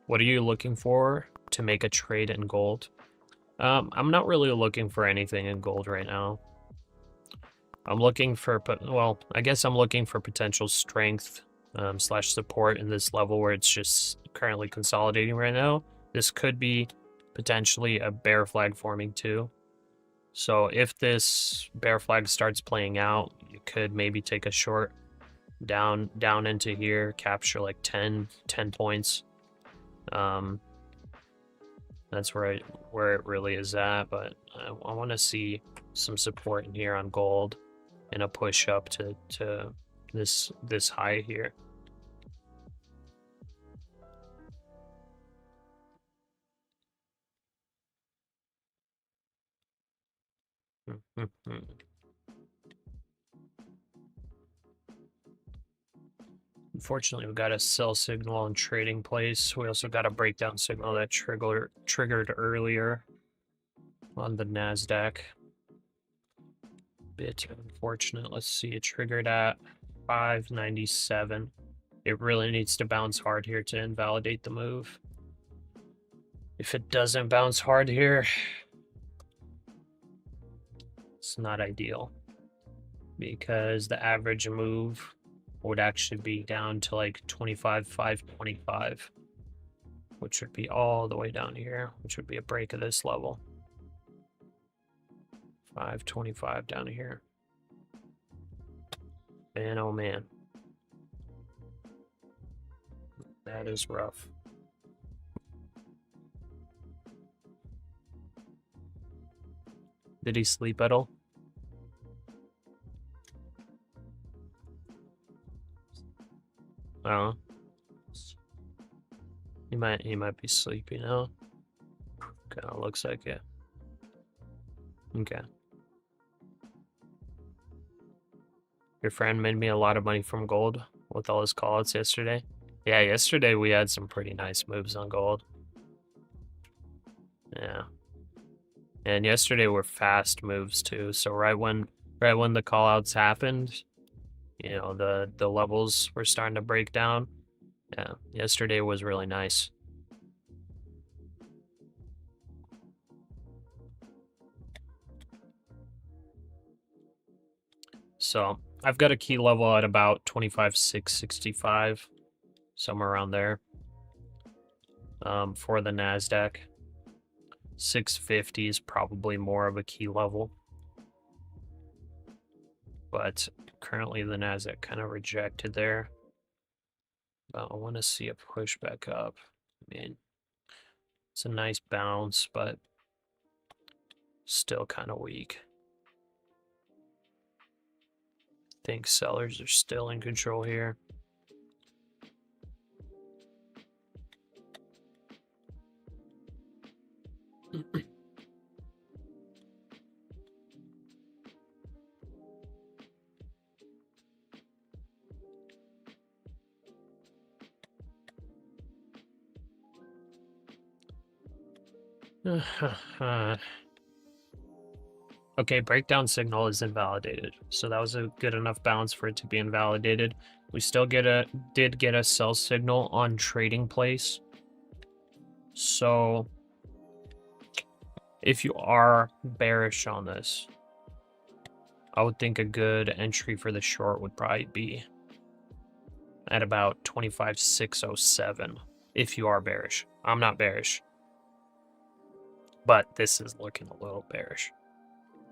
What are you looking for to make a trade in gold? I'm not really looking for anything in gold right now. I'm looking for, well, I guess I'm looking for potential strength slash support in this level where it's just currently consolidating right now. This could be potentially a bear flag forming too. So if this bear flag starts playing out, you could maybe take a short down into here, capture like 10 points, That's where it really is at, but I want to see some support in here on gold and a push up to this high here. Unfortunately, we've got a sell signal in trading place. We also got a breakdown signal that triggered earlier on the NASDAQ. Bit unfortunate. Let's see, it triggered at 597. It really needs to bounce hard here to invalidate the move. If it doesn't bounce hard here, it's not ideal, because the average move would actually be down to like 525, which would be all the way down here, which would be a break of this level. 525 down here. Man, oh man. That is rough. Did he sleep at all? Oh. He might be sleepy now. Kinda looks like it. Okay. Your friend made me a lot of money from gold with all his callouts yesterday. Yeah, yesterday we had some pretty nice moves on gold. Yeah. And yesterday were fast moves too. So right when the callouts happened, you know, the levels were starting to break down. Yeah, yesterday was really nice. So I've got a key level at about 25,665, somewhere around there. For the NASDAQ, 650 is probably more of a key level. But currently the NASDAQ kind of rejected there. But I want to see a push back up. I mean, it's a nice bounce, but still kind of weak. I think sellers are still in control here. Okay, breakdown signal is invalidated. So that was a good enough bounce for it to be invalidated. We still did get a sell signal on trading place. So if you are bearish on this, I would think a good entry for the short would probably be at about 25,607 if you are bearish. I'm not bearish, but this is looking a little bearish.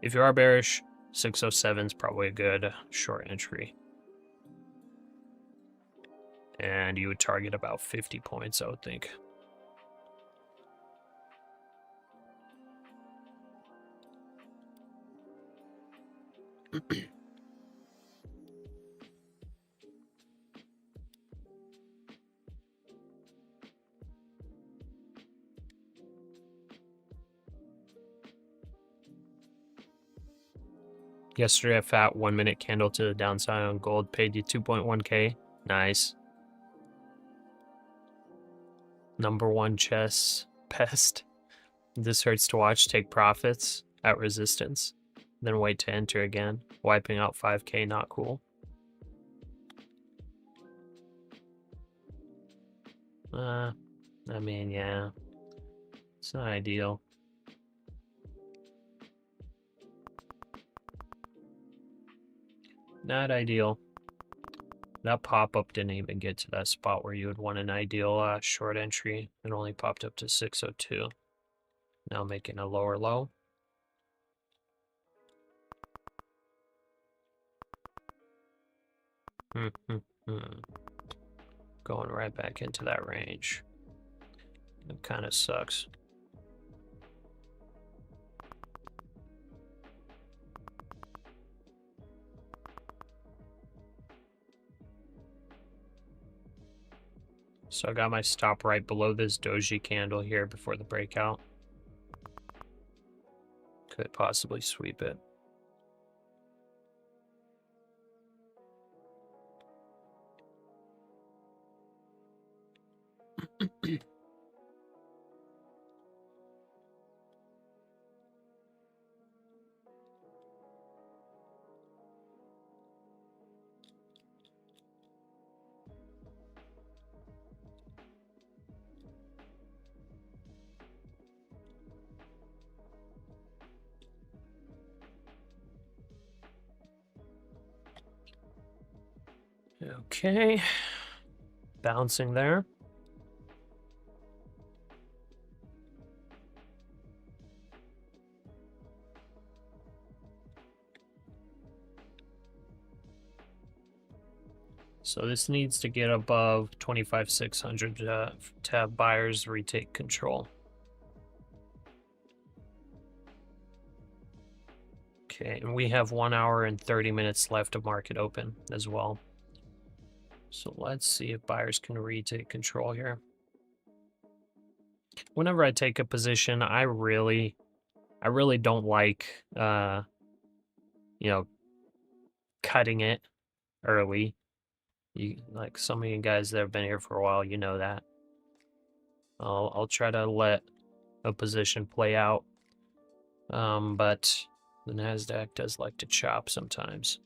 If you are bearish, 607 is probably a good short entry. And you would target about 50 points, I would think. Yesterday, a fat 1 minute candle to the downside on gold paid you 2.1K. Nice. Number one chess pest. This hurts to watch. Take profits at resistance, then wait to enter again. Wiping out 5K, not cool. I mean, yeah, it's not ideal. Not ideal. That pop-up didn't even get to that spot where you would want an ideal short entry. It only popped up to 602. Now making a lower low. Going right back into that range. It kind of sucks. So I got my stop right below this doji candle here before the breakout. Could possibly sweep it. Okay, bouncing there. So this needs to get above 25,600 to have buyers retake control. Okay, and we have 1 hour and 30 minutes left of market open as well. So let's see if buyers can retake control here. Whenever I take a position, I really don't like, you know, cutting it early. Like some of you guys that have been here for a while, you know that. I'll try to let a position play out, but the NASDAQ does like to chop sometimes.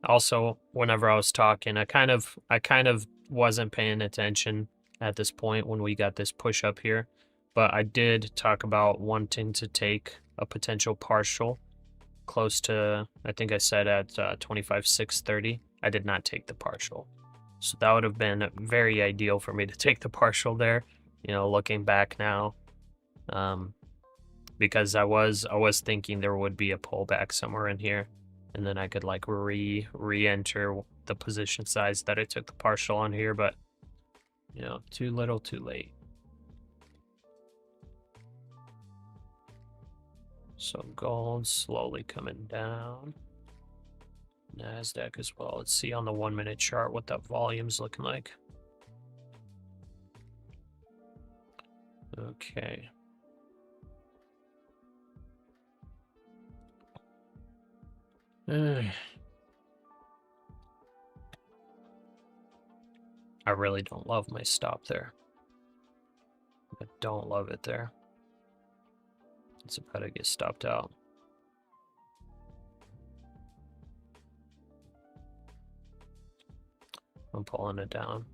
Also, whenever I was talking, I kind of wasn't paying attention at this point when we got this push up here, but I did talk about wanting to take a potential partial close to, I think I said at 25,630. I did not take the partial, so that would have been very ideal for me to take the partial there. You know, looking back now, because I was thinking there would be a pullback somewhere in here. And then I could like re-enter the position size that I took the partial on here, but you know, too little, too late. So gold slowly coming down. NASDAQ as well. Let's see on the 1 minute chart what that volume's looking like. Okay. I really don't love my stop there. I don't love it there. It's about to get stopped out. I'm pulling it down.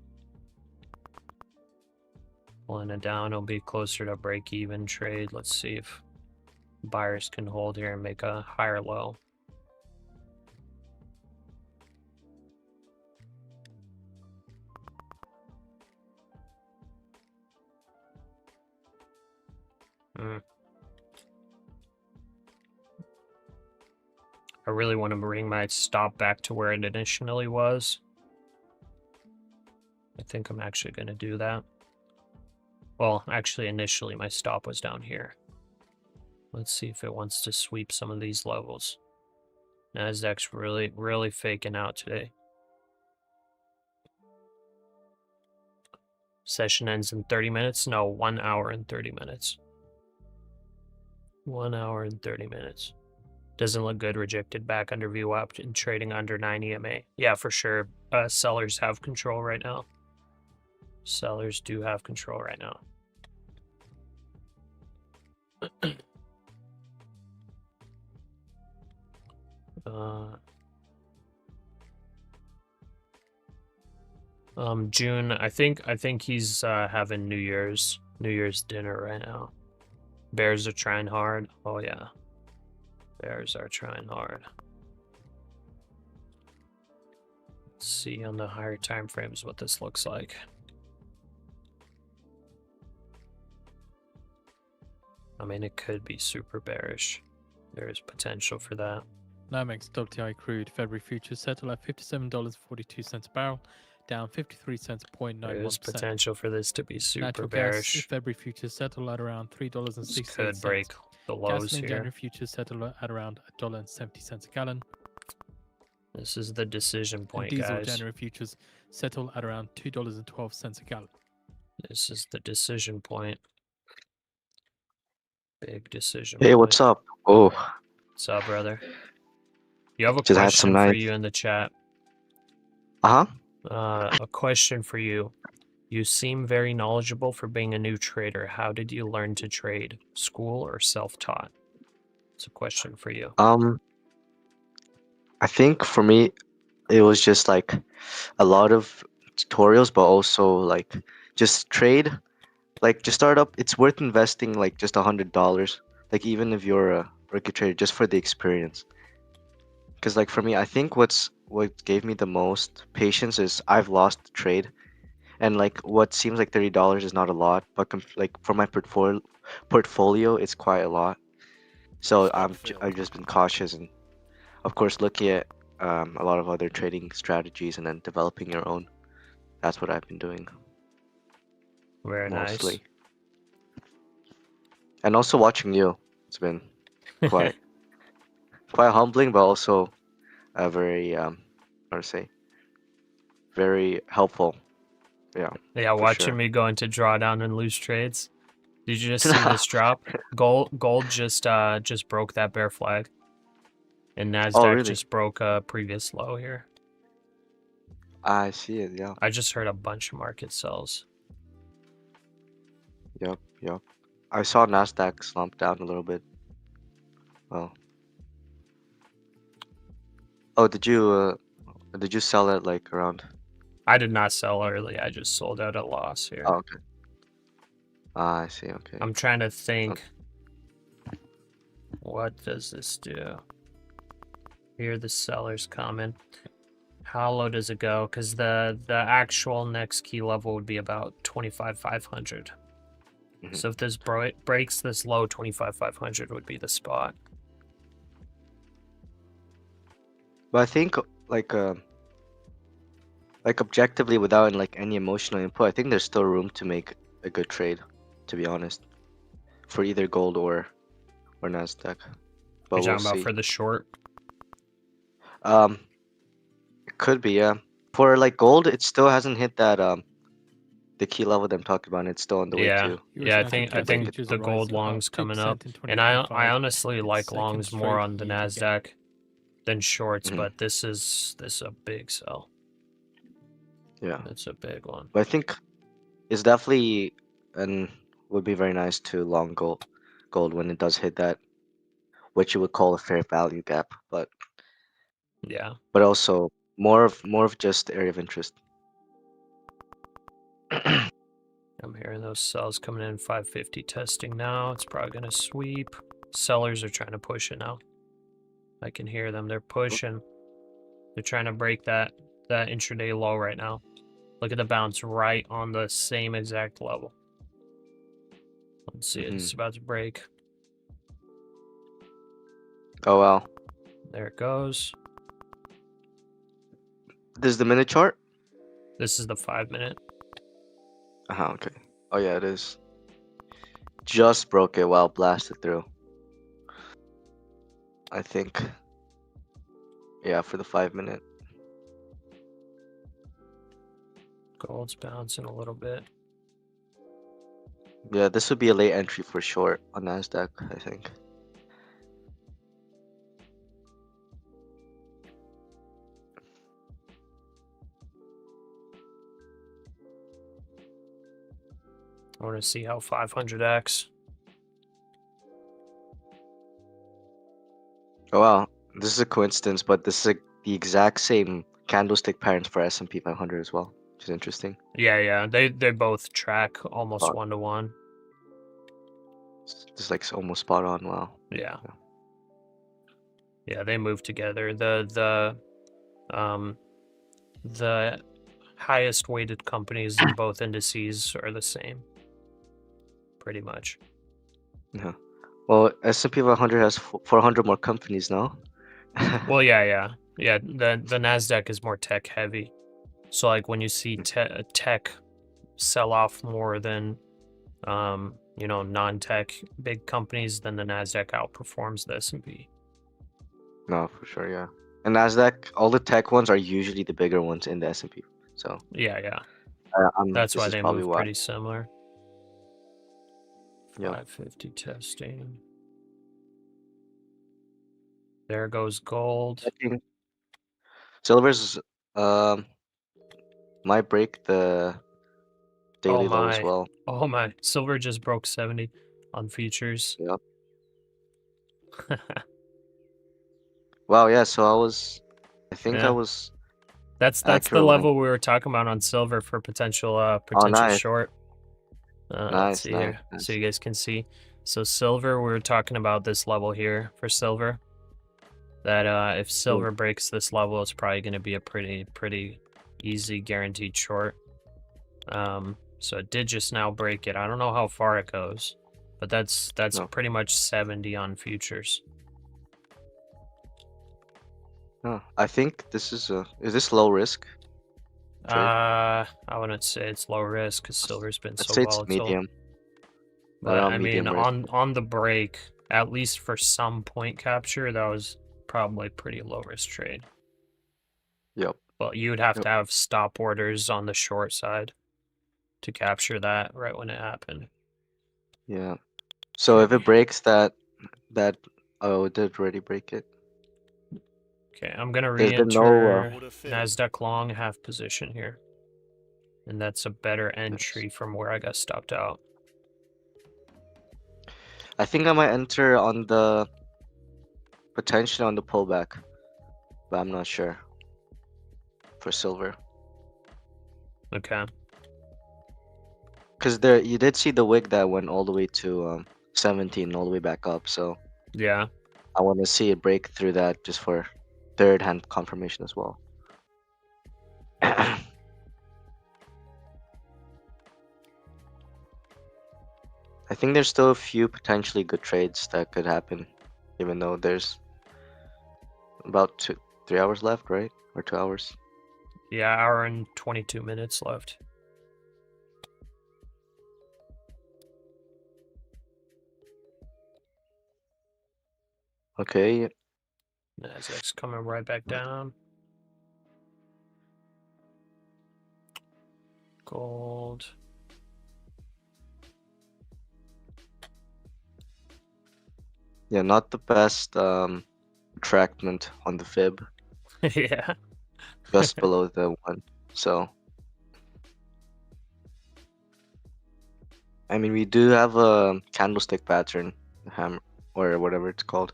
Pulling it down, it'll be closer to break-even trade. Let's see if buyers can hold here and make a higher low. I really want to bring my stop back to where it initially was. I think I'm actually going to do that. Well, actually, initially my stop was down here. Let's see if it wants to sweep some of these levels. NASDAQ's really faking out today. Session ends in 30 minutes? No, 1 hour and 30 minutes. 1 hour and 30 minutes. Doesn't look good. Rejected back under VWAP and trading under 9 EMA. Yeah, for sure. Sellers have control right now. Sellers do have control right now. June. I think he's having New Year's dinner right now. Bears are trying hard. Oh yeah, bears are trying hard. Let's see on the higher time frames what this looks like. I mean, it could be super bearish. There is potential for that. NYMEX WTI crude February futures settle at $57.42 a barrel, down 53 cents, 0.91%. There's potential for this to be super Natural bearish. gas February futures settle at around This $3.68. could break the lows Gasoline here. January futures settle at around $1.70 a gallon. This is the decision And point, diesel guys. January futures settle at around $2.12 a gallon. This is the decision point. Big decision Hey, point. what's up? Oh, What's up, brother? You have a just had some question for nice. you in the chat. A question for you. You seem very knowledgeable for being a new trader. How did you learn to trade? School or self-taught? It's a question for you. I think for me, it was just like a lot of tutorials, but also like just trade, like just start up. It's worth investing like just $100, like even if you're a rookie trader, just for the experience. Because like for me, I think what gave me the most patience is I've lost the trade, and like what seems like $30 is not a lot, but like for my portfolio, it's quite a lot. So I've just been cautious and of course looking at a lot of other trading strategies and then developing your own. That's what I've been doing Very mostly. And also watching you, it's been nice. quite quite humbling, but also very how to say, very helpful. Yeah. Yeah, for watching sure. me go into drawdown and lose trades. Did you just see this drop? Gold just broke that bear flag. And NASDAQ really? just broke a previous low here. I see it. Yeah. I just heard a bunch of market sells. Yep. I saw NASDAQ slump down a little bit. Oh, did you sell it like around? I did not sell early. I just sold out at loss here. Oh, okay. I see. Okay. I'm trying to think. What does this do? Here the seller's coming. How low does it go? Because the actual next key level would be about 25,500. So if this breaks this low, 25,500 would be the spot. But I think like objectively without like any emotional input, I think there's still room to make a good trade, to be honest, for either gold or NASDAQ. But You're we'll talking about see. for the short? It could be, yeah. For like gold, it still hasn't hit that the key level that I'm talking about. And it's still on the way to. Yeah, I think the gold long's coming up, and I honestly like longs more on the NASDAQ than shorts, but this is a big sell. Yeah, it's a big one. But I think it's definitely and would be very nice to long gold when it does hit that, what you would call a fair value gap, but yeah, but also more of just area of interest. I'm hearing those sells coming in 550 testing now. It's probably gonna sweep. Sellers are trying to push it now. I can hear them. They're pushing. They're trying to break that intraday low right now. Look at the bounce right on the same exact level. Let's see, it's about to break. Oh wow. There it goes. This is the minute chart? This is the 5-minute. Okay. Oh yeah, it is. Just broke it while blasted through. I think. Yeah, for the 5-minute. Gold's bouncing a little bit. Yeah, this would be a late entry for short on NASDAQ, I think. I want to see how 500x. Oh wow, this is a coincidence, but this is the exact same candlestick patterns for S&P 500 as well, which is interesting. Yeah, they both track almost 1-to-1. It's like almost spot on. Wow. Yeah, they move together. The highest weighted companies in both indices are the same, pretty much. Yeah. Well, S&P 500 has 400 more companies now. Well, yeah. The NASDAQ is more tech heavy. So like when you see tech sell off more than you know, non-tech big companies, then the NASDAQ outperforms the S&P. No, for sure, yeah. And NASDAQ, all the tech ones are usually the bigger ones in the S&P. So Yeah. That's this why is they probably move why. pretty similar. Yep. 550 testing. There goes gold. Silver's might break the daily low as well. Oh my, silver just broke 70 on futures. Yep. Wow, yeah, so I think I was That's the accurate level we were talking about on silver for potential nice. short. Let's see here, so you guys can see. So silver, we were talking about this level here for silver. That if silver breaks this level, it's probably going to be a pretty easy guaranteed short. So it did just now break it. I don't know how far it goes, but that's pretty much 70 on futures. No, I think this is this low risk? Trade? I wouldn't say it's low risk because silver's been so volatile. It's medium. But I medium mean, risk. on the break, at least for some point capture, that was probably pretty low risk trade. Yep. But you would have to have stop orders on the short side to capture that right when it happened. Yeah. So if it breaks that, oh, it did already break it. Okay, I'm gonna There's been re-enter NASDAQ long half position here, and that's a better entry from where I got stopped out. I think I might enter on the potentially on the pullback, but I'm not sure for silver. Okay. Because there you did see the wick that went all the way to 17, all the way back up. So yeah, I want to see it break through that just for third hand confirmation as well. I think there's still a few potentially good trades that could happen, even though there's about 3 hours left, right? Or 2 hours? Yeah, hour and 22 minutes left. Okay. NASDAQ's coming right back down. Gold. Yeah, not the best retractment on the fib. Yeah. Just below the 1. So I mean, we do have a candlestick pattern, hammer or whatever it's called,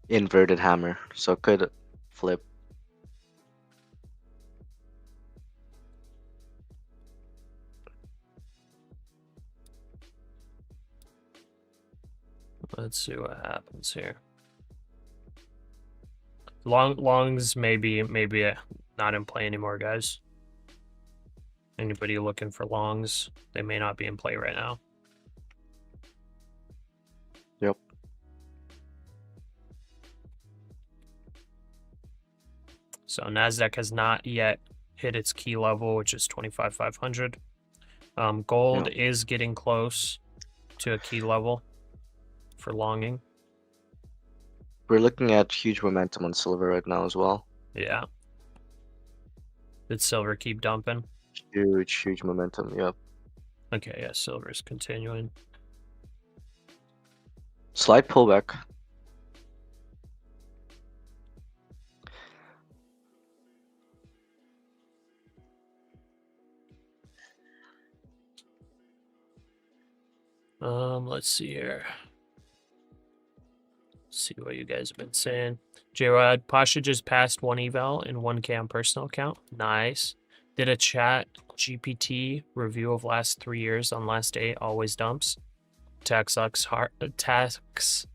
inverted hammer, so it could flip. Let's see what happens here. Longs maybe not in play anymore, guys. Anybody looking for longs? They may not be in play right now. Yep. So NASDAQ has not yet hit its key level, which is 25,500. Gold is getting close to a key level for longing. We're looking at huge momentum on silver right now as well. Yeah. Did silver keep dumping? Huge momentum, yep. Okay, yeah, silver's continuing. Slight pullback. Let's see here. See what you guys have been saying. J-Rod, Pasha just passed 1 eval in 1K on personal account. Nice. Did a chat GPT review of last 3 years on last day, always dumps. Tax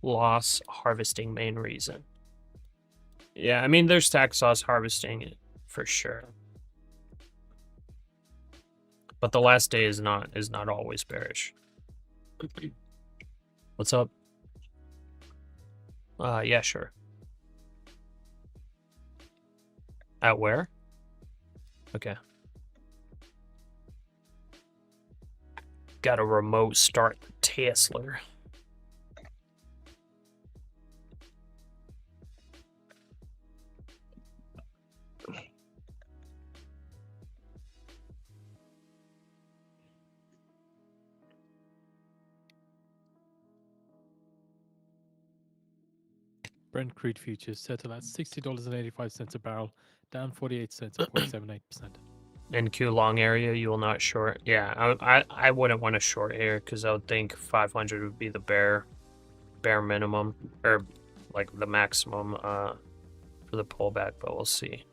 loss harvesting main reason. Yeah, I mean, there's tax loss harvesting for sure. But the last day is not always bearish. What's up? Yeah, sure. At where? Okay. Got a remote start Tesla. Brent crude futures settle at $60.85 a barrel, down 48 cents at 0.78%. NQ long area, you will not short. Yeah, I wouldn't want to short here because I would think 500 would be the bare minimum, or like the maximum for the pullback, but we'll see.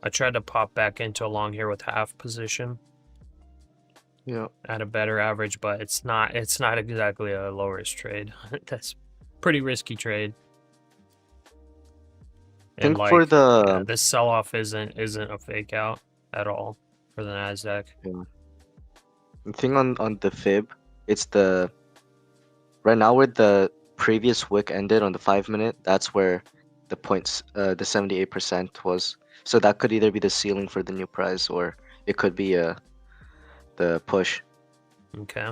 I tried to pop back into a long here with half position. Yeah. At a better average, but it's not exactly a low risk trade. That's pretty risky trade. I think for the this sell off isn't a fake out at all for the NASDAQ. yeah. The thing on the fib, it's the right now where the previous wick ended on the 5-minute. That's where the points, the 78% was. So that could either be the ceiling for the new price, or it could be the push. Okay.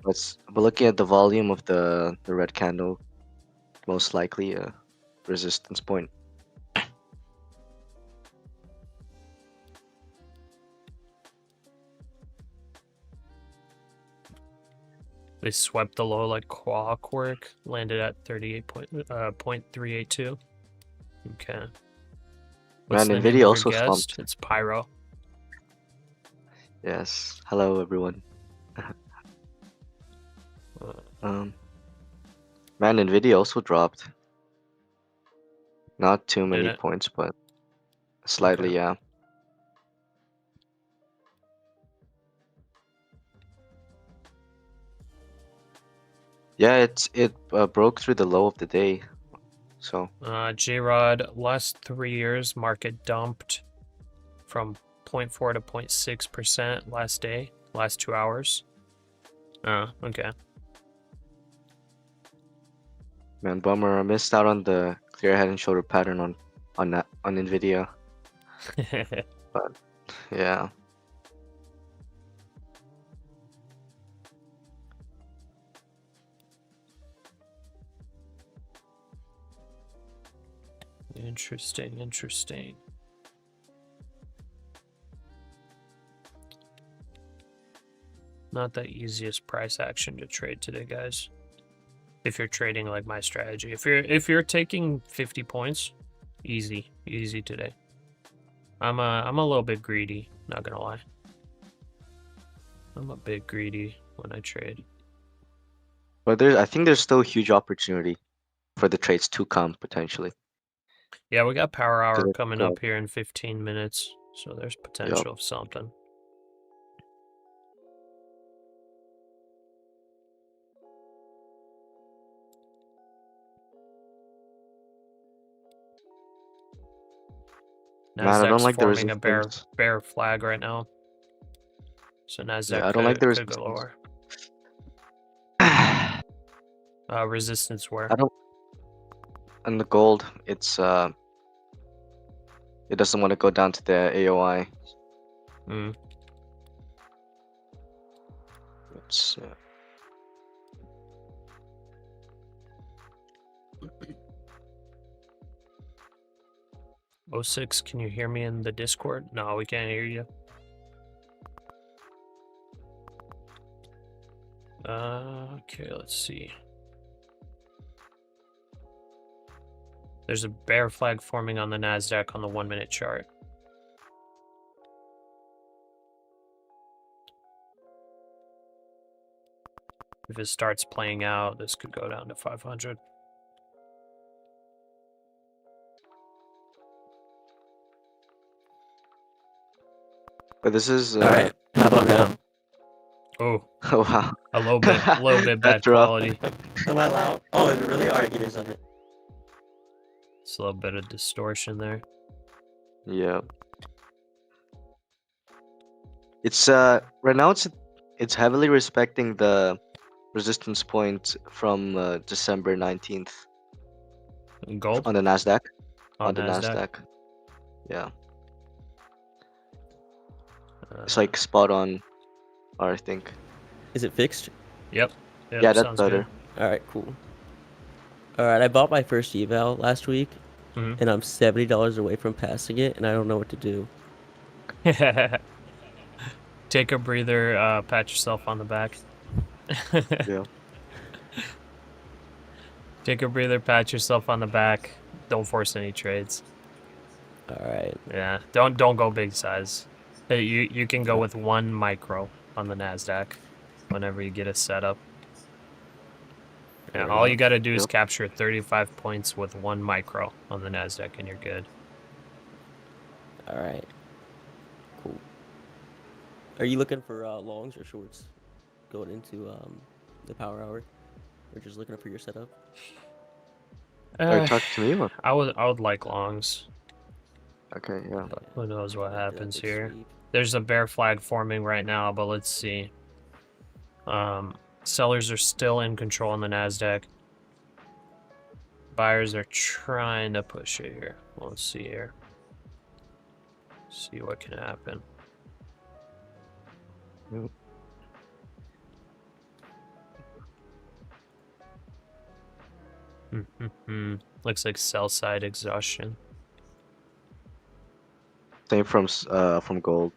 But looking at the volume of the red candle, most likely a resistance point. They swept the low like clockwork, landed at 38.382. Okay. What's Man, the name Nvidia of also your guest? slumped. It's Pyro. Yes. Hello, everyone. Man, Nvidia also dropped. Not too many points, but slightly, Okay. yeah. Yeah, it broke through the low of the day. So J-Rod, last 3 years, market dumped from 0.4 to 0.6% last day, last 2 hours. Oh, okay. man, bummer. I missed out on the clear head and shoulder pattern on Nvidia. But yeah. Interesting. Not the easiest price action to trade today, guys. If you're trading like my strategy, if you're taking 50 points, easy today. I'm a little bit greedy, not gonna lie. I'm a bit greedy when I trade. But I think there's still huge opportunity for the trades to come potentially. Yeah, we got power hour coming up here in 15 minutes, so there's potential of something. Man, I don't like the forming a resistance. bear flag right now. So NASDAQ I don't like the could go lower. Resistance where? I don't. And the gold, it doesn't want to go down to the AOI. It's 06, can you hear me in the Discord? No, we can't hear you. Okay, let's see. There's a bear flag forming on the NASDAQ on the 1-minute chart. If it starts playing out, this could go down to 500. But this is all right. How about now? Oh, wow. a little bit bad quality. Am I loud? Oh, it really argues on it. It's a little bit of distortion there. Yeah. It's right now it's heavily respecting the resistance point from December 19th. Gold? On the NASDAQ. On the NASDAQ. Yeah. It's like spot on, I think. Is it fixed? Yep. Yeah, that's sounds better. good. All right, cool. All right, I bought my first eval last week, Mhm. and I'm $70 away from passing it, and I don't know what to do. Take a breather, pat yourself on the back. Yeah. Take a breather, pat yourself on the back. Don't force any trades. All right. Yeah, don't go big size. Hey, you can go with 1 micro on the NASDAQ whenever you get a setup. Yeah, Fair all you enough. got to do is Yep. capture 35 points with 1 micro on the NASDAQ and you're good. All right. Cool. Are you looking for longs or shorts going into the power hour, or just looking for your setup? Are you talking to me or? I would like longs. Okay, yeah. But who knows what Make a happens big here. sweep. There's a bear flag forming right now, but let's see. Sellers are still in control on the NASDAQ. Buyers are trying to push it here. Let's see here. See what can happen. Yep. Looks like sell side exhaustion. Same from gold.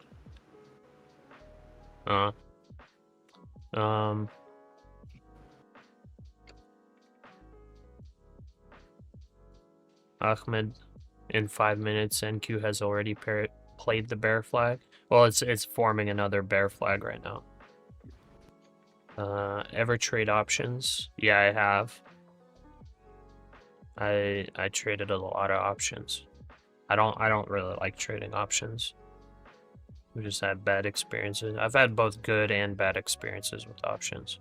Ahmed, in 5 minutes, NQ has already played the bear flag. Well, it's forming another bear flag right now. Ever trade options? Yeah, I have. I traded a lot of options. I don't really like trading options. We just had bad experiences. I've had both good and bad experiences with options.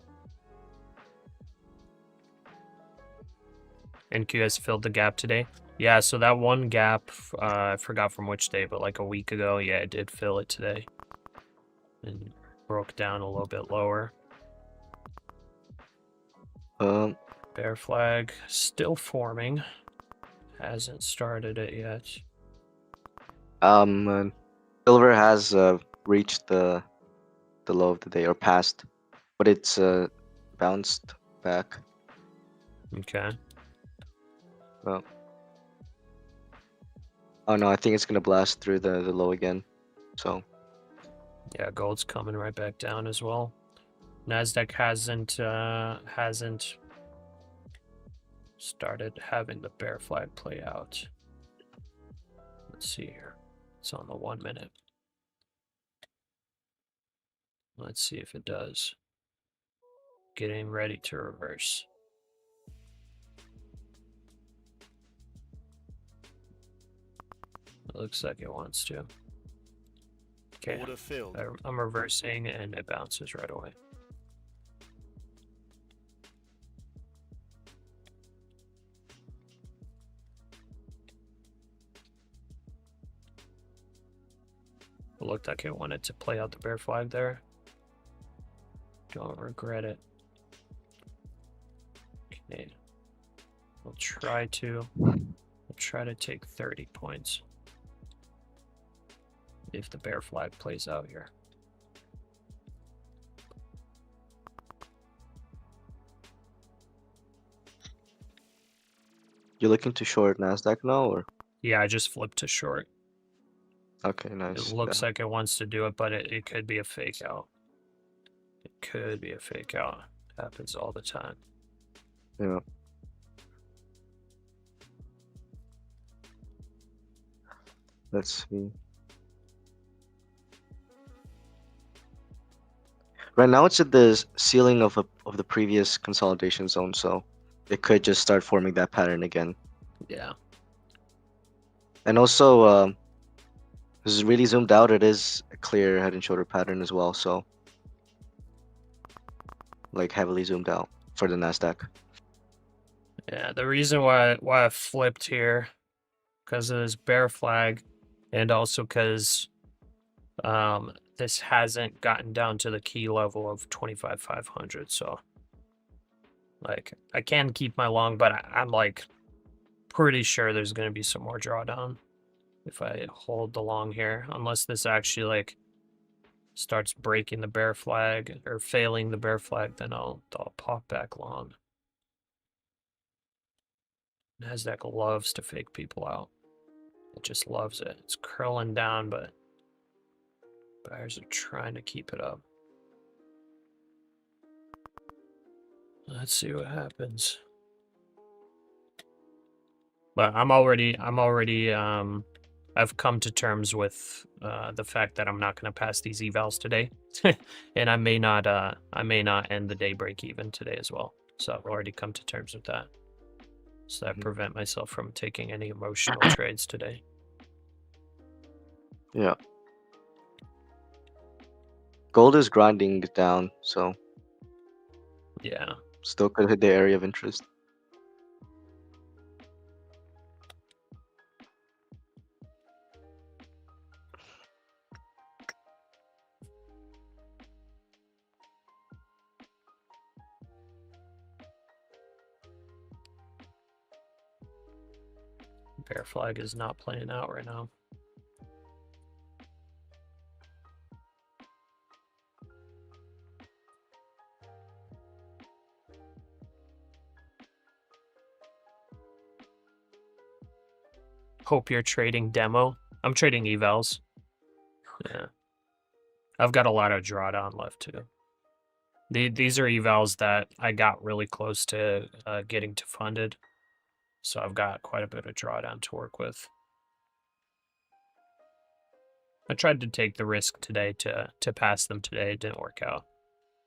NQ has filled the gap today. Yeah, so that one gap, I forgot from which day, but like a week ago, yeah, it did fill it today. And broke down a little bit lower. Bear flag still forming. Hasn't started it yet. Silver has reached the low of the day, or passed, but it's bounced back. Okay. Well, oh no, I think it's gonna blast through the low again. So Yeah, gold's coming right back down as well. NASDAQ hasn't started having the bear flag play out. Let's see here. It's on the 1 minute. Let's see if it does. Getting ready to reverse. It looks like it wants to. Okay, Order filled. I'm reversing and it bounces right away. It looked like it wanted to play out the bear flag there. Don't regret it. Okay. We'll try to take 30 points. If the bear flag plays out here. you're looking to short NASDAQ now, or? Yeah, I just flipped to short. Okay, nice. It looks like it wants to do it, but it could be a fake out. It could be a fake out. Happens all the time. Yeah. Let's see. Right now, it's at the ceiling of the previous consolidation zone, so it could just start forming that pattern again. Yeah. And also, this is really zoomed out. It is a clear head and shoulder pattern as well, so like heavily zoomed out for the NASDAQ. Yeah, the reason why I flipped here, because of this bear flag, and also because this hasn't gotten down to the key level of 25,500. So, like, I can keep my long, but I'm like pretty sure there's going to be some more drawdown if I hold the long here, unless this actually like starts breaking the bear flag or failing the bear flag, then I'll pop back long. NASDAQ loves to fake people out. It just loves it. It's curling down, but buyers are trying to keep it up. Let's see what happens. But I've come to terms with the fact that I'm not going to pass these evals today, and I may not end the day break even today as well. So I've already come to terms with that. So I prevent myself from taking any emotional trades today. Yeah. Gold is grinding down, so Yeah. still could hit the area of interest. Bear flag is not playing out right now. Hope you're trading demo. I'm trading evals. Yeah. I've got a lot of drawdown left too. These are evals that I got really close to getting to funded. So I've got quite a bit of drawdown to work with. I tried to take the risk today to pass them today. It didn't work out,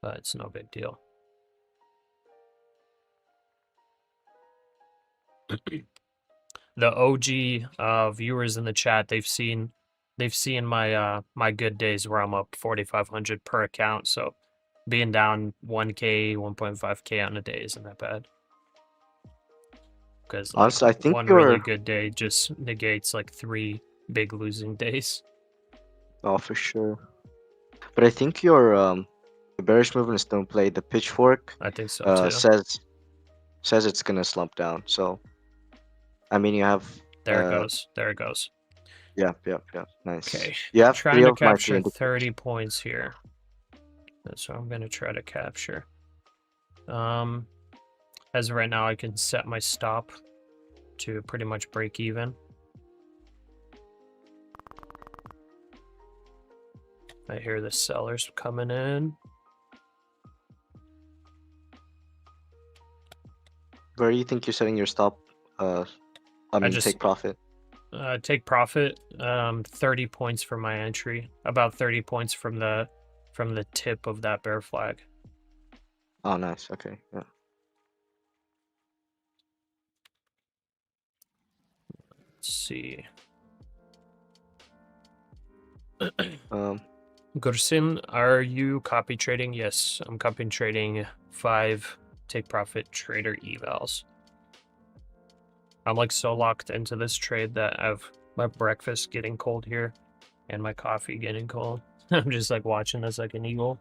but it's no big deal. The OG viewers in the chat, they've seen my my good days where I'm up 4,500 per account. So being down 1K, 1.5K on a day isn't that bad. Because like, honestly, I think one really good day just negates like 3 big losing days. Oh, for sure. But I think your the bearish movement is still in play. The pitchfork I think so too. says it's gonna slump down. So, I mean, you have There it goes. There it goes. Yeah. Nice. Okay. You have Trying to capture 30 points here. That's what I'm gonna try to capture. As of right now, I can set my stop to pretty much break even. I hear the sellers coming in. Where do you think you're setting your stop? Take profit. Take profit. 30 points for my entry. About 30 points from the tip of that bear flag. Oh, nice. Okay. Yeah. Let's see. Gursin, are you copy trading? Yes, I'm copy trading 5 take profit trader evals. I'm like so locked into this trade that I've my breakfast getting cold here and my coffee getting cold. I'm just like watching this like an eagle.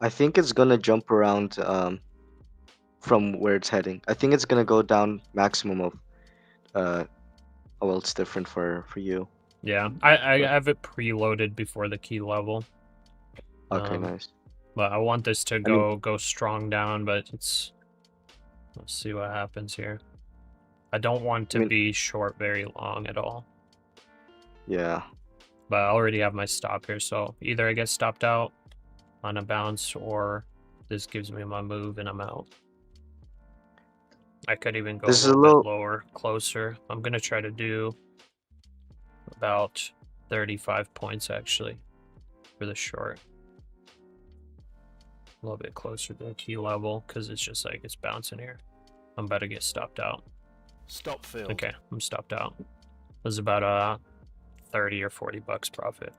I think it's gonna jump around from where it's heading. I think it's gonna go down maximum of well, it's different for you. Yeah, I have it preloaded before the key level. Okay, nice. But I want this to go strong down, but let's see what happens here. I don't want to be short very long at all. Yeah. But I already have my stop here, so either I get stopped out on a bounce or this gives me my move and I'm out. I could even go a little bit lower, closer. I'm going to try to do about 35 points actually for the short. A little bit closer to the key level because it's just like it's bouncing here. I'm about to get stopped out. Stop filled. Okay, I'm stopped out. It was about 30 or 40 bucks profit.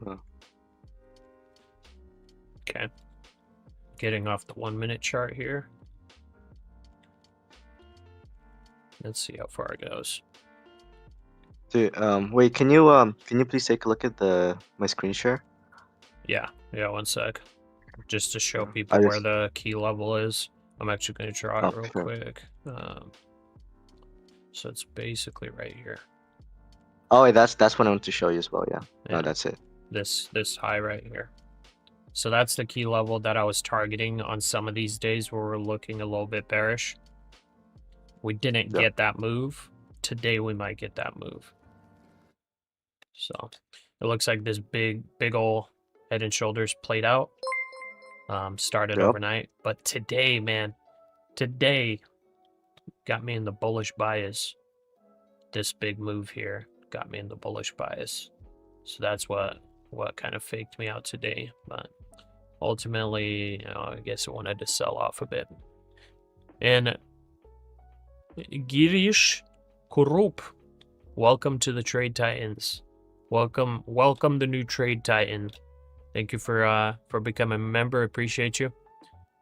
Huh. Okay. Getting off the 1 minute chart here. Let's see how far it goes. Dude, wait, can you please take a look at my screen share? Yeah, 1 sec. Just to show people where the key level is. I'm actually going to draw it real quick. So it's basically right here. Oh, that's what I want to show you as well. Yeah. Yeah. No, that's it. This high right here. So that's the key level that I was targeting on some of these days where we're looking a little bit bearish. We didn't Yep. get that move. Today we might get that move. So it looks like this big ol' head and shoulders played out. Started Yep. overnight. But today, man, today got me in the bullish bias. This big move here got me in the bullish bias. So that's what kind of faked me out today. But ultimately, you know, I guess it wanted to sell off a bit. And Girish Kurup, welcome to the Trade Titans. Welcome the new Trade Titan. Thank you for becoming a member. Appreciate you.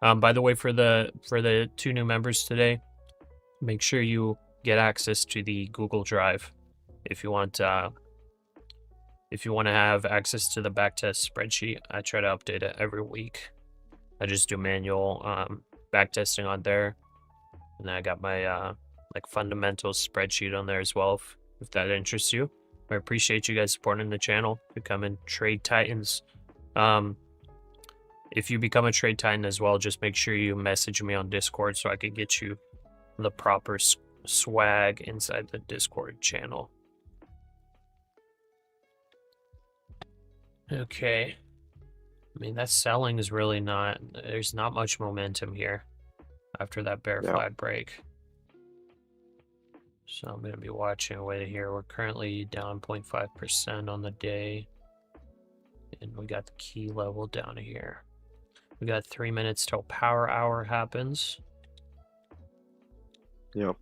By the way, for the 2 new members today, make sure you get access to the Google Drive if you want to have access to the backtest spreadsheet. I try to update it every week. I just do manual backtesting on there, and I got my like fundamentals spreadsheet on there as well. If that interests you, I appreciate you guys supporting the channel, becoming Trade Titans. If you become a Trade Titan as well, just make sure you message me on Discord so I can get you the proper swag inside the Discord channel. Okay. I mean, that selling is really not... There's not much momentum here after that bear flag break. So I'm going to be watching away here. We're currently down 0.5% on the day. And we got the key level down here. We got 3 minutes till power hour happens. Yep.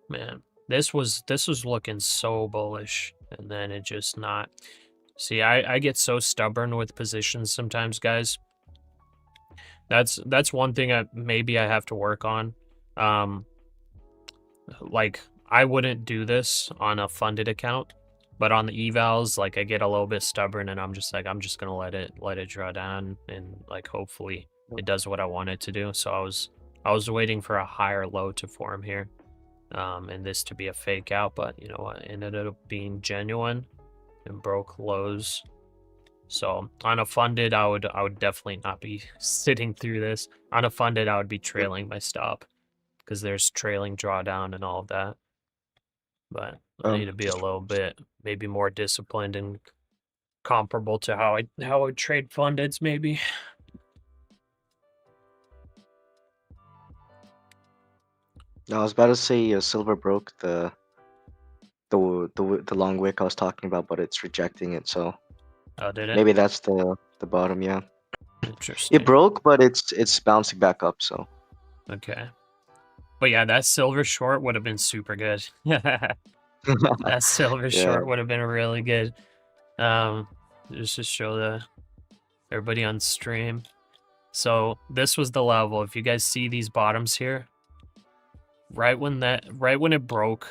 Man, this was looking so bullish, and then it just not. See, I get so stubborn with positions sometimes, guys. That's one thing maybe I have to work on. Like, I wouldn't do this on a funded account, but on the evals, like, I get a little bit stubborn, and I'm just gonna let it draw down, and like hopefully it does what I want it to do. So I was waiting for a higher low to form here, and this to be a fake out, but you know what, it ended up being genuine and broke lows. So on a funded, I would definitely not be sitting through this. On a funded, I would be trailing my stop because there's trailing drawdown and all of that. But I need to be a little bit maybe more disciplined and comparable to how I trade fundeds maybe. I was about to say silver broke the long wick I was talking about, but it's rejecting it. So Oh, did it? maybe that's the bottom. Yeah. Interesting. It broke, but it's bouncing back up. So. Okay. But yeah, that silver short would have been super good. That silver short would have been really good. Just to show everybody on stream. So this was the level. If you guys see these bottoms here, right when it broke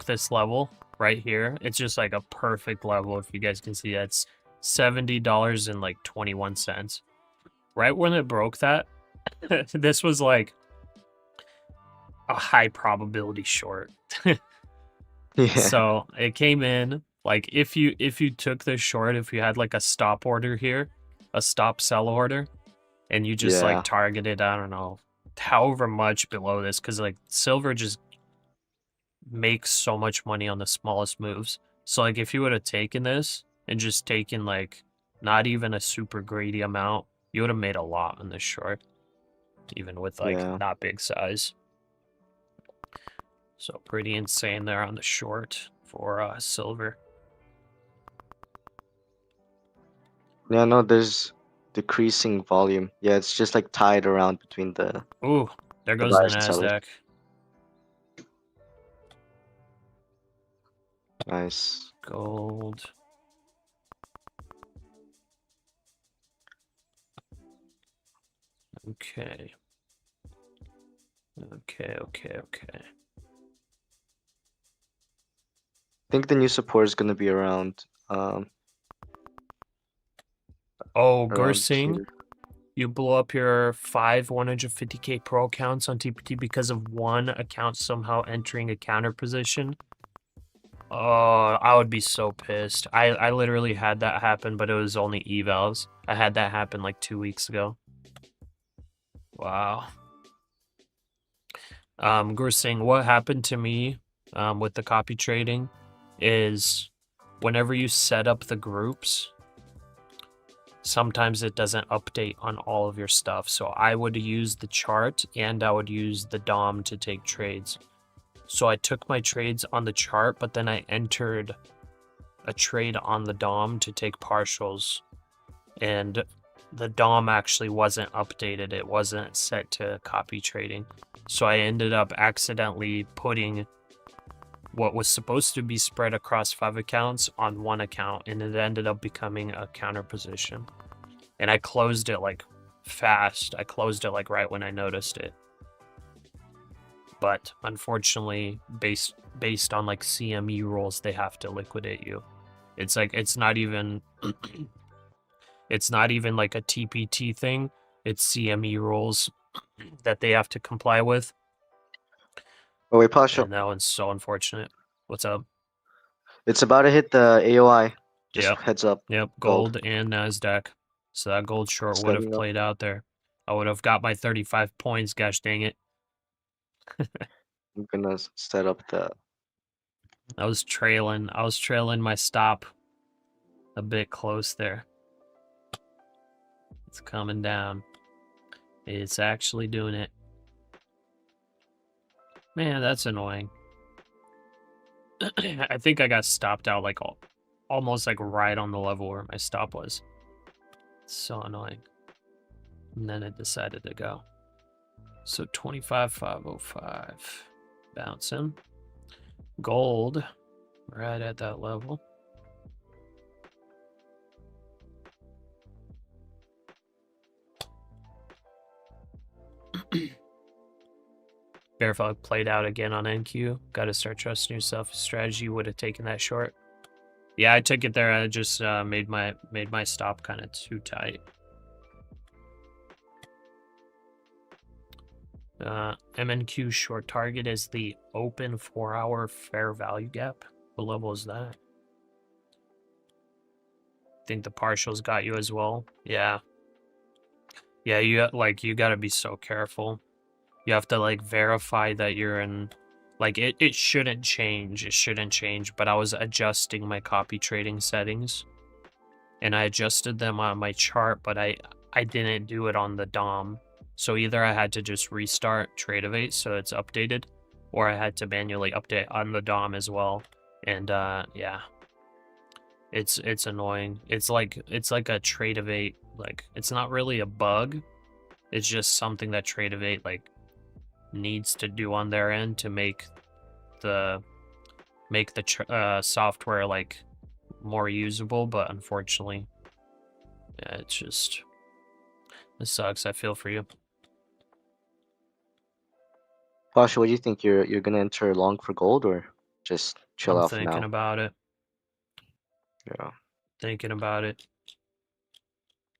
this level right here, it's just like a perfect level. If you guys can see, that's $70 and like 21 cents. Right when it broke that, this was like a high probability short. So it came in like if you took this short, if you had like a stop order here, a stop sell order, and you just like targeted, I don't know, however much below this, because like silver just makes so much money on the smallest moves. So like if you would have taken this and just taken like not even a super greedy amount, you would have made a lot on this short, even with like not big size. So pretty insane there on the short for silver. Yeah, no, there's decreasing volume. Yeah, it's just like tied around between the. Ooh, there goes the NASDAQ. Nice. Gold. Okay. I think the new support is going to be around. Gursing, you blew up your 5 150k pro accounts on TPT because of one account somehow entering a counter position. Oh, I would be so pissed. I literally had that happen, but it was only evals. I had that happen like 2 weeks ago. Wow. Gursing, what happened to me with the copy trading is whenever you set up the groups, sometimes it doesn't update on all of your stuff. So I would use the chart and I would use the DOM to take trades. So I took my trades on the chart, but then I entered a trade on the DOM to take partials. And the DOM actually wasn't updated. It wasn't set to copy trading. So I ended up accidentally putting what was supposed to be spread across 5 accounts on 1 account, and it ended up becoming a counter position. And I closed it like fast. I closed it like right when I noticed it. But unfortunately, based on like CME rules, they have to liquidate you. It's like it's not even it's not even like a TPT thing. It's CME rules that they have to comply with. Oh wait, Pasha. And that one's so unfortunate. What's up? It's about to hit the AOI. Just Yep. heads up. Yep, gold and NASDAQ. So that gold short would have Setting up. played out there. I would have got my 35 points, gosh dang it. I'm gonna set up the. I was trailing my stop a bit close there. It's coming down. It's actually doing it. Man, that's annoying. I think I got stopped out like almost like right on the level where my stop was. It's so annoying. And then it decided to go. So 25,505. Bouncing. Gold. Right at that level. Bearfog played out again on NQ. Gotta start trusting yourself. Strategy would have taken that short. Yeah, I took it there. I just made my stop kind of too tight. MNQ short target is the open 4-hour fair value gap. What level is that? Think the partials got you as well. Yeah. Yeah, you gotta be so careful. You have to like verify that you're in, like it shouldn't change. It shouldn't change, but I was adjusting my copy trading settings and I adjusted them on my chart, but I didn't do it on the DOM. So either I had to just restart Tradeovate so it's updated, or I had to manually update on the DOM as well. And yeah. It's annoying. It's like a Tradeovate, like it's not really a bug. It's just something that Tradeovate like needs to do on their end to make the software like more usable, but unfortunately, yeah, it's just, it sucks. I feel for you. Pasha, what do you think? You're gonna enter long for gold or just chill I'm out for thinking now? about it. Yeah. Thinking about it.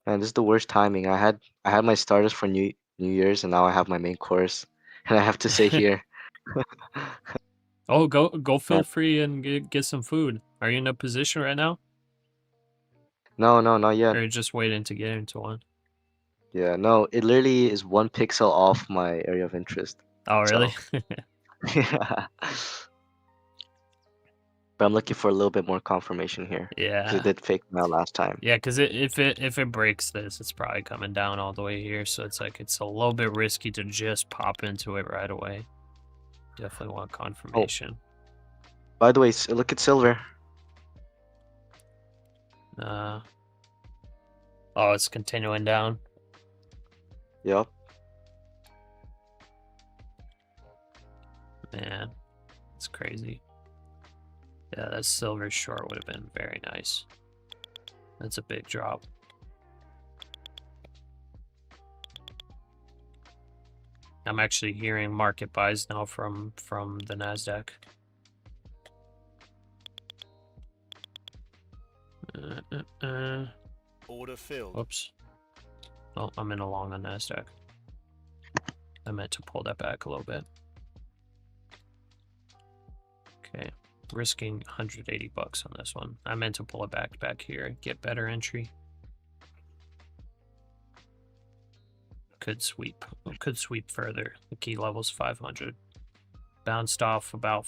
Man, this is the worst timing. I had my starters for New Year's, and now I have my main course, and I have to sit here. Oh, go feel free and get some food. Are you in a position right now? No, not yet. Or you're just waiting to get into one? Yeah, no, it literally is 1 pixel off my area of interest. Oh, really? So, yeah. But I'm looking for a little bit more confirmation here. Yeah. 'Cause it did fake me out last time. Yeah, because if it breaks this, it's probably coming down all the way here. So it's like it's a little bit risky to just pop into it right away. Definitely want confirmation. By the way, look at silver. Oh, it's continuing down. Yep. Man, it's crazy. Yeah, that silver short would have been very nice. That's a big drop. I'm actually hearing market buys now from the NASDAQ. Order filled. Whoops. Oh, I'm in a long on NASDAQ. I meant to pull that back a little bit. Okay, risking 180 bucks on this one. I meant to pull it back here, get better entry. Could sweep further. The key level's 500. Bounced off about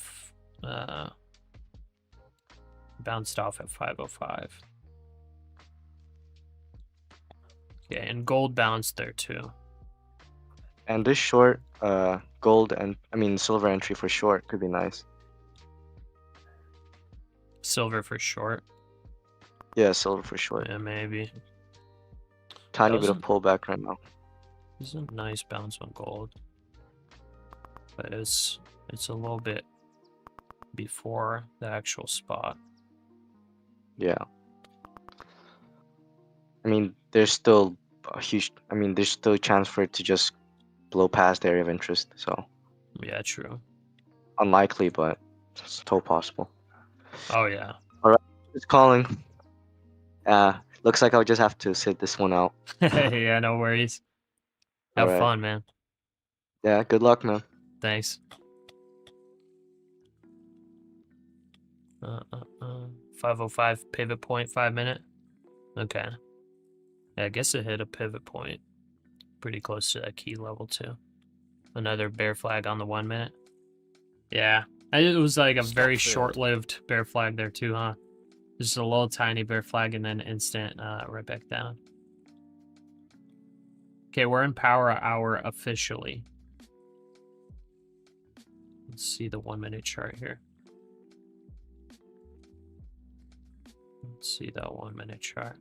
bounced off at 505. Yeah, and gold bounced there too. And this short, gold and silver entry for short could be nice. Silver for short. Yeah, silver for short. Yeah, maybe. Tiny bit of pullback right now. This is a nice bounce on gold, but it's a little bit before the actual spot. Yeah. I mean, there's still a huge. I mean, there's still a chance for it to just blow past the area of interest. So. Yeah, true. Unlikely, but it's still possible. Oh yeah. All right, it's calling. Looks like I'll just have to sit this one out. Yeah, no worries. Have Alright. fun, man. Yeah, good luck, man. Thanks. 505 pivot point, 5 minute. Okay. Yeah, I guess it hit a pivot point. Pretty close to that key level too. Another bear flag on the 1 minute. Yeah. It was like a very short-lived bear flag there too, huh? Just a little tiny bear flag and then instant right back down. Okay, we're in power hour officially. Let's see the 1 minute chart here. Let's see that 1 minute chart.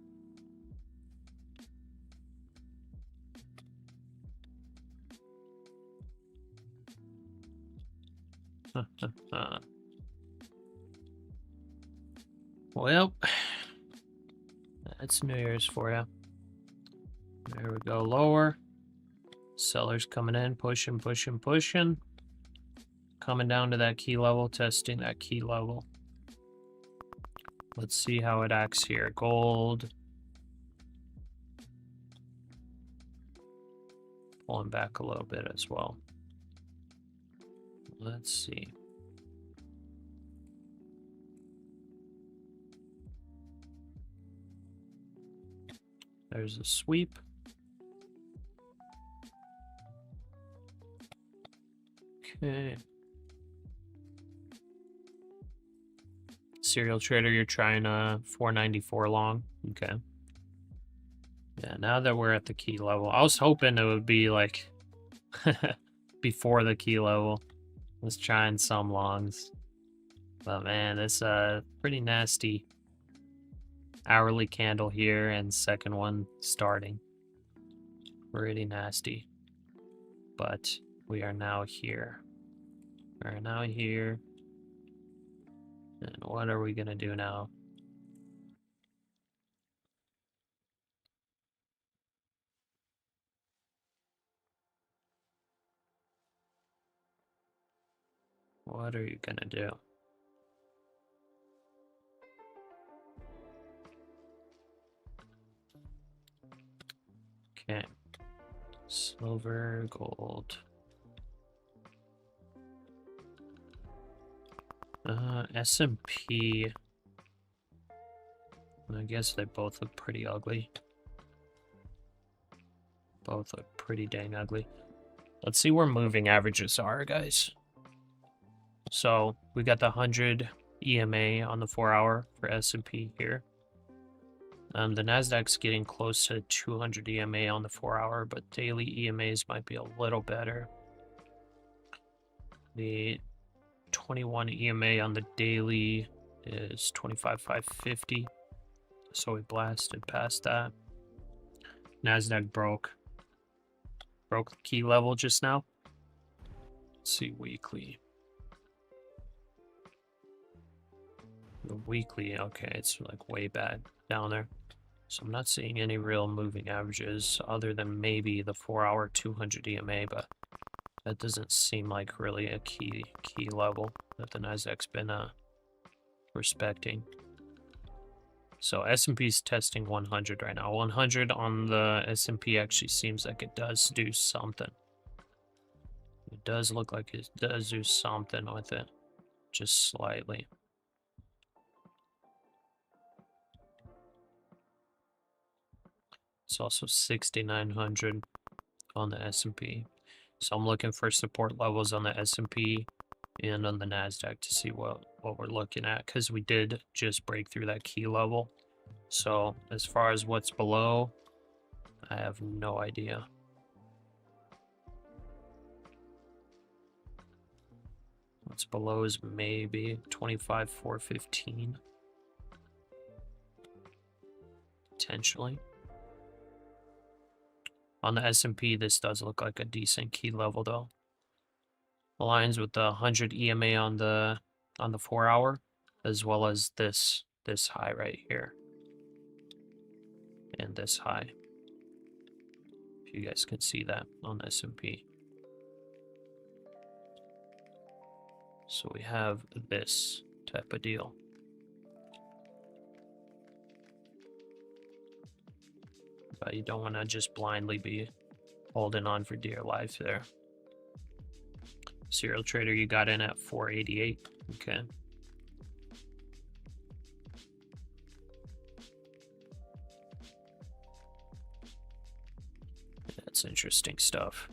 Well, that's New Year's for you. There we go, lower. Sellers coming in, pushing. Coming down to that key level, testing that key level. Let's see how it acts here. Gold. Pulling back a little bit as well. Let's see. There's a sweep. Okay. Serial trader, you're trying 494 long. Okay. Yeah, now that we're at the key level, I was hoping it would be like before the key level. Let's try in some longs. But man, this pretty nasty hourly candle here and second one starting. Pretty nasty. But we are now here. We're now here. And what are we gonna do now? What are you gonna do? Okay. Silver, gold. S&P. I guess they both look pretty ugly. Both look pretty dang ugly. Let's see where moving averages are, guys. So we got the 100 EMA on the 4 hour for S&P here. The NASDAQ's getting close to 200 EMA on the 4 hour, but daily EMAs might be a little better. The 21 EMA on the daily is 25,550. So we blasted past that. NASDAQ broke the key level just now. Let's see weekly. The weekly, okay, it's like way bad down there. So I'm not seeing any real moving averages other than maybe the 4 hour 200 EMA, but that doesn't seem like really a key level that the NASDAQ's been respecting. So S&P's testing 100 right now. 100 on the S&P actually seems like it does do something. It does look like it does do something with it, just slightly. It's also 6,900 on the S&P. So I'm looking for support levels on the S&P and on the NASDAQ to see what we're looking at, because we did just break through that key level. So as far as what's below, I have no idea. What's below is maybe 25,415. Potentially. On the S&P, this does look like a decent key level though. Aligns with the 100 EMA on the 4 hour, as well as this high right here. And this high. If you guys can see that on the S&P. So we have this type of deal. But you don't want to just blindly be holding on for dear life there. Serial trader, you got in at 488. Okay. That's interesting stuff.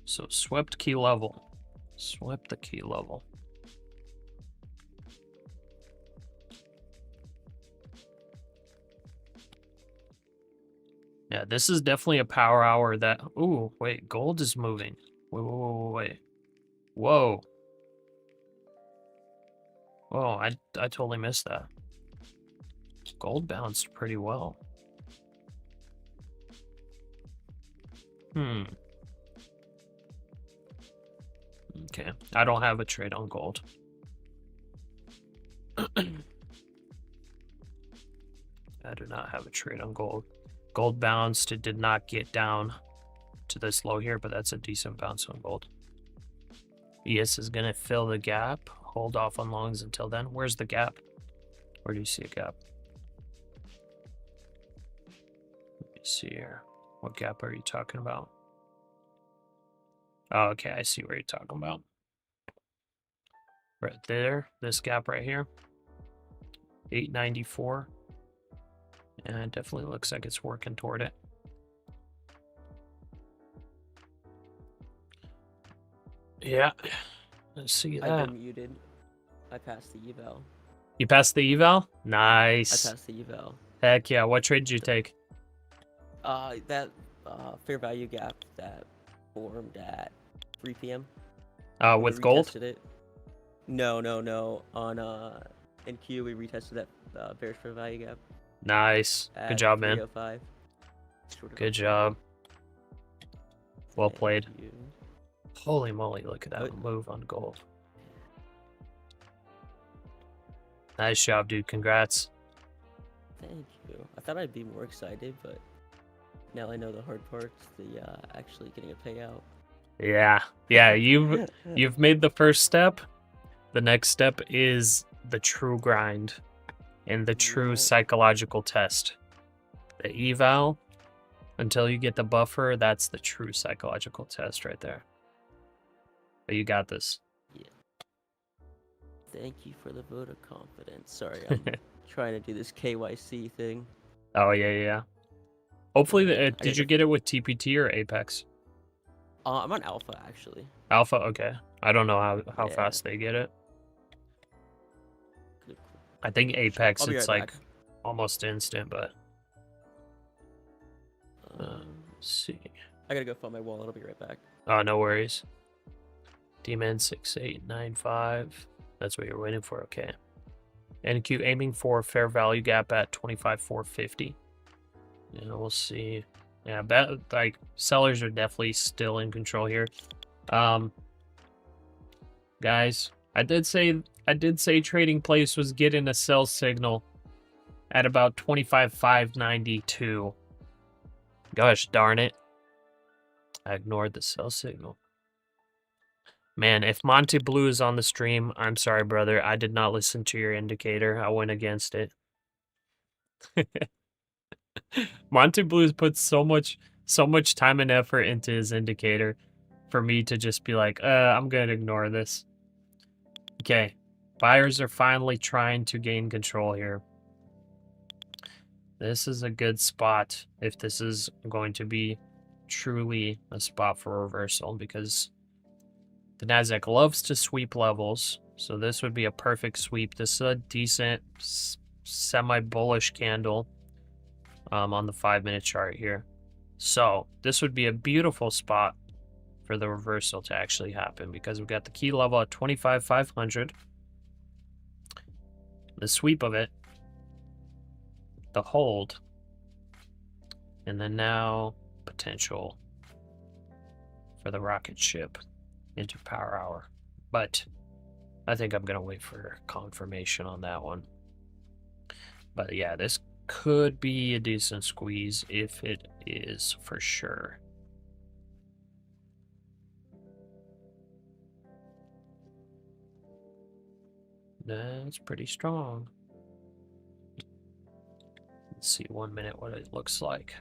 So swept key level. Swept the key level. Yeah, this is definitely a power hour that... Ooh, wait, gold is moving. Wait. Whoa. Whoa, I totally missed that. Gold bounced pretty well. Okay, I don't have a trade on gold. I do not have a trade on gold. Gold bounced. It did not get down to this low here, but that's a decent bounce on gold. ES is going to fill the gap. Hold off on longs until then. Where's the gap? Where do you see a gap? Let me see here. What gap are you talking about? Oh, okay, I see what you're talking about. Right there, this gap right here. 894. And it definitely looks like it's working toward it. Yeah, let's see that. I've been muted. I passed the eval. You passed the eval? Nice. I passed the eval. Heck yeah, what trade did you take? That fair value gap that formed at 3 p.m. With gold? It. No. On NQ, we retested that bearish fair value gap. Nice. Good job, man. 305. Good job. Well played. Holy moly, look at that move on gold. Nice job, dude. Congrats. Thank you. I thought I'd be more excited, but now I know the hard part's the actually getting a payout. Yeah, you've made the first step. The next step is the true grind and the true psychological test. The eval, until you get the buffer, that's the true psychological test right there. But you got this. Yeah. Thank you for the vote of confidence. Sorry, I'm trying to do this KYC thing. Oh, yeah. Hopefully, did you get it with TPT or Apex? I'm on Alpha, actually. Alpha? Okay. I don't know how fast they get it. Good. I think Apex, it's right like almost instant, but... let's see. I gotta go find my wallet. I'll be right back. Oh, no worries. D-Man 6895. That's what you're waiting for. Okay. NQ aiming for fair value gap at 25,450. Yeah, we'll see. Yeah, like sellers are definitely still in control here. Guys, I did say Trading Place was getting a sell signal at about 25,592. Gosh darn it. I ignored the sell signal. Man, if Monte Blue is on the stream, I'm sorry, brother. I did not listen to your indicator. I went against it. Monte Blue's put so much time and effort into his indicator for me to just be like, I'm gonna ignore this. Okay. Buyers are finally trying to gain control here. This is a good spot if this is going to be truly a spot for reversal, because the NASDAQ loves to sweep levels. So this would be a perfect sweep. This is a decent semi-bullish candle on the 5-minute chart here. So this would be a beautiful spot for the reversal to actually happen, because we've got the key level at 25,500. The sweep of it, the hold, and then now potential for the rocket ship into power hour. But I think I'm gonna wait for confirmation on that one. But yeah, this could be a decent squeeze if it is for sure. That's pretty strong. Let's see 1 minute what it looks like.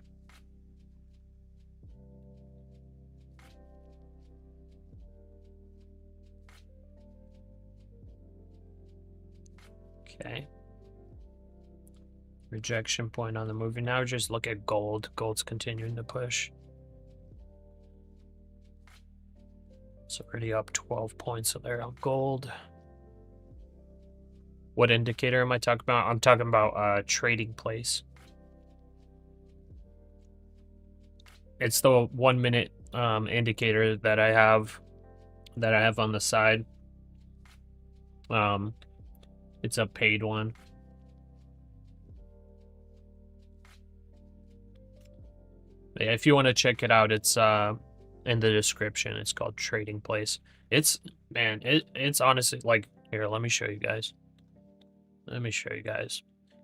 Okay. Rejection point on the movie. Now just look at gold. Gold's continuing to push. It's already up 12 points there on gold. What indicator am I talking about? I'm talking about trading place. It's the 1 minute indicator that I have on the side. It's a paid one. Yeah, if you want to check it out, it's in the description. It's called Trading Place. It's honestly like, here, let me show you guys.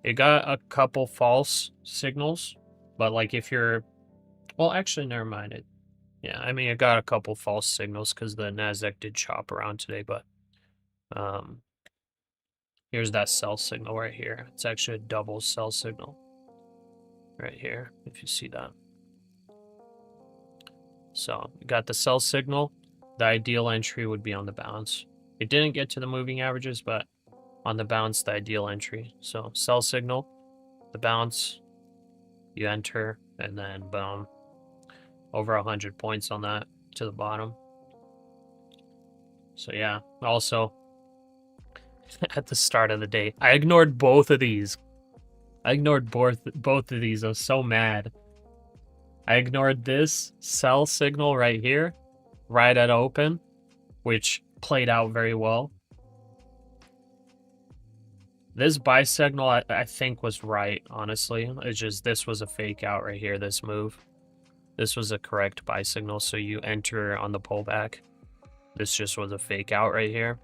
It got a couple false signals, but like if you're, well, actually, never mind it. Yeah, I mean, it got a couple false signals because the NASDAQ did chop around today, but here's that sell signal right here. It's actually a double sell signal right here, if you see that. So we got the sell signal. The ideal entry would be on the bounce. It didn't get to the moving averages, but on the bounce, the ideal entry. So sell signal, the bounce, you enter, and then boom, over 100 points on that to the bottom. So yeah, also at the start of the day, I ignored both of these. I was so mad. I ignored this sell signal right here, right at open, which played out very well. This buy signal, I think, was right, honestly. It's just this was a fake out right here, this move. This was a correct buy signal, so you enter on the pullback. This just was a fake out right here.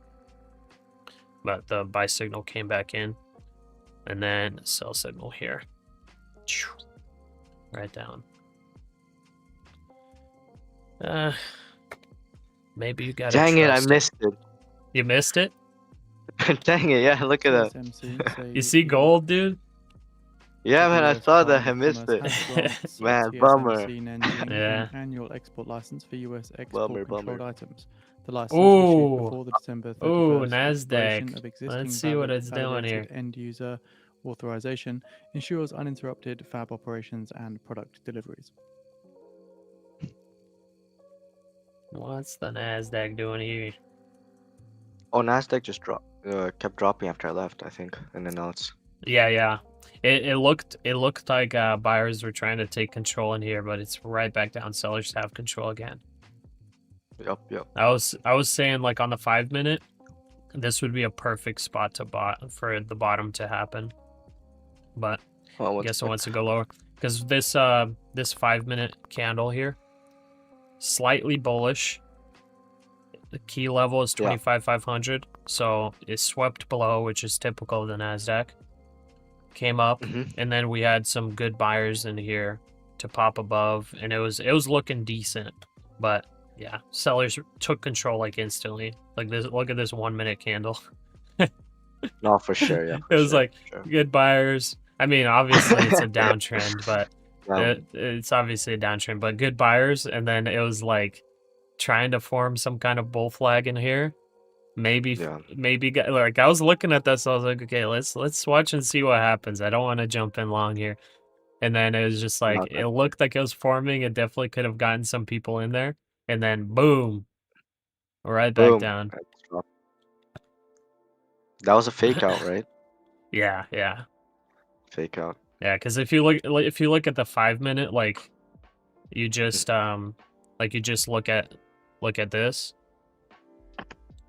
But the buy signal came back in. And then sell signal here. Right down. Maybe you got. Dang it, I missed it. You missed it? Dang it, yeah, look at that. You see gold, dude? Yeah, man, I saw that. I missed it. Man, bummer. Yeah. Annual export license for US export controlled items. The license Ooh. issued before the December 31st Ooh, expiration NASDAQ. of existing Let's see what it's doing here. validated end user authorization ensures uninterrupted fab operations and product deliveries. What's the NASDAQ doing here? Oh, NASDAQ just kept dropping after I left, I think, and then now it's. Yeah. It looked like buyers were trying to take control in here, but it's right back down. Sellers have control again. Yep. I was saying, like, on the 5 minute, this would be a perfect spot for the bottom to happen. But I guess it wants to go lower because this 5 minute candle here, slightly bullish. The key level is 25,500, so it swept below, which is typical of the NASDAQ. Came up, and then we had some good buyers in here to pop above, and it was looking decent. But yeah, sellers took control like instantly. Like this, look at this 1 minute candle. No, for sure. Yeah. It was like for sure. good buyers. I mean, obviously it's a downtrend, but Yeah. it's obviously a downtrend, but good buyers. And then it was like trying to form some kind of bull flag in here. Maybe like I was looking at this, I was like, okay, let's watch and see what happens. I don't want to jump in long here. And then it was just like it looked like it was forming. It definitely could have gotten some people in there, and then boom, right back down. That was a fake out, right? Yeah. Fake out. Yeah, because if you look at the 5 minute, like you just look at this.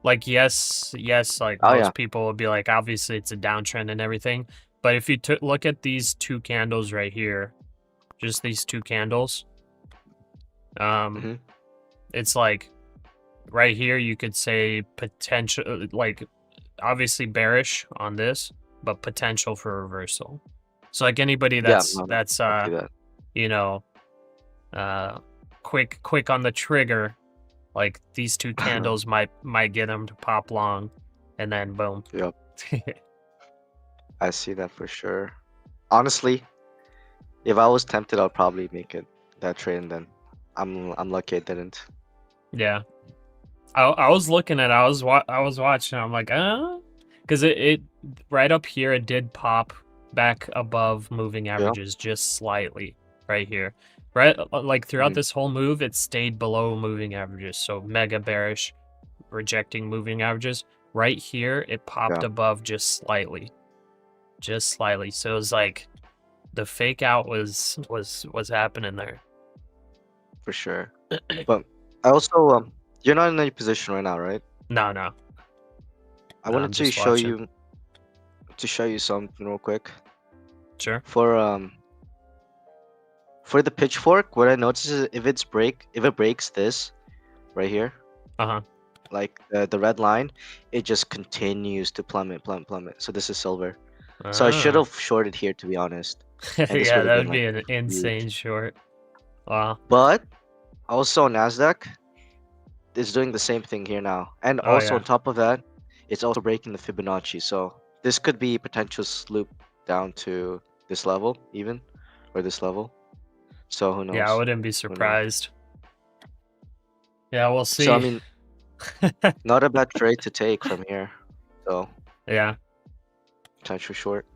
Like yes, like most people would be like, obviously it's a downtrend and everything. But if you look at these two candles right here, just these two candles, it's like right here you could say potential, like obviously bearish on this, but potential for reversal. So like anybody that's you know, quick on the trigger, like these two candles might get them to pop long, and then boom. Yep. I see that for sure. Honestly, if I was tempted, I'll probably make it that trade, and then I'm lucky I didn't. Yeah, I was looking at, I was watching. I'm like, because it right up here, it did pop back above moving averages just slightly right here. Right, like throughout this whole move, it stayed below moving averages. So mega bearish, rejecting moving averages. Right here, it popped above just slightly. So it was like the fake out was happening there. For sure. But I also you're not in any position right now, right? No. I wanted to show you something real quick. Sure. For the pitchfork, what I noticed is if it breaks this right here, like the red line, it just continues to plummet. So this is silver. So I should have shorted here, to be honest. Yeah, that would be an insane short. Wow. But also NASDAQ is doing the same thing here now, and also on top of that, it's also breaking the Fibonacci. So this could be potential sloop down to this level, even, or this level. So who knows? Yeah, I wouldn't be surprised. Yeah, we'll see. So I mean, not a bad trade to take from here. So yeah, potential short.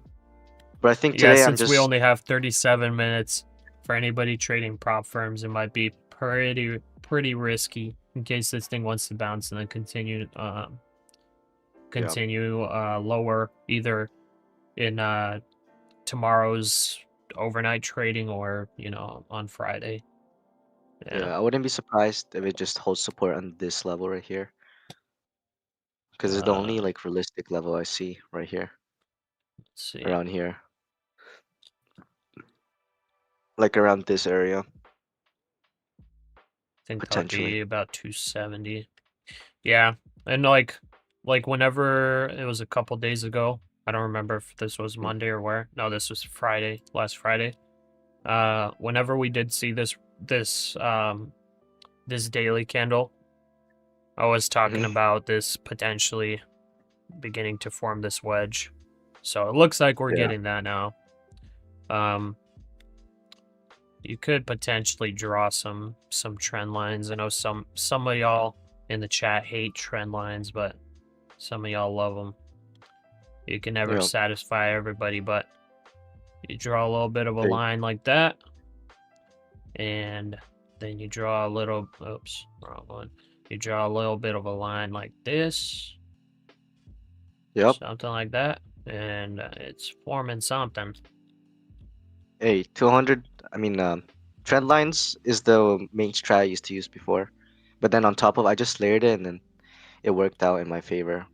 But I think today since we only have 37 minutes for anybody trading prop firms, it might be pretty risky in case this thing wants to bounce and then continue lower, either in tomorrow's overnight trading or on Friday. Yeah, I wouldn't be surprised if it just holds support on this level right here, because it's the only like realistic level I see right here. Let's see. Around here, like around this area. I think that'll be about 270. Yeah, and like whenever it was a couple days ago, I don't remember if this was Monday or where. No, this was Friday, last Friday. Whenever we did see this daily candle, I was talking about this potentially beginning to form this wedge. So it looks like we're getting that now. You could potentially draw some trend lines. I know some of y'all in the chat hate trend lines, but some of y'all love them. You can never satisfy everybody, but you draw a little bit of a line like that, and then you draw a little, oops, wrong one. You draw a little bit of a line like this. Something like that, and it's forming something. Hey, 200, I mean, trend lines is the main strat I used to use before. But then on top of, I just layered it, and then it worked out in my favor.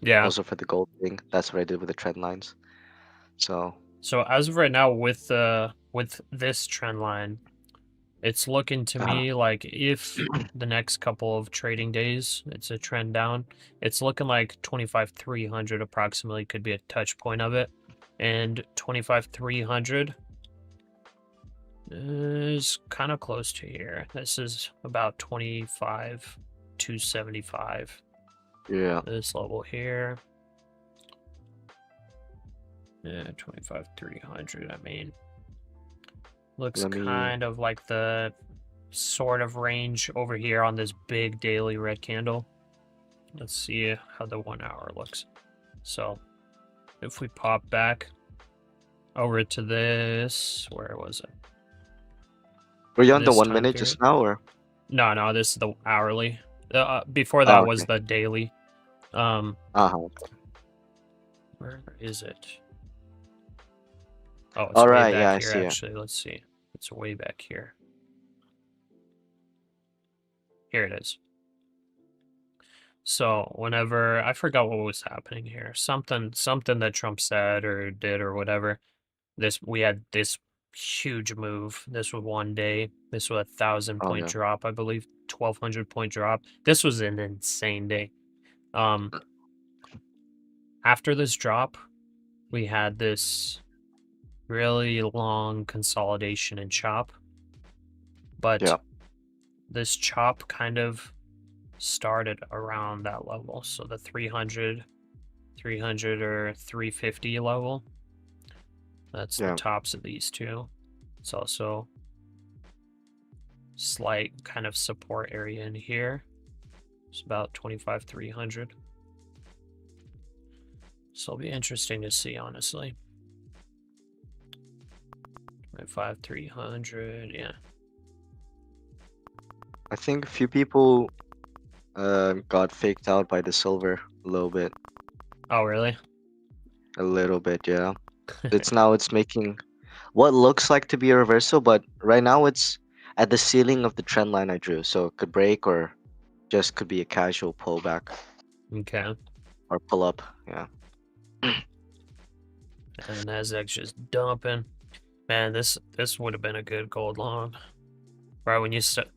Yeah. Also for the gold thing, that's what I did with the trend lines. So as of right now, with this trend line, it's looking to me like if the next couple of trading days it's a trend down, it's looking like 25,300 approximately could be a touch point of it, and 25,300 is kind of close to here. This is about 25,275. Yeah. This level here. Yeah, 25,300. I mean, looks kind of like the sort of range over here on this big daily red candle. Let's see how the 1 hour looks. So if we pop back over to this, where was it? Were you on the This 1 time minute period? just now, or? No, this is the hourly. Before that was Okay. the daily. Uh-huh. Where is it? Oh, it's All way right, back yeah, I here, see it. actually. Let's see. It's way back here. Here it is. So whenever I forgot what was happening here, something that Trump said or did or whatever. We had this huge move. This was 1 day. This was 1,000 point yeah. drop, I believe. 1,200 point drop. This was an insane day. After this drop, we had this really long consolidation and chop. But Yeah. this chop kind of started around that level. So the 300 or 350 level. That's the tops of these two. It's also slight kind of support area in here. It's about 25,300. So it'll be interesting to see, honestly. 25,300, yeah. I think a few people got faked out by the silver a little bit. Oh, really? A little bit, yeah. It's making what looks like to be a reversal, but right now it's at the ceiling of the trend line I drew, so it could break or just could be a casual pullback. Okay. Or pull up, yeah. And NASDAQ just dumping. Man, this would have been a good gold long. Right when you start,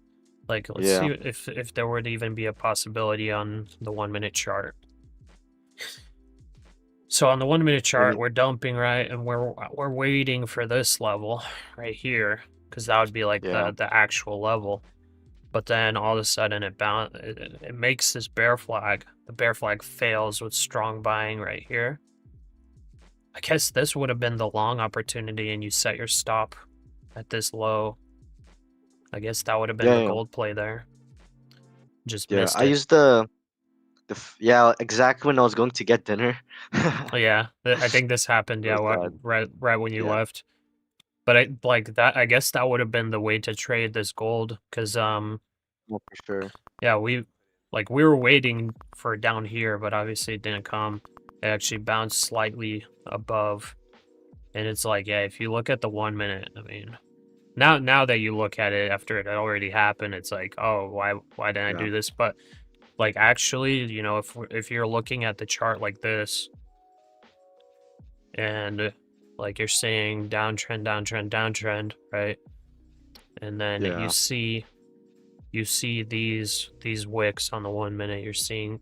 like, let's see if there would even be a possibility on the 1 minute chart. So on the 1 minute chart, we're dumping, right, and we're waiting for this level right here, because that would be like the actual level. But then all of a sudden it makes this bear flag. The bear flag fails with strong buying right here. I guess this would have been the long opportunity, and you set your stop at this low. I guess that would have been the gold play there. Just missed it. I used exactly when I was going to get dinner. Yeah, I think this happened. Yeah, right when you left. But I guess that would have been the way to trade this gold, because for sure. Yeah, we were waiting for down here, but obviously it didn't come. It actually bounced slightly above, and it's like, yeah, if you look at the 1 minute, I mean, now that you look at it after it already happened, it's like, oh, why didn't I do this? But like, actually, you know, if you're looking at the chart like this, and like you're saying downtrend, downtrend, downtrend, right? And then you see these wicks on the 1 minute. You're seeing,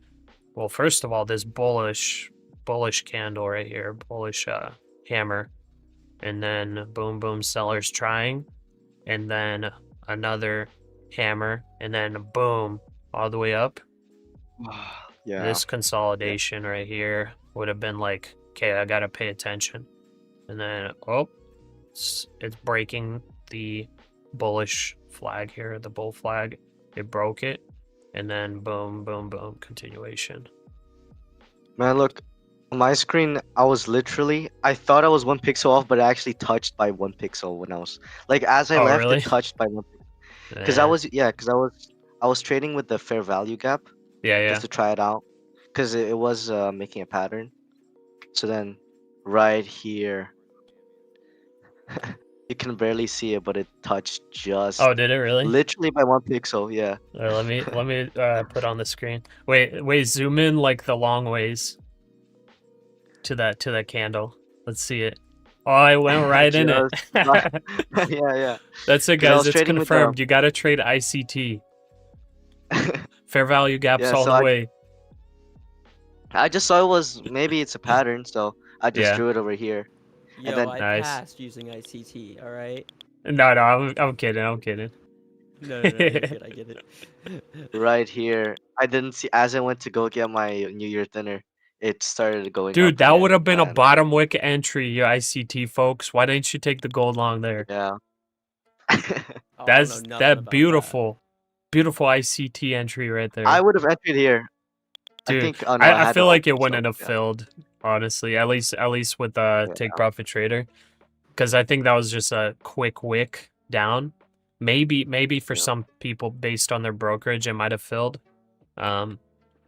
well, first of all, this bullish candle right here, bullish hammer, and then boom, boom, sellers trying, and then another hammer, and then boom, all the way up. This consolidation right here would have been like, okay, I gotta pay attention. And then it's breaking the bullish flag here, the bull flag. It broke it, and then boom, boom, boom, continuation. Man, look, on my screen, I thought I was 1 pixel off, but I actually touched by 1 pixel when I was like, as I left, really? it touched by 1 pixel. Because I was trading with the fair value gap. Just to try it out, because it was making a pattern. So then, right here, you can barely see it, but it touched just. Oh, did it really? Literally by 1 pixel, yeah. Let me put on the screen. Wait, zoom in like the long ways to that candle. Let's see it. Oh, I went right in it. Yeah. That's it, guys. It's confirmed. You gotta trade ICT. Fair value gaps all the way. I just saw maybe it's a pattern, so I just drew it over here. Yo, I passed using ICT, alright? No, I'm kidding. I'm kidding. No, you're good. I get it. Right here. I didn't see as I went to go get my New Year dinner. It started going Dude, up that again, would have been a and bottom wick entry, you ICT folks. Why didn't you take the gold long there? yeah. Oh, I don't know That's nothing that about beautiful, beautiful ICT entry right there. I would have entered here. I Dude, think. Oh no, I I had feel to like it open, wouldn't so have yeah. filled, honestly. At least with Yeah. take profit trader, because I think that was just a quick wick down. Maybe for Yeah. some people based on their brokerage, it might have filled. But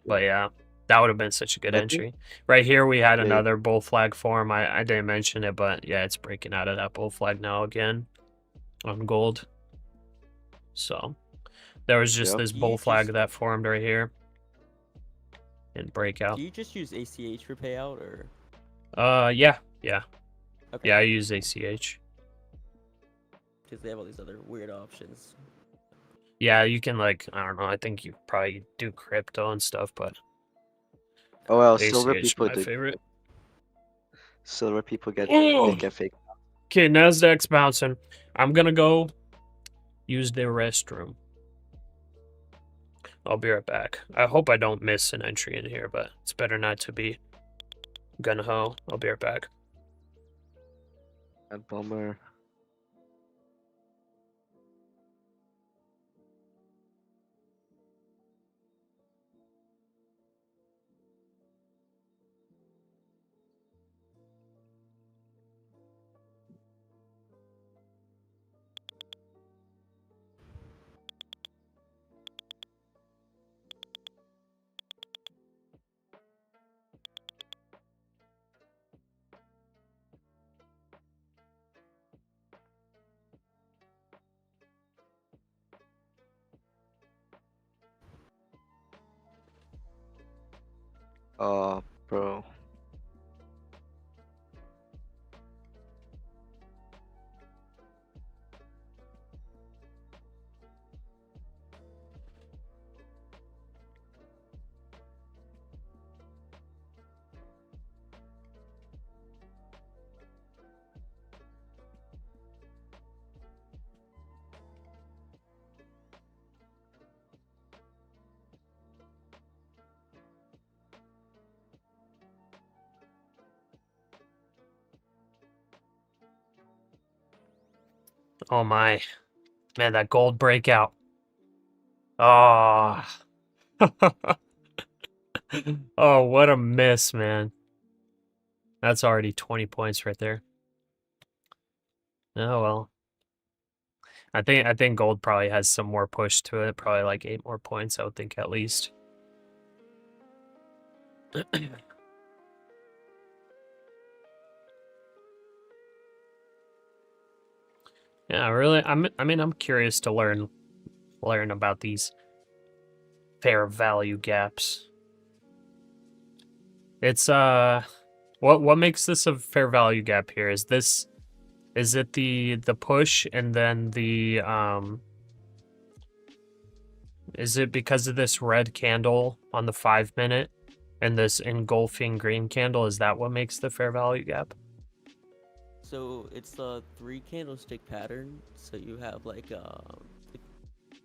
yeah, that would have been such a good I think- entry. Right here, we had Yeah. another bull flag form. I didn't mention it, but yeah, it's breaking out of that bull flag now again on gold. So there was just Yep. this Do you bull flag just- that formed right here and breakout. Do you just use ACH for payout or? Yeah, Okay. yeah. I use ACH. Because they have all these other weird options. Yeah, you can like I don't know. I think you probably do crypto and stuff, but Oh well, ACH silver is people my do. favorite. Silver people get Oh! they get fake. Okay, NASDAQ's bouncing. I'm gonna go use the restroom. I'll be right back. I hope I don't miss an entry in here, but it's better not to be gung-ho. I'll be right back. A bummer. Bro. Oh my. Man, that gold breakout. Oh. Oh, what a miss, man. That's already 20 points right there. Oh well. I think gold probably has some more push to it, probably like 8 more points, I would think at least. Yeah, really. I'm curious to learn about these fair value gaps. It's what makes this a fair value gap here? Is it the push and then the is it because of this red candle on the 5-minute and this engulfing green candle? Is that what makes the fair value gap? So it's a 3 candlestick pattern. So you have like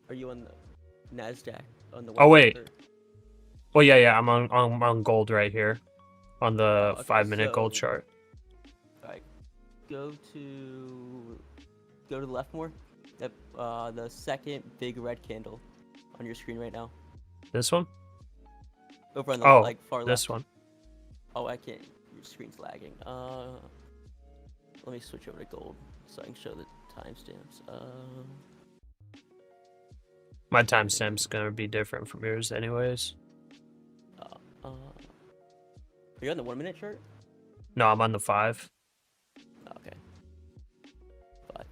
are you on the NASDAQ on the? Oh wait. Or... Well, yeah. I'm on gold right here, on the Okay, 5-minute gold so- chart. Alright, go to the left more. The second big red candle on your screen right now. This one? Over on the Oh, like far left. this one. Oh, I can't. Your screen's lagging. Let me switch over to gold so I can show the timestamps. My timestamp's gonna be different from yours, anyways. Are you on the 1-minute chart? No, I'm on the 5. Okay. 5.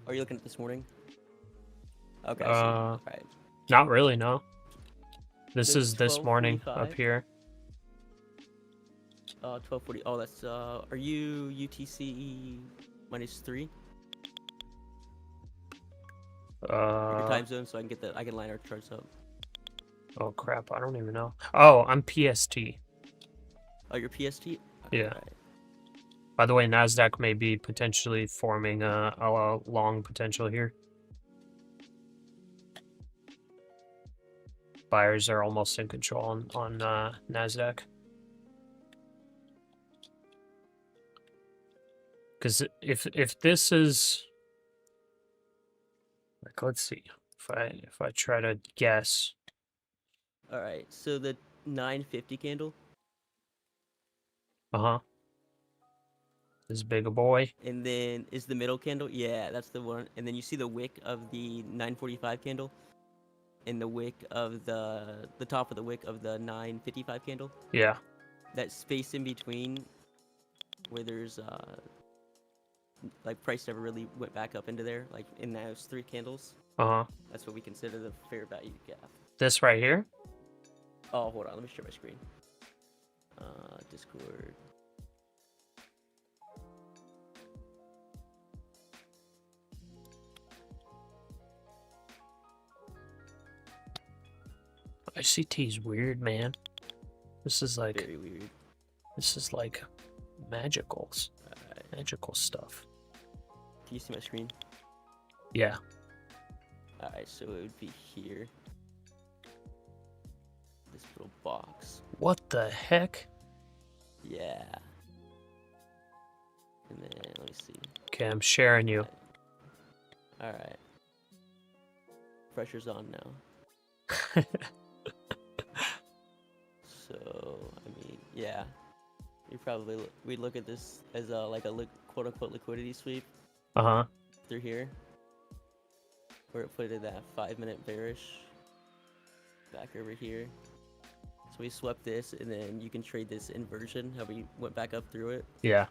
Are you looking at this morning? Okay. I see. Alright. Not really, no. This This is this morning up 12:45. here. 12:40. Oh, that's are you UTC -3? Your time zone, so I can line our charts up. Oh crap, I don't even know. Oh, I'm PST. Oh, your PST? Yeah. Alright. By the way, NASDAQ may be potentially forming a long potential here. Buyers are almost in control on NASDAQ. Because if this is like, let's see, if I try to guess. Alright, so the 950 candle, This big a boy. and then is the middle candle? Yeah, that's the one. And then you see the wick of the 945 candle, and the wick of the top of the wick of the 955 candle. Yeah. That space in between, where there's like price never really went back up into there, like in those 3 candles. That's what we consider the fair value gap. This right here? Oh, hold on, let me share my screen. Discord. ICT's weird, man. This is like Very weird. This is like magicals. Alright. Magical stuff. Can you see my screen? Yeah. Alright, so it would be here. This little box. What the heck? Yeah. And then let me see. Okay, I'm sharing you. Alright. Pressure's on now. So, I mean, yeah. You probably we'd look at this as like a quote unquote liquidity sweep through here, where it put it that 5-minute bearish back over here. So we swept this, and then you can trade this inversion. How we went back up through it. Yeah.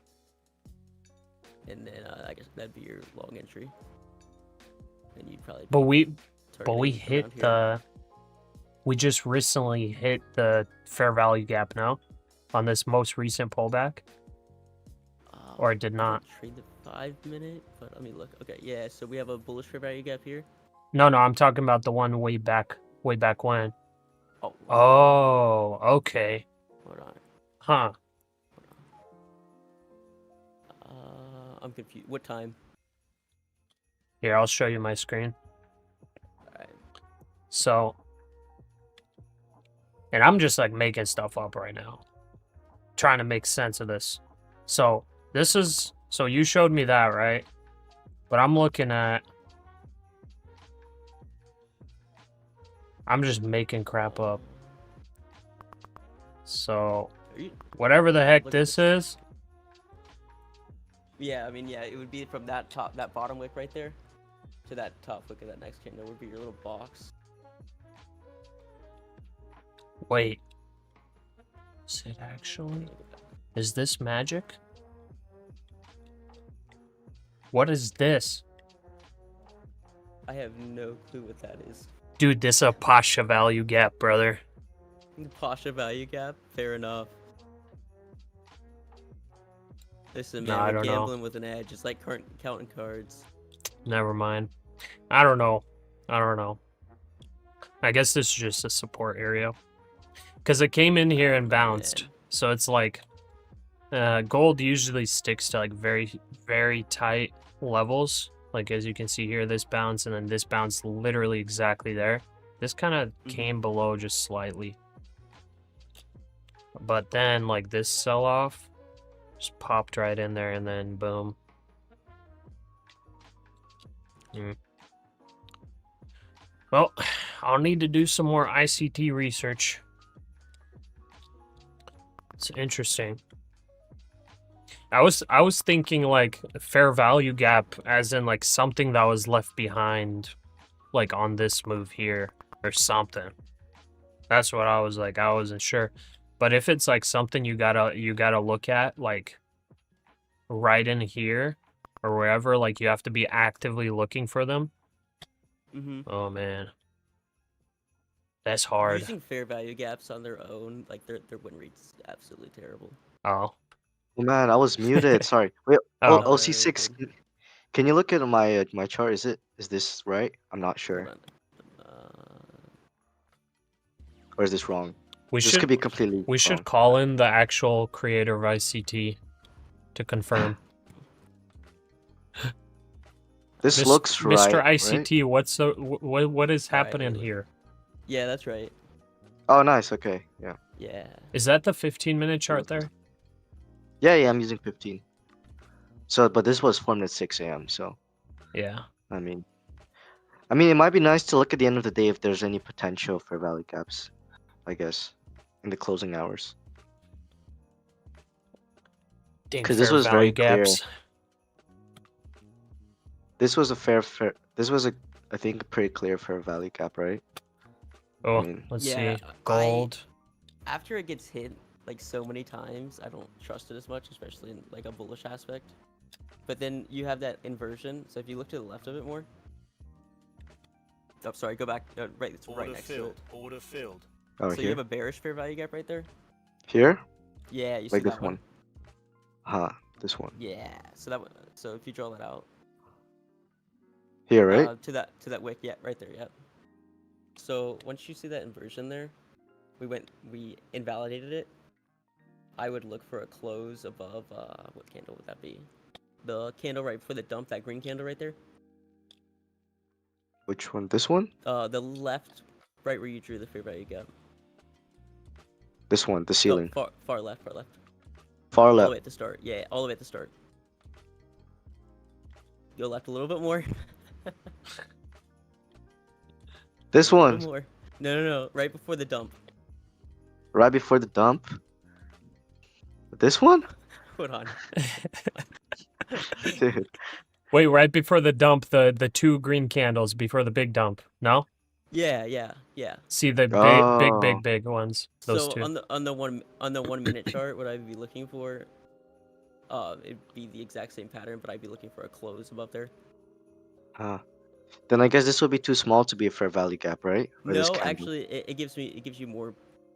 And then I guess that'd be your long entry. And you'd probably. But we targeting hit around here. the. We just recently hit the fair value gap now, on this most recent pullback. Or it did I not. didn't trade the 5-minute, but let me look. Okay, yeah. So we have a bullish fair value gap here. No, I'm talking about the one way back when. Oh. Oh, okay. Hold on. Huh. I'm confused. What time? Here, I'll show you my screen. Alright. So, and I'm just like making stuff up right now, trying to make sense of this. So this is, so you showed me that, right? But I'm looking at, I'm just making crap up. So whatever the heck this is. Yeah, I mean, yeah, it would be from that bottom wick right there, to that top wick of that next candle would be your little box. Wait. Is it actually? Is this magic? What is this? I have no clue what that is. Dude, this is a Pasha value gap, brother. The Pasha value gap? Fair enough. Listen, man, I we're don't know. gambling with an edge. It's like counting cards. Never mind. I don't know. I guess this is just a support area. Because it came in here and bounced. Man. So it's like, gold usually sticks to like very, very tight levels. Like as you can see here, this bounce and then this bounce literally exactly there. This kind of came below just slightly. But then like this sell-off just popped right in there and then boom. Well, I'll need to do some more ICT research. It's interesting. I was thinking like fair value gap as in like something that was left behind like on this move here or something. That's what I was like. I wasn't sure. But if it's like something you gotta look at like right in here or wherever, like you have to be actively looking for them. Oh man. That's hard. Using fair value gaps on their own, like their win rate's absolutely terrible. Oh. Oh man, I was muted. Sorry. Wait. Oh. OC6. Can you look at my my chart? Is this right? I'm not sure. Hold on. Or is this wrong? This could be completely We should wrong. call in the actual creator of ICT to confirm. This looks right, Mr. right? ICT, what is happening here? Yeah, that's right. Oh, nice. Okay, yeah. Yeah. Is that the 15-minute chart there? Yeah, I'm using 15. So, but this was formed at 6 a.m. So, Yeah. I mean, it might be nice to look at the end of the day if there's any potential for value gaps, I guess, in the closing hours. Because this was very clear. This was a this was I think, pretty clear fair value gap, right? Oh, let's see. Gold. After it gets hit like so many times, I don't trust it as much, especially in like a bullish aspect. But then you have that inversion. So if you look to the left of it more. Oh, sorry. Go back. Right. It's right next to it. Order filled. Oh, so here? you have a bearish fair value gap right there. Here? Yeah, you like see this that one. This one. Yeah. So that one. So if you draw that out. Here, right? To that wick. Yeah, right there. Yep. So once you see that inversion there, we invalidated it. I would look for a close above. What candle would that be? The candle right before the dump. That green candle right there. Which one? This one? The left, right where you drew the fair value gap. This one, the ceiling. No, far left. Far All left. the way at the start. Yeah, all the way at the start. Go left a little bit more. This A one. little more. No. Right before the dump. Right before the dump. This one? Hold on. Dude. Wait, right before the dump, the two green candles before the big dump. No? Yeah. See the big ones. Those So two. on the 1 minute chart, what I'd be looking for, it'd be the exact same pattern, but I'd be looking for a close above there. Then I guess this would be too small to be a fair value gap, right? Or this No, candle. actually, it gives you more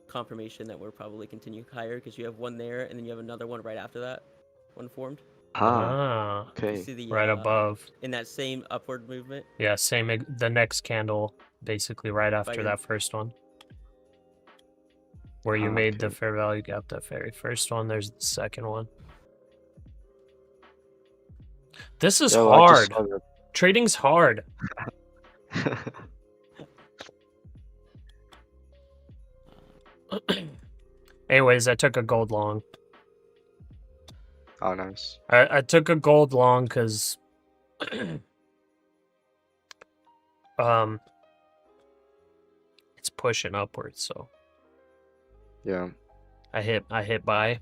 confirmation that we're probably continue higher because you have one there and then you have another one right after that, one formed. Okay. You see the, right above. In that same upward movement. Yeah, same. The next candle, basically right after here. that first one. Where you made the fair value gap, that very first one. There's the second one. This is hard. Trading's hard. Anyways, I took a gold long. Oh, nice. I took a gold long because it's pushing upwards, so yeah. I hit buy.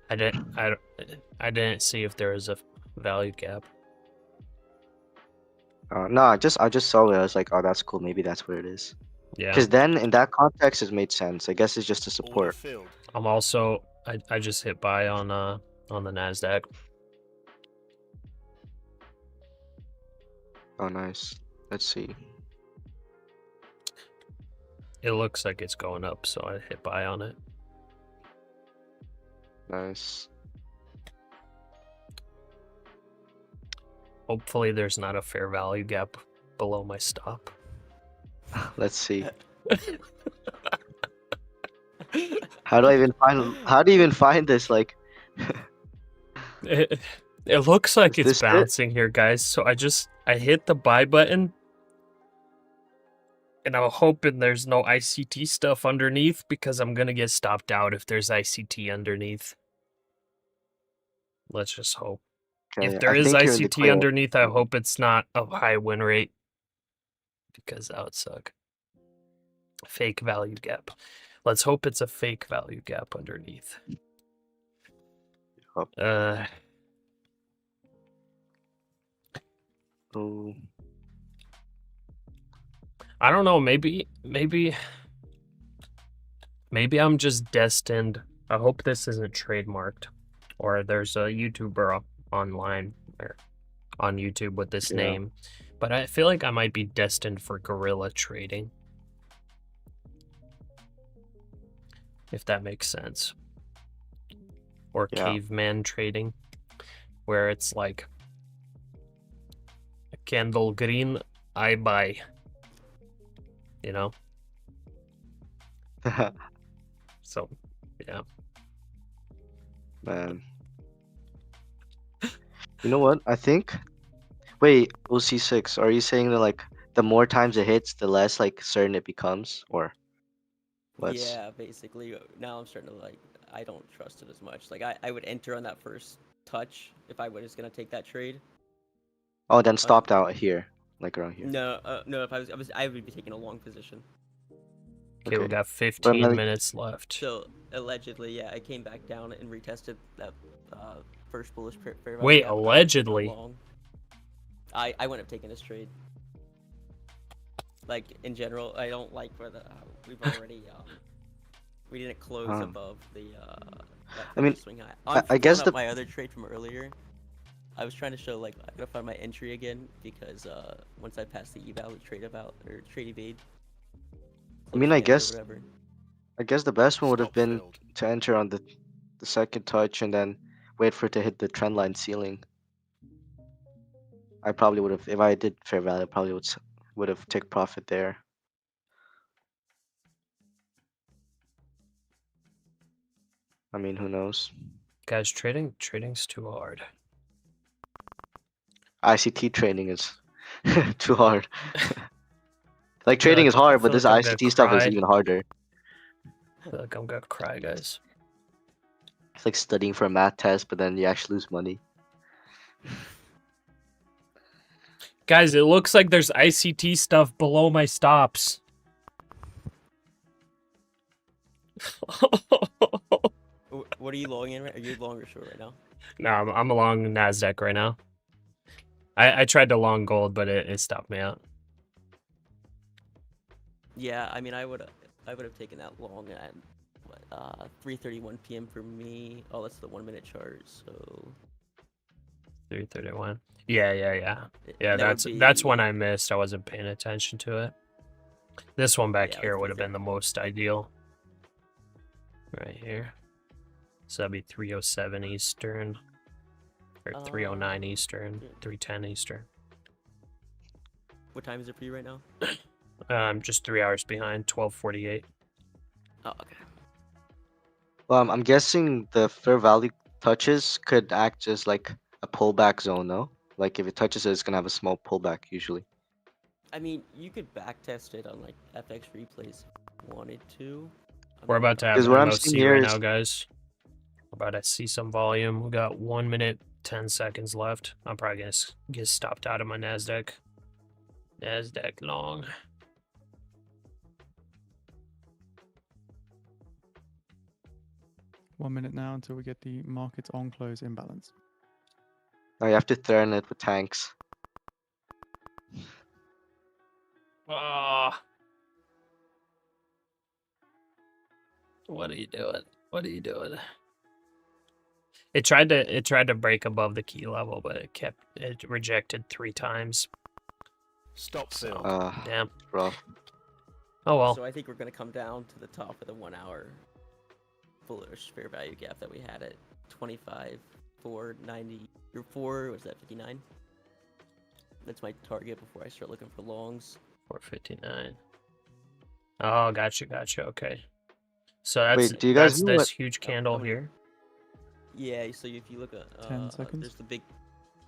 I didn't see if there was a value gap. No, I just saw it. I was like, oh, that's cool. Maybe that's where it is. Yeah. Because then in that context, it made sense. I guess it's just a support. I'm also I just hit buy on the NASDAQ. Oh, nice. Let's see. It looks like it's going up, so I hit buy on it. Nice. Hopefully there's not a fair value gap below my stop. Let's see. How do you even find this? Like, it looks like Is it's this it? bouncing here, guys. So I hit the buy button, and I'm hoping there's no ICT stuff underneath because I'm gonna get stopped out if there's ICT underneath. Let's just hope. okay, If there I is think you're in the ICT clear. underneath, I hope it's not a high win rate because that would suck. Fake value gap. Let's hope it's a fake value gap underneath. Hope. Uh, Oh, I don't know. Maybe I'm just destined. I hope this isn't trademarked, or there's a YouTuber online or on YouTube with this name. But I feel like I might be destined for guerrilla trading, if that makes sense, or caveman trading. where it's like a candle green, I buy. You know? So, yeah. Man. You know what? I think. Wait, OC6. Are you saying that like the more times it hits, the less like certain it becomes, or what's? Yeah, basically. Now I'm starting to like. I don't trust it as much. Like I would enter on that first touch if I was gonna take that trade. Oh, then stopped out here, like around here. No, no. If I would be taking a long position. Okay, we Okay. got But 15 like, minutes left. So allegedly, yeah, I came back down and retested that first bullish fair value Wait, gap. I would've taken a allegedly? long. I wouldn't have taken this trade. Like in general, I don't like where the we've already we didn't close above the I mean, swing high. I guess the my other trade from earlier. I was trying to show like I gotta find my entry again because once I passed the eval trade about or trade evade. I mean, I guess Whatever. the best one would have Stop been filled. to enter on the second touch and then wait for it to hit the trend line ceiling. I probably would have, if I did fair value, I probably would have took profit there. I mean, who knows? Guys, trading's too hard. ICT trading is too hard. Like feel trading like- is hard, I but feel this like I'm gonna ICT stuff is cry. even harder. I feel like I'm gonna cry, guys. It's like studying for a math test, but then you actually lose money. Guys, it looks like there's ICT stuff below my stops. What are you long in? Are you long or short right now? No, I'm along NASDAQ right now. I tried to long gold, but it stopped me out. Yeah, I mean, I would have taken that long at what, 3:31 p.m. for me. Oh, that's the 1 minute chart. So 331. Yeah. Yeah, that would that's be- when I missed. I wasn't paying attention to it. This one back Yeah, here it's would have been the most ideal. Right here. So that'd be 307 Eastern. Or 309 Eastern. 310 Eastern. What time is it for you right now? I'm just 3 hours behind, 12:48. Oh, okay. Well, I'm guessing the fair value touches could act as like a pullback zone, no? Like if it touches it, it's gonna have a small pullback usually. I mean, you could backtest it on like FX replays if you wanted to. We're about to have Because an what I'm MOC seeing here right is- now, guys. We're about to see some volume. We got 1 minute, 10 seconds left. I'm probably gonna get stopped out of my NASDAQ. NASDAQ long. One minute now until we get the markets on close imbalance. Now you have to threaten it with tanks. Ah. What are you doing? What are you doing? It tried to break above the key level, but it rejected 3 times. Stop filled. Damn. Rough. Oh well. So I think we're gonna come down to the top of the 1 hour bullish fair value gap that we had at 25,490 or 4. Was that 59? That's my target before I start looking for longs. 459. Oh, gotcha. Okay. So that's Wait, do you guys that's know this what- huge candle mean- here. Yeah, so if you look at 10 seconds. there's the big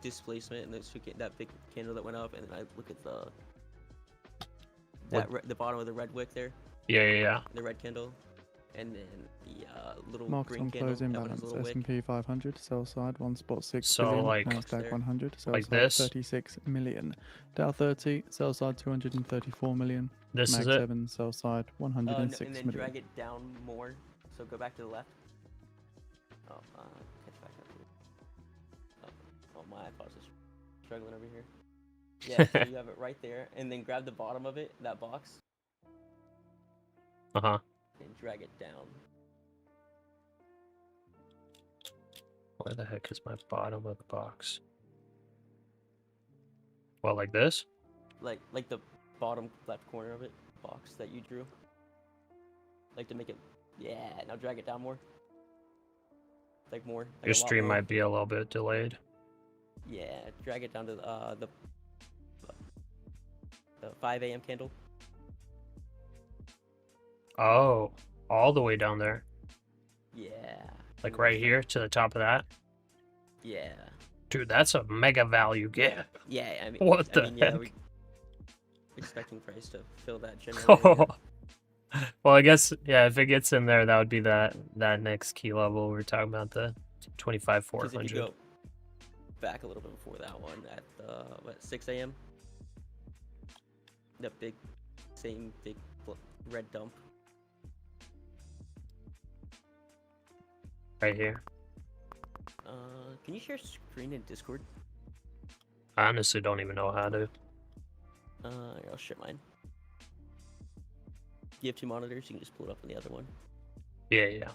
displacement and that big candle that went up, and then I look at the bottom of the red wick there, Yeah. the red candle, and then the little Markets green on candle close that went as imbalance. a little wick. S&P 500 sell side 1.6 So, billion. like- NASDAQ There. 100 sell Like side this? 36 million. Dow 30 sell side 234 million. This Mag is it. 7 sell side And 106 then million. drag it down more. So go back to the left. Oh, catch back up. Oh, my iPod's is struggling over here. Yeah, so you have it right there, and then grab the bottom of it, that box, Uh-huh. and drag it down. Where the heck is my bottom of the box? Well, like this? Like the bottom left corner of it, box that you drew. Like to make it, yeah. Now drag it down more. Like more. Like Your a lot stream more. might be a little bit delayed. Yeah, drag it down to the 5 a.m. candle. Oh, all the way down there. Yeah. Like right here to the top of that. Yeah. Dude, that's a mega value gap. Yeah, I mean, What the yeah, heck? we're expecting price to fill that general area. Well, I guess, yeah, if it gets in there, that would be that next key level. We're talking about the 25,400. Because if you go back a little bit before that one at what 6 a.m. The same big red dump. Right here. Can you share screen in Discord? I honestly don't even know how to. Here, I'll share mine. You have 2 monitors, you can just pull it up on the other one. Yeah, yeah.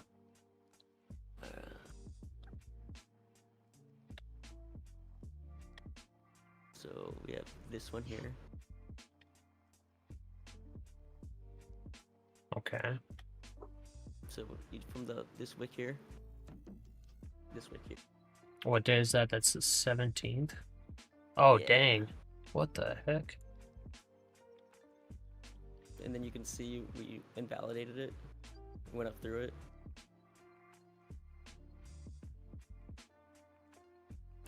So we have this one here. Okay. So from this wick here. This wick here. What day is that? That's the 17th? Oh, Yeah. dang. What the heck? And then you can see we invalidated it. Went up through it.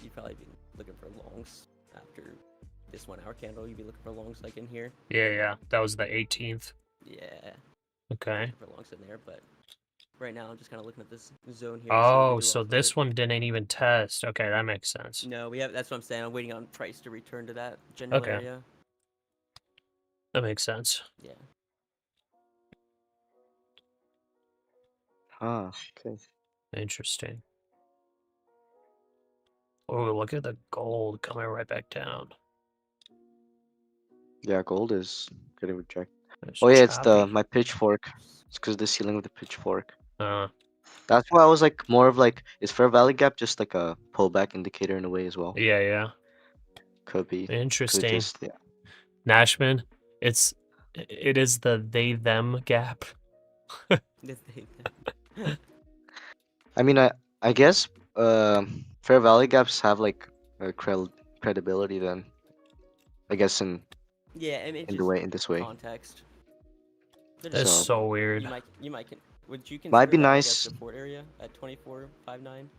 You'd probably be looking for longs after this 1 hour candle. You'd be looking for longs like in here. Yeah, yeah. That was the 18th. Yeah. Okay. For longs in there, but right now I'm just kind of looking at this zone here. Oh, so this one didn't even test. Okay, that makes sense. No, we have. That's what I'm saying. I'm waiting on price to return to that general Okay. area. That makes sense. Yeah. Ah, okay. Interesting. Oh, look at the gold coming right back down. Yeah, gold is getting rejected. It's Oh yeah, it's choppy. my pitchfork. It's because the ceiling of the pitchfork. Uh, That's why I was like more of like, is fair value gap just like a pullback indicator in a way as well? yeah, yeah. Could be. Could Interesting. just, yeah. Nashman, it is the they them gap. I mean, I guess fair value gaps have like a credibility then. I guess in I mean, in this way. Context. That's so weird. You might would you consider Might be that like a nice. support area at 24.59?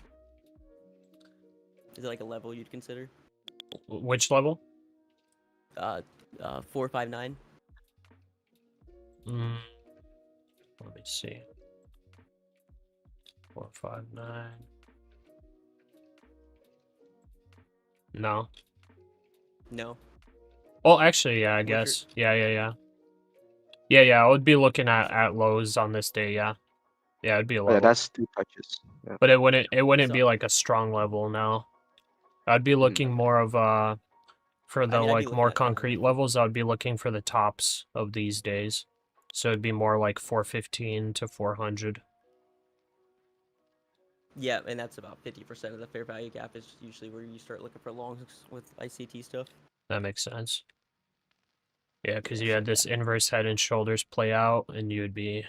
Is it like a level you'd consider? Which level? 459. Let me see. 459. No. No. Oh, actually, yeah, I guess. Yeah. I would be looking at lows on this day, yeah. Yeah, it'd be a Oh, level. yeah, that's 2 touches. Yeah. But it wouldn't So- be like a strong level, no. I'd be looking more of for the I mean, I'd be like looking more at kind of concrete levels, I would be looking for the tops of these days. So it'd be more like 415 to 400. Yeah, and that's about 50% of the fair value gap is usually where you start looking for longs with ICT stuff. That makes sense. Yeah, because Yeah, you so had this inverse head and shoulders play out, and you'd be.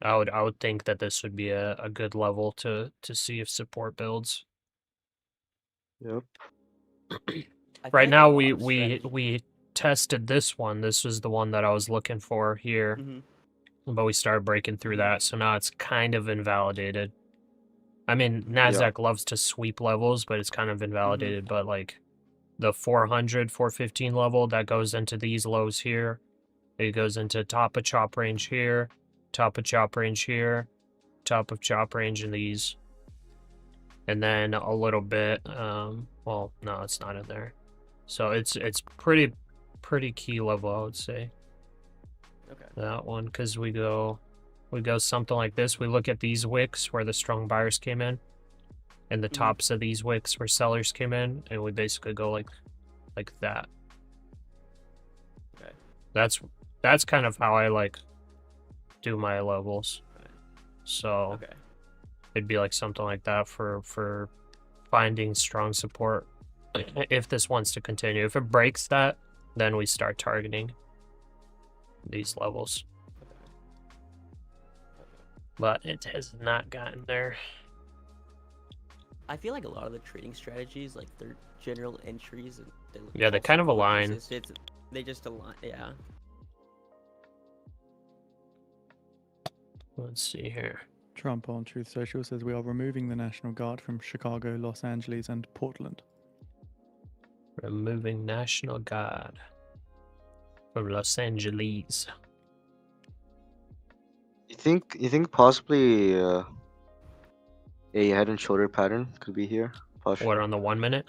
I would think that this would be a good level to see if support builds. Yep. Right now we tested this one. This was the one that I was looking for here, but we started breaking through that, so now it's kind of invalidated. I mean, NASDAQ loves to sweep levels, but it's kind of invalidated. But like the 400, 415 level that goes into these lows here, it goes into top of chop range here, top of chop range here, top of chop range in these, and then a little bit. Well, no, it's not in there. So it's pretty key level, I would say. Okay. That one, because we go something like this. We look at these wicks where the strong buyers came in, and the tops of these wicks where sellers came in, and we basically go like that. Okay. That's kind of how I like do my levels. So it'd be like something like that for finding strong support. If this wants to continue, if it breaks that, then we start targeting these levels. But it has not gotten there. I feel like a lot of the trading strategies, like their general entries, and they kind of align. They just align. Yeah. Let's see here. Trump on Truth Social says we are removing the National Guard from Chicago, Los Angeles, and Portland. Removing National Guard from Los Angeles. You think possibly a head and shoulder pattern could be here? Pasha? What, on the 1 minute?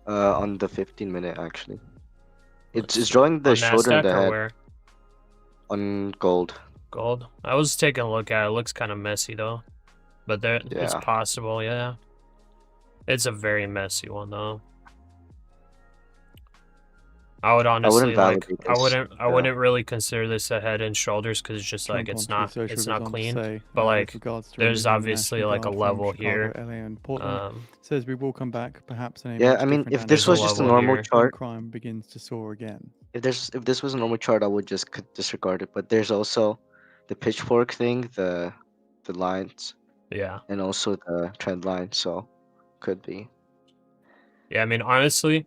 On the 15-minute actually. It's drawing the on shoulder NASDAQ and the or head. where? On gold. Gold. I was taking a look at it. It looks kind of messy though, but it's Yeah. possible. Yeah, it's a very messy one though. I would honestly like. validate I this. wouldn't really consider this a head and shoulders because it's just like Trump it's on not Truth Social goes on to clean. say, But with like, regards to there's removing the obviously National like a Guard from level Chicago, here. LA, and Portland, says we will come back, perhaps in a Yeah, much I mean, different if this There's was a just a level normal here. when chart, crime begins to soar again. if this was a normal chart, I would just disregard it. But there's also the pitchfork thing, the lines, Yeah. and also the trend line. So could be. Yeah, I mean, honestly,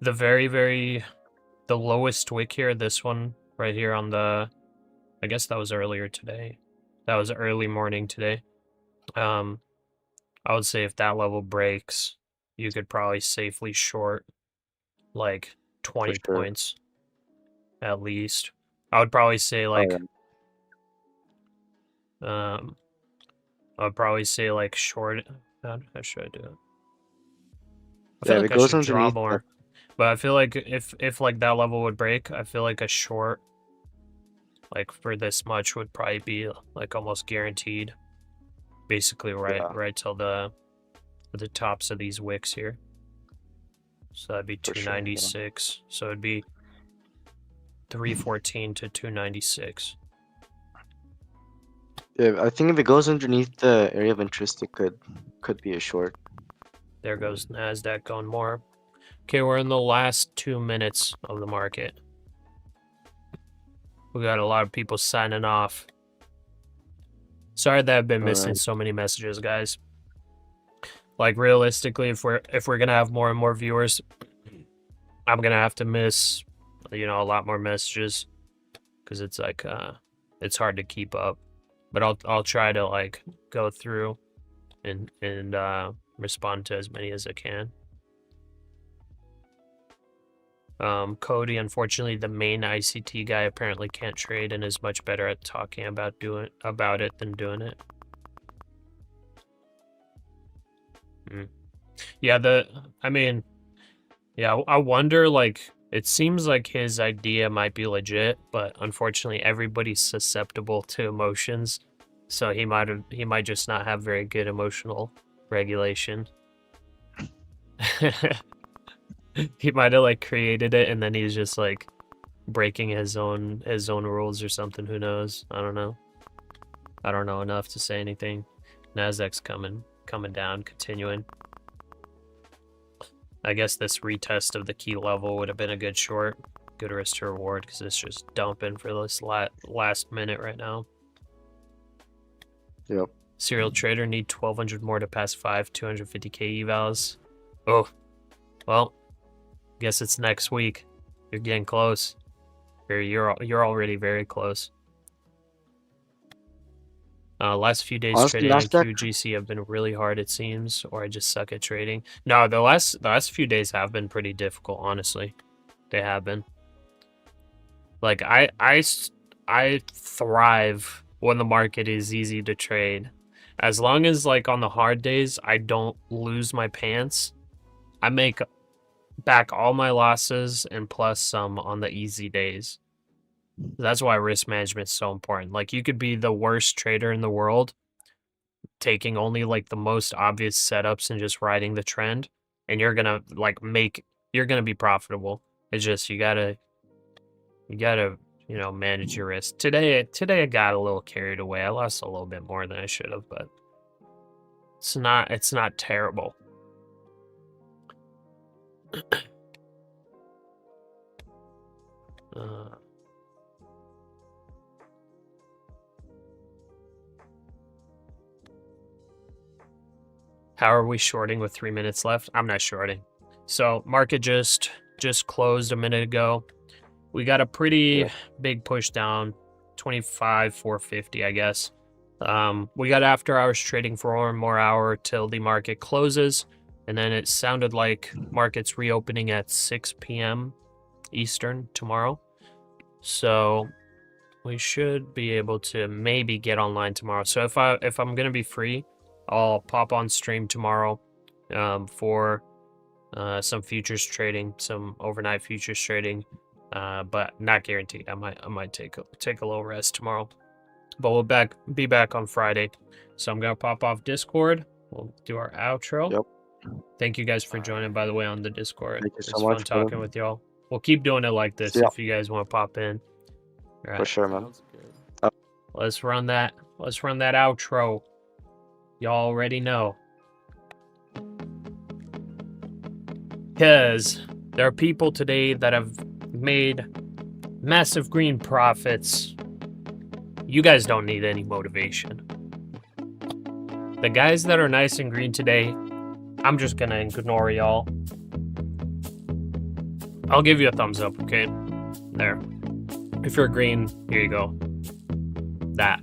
the the lowest wick here, this one right here on the, I guess that was earlier today. That was early morning today. I would say if that level breaks, you could probably safely short like 20 sure. points at least. I would probably say like, I would probably say like short. How should I do it? I feel Yeah, if like it I goes should draw underneath more. But I feel like if like that level would break, I feel like a short like for this much would probably be like almost guaranteed. Basically right till the tops of these wicks here. So that'd be For sure, 296. So it'd be 314 to 296. Yeah, I think if it goes underneath the area of interest, it could be a short. There goes NASDAQ going more. Okay, we're in the last 2 minutes of the market. We got a lot of people signing off. Sorry that I've been missing so many messages, guys. Like realistically, if we're gonna have more and more viewers, I'm gonna have to miss, a lot more messages, because it's like it's hard to keep up. But I'll try to like go through and respond to as many as I can. Cody, unfortunately, the main ICT guy apparently can't trade and is much better at talking about it than doing it. Yeah, I wonder, like, it seems like his idea might be legit, but unfortunately everybody's susceptible to emotions, so he might just not have very good emotional regulation. He might have like created it and then he's just like breaking his own rules or something. Who knows? I don't know. I don't know enough to say anything. NASDAQ's coming down, continuing. I guess this retest of the key level would have been a good short. Good risk to reward because it's just dumping for this last minute right now. Yep. Serial trader need 1,200 more to pass 250k evals. Oh, well, guess it's next week. You're getting close. You're already very close. Last few days Honestly, trading in NASDAQ QGC have been really hard, it seems, or I just suck at trading. No, the last few days have been pretty difficult, honestly. They have been. Like I thrive when the market is easy to trade. As long as like on the hard days I don't lose my pants, I make back all my losses and plus some on the easy days. That's why risk management is so important. Like you could be the worst trader in the world, taking only like the most obvious setups and just riding the trend, and you're gonna be profitable. It's just you gotta manage your risk. Today I got a little carried away. I lost a little bit more than I should have, but it's not terrible. How are we shorting with 3 minutes left? I'm not shorting. So market just closed a minute ago. We got a pretty big push down, 25,450, I guess. We got after hours trading for 1 more hour till the market closes. And then it sounded like market's reopening at 6 p.m. Eastern tomorrow. So we should be able to maybe get online tomorrow. So if I'm gonna be free, I'll pop on stream tomorrow for some futures trading, some overnight futures trading, but not guaranteed. I might take a little rest tomorrow, but we'll be back on Friday. So I'm gonna pop off Discord. We'll do our outro. Yep. Thank you guys for joining, by the way, on the Discord. Thank you It's so fun much, talking man. with y'all. We'll keep doing it like this if you guys want to pop in. All right. For sure, man. Sounds good. Let's run that outro. Y'all already know. Because there are people today that have made massive green profits. You guys don't need any motivation. The guys that are nice and green today, I'm just gonna ignore y'all. I'll give you a thumbs up, okay? There. If you're green, here you go. That.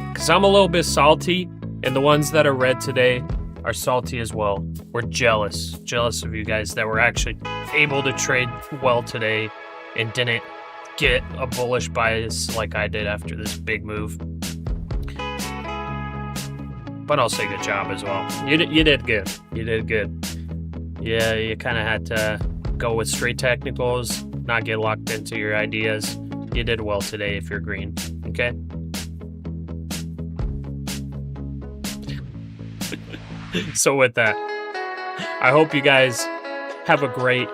Because I'm a little bit salty, and the ones that are red today are salty as well. We're jealous of you guys that were actually able to trade well today and didn't get a bullish bias like I did after this big move. But I'll say good job as well. You did good. You did good. Yeah, you kind of had to go with straight technicals, not get locked into your ideas. You did well today if you're green, okay? So with that, I hope you guys have a great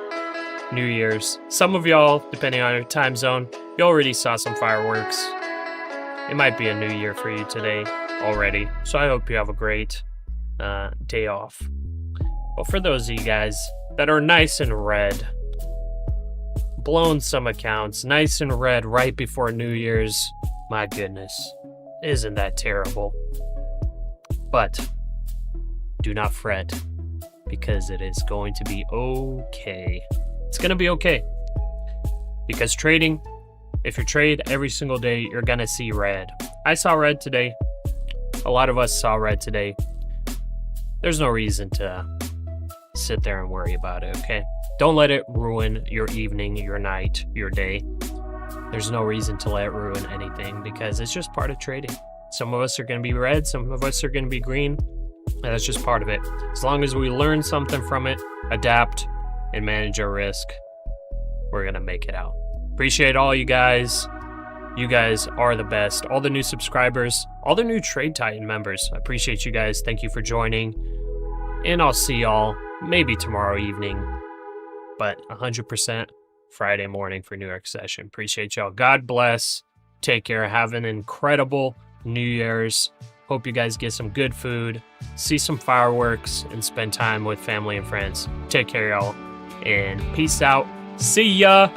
New Year's. Some of y'all, depending on your time zone, you already saw some fireworks. It might be a new year for you today already. So I hope you have a great day off. But for those of you guys that are nice and red, blown some accounts, nice and red right before New Year's, my goodness, isn't that terrible? But do not fret, because it is going to be okay. It's going to be okay. Because trading, if you trade every single day, you're going to see red. I saw red today. A lot of us saw red today. There's no reason to sit there and worry about it, okay? Don't let it ruin your evening, your night, your day. There's no reason to let it ruin anything, because it's just part of trading. Some of us are going to be red, some of us are going to be green, and that's just part of it. As long as we learn something from it, adapt, and manage our risk, we're going to make it out. Appreciate all you guys. You guys are the best. All the new subscribers, all the new Trade Titan members. I appreciate you guys. Thank you for joining. And I'll see y'all maybe tomorrow evening, but 100% Friday morning for New York session. Appreciate y'all. God bless. Take care. Have an incredible New Year's. Hope you guys get some good food, see some fireworks, and spend time with family and friends. Take care, y'all. And peace out. See ya.